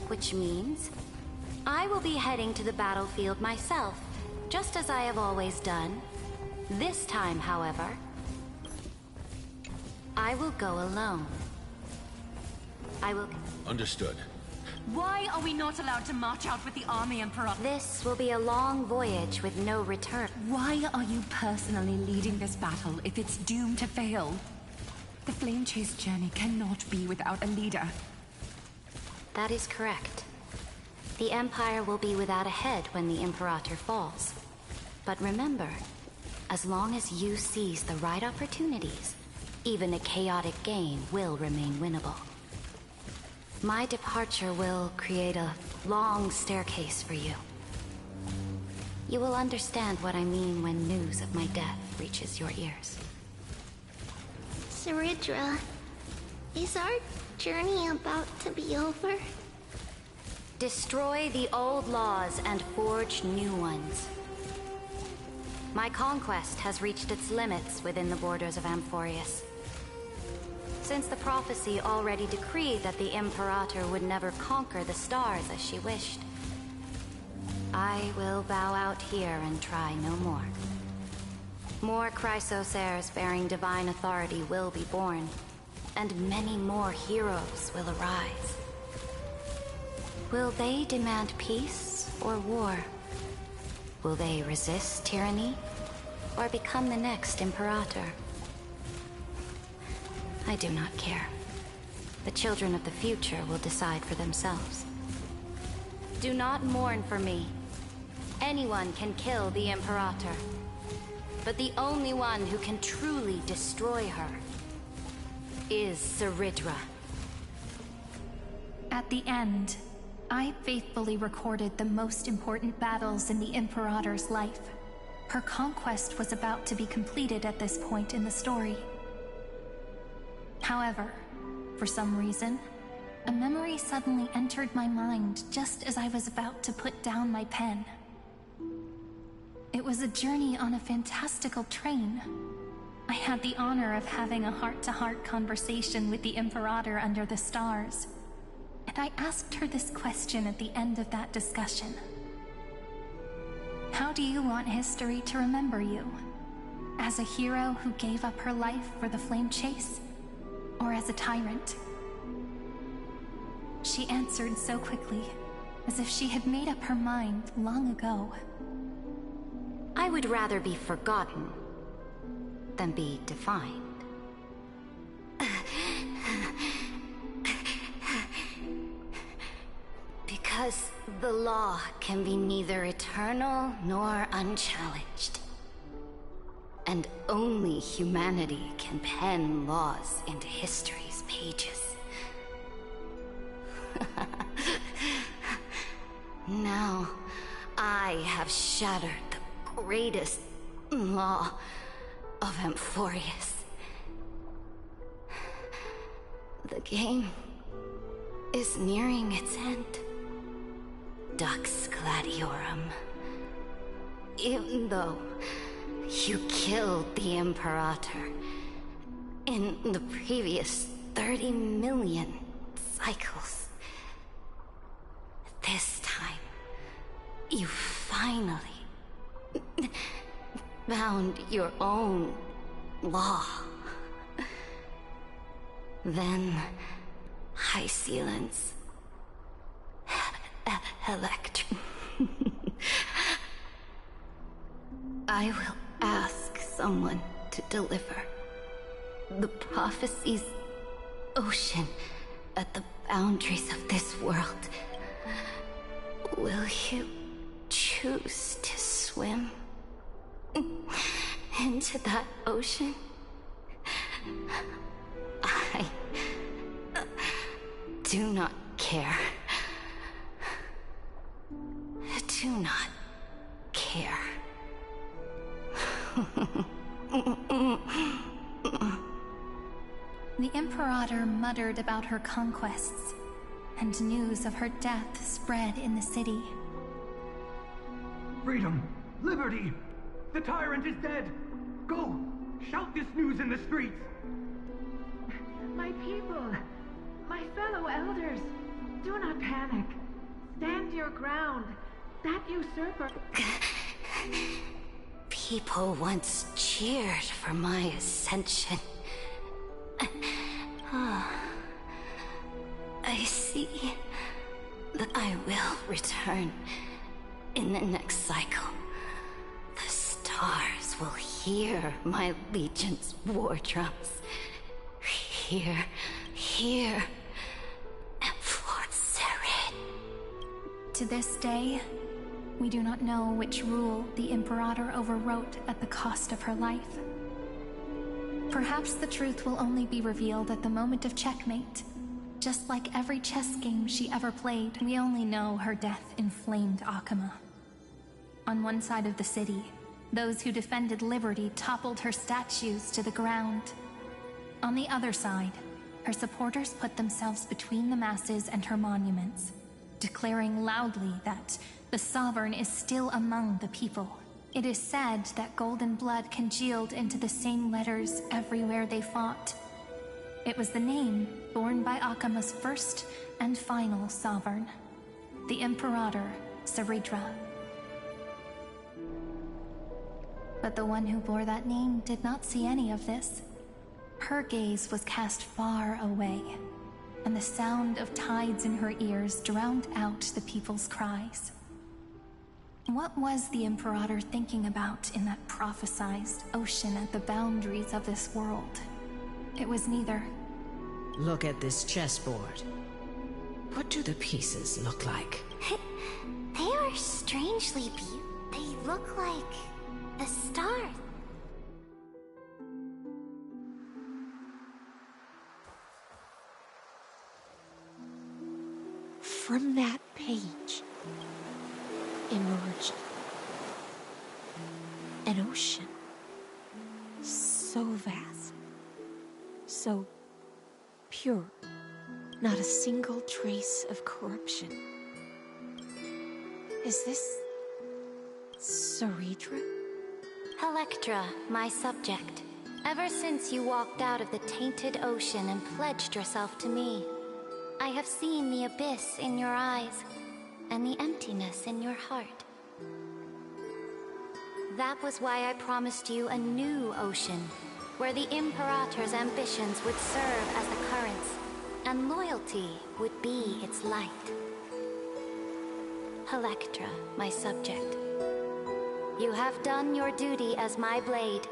Which means, I will be heading to the battlefield myself, just as I have always done. This time, however, I will go alone. I will... Understood. Why are we not allowed to march out with the army, Emperor? This will be a long voyage with no return. Why are you personally leading this battle if it's doomed to fail? The Flame Chase journey cannot be without a leader. That is correct. The Empire will be without a head when the Imperator falls. But remember, as long as you seize the right opportunities, even a chaotic game will remain winnable. My departure will create a long staircase for you. You will understand what I mean when news of my death reaches your ears. Saridra, is our journey about to be over? Destroy the old laws and forge new ones. My conquest has reached its limits within the borders of Amphorius. Since the prophecy already decreed that the Imperator would never conquer the stars as she wished, I will bow out here and try no more. More Chrysos heirs bearing divine authority will be born, and many more heroes will arise. Will they demand peace or war? Will they resist tyranny, or become the next Imperator? I do not care. The children of the future will decide for themselves. Do not mourn for me. Anyone can kill the Imperator. But the only one who can truly destroy her is Saridra. At the end, I faithfully recorded the most important battles in the Imperator's life. Her conquest was about to be completed at this point in the story. However, for some reason, a memory suddenly entered my mind just as I was about to put down my pen. It was a journey on a fantastical train. I had the honor of having a heart-to-heart conversation with the Imperator under the stars, and I asked her this question at the end of that discussion. How do you want history to remember you? As a hero who gave up her life for the flame chase? Or as a tyrant? She answered so quickly, as if she had made up her mind long ago. I would rather be forgotten than be defined. Because the law can be neither eternal nor unchallenged. And only humanity can pen laws into history's pages. Now, I have shattered the greatest law of Amphorius. The game is nearing its end. Dux Gladiorum. Even though you killed the Imperator in the previous 30 million cycles, this time, you finally found your own law. Then, High Sealants, Electrum. I will ask someone to deliver the prophecy's ocean at the boundaries of this world. Will you choose to swim into that ocean? I do not care. Do not care. The Imperator muttered about her conquests, and news of her death spread in the city. Freedom! Liberty! The tyrant is dead! Go! Shout this news in the streets! My people, my fellow elders, do not panic. Stand your ground. That usurper... People once cheered for my ascension. I see that I will return in the next cycle. The stars will hear my legion's war drums. Hear, and for Serid. To this day, we do not know which rule the Imperator overwrote at the cost of her life. Perhaps the truth will only be revealed at the moment of checkmate. Just like every chess game she ever played, we only know her death inflamed Akama. On one side of the city, those who defended liberty toppled her statues to the ground. On the other side, her supporters put themselves between the masses and her monuments, declaring loudly that the Sovereign is still among the people. It is said that golden blood congealed into the same letters everywhere they fought. It was the name borne by Akama's first and final Sovereign, the Imperator Saridra. But the one who bore that name did not see any of this. Her gaze was cast far away, and the sound of tides in her ears drowned out the people's cries. What was the Imperator thinking about in that prophesized ocean at the boundaries of this world? It was neither. Look at this chessboard. What do the pieces look like? They are strangely beautiful. They look like the stars. From that page emerged an ocean so vast, so pure, not a single trace of corruption. Is this Ceredra? Electra, my subject. Ever since you walked out of the tainted ocean and pledged yourself to me, I have seen the abyss in your eyes and the emptiness in your heart. That was why I promised you a new ocean, where the Imperator's ambitions would serve as the currents, and loyalty would be its light. Electra, my subject. You have done your duty as my blade.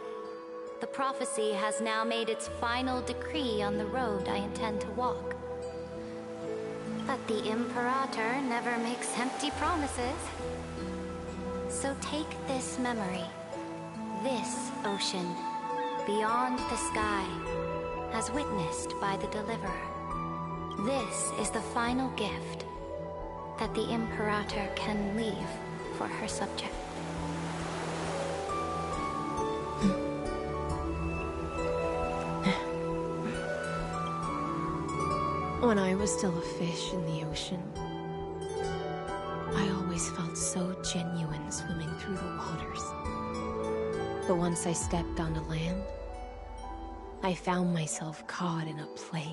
The prophecy has now made its final decree on the road I intend to walk. But the Imperator never makes empty promises. So take this memory, this ocean, beyond the sky, as witnessed by the Deliverer. This is the final gift that the Imperator can leave for her subject. When I was still a fish in the ocean, I always felt so genuine swimming through the waters. But once I stepped onto land, I found myself caught in a play.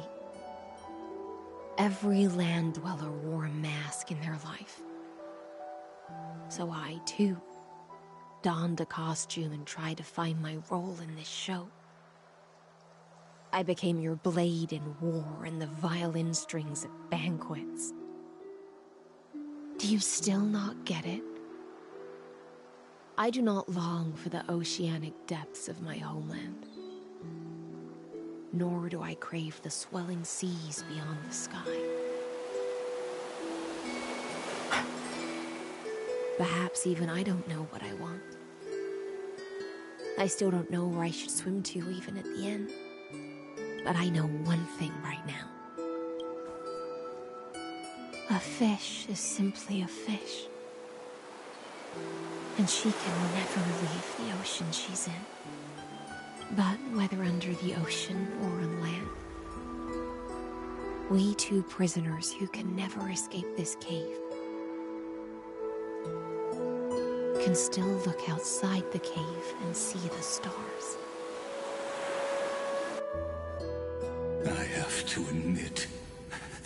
Every land dweller wore a mask in their life. So I, too, donned a costume and tried to find my role in this show. I became your blade in war and the violin strings at banquets. Do you still not get it? I do not long for the oceanic depths of my homeland. Nor do I crave the swelling seas beyond the sky. Perhaps even I don't know what I want. I still don't know where I should swim to even at the end. But I know one thing right now. A fish is simply a fish. And she can never leave the ocean she's in. But whether under the ocean or on land, we two prisoners who can never escape this cave can still look outside the cave and see the stars. I have to admit,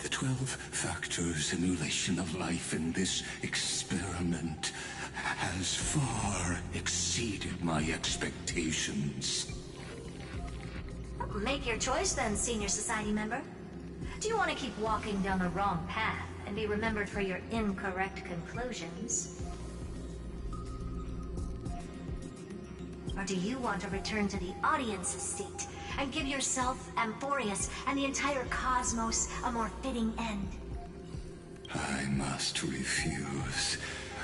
the 12-factor simulation of life in this experiment has far exceeded my expectations. Make your choice then, Senior Society member. Do you want to keep walking down the wrong path and be remembered for your incorrect conclusions? Or do you want to return to the audience's seat and give yourself, Amphorius, and the entire cosmos a more fitting end? I must refuse.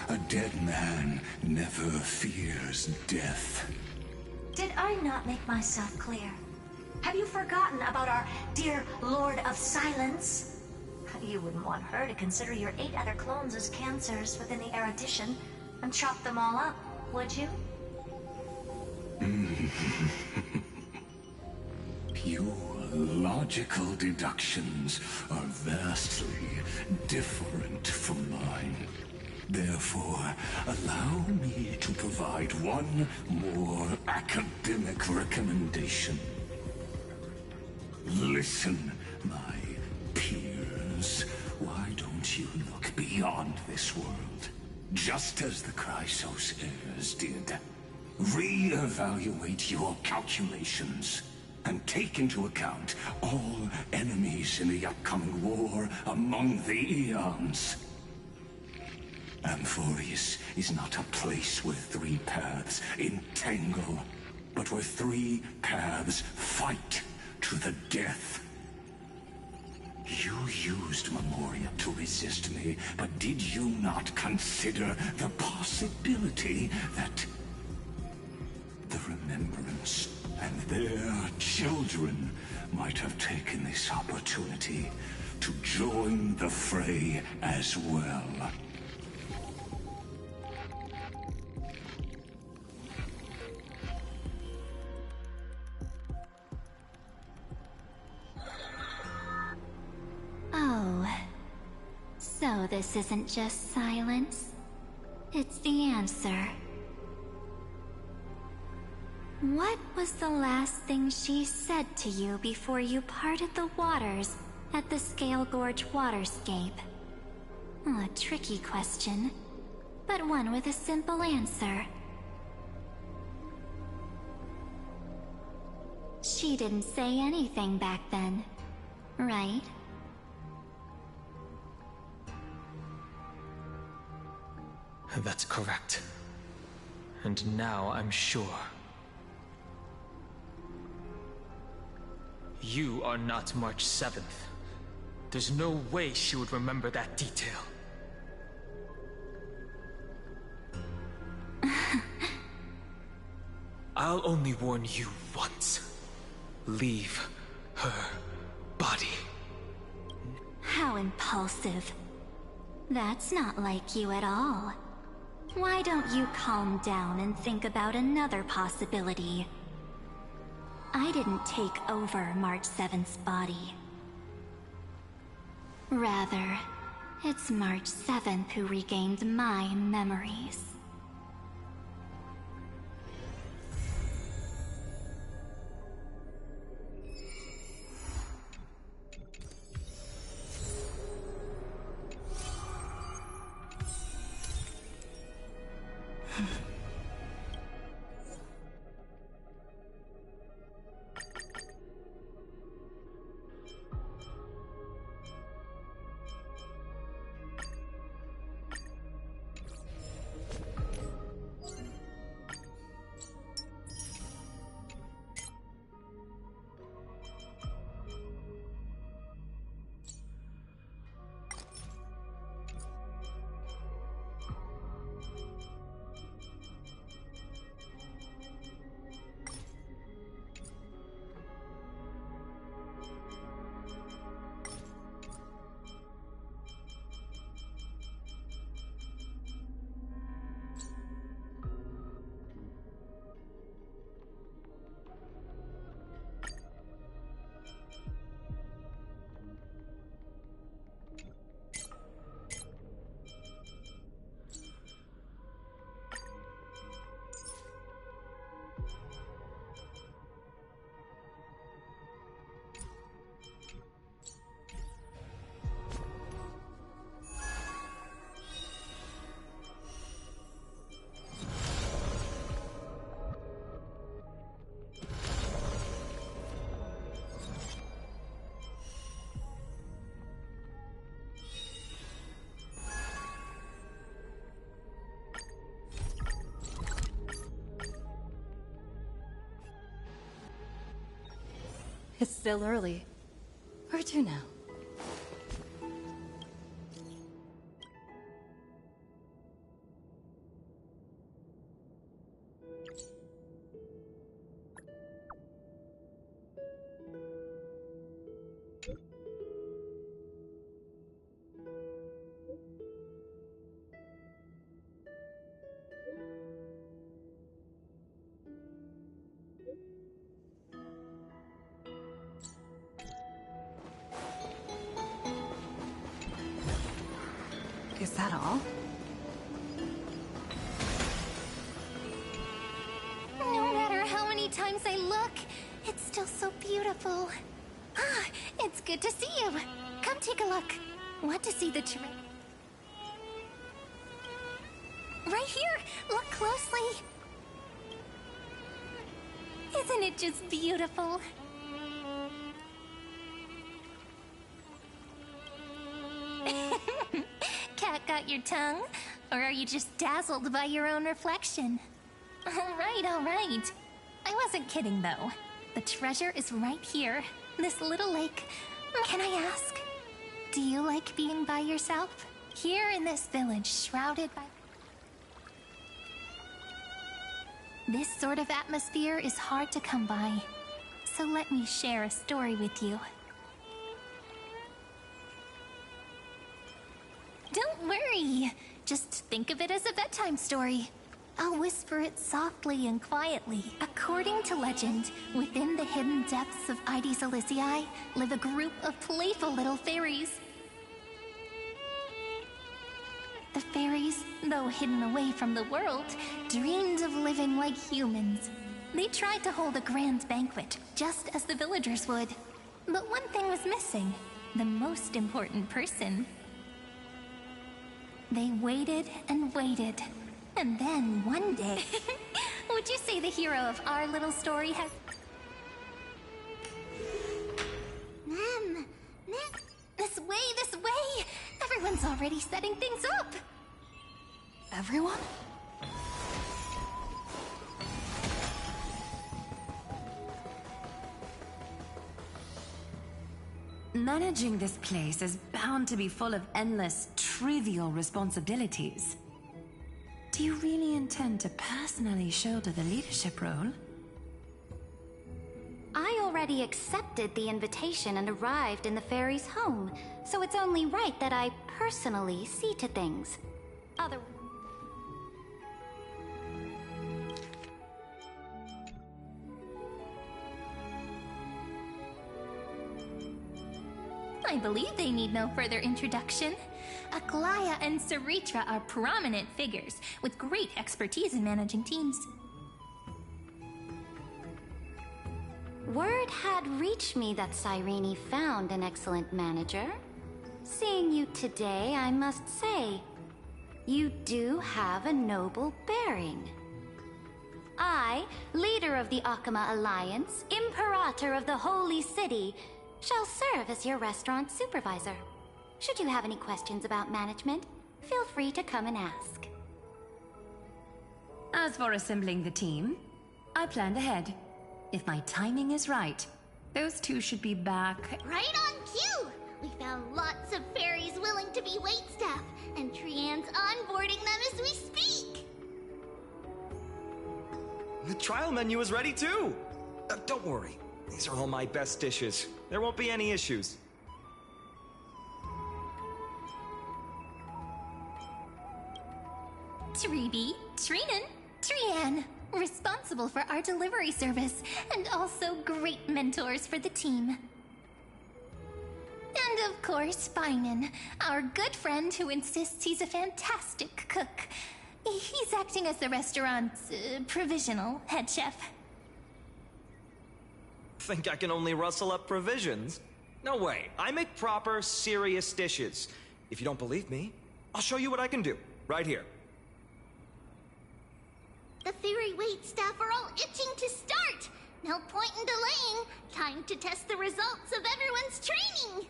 A dead man never fears death. Did I not make myself clear? Have you forgotten about our dear Lord of Silence? You wouldn't want her to consider your 8 other clones as cancers within the erudition and chop them all up, would you? Your logical deductions are vastly different from mine. Therefore, allow me to provide one more academic recommendation. Listen, my peers. Why don't you look beyond this world? Just as the Chrysos heirs did. Re-evaluate your calculations and take into account all enemies in the upcoming war among the Eons. Amphorius is not a place where three paths entangle, but where three paths fight to the death. You used Memoria to resist me, but did you not consider the possibility that the Remembrance and their children might have taken this opportunity to join the fray as well? Oh, so this isn't just silence. It's the answer. What was the last thing she said to you before you parted the waters at the Scale Gorge waterscape? A tricky question, but one with a simple answer. She didn't say anything back then, right? That's correct. And now I'm sure. You are not March 7th. There's no way she would remember that detail. I'll only warn you once. Leave her body. How impulsive. That's not like you at all. Why don't you calm down and think about another possibility? I didn't take over March 7th's body. Rather, it's March 7th who regained my memories. It's still early. Where to now? Is that all? No matter how many times I look, it's still so beautiful. Ah, it's good to see you. Come take a look. Want to see the terrain? Right here! Look closely! Isn't it just beautiful? Cat got your tongue? Or are you just dazzled by your own reflection? All right. I wasn't kidding, though. The treasure is right here. This little lake. Can I ask, do you like being by yourself? Here in this village, shrouded by... This sort of atmosphere is hard to come by. So let me share a story with you. Don't worry. Just think of it as a bedtime story. I'll whisper it softly and quietly. According to legend, within the hidden depths of Ides Elysiae live a group of playful little fairies. The fairies, though hidden away from the world, dreamed of living like humans. They tried to hold a grand banquet, just as the villagers would. But one thing was missing: the most important person. They waited and waited. And then one day... Would you say the hero of our little story has... Ma'am. This way! Everyone's already setting things up! Everyone? Managing this place is bound to be full of endless, trivial responsibilities. Do you really intend to personally shoulder the leadership role? I already accepted the invitation and arrived in the fairy's home, so it's only right that I personally see to things. I believe they need no further introduction. Aglaya and Saritra are prominent figures with great expertise in managing teams. Word had reached me that Cyrene found an excellent manager. Seeing you today, I must say, you do have a noble bearing. I, leader of the Akama Alliance, Imperator of the Holy City, shall serve as your restaurant supervisor. Should you have any questions about management, feel free to come and ask. As for assembling the team, I planned ahead. If my timing is right, those two should be back. Right on cue! We found lots of fairies willing to be waitstaff, and Trian's onboarding them as we speak! The trial menu is ready too! Don't worry, these are all my best dishes. There won't be any issues. Treeby, Trinan, Trian, responsible for our delivery service, and also great mentors for the team. And of course, Finan, our good friend who insists he's a fantastic cook. He's acting as the restaurant's provisional head chef. Think I can only rustle up provisions? No way. I make proper, serious dishes. If you don't believe me, I'll show you what I can do. Right here. The fairy waitstaff are all itching to start! No point in delaying. Time to test the results of everyone's training!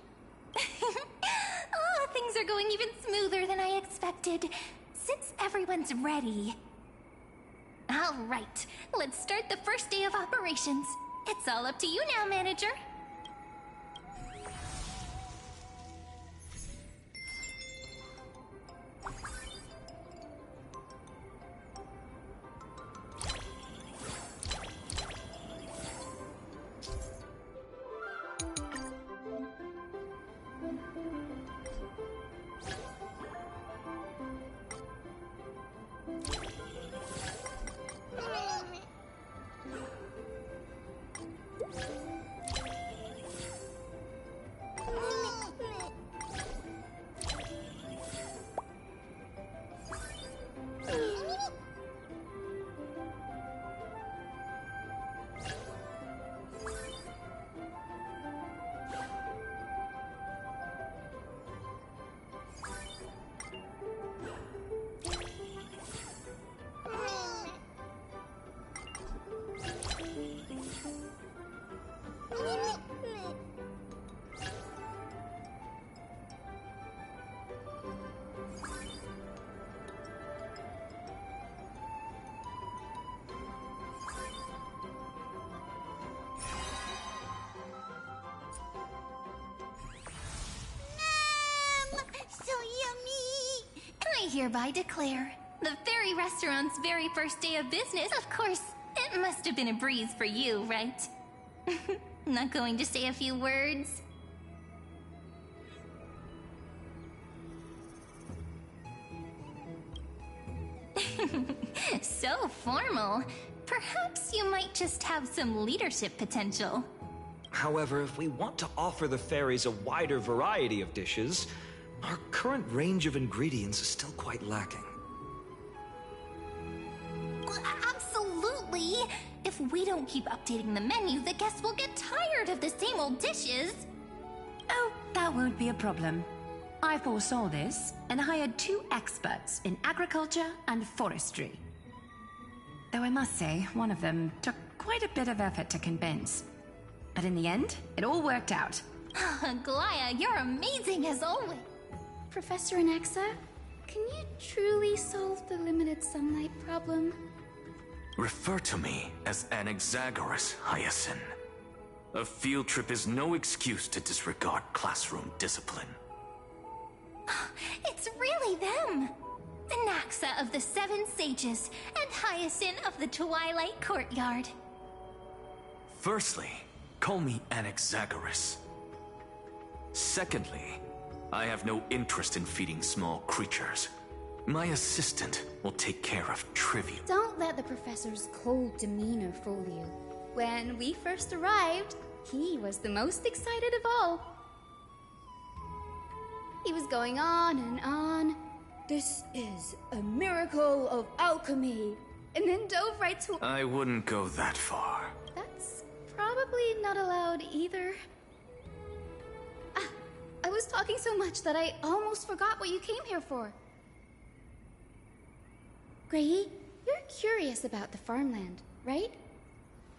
Oh, things are going even smoother than I expected. Since everyone's ready... All right, let's start the first day of operations. It's all up to you now, manager. hereby declare the fairy restaurant's very first day of business. Of course, it must have been a breeze for you, right? Not going to say a few words? So formal. Perhaps you might just have some leadership potential. However, if we want to offer the fairies a wider variety of dishes, our current range of ingredients is still quite lacking. Absolutely! If we don't keep updating the menu, the guests will get tired of the same old dishes. Oh, that won't be a problem. I foresaw this and hired 2 experts in agriculture and forestry. Though I must say, one of them took quite a bit of effort to convince. But in the end, it all worked out. Glaya, you're amazing as always. Professor Anaxa, can you truly solve the limited sunlight problem? Refer to me as Anaxagoras, Hyacinth. A field trip is no excuse to disregard classroom discipline. It's really them! Anaxa of the Seven Sages and Hyacinth of the Twilight Courtyard. Firstly, call me Anaxagoras. Secondly, I have no interest in feeding small creatures. My assistant will take care of trivial. Don't let the professor's cold demeanor fool you. When we first arrived, he was the most excited of all. He was going on and on. This is a miracle of alchemy. And then dove right to... I wouldn't go that far. That's probably not allowed either. I was talking so much that I almost forgot what you came here for. Gray, you're curious about the farmland, right?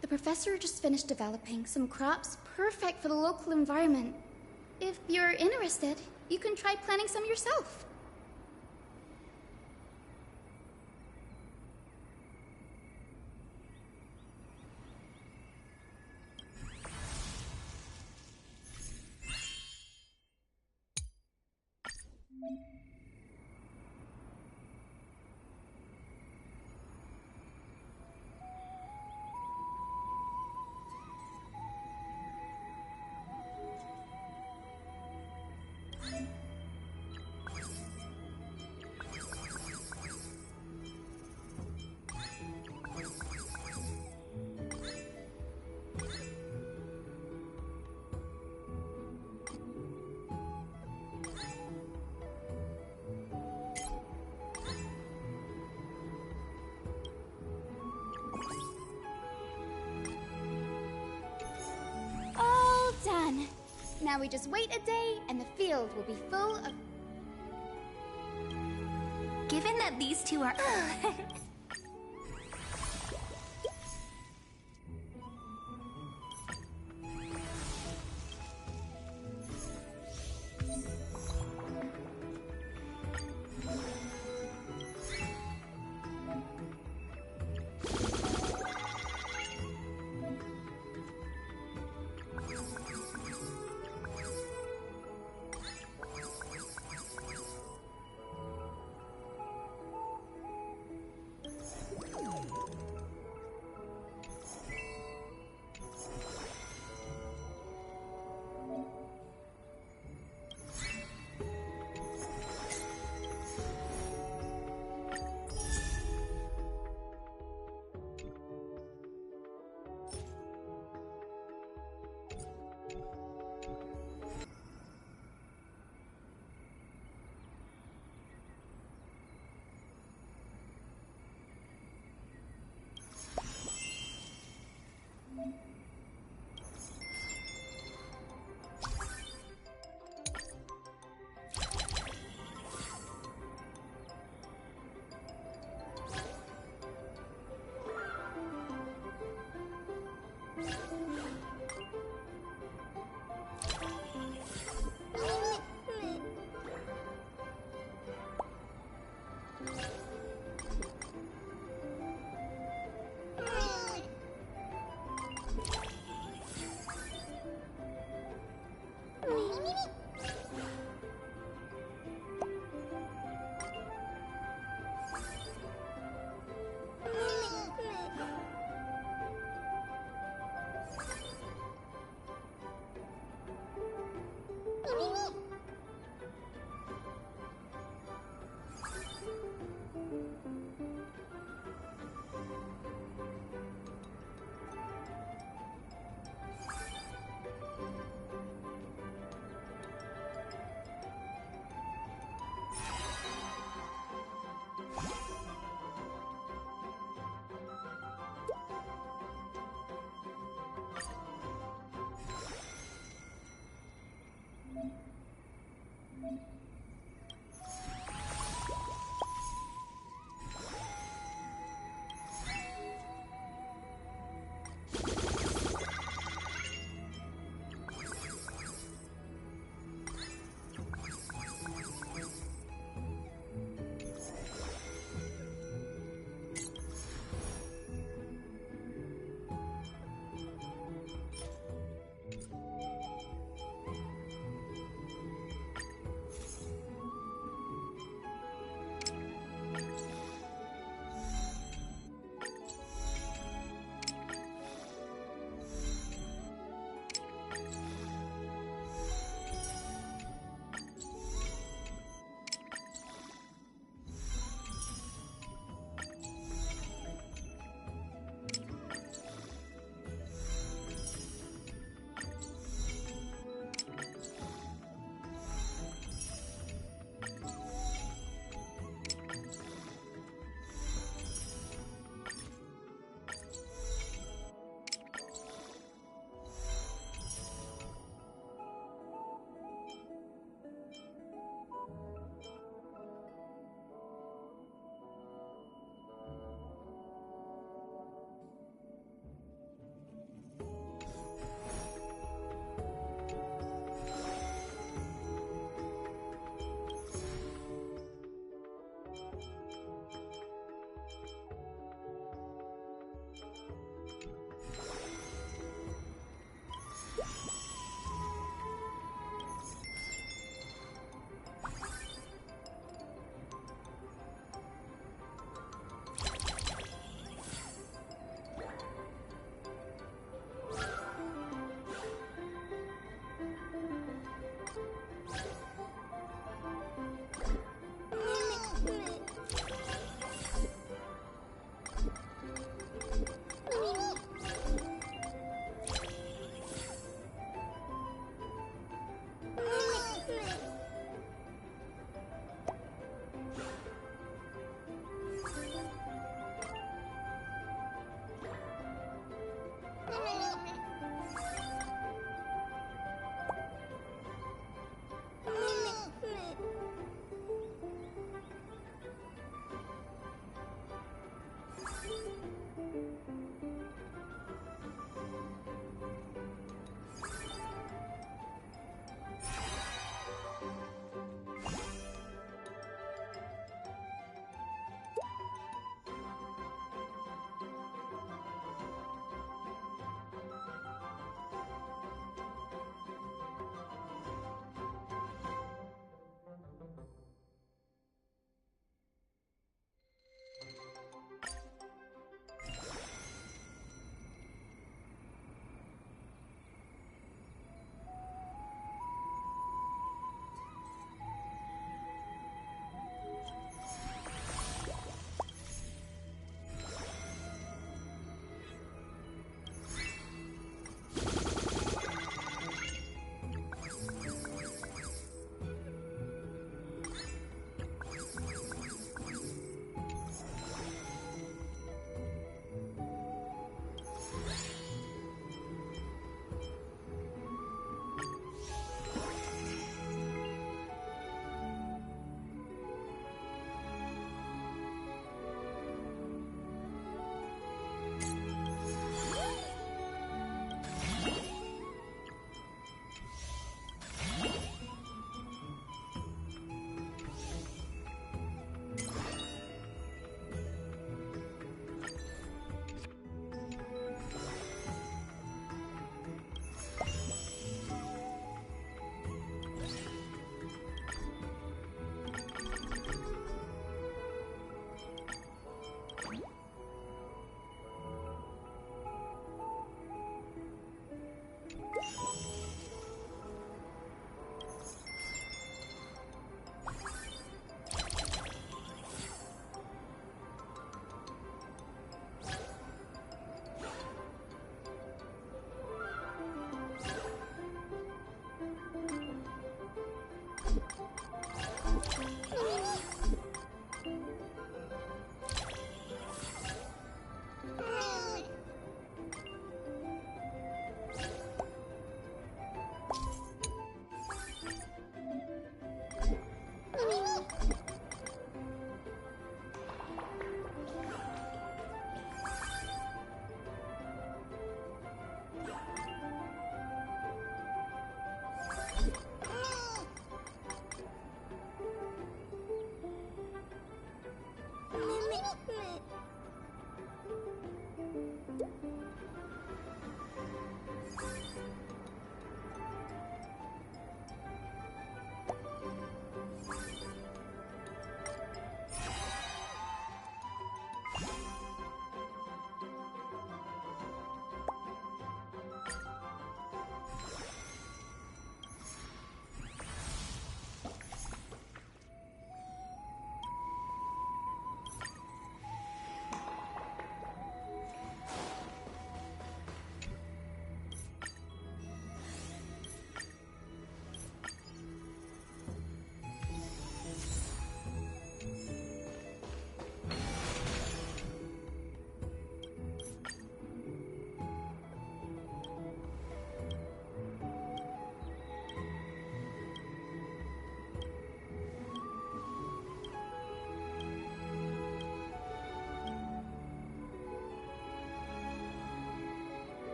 The professor just finished developing some crops perfect for the local environment. If you're interested, you can try planting some yourself. All done. Now we just wait a day and the field will be full of... Given that these two are...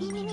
Mimi.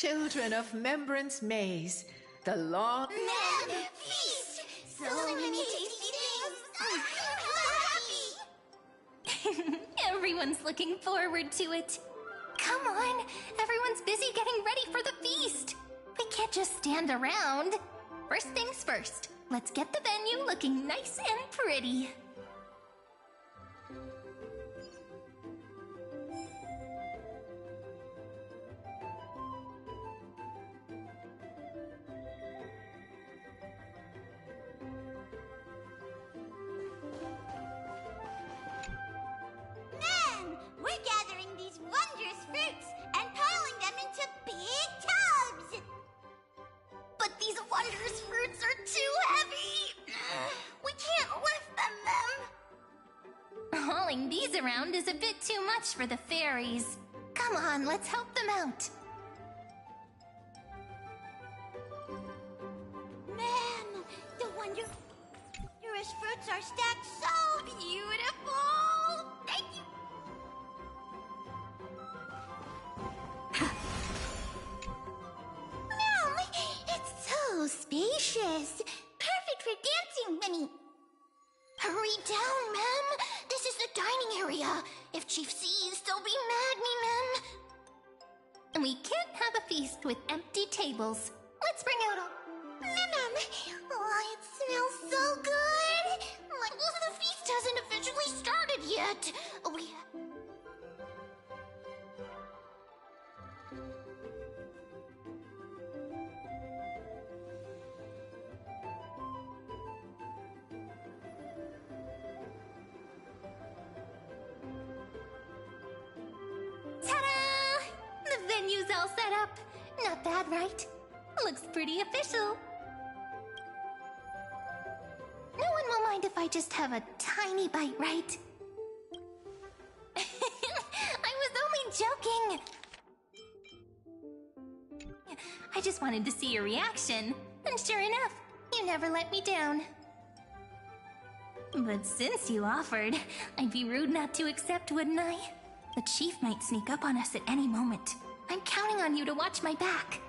children of Membrance Maze, the long... Man, feast! So many tasty things! I'm so happy! Everyone's looking forward to it. Come on, everyone's busy getting ready for the feast. We can't just stand around. First things first, let's get the venue looking nice and pretty. Man, we're gathering these wondrous fruits and piling them into big tubs! But these wondrous fruits are too heavy! We can't lift them! Hauling these around is a bit too much for the fairies. Come on, let's help them out. Man, the wondrous fruits are stacked so beautiful! Thank you! Mom, it's so spacious! Perfect for dancing, Winnie! Hurry down, ma'am! This is the dining area! If Chief sees, they'll be mad me, ma'am! And we can't have a feast with empty tables. Let's bring out all... Ma'am! Oh, it smells so good! Like the feast hasn't officially started yet! Ta-da! The venue's all set up. Not bad, right? Looks pretty official. No one will mind if I just have a tiny bite, right? I was only joking. I just wanted to see your reaction. And sure enough, you never let me down. But since you offered, I'd be rude not to accept, wouldn't I? The chief might sneak up on us at any moment. I'm counting on you to watch my back.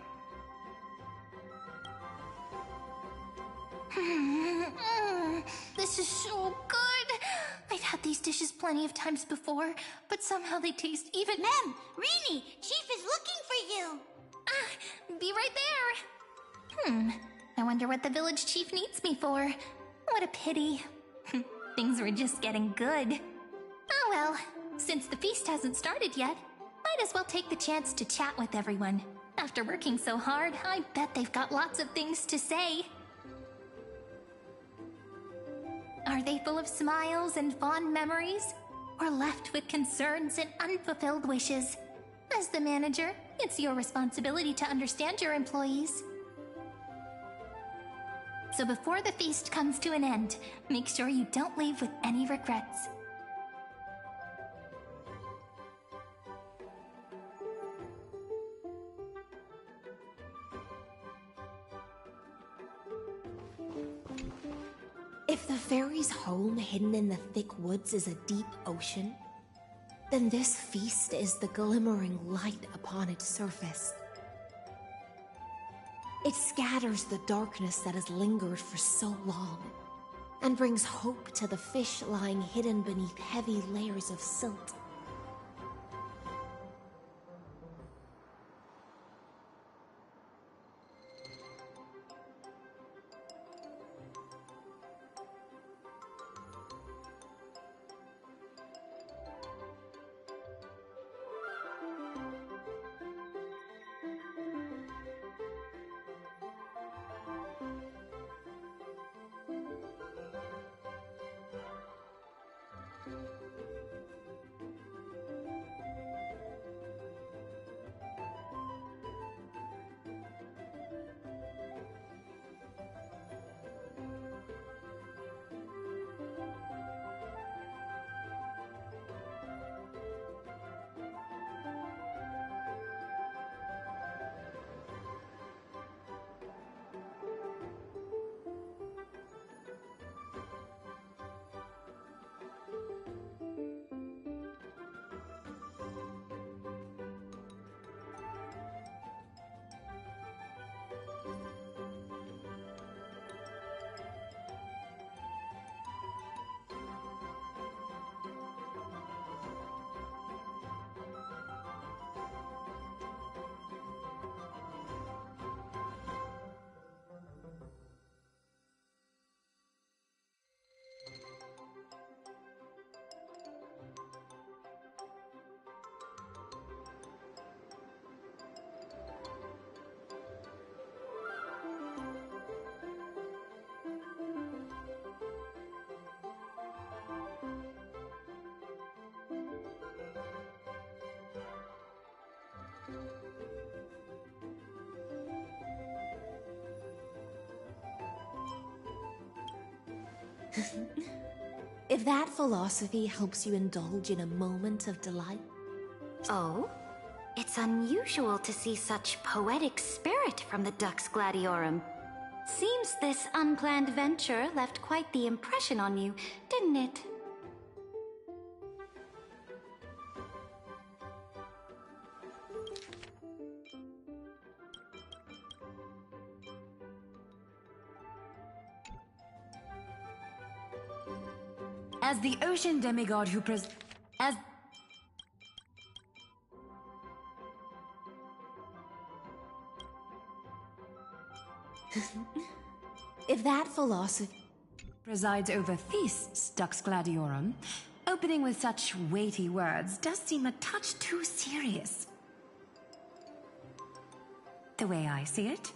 This is so good. I've had these dishes plenty of times before, but somehow they taste even... Ma'am! Rini! Chief is looking for you! Be right there. I wonder what the village chief needs me for. What a pity. Things were just getting good. Oh well, since the feast hasn't started yet, might as well take the chance to chat with everyone. After working so hard, I bet they've got lots of things to say. Are they full of smiles and fond memories? Or left with concerns and unfulfilled wishes? As the manager, it's your responsibility to understand your employees. So before the feast comes to an end, make sure you don't leave with any regrets. If the fairy's home hidden in the thick woods is a deep ocean, then this feast is the glimmering light upon its surface. It scatters the darkness that has lingered for so long, and brings hope to the fish lying hidden beneath heavy layers of silt. If that philosophy helps you indulge in a moment of delight. Oh? It's unusual to see such poetic spirit from the Dux Gladiorum. Seems this unplanned venture left quite the impression on you, didn't it? As the ocean demigod who as If that philosophy presides over feasts, Dux Gladiorum, opening with such weighty words does seem a touch too serious. The way I see it,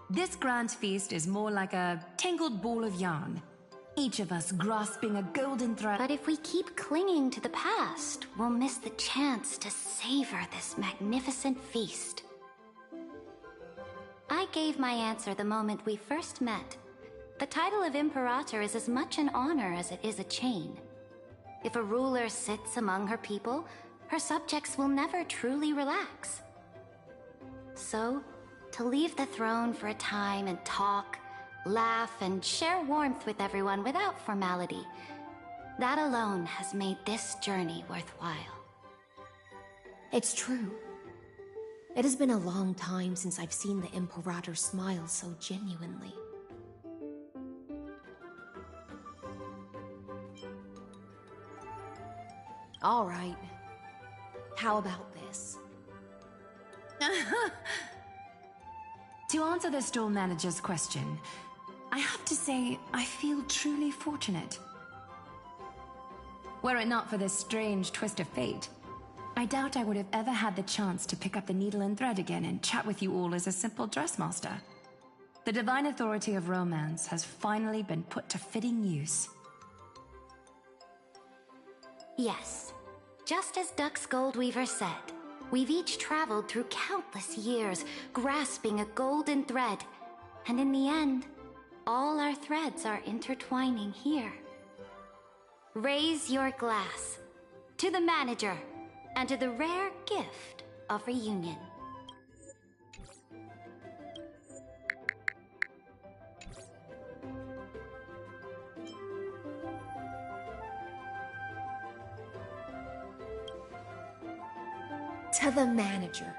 this grand feast is more like a tangled ball of yarn. Each of us grasping a golden thread. But if we keep clinging to the past, we'll miss the chance to savor this magnificent feast. I gave my answer the moment we first met. The title of Imperator is as much an honor as it is a chain. If a ruler sits among her people, her subjects will never truly relax. So, to leave the throne for a time and talk, laugh, and share warmth with everyone without formality, that alone has made this journey worthwhile. It's true. It has been a long time since I've seen the Imperator smile so genuinely. All right. How about this? To answer the store manager's question, I have to say I feel truly fortunate. Were it not for this strange twist of fate, I doubt I would have ever had the chance to pick up the needle and thread again and chat with you all as a simple dressmaster. The divine authority of romance has finally been put to fitting use. Yes, just as Dux Goldweaver said, we've each traveled through countless years, grasping a golden thread, and in the end, all our threads are intertwining here. Raise your glass to the manager and to the rare gift of reunion. To the manager,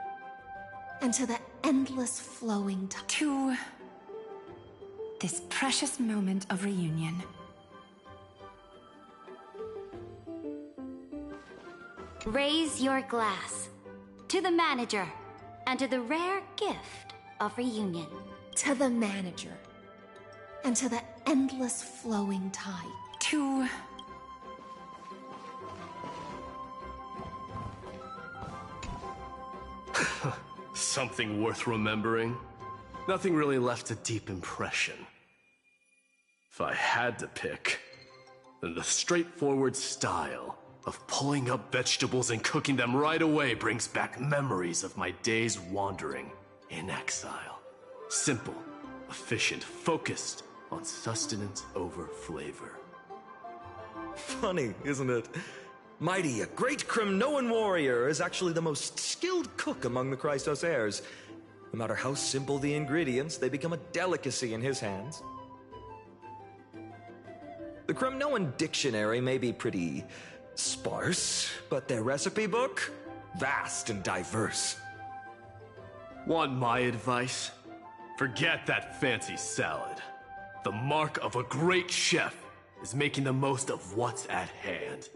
and to the endless flowing time. To this precious moment of reunion. Raise your glass to the manager and to the rare gift of reunion. To the manager, and to the endless flowing tide. To Something worth remembering? Nothing really left a deep impression. If I had to pick, then the straightforward style of pulling up vegetables and cooking them right away brings back memories of my days wandering in exile. Simple, efficient, focused on sustenance over flavor. Funny, isn't it? Mighty, a great Crimnoan warrior, is actually the most skilled cook among the Christos heirs. No matter how simple the ingredients, they become a delicacy in his hands. The Crimnoan dictionary may be pretty sparse, but their recipe book, vast and diverse. Want my advice? Forget that fancy salad. The mark of a great chef is making the most of what's at hand.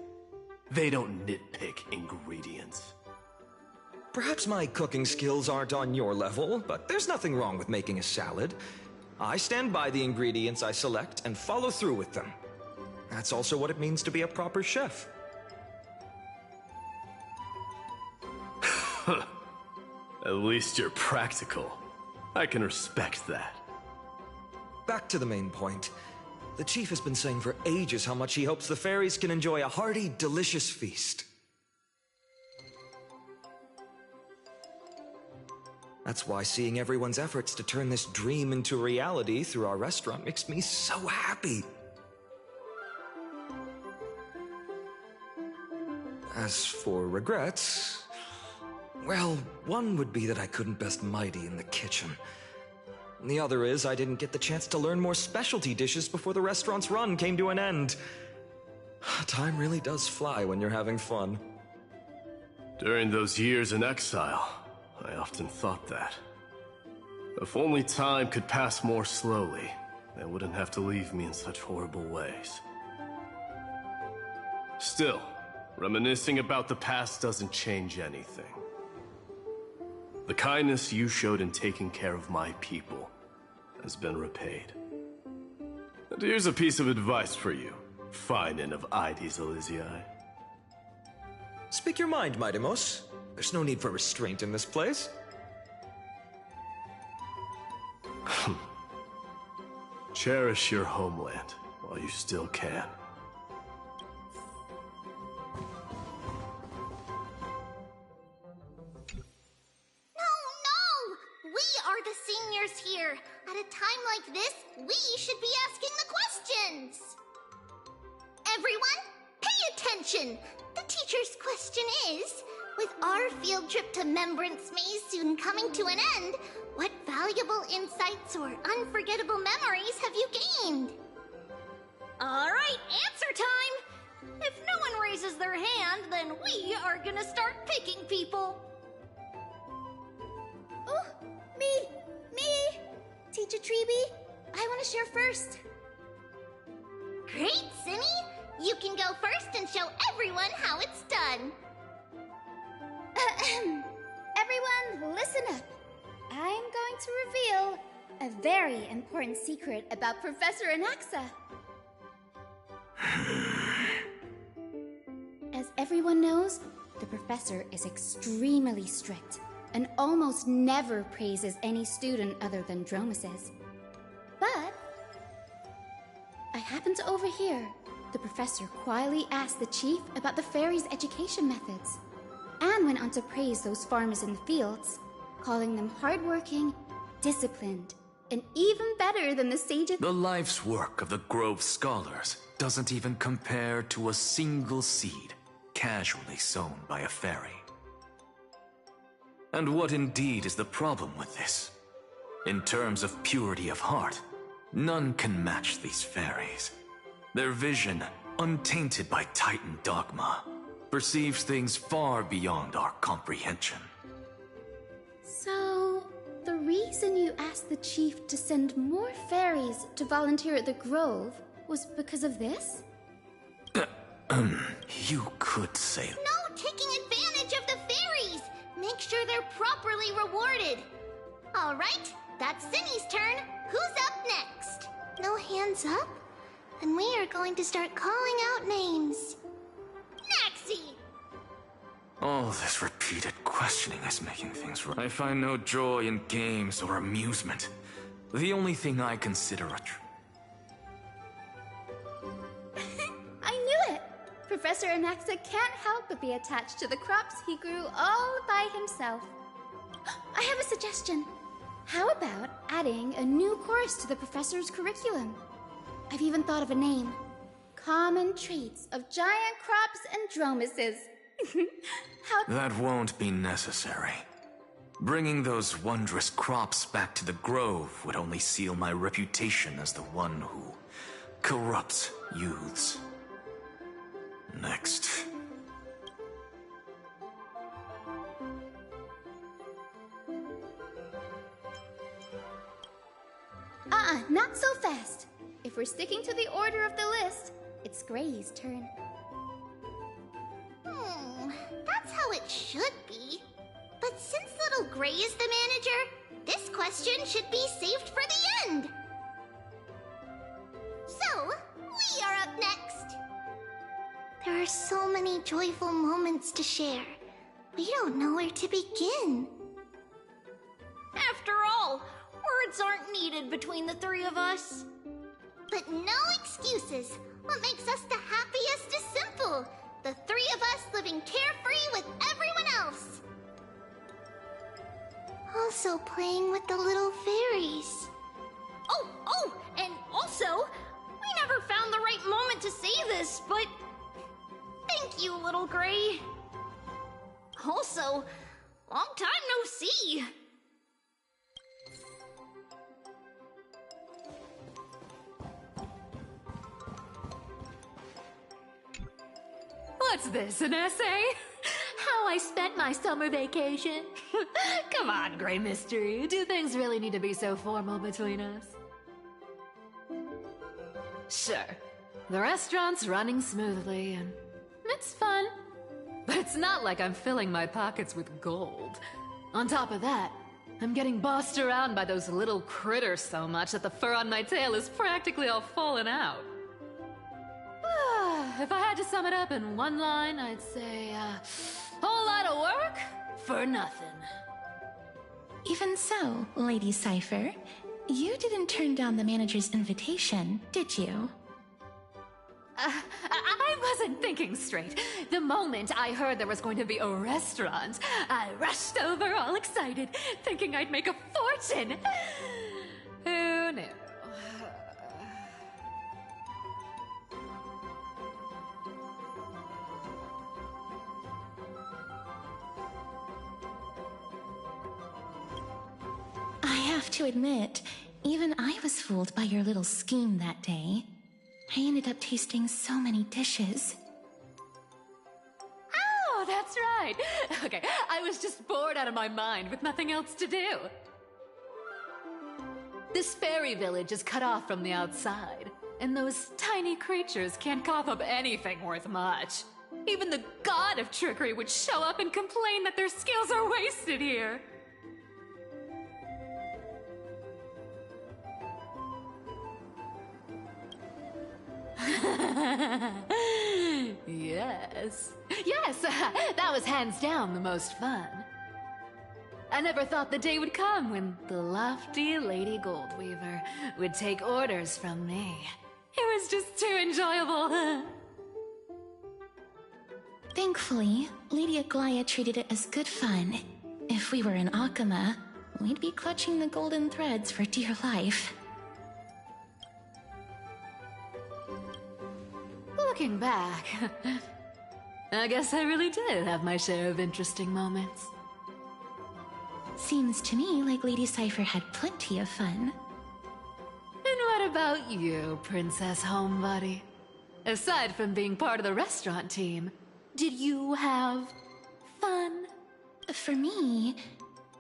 They don't nitpick ingredients. Perhaps my cooking skills aren't on your level, but there's nothing wrong with making a salad. I stand by the ingredients I select and follow through with them. That's also what it means to be a proper chef. At least you're practical. I can respect that. Back to the main point. The chief has been saying for ages how much he hopes the fairies can enjoy a hearty, delicious feast. That's why seeing everyone's efforts to turn this dream into reality through our restaurant makes me so happy. As for regrets, well, one would be that I couldn't best Mighty in the kitchen. The other is I didn't get the chance to learn more specialty dishes before the restaurant's run came to an end. Time really does fly when you're having fun. During those years in exile, I often thought that. If only time could pass more slowly, they wouldn't have to leave me in such horrible ways. Still, reminiscing about the past doesn't change anything. The kindness you showed in taking care of my people has been repaid. And here's a piece of advice for you, Finin of Ides Elysiae. Speak your mind, Midemos. There's no need for restraint in this place. Cherish your homeland while you still can. Seniors here. At a time like this, we should be asking the questions. Everyone, pay attention. The teacher's question is, with our field trip to Membrance Maze soon coming to an end, what valuable insights or unforgettable memories have you gained? All right, answer time. If no one raises their hand, then we are gonna start picking people. Oh, me! Teacher Treeby, I want to share first. Great, Simmy! You can go first and show everyone how it's done. Everyone, listen up. I'm going to reveal a very important secret about Professor Anaxa. As everyone knows, the professor is extremely strict and almost never praises any student other than Dromuses. But I happened to overhear the professor quietly asked the chief about the fairies' education methods, and went on to praise those farmers in the fields, calling them hardworking, disciplined, and even better than the sages. The life's work of the Grove scholars doesn't even compare to a single seed casually sown by a fairy. And what indeed is the problem with this? In terms of purity of heart, none can match these fairies. Their vision, untainted by Titan dogma, perceives things far beyond our comprehension. So, the reason you asked the chief to send more fairies to volunteer at the Grove was because of this? You could say... No taking advantage of the fairies! Make sure they're properly rewarded. All right, that's Cindy's turn. Who's up next? No hands up? Then we are going to start calling out names. Naxi! All this repeated questioning is making things right. I find no joy in games or amusement. The only thing I consider a I knew it! Professor Anaxa can't help but be attached to the crops he grew all by himself. I have a suggestion. How about adding a new course to the professor's curriculum? I've even thought of a name. Common Traits of Giant Crops and Dromuses. That won't be necessary. Bringing those wondrous crops back to the Grove would only seal my reputation as the one who corrupts youths. Next. Not so fast. If we're sticking to the order of the list, it's Gray's turn. That's how it should be. But since little Gray is the manager, this question should be saved for the end. So, we are up next. There are so many joyful moments to share. We don't know where to begin. After all, words aren't needed between the three of us. But no excuses. What makes us the happiest is simple. The three of us living carefree with everyone else. Also playing with the little fairies. Oh, and also, we never found the right moment to say this, but... Thank Thank you, Little Gray. Also, long time no see. What's this, an essay? How I spent my summer vacation? Come on, Gray Mystery. Do things really need to be so formal between us? Sure. The restaurant's running smoothly, and it's fun. But it's not like I'm filling my pockets with gold. On top of that, I'm getting bossed around by those little critters so much that the fur on my tail is practically all fallen out. If I had to sum it up in one line, I'd say, whole lot of work for nothing. Even so, Lady Cypher, you didn't turn down the manager's invitation, did you? I wasn't thinking straight. The moment I heard there was going to be a restaurant, I rushed over all excited, thinking I'd make a fortune. Who knew? I have to admit, even I was fooled by your little scheme that day. I ended up tasting so many dishes. Oh, that's right. Okay, I was just bored out of my mind with nothing else to do. This fairy village is cut off from the outside, and those tiny creatures can't cough up anything worth much. Even the god of trickery would show up and complain that their skills are wasted here. Yes, that was hands down the most fun. I never thought the day would come when the lofty Lady Goldweaver would take orders from me. It was just too enjoyable. Thankfully, Lady Aglaia treated it as good fun. If we were in Akama, we'd be clutching the golden threads for dear life. Looking back, I guess I really did have my share of interesting moments. Seems to me like Lady Cypher had plenty of fun. And what about you, Princess Homebody? Aside from being part of the restaurant team, did you have fun? For me,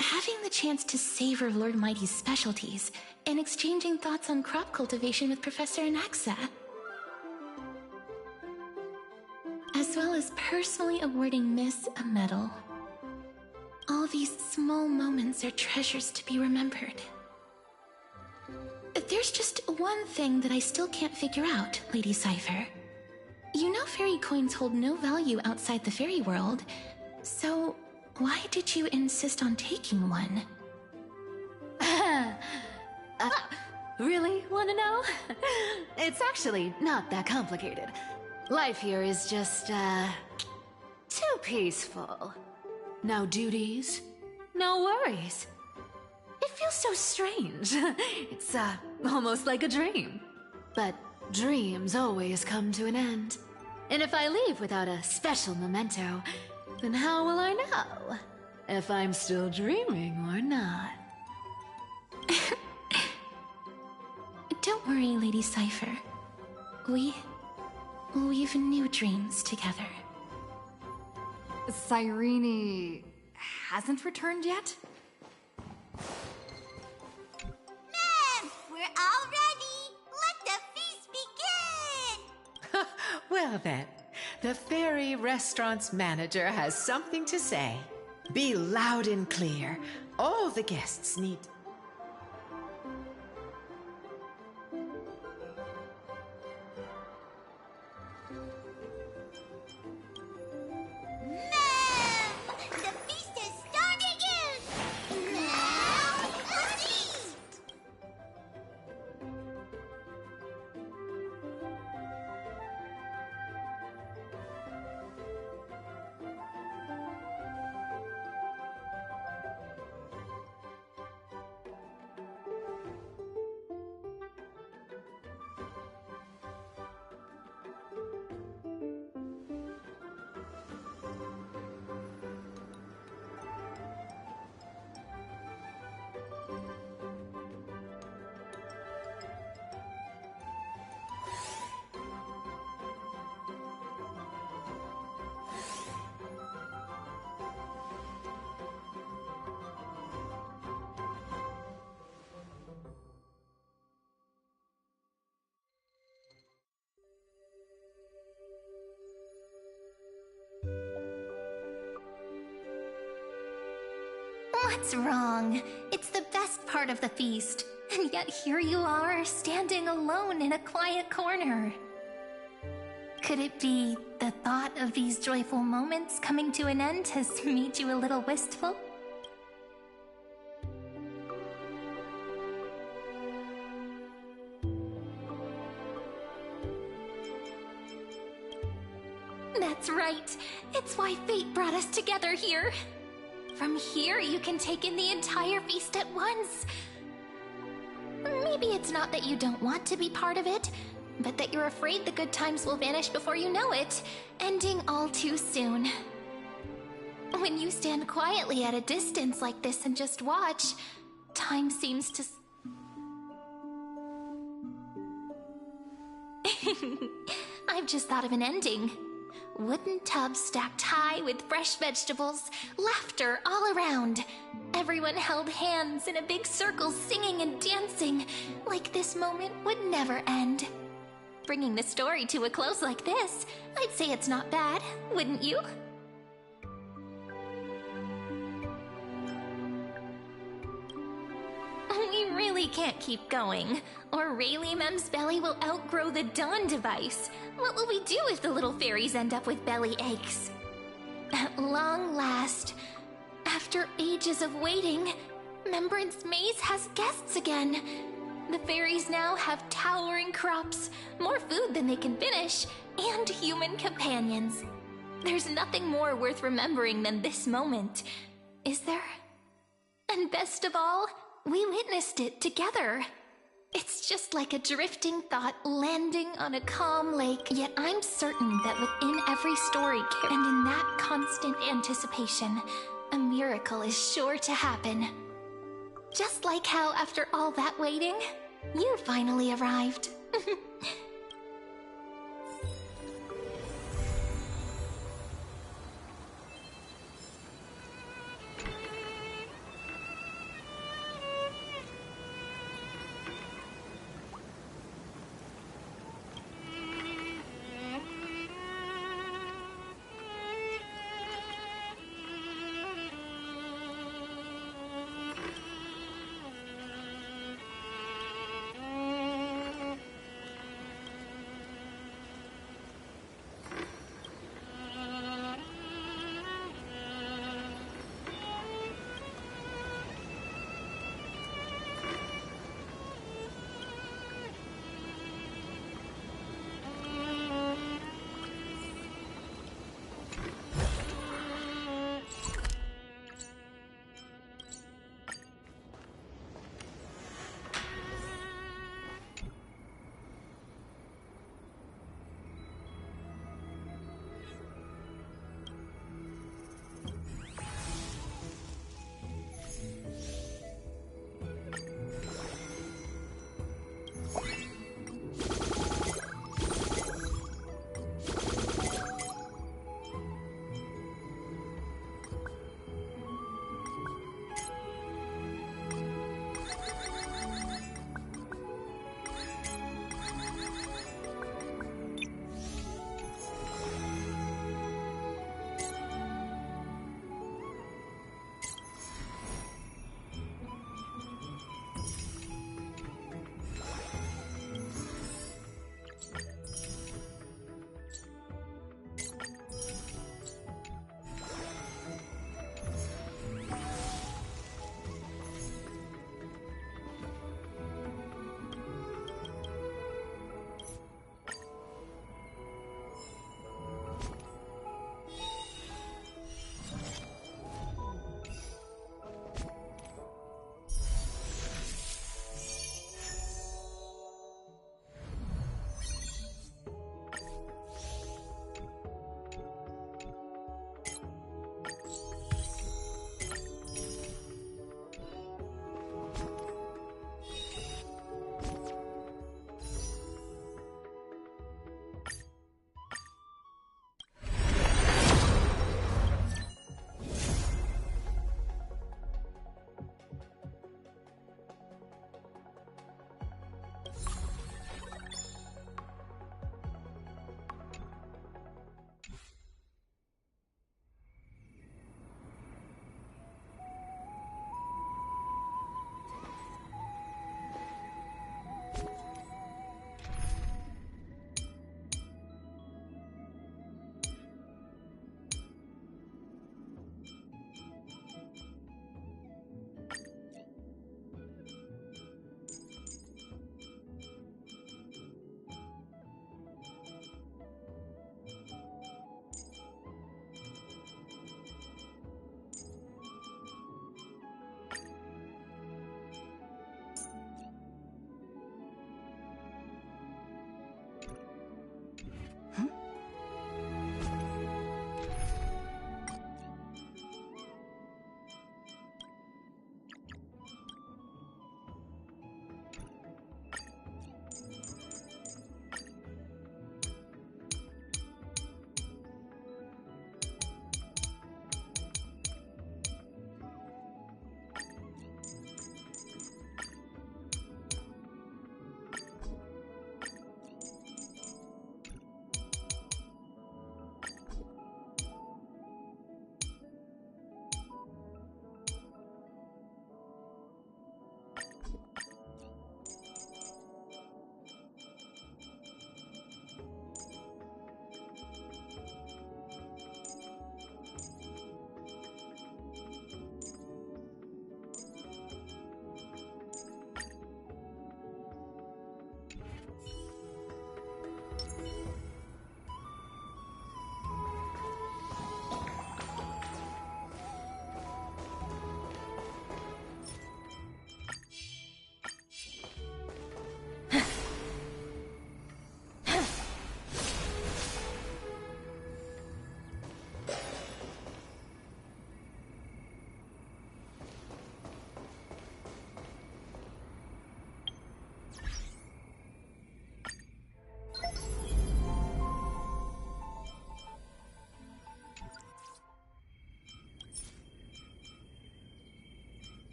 having the chance to savor Lord Mighty's specialties and exchanging thoughts on crop cultivation with Professor Anaxa, as well as personally awarding Miss a medal. All these small moments are treasures to be remembered. There's just one thing that I still can't figure out, Lady Cypher. You know fairy coins hold no value outside the fairy world, so why did you insist on taking one? Really want to know? It's actually not that complicated. Life here is just, too peaceful. No duties, no worries. It feels so strange. It's, almost like a dream. But dreams always come to an end. And if I leave without a special memento, then how will I know if I'm still dreaming or not? Don't worry, Lady Cypher. We've new dreams together. Cyrene hasn't returned yet? Ma'am, we're all ready. Let the feast begin. Well then, the fairy restaurant's manager has something to say. Be loud and clear. All the guests need... What's wrong? It's the best part of the feast. And yet here you are, standing alone in a quiet corner. Could it be the thought of these joyful moments coming to an end has made you a little wistful? That's right. It's why fate brought us together here. From here, you can take in the entire feast at once. Maybe it's not that you don't want to be part of it, but that you're afraid the good times will vanish before you know it, ending all too soon. When you stand quietly at a distance like this and just watch, time seems to... I've just thought of an ending. Wooden tubs stacked high with fresh vegetables, laughter all around. Everyone held hands in a big circle singing and dancing, like this moment would never end. Bringing the story to a close like this, I'd say it's not bad, wouldn't you? We really can't keep going, or Rayleigh Mem's belly will outgrow the Dawn device. What will we do if the little fairies end up with belly aches? At long last, after ages of waiting, Remembrance Maze has guests again. The fairies now have towering crops, more food than they can finish, and human companions. There's nothing more worth remembering than this moment, is there? And best of all, we witnessed it together. It's just like a drifting thought landing on a calm lake, yet I'm certain that within every story and in that constant anticipation, a miracle is sure to happen. Just like how after all that waiting, you finally arrived.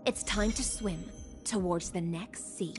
It's time to swim towards the next sea.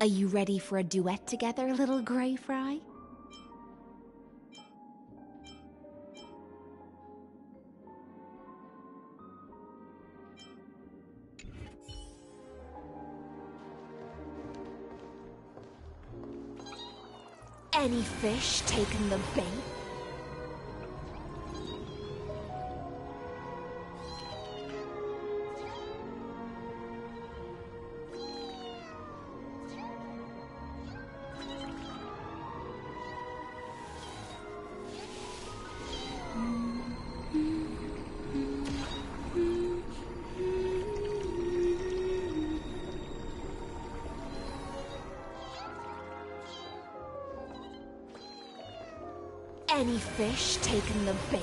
Are you ready for a duet together, little Grey Fry? Any fish taking the bait? any fish taken the bait?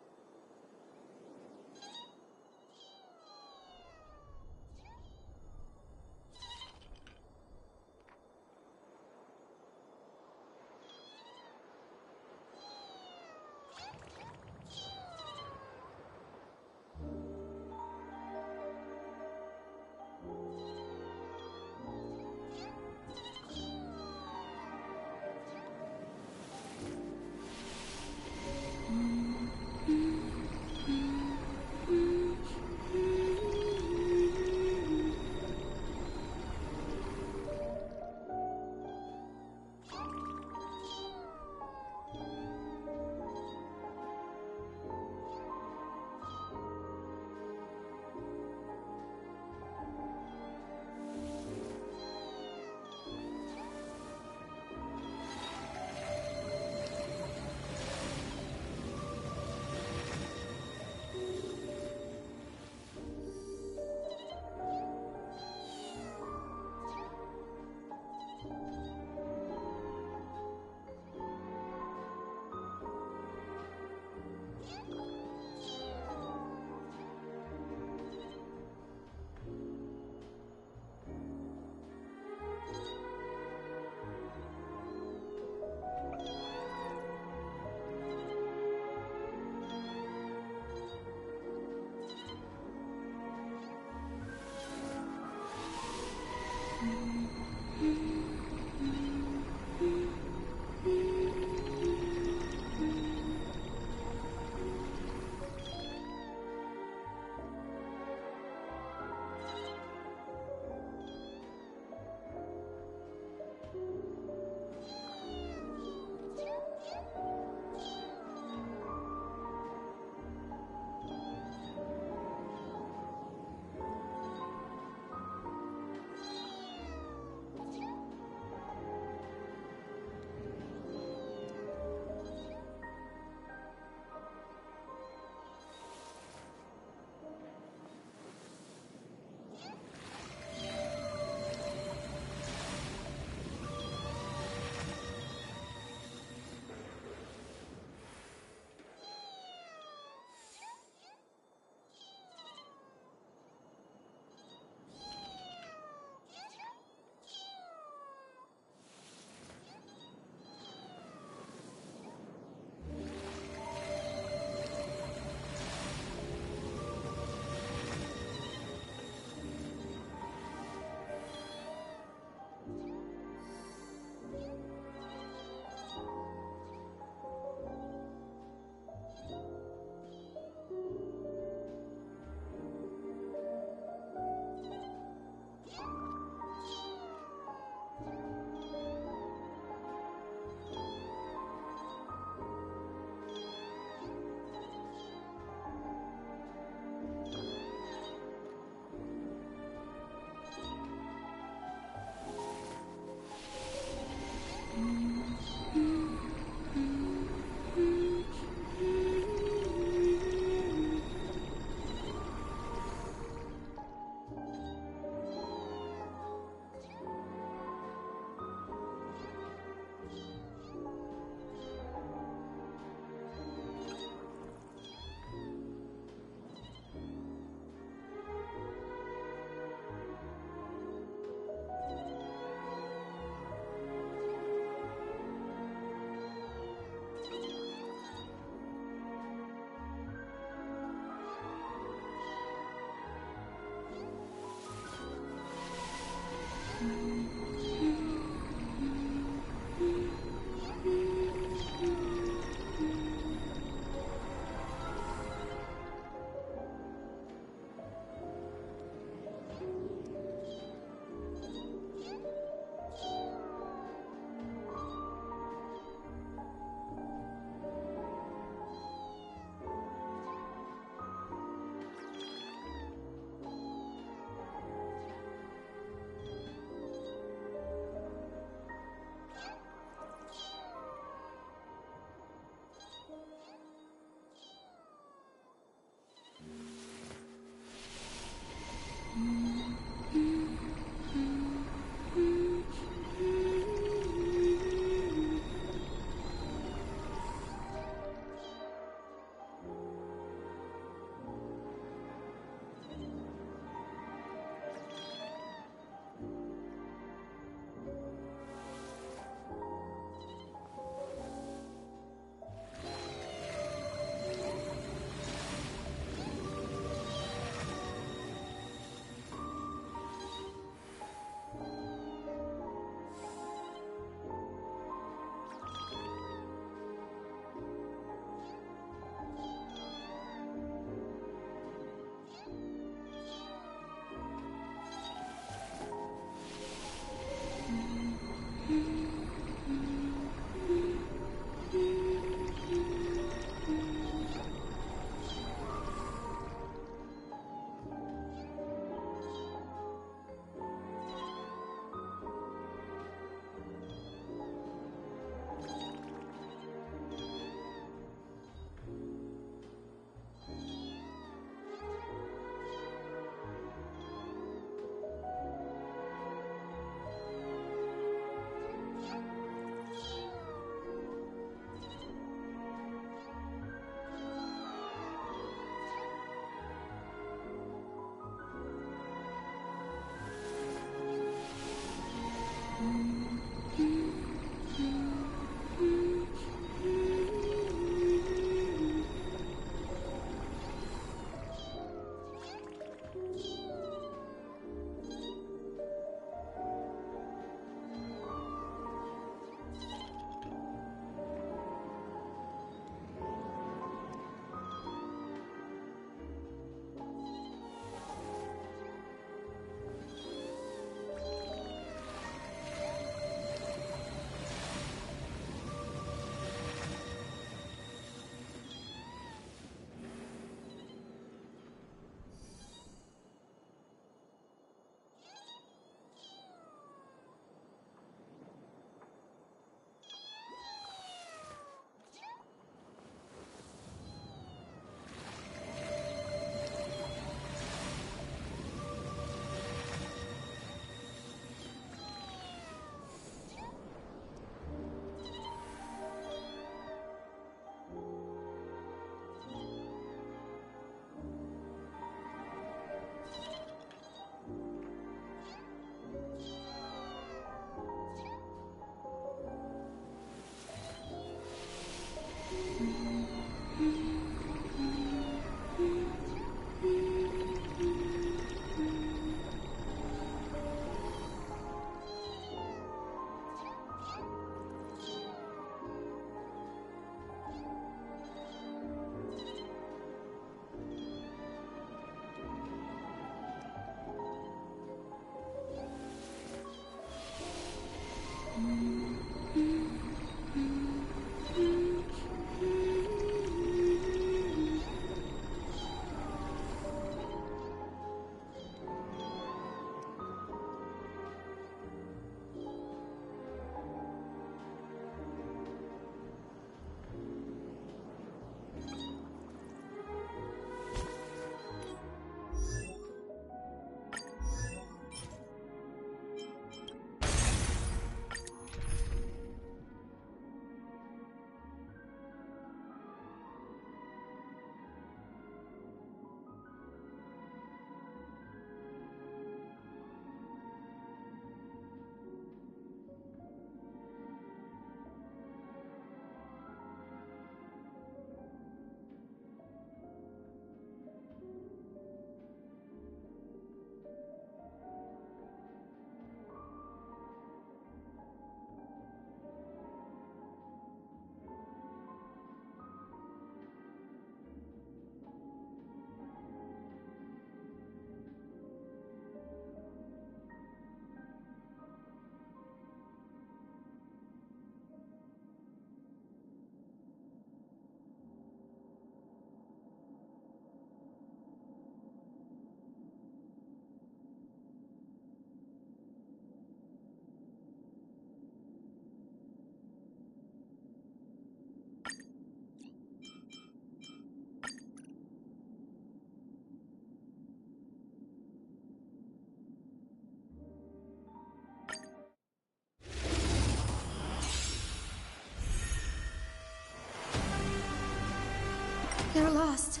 They're lost.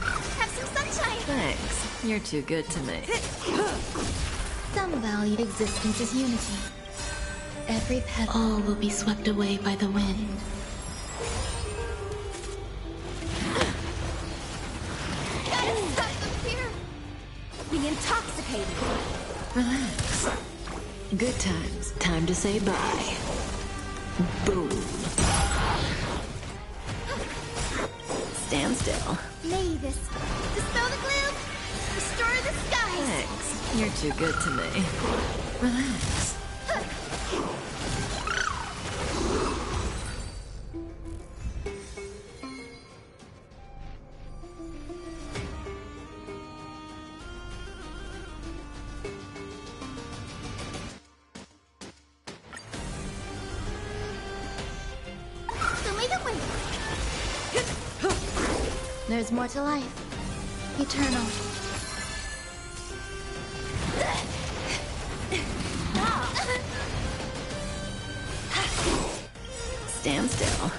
Have some sunshine! Thanks. You're too good to me. Some value existence is unity. Every petal all will be swept away by the wind. Gotta stop them here! Be intoxicated! Relax. Good times. Time to say bye. Boom. Stand still. May this dispel the gloom, restore the skies! Thanks. You're too good to me. Relax. There's more to life. Eternal. Stand still.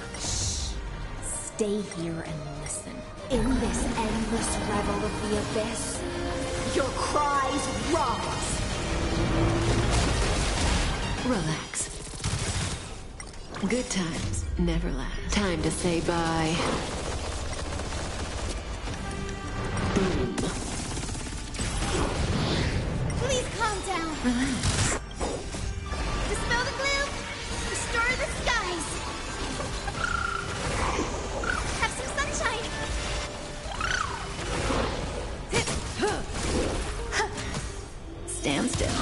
Stay here and listen. In this endless revel of the abyss, your cries rise! Relax. Good times never last. Time to say bye. Boom. Please calm down! Relax. Dispel the gloom, restore the skies! Have some sunshine! Stand still.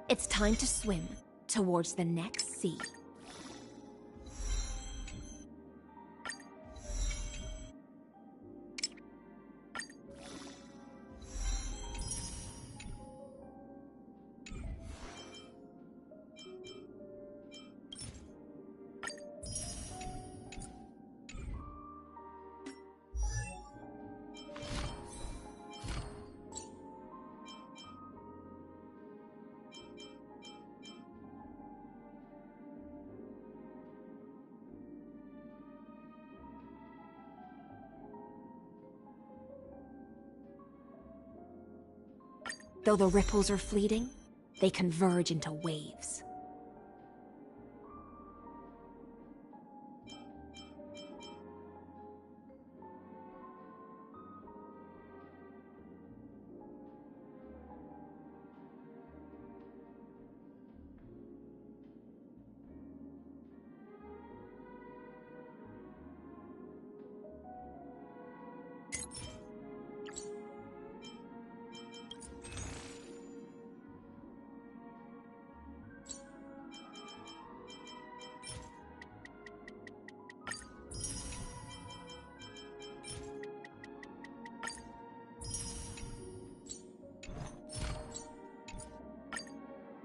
It's time to swim towards the next sea. Though the ripples are fleeting, they converge into waves.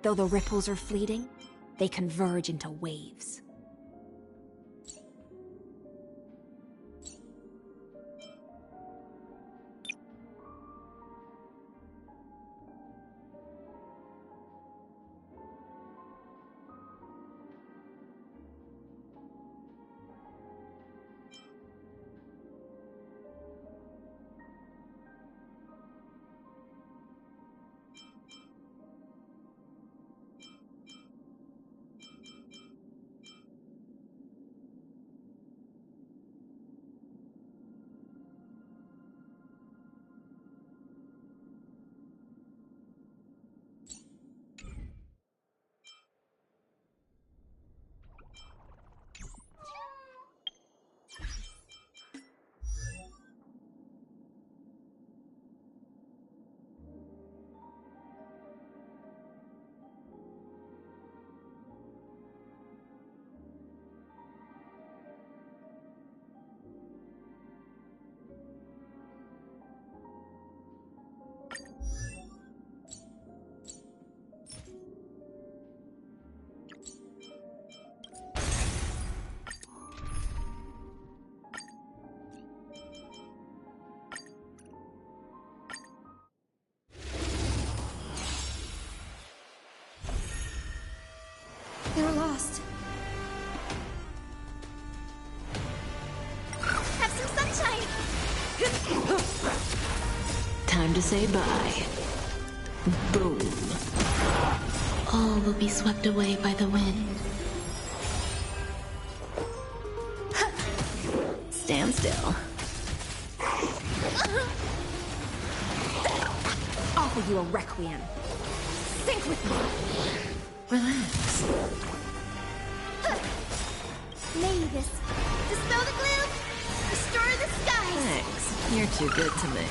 Though the ripples are fleeting, they converge into waves. lost. Have some sunshine! Time to say bye. Boom. All will be swept away by the wind. Stand still. Offer you a requiem. Think with me. Relax. May this dispel the gloom, restore the skies. Thanks. You're too good to me.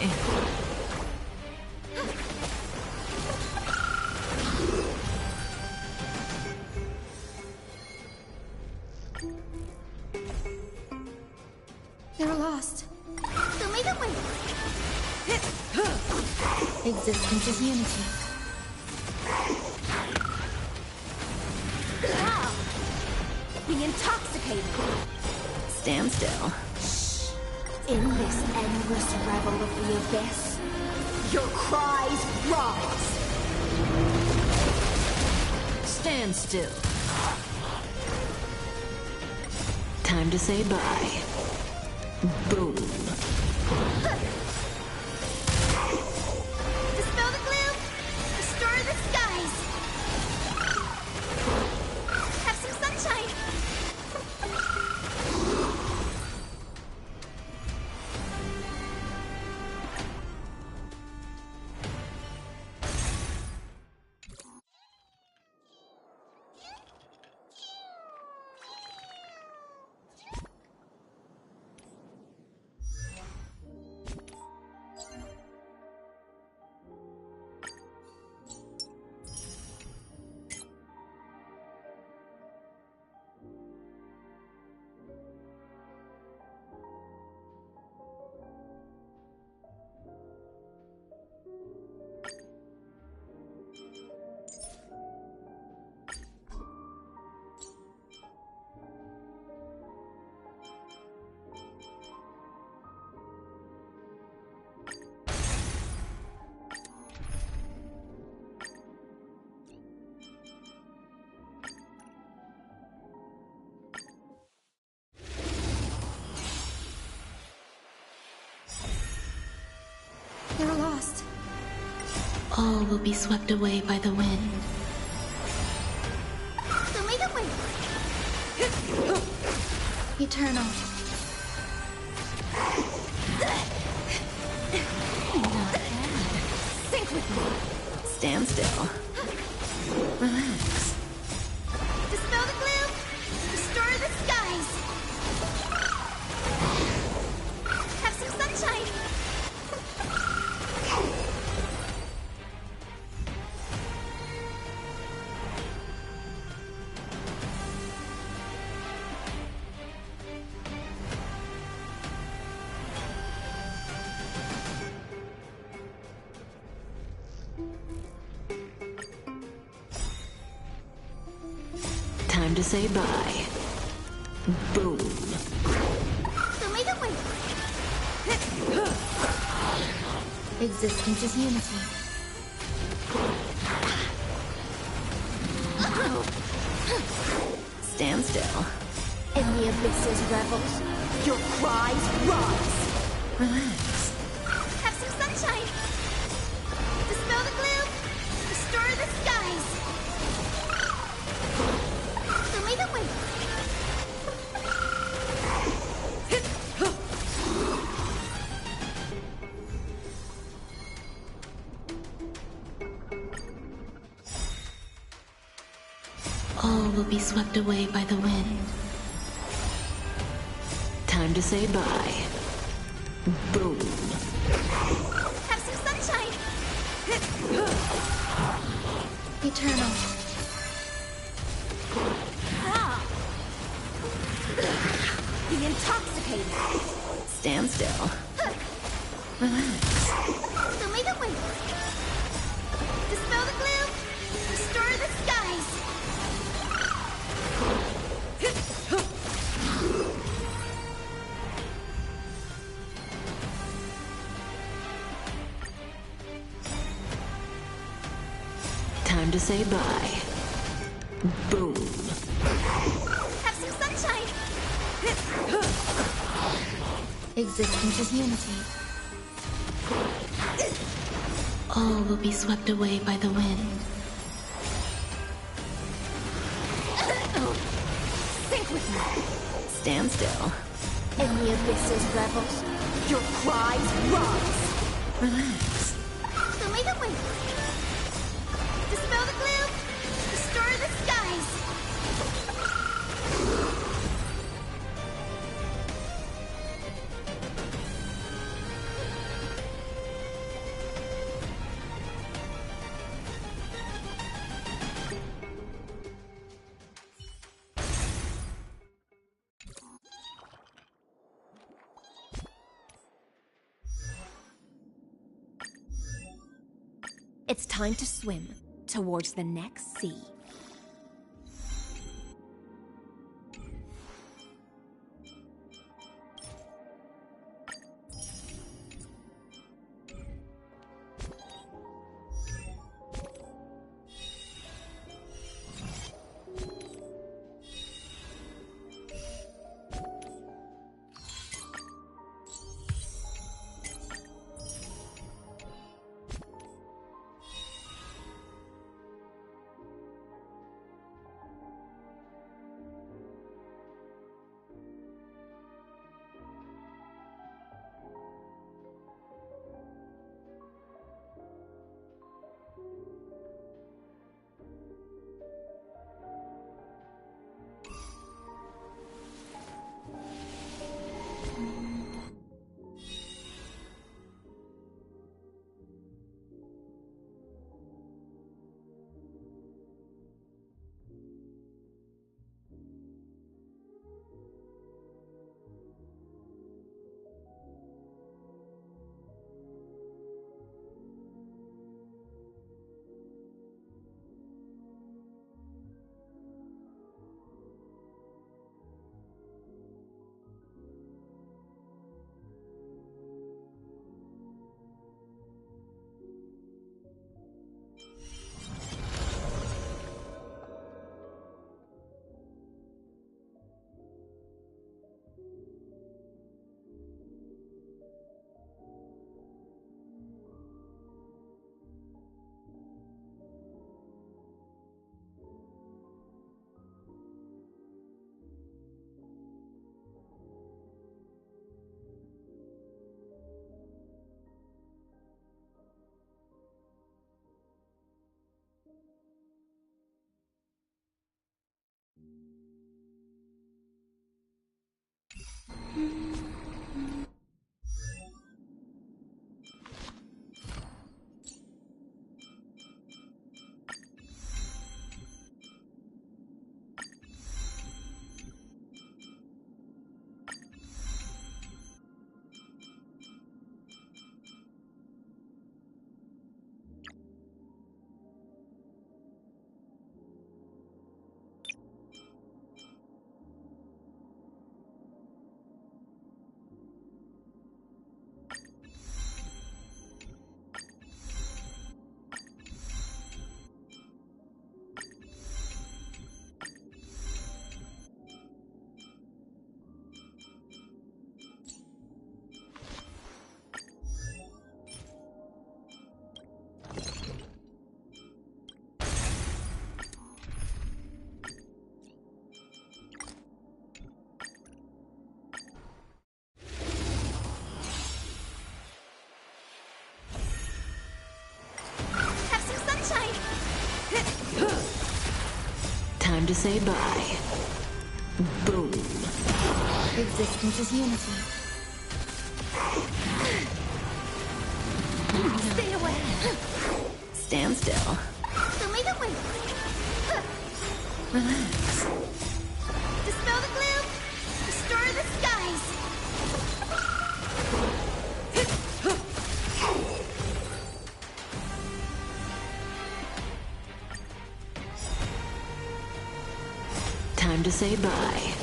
They're lost. So may the wind. Existence is unity. Wow. Be intoxicated. Stand still. In this endless revel of the abyss, your cries rise. Stand still. Time to say bye. Boom. Dispel the gloom, restore the skies. Have some sunshine. They're lost. All will be swept away by the wind. So may the wind. Eternal. Think with me. Stand still. Relax. Dispel the gloom, restore the skies. Have some sunshine. Time to say bye. Boom. So may the wind. Existence is unity. Stand still. In the abyss's revels, your cries rise. Relax. Have some sunshine. Dispel the gloom, restore the skies. So may the wind. All will be swept away by the wind. Time to say bye. Boom. Have some sunshine. Eternal. Ah. Be intoxicated. Stand still. Relax. So may the wind. Dispel the gloom, restore the skies. Time to say bye. Boom. Have some sunshine! Existence is unity. All will be swept away by the wind. Think with me. Stand still. In the abyss's revels, your cries rise. Relax. Show me the wind! Dispel the gloom! Restore the skies! It's time to swim towards the next sea. Time to say bye. Boom. Existence is unity. Stay away! Stand still. Show me the wind! Relax. Dispel the gloom! Restore the skies! Time to say bye.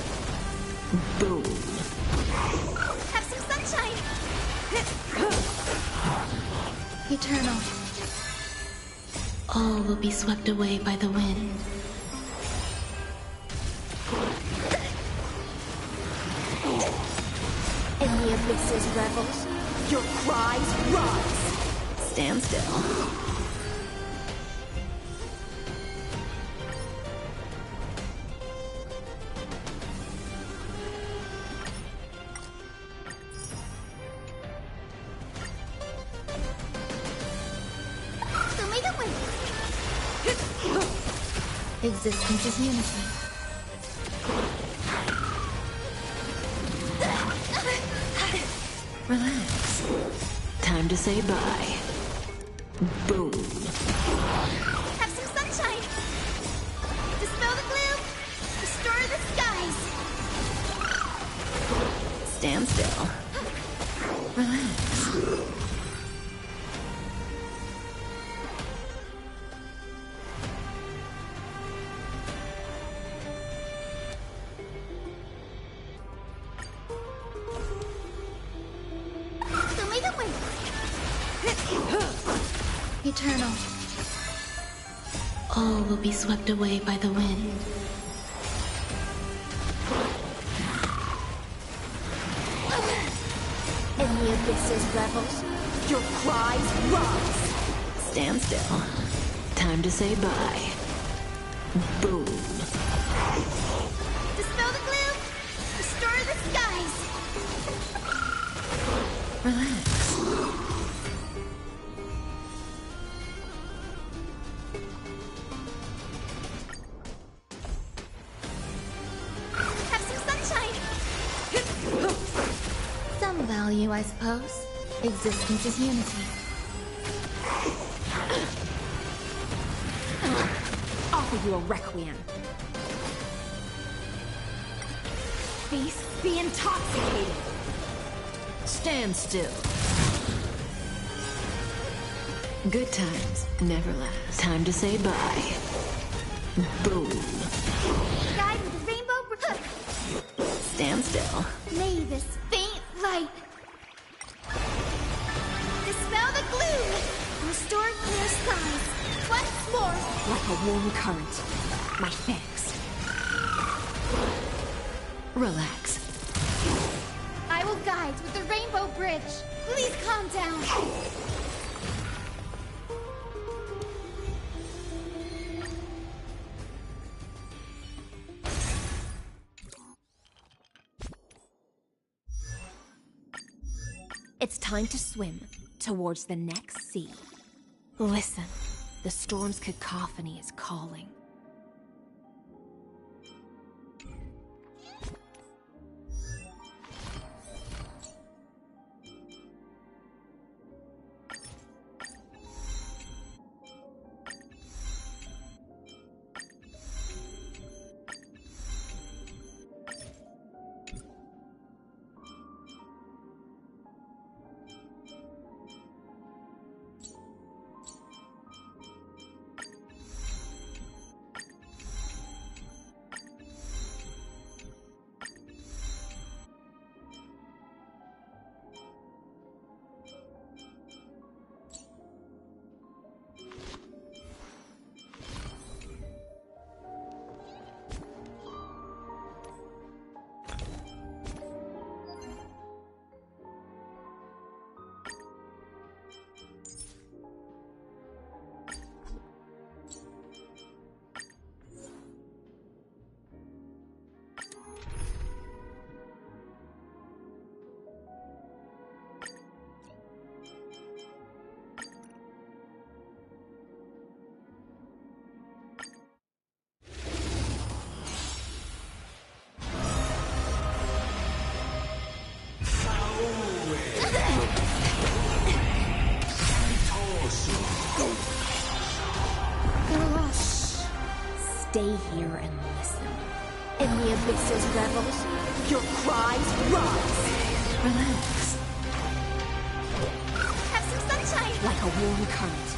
Boom. Have some sunshine! Eternal. All will be swept away by the wind. In the abyss's revels, your cries rise. Stand still. Existence is unity. Relax. Time to say bye. Boom. Have some sunshine. Dispel the gloom. Restore the skies. Stand still. Relax. Eternal. All will be swept away by the wind. In the abyss's revels, your cries rise. Stand still. Time to say bye. Boom. Dispel the gloom. Restore the skies. Relax. Value, I suppose. Existence is unity. Offer you a requiem. Feast be intoxicated. Stand still. Good times never last. Time to say bye. Boom. Guide with the rainbow. Stand still. May this faint light dispel the gloom. Restore clear skies. Once more. Like a warm current. My thanks. Relax. I will guide with the rainbow bridge. Please calm down. It's time to swim towards the next sea. Listen, the storm's cacophony is calling. Stay here and listen. In the abyss's revels, your cries rise. Relax. Have some sunshine. Like a warm current.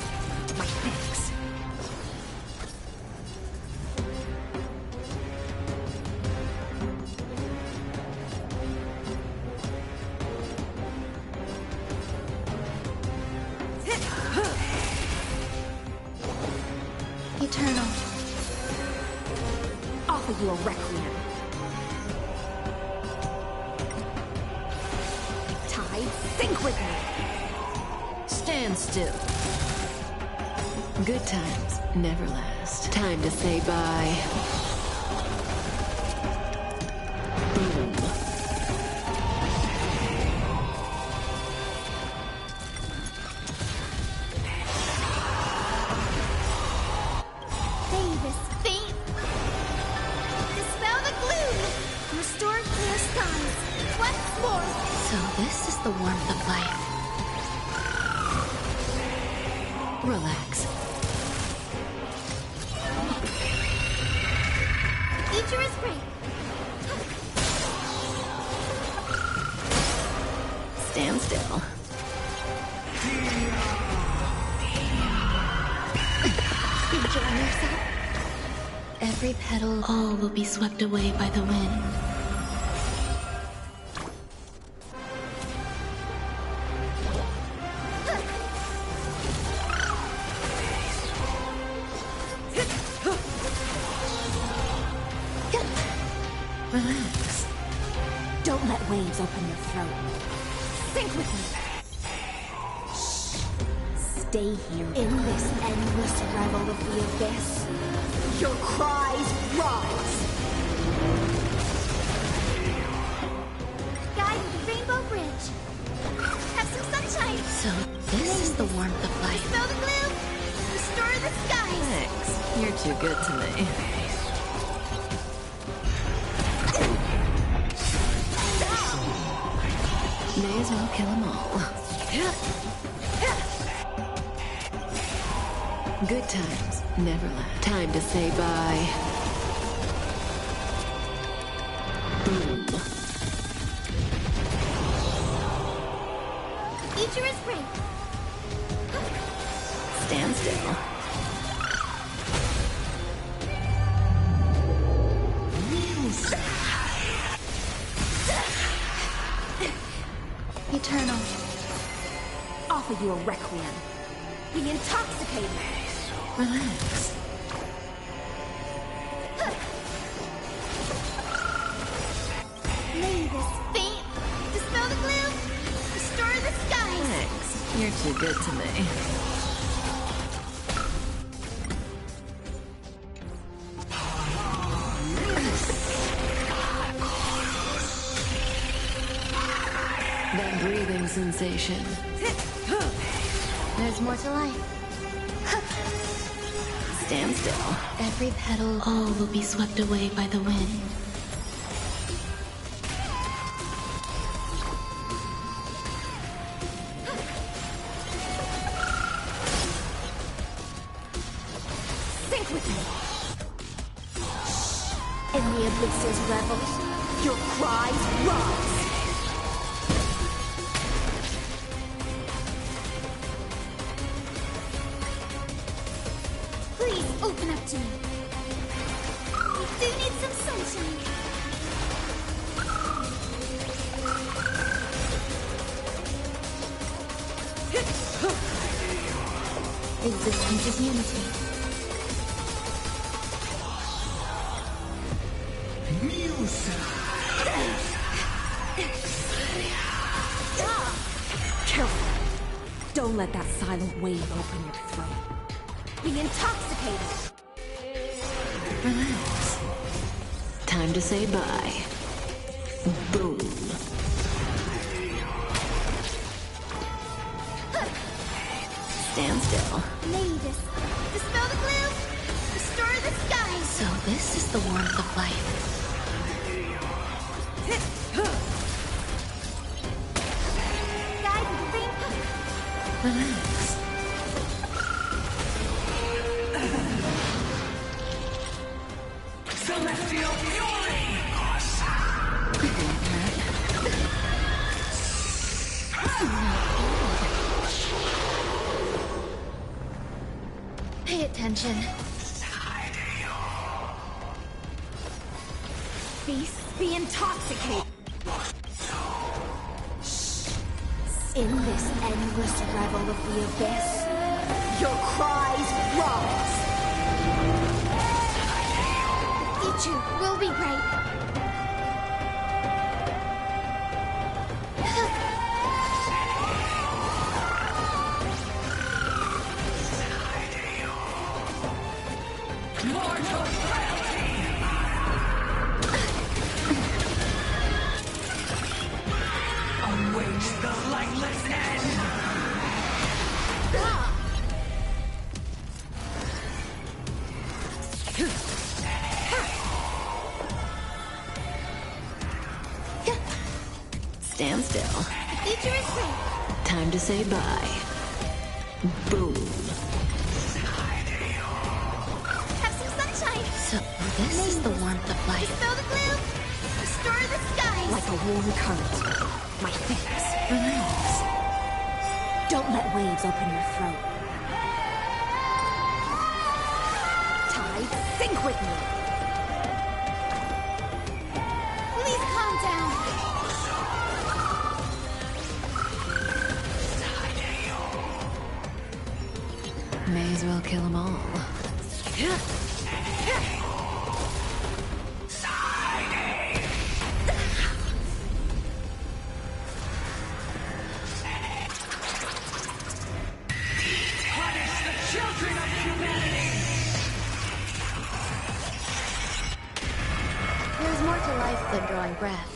My thanks. Eternal. Offer you a requiem. side, sink with me! Stand still. Good times never last. Time to say bye. Boom. Davis, faint. Dispel the gloom. Restore clear skies. Once more. So this is the warmth of life. Relax. Future is great. Stand still. Enjoy yourself. Every petal, all will be swept away by the wind. Relax. Don't let waves open your throat. Sink with me! Stay here in this endless revel of the abyss. Your cries rise! Guide the rainbow bridge. Have some sunshine. So this is the warmth of life. Dispel the gloom. Restore the skies. Thanks. You're too good to me. May as well kill them all. Good times never last. Time to say bye. Boom. The future is great. Stand still. Eternal. Offer you a requiem. Be intoxicated. Relax. Mavis, faint. Dispel the gloom. Restore the skies. Thanks. You're too good to me. That breathing sensation. There's more to life. Stand still. Every petal, all will be swept away by the wind. Sink with me! In the abyss's revels, your cries rise! Please open up to me. We do need some sunshine. Existence is unity. Careful! Don't let that silent wave open your throat. Be intoxicated! Relax. Time to say bye. Boom. Stand still. Mavis, dispel the gloom. Restore the skies. So this is the warmth of life. Guide the rainbow. Relax. Celestial fury! Pay attention. Beasts be intoxicated! In this endless revel of the abyss, your cries rise! The future will be bright. the lightless end! Stand still. The future is great. Time to say bye. Boom. Have some sunshine. So, this is the warmth of life. Dispel the gloom. Restore the skies. Like a warm current. My thanks. Relax. Don't let waves open your throat. Tide, sink with me. Please calm down. May as well kill them all. There's more to life than drawing breath.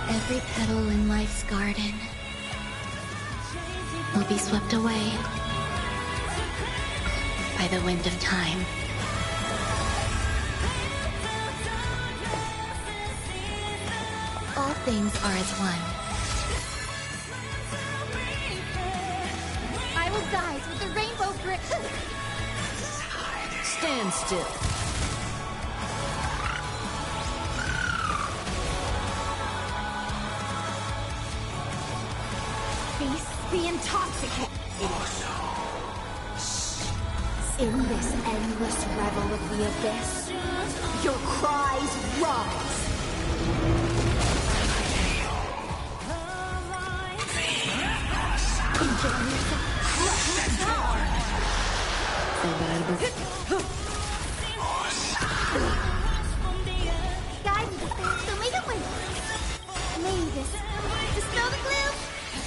Every petal in life's garden will be swept away by the wind of time. All things are as one. I will guide with the rainbow grip. Stand still. Face the intoxicated. In this endless revel of the abyss, your cries rise. Guidance, so may the wind. May this dispel the gloom.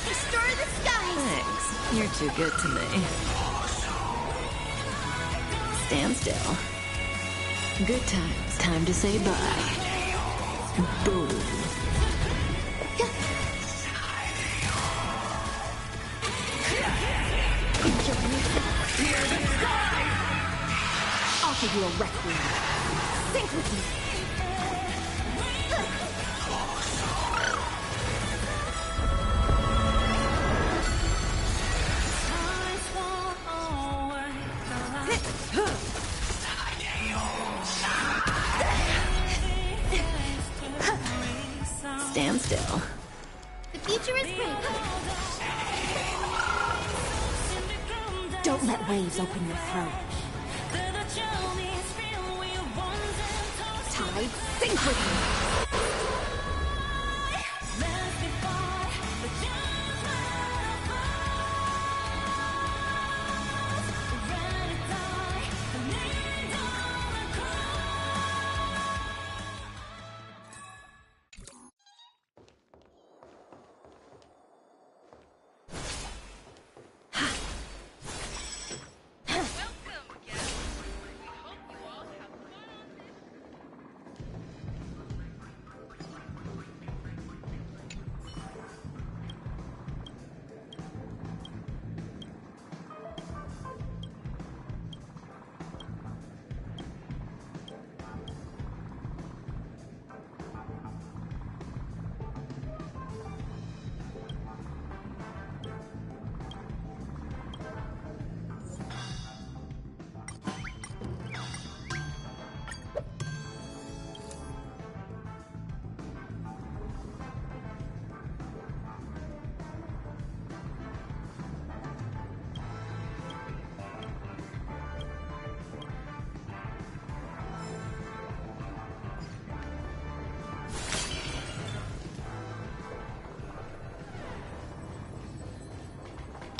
Restore the skies. Thanks. You're too good to me. Stand still. Good times. Time to say bye. Boom. I'll give you a requiem. Sink with me. Stand still. The future is great. Don't let waves open your throat. Tide, sink with me.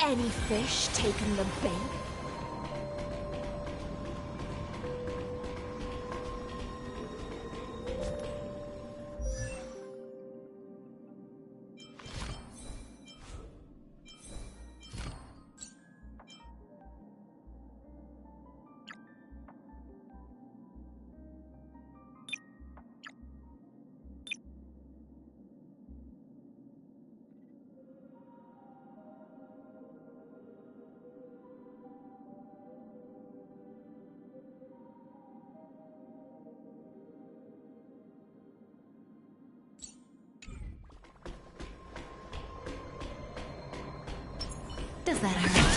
Any fish taken the bait? does that hurt?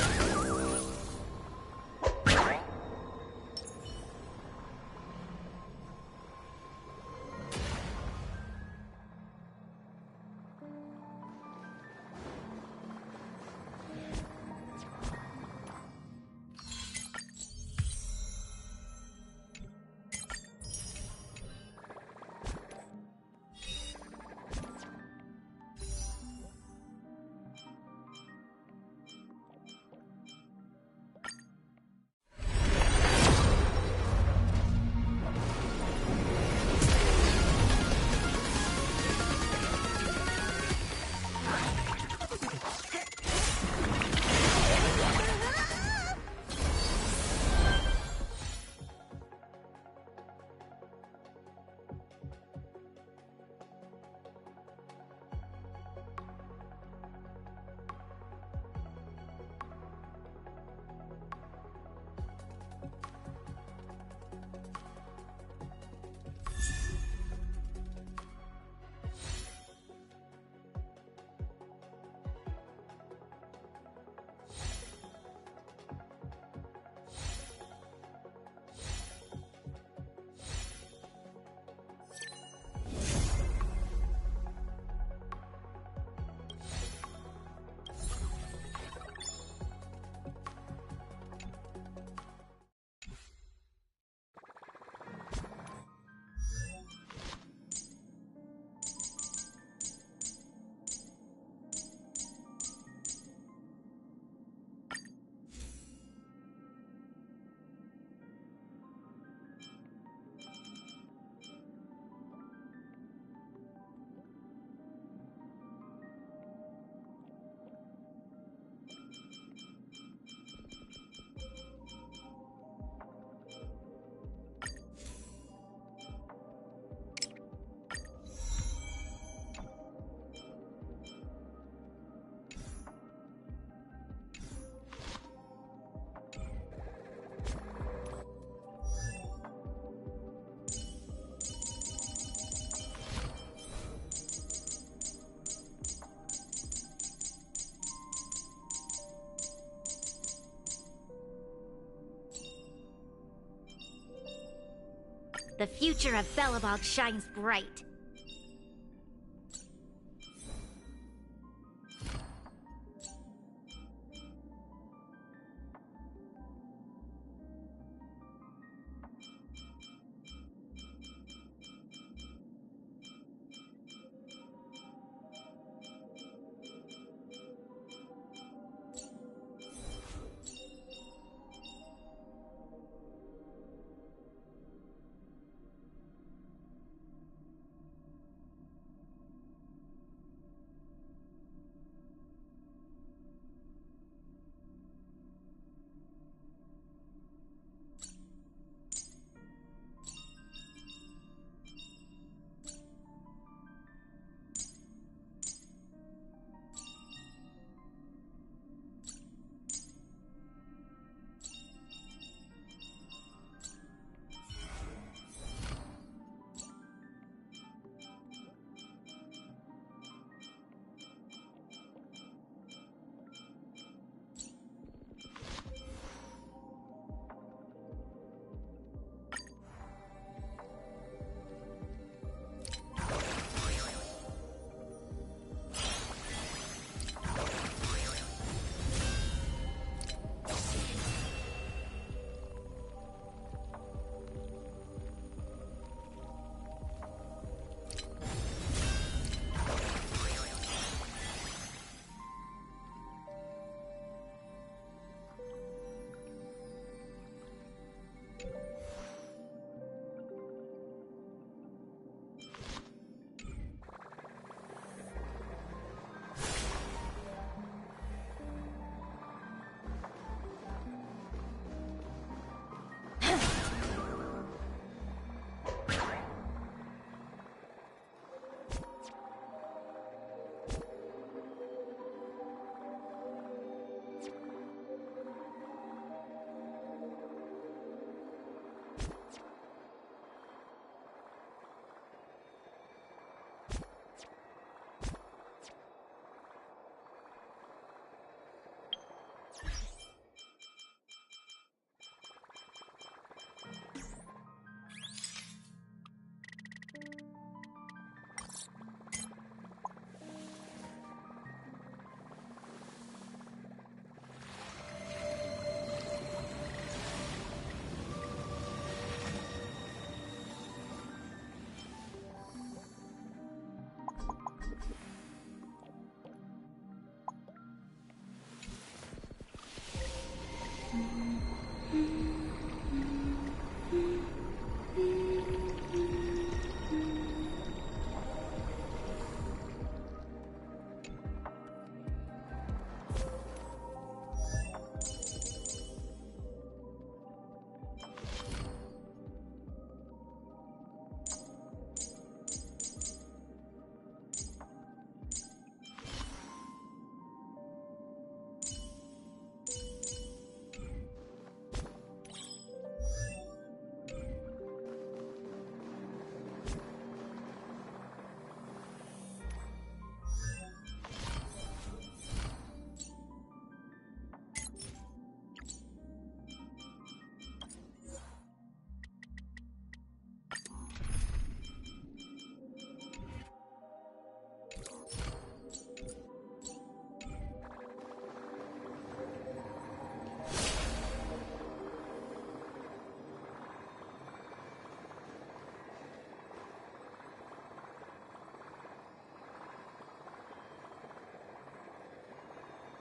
The future of Belobog shines bright.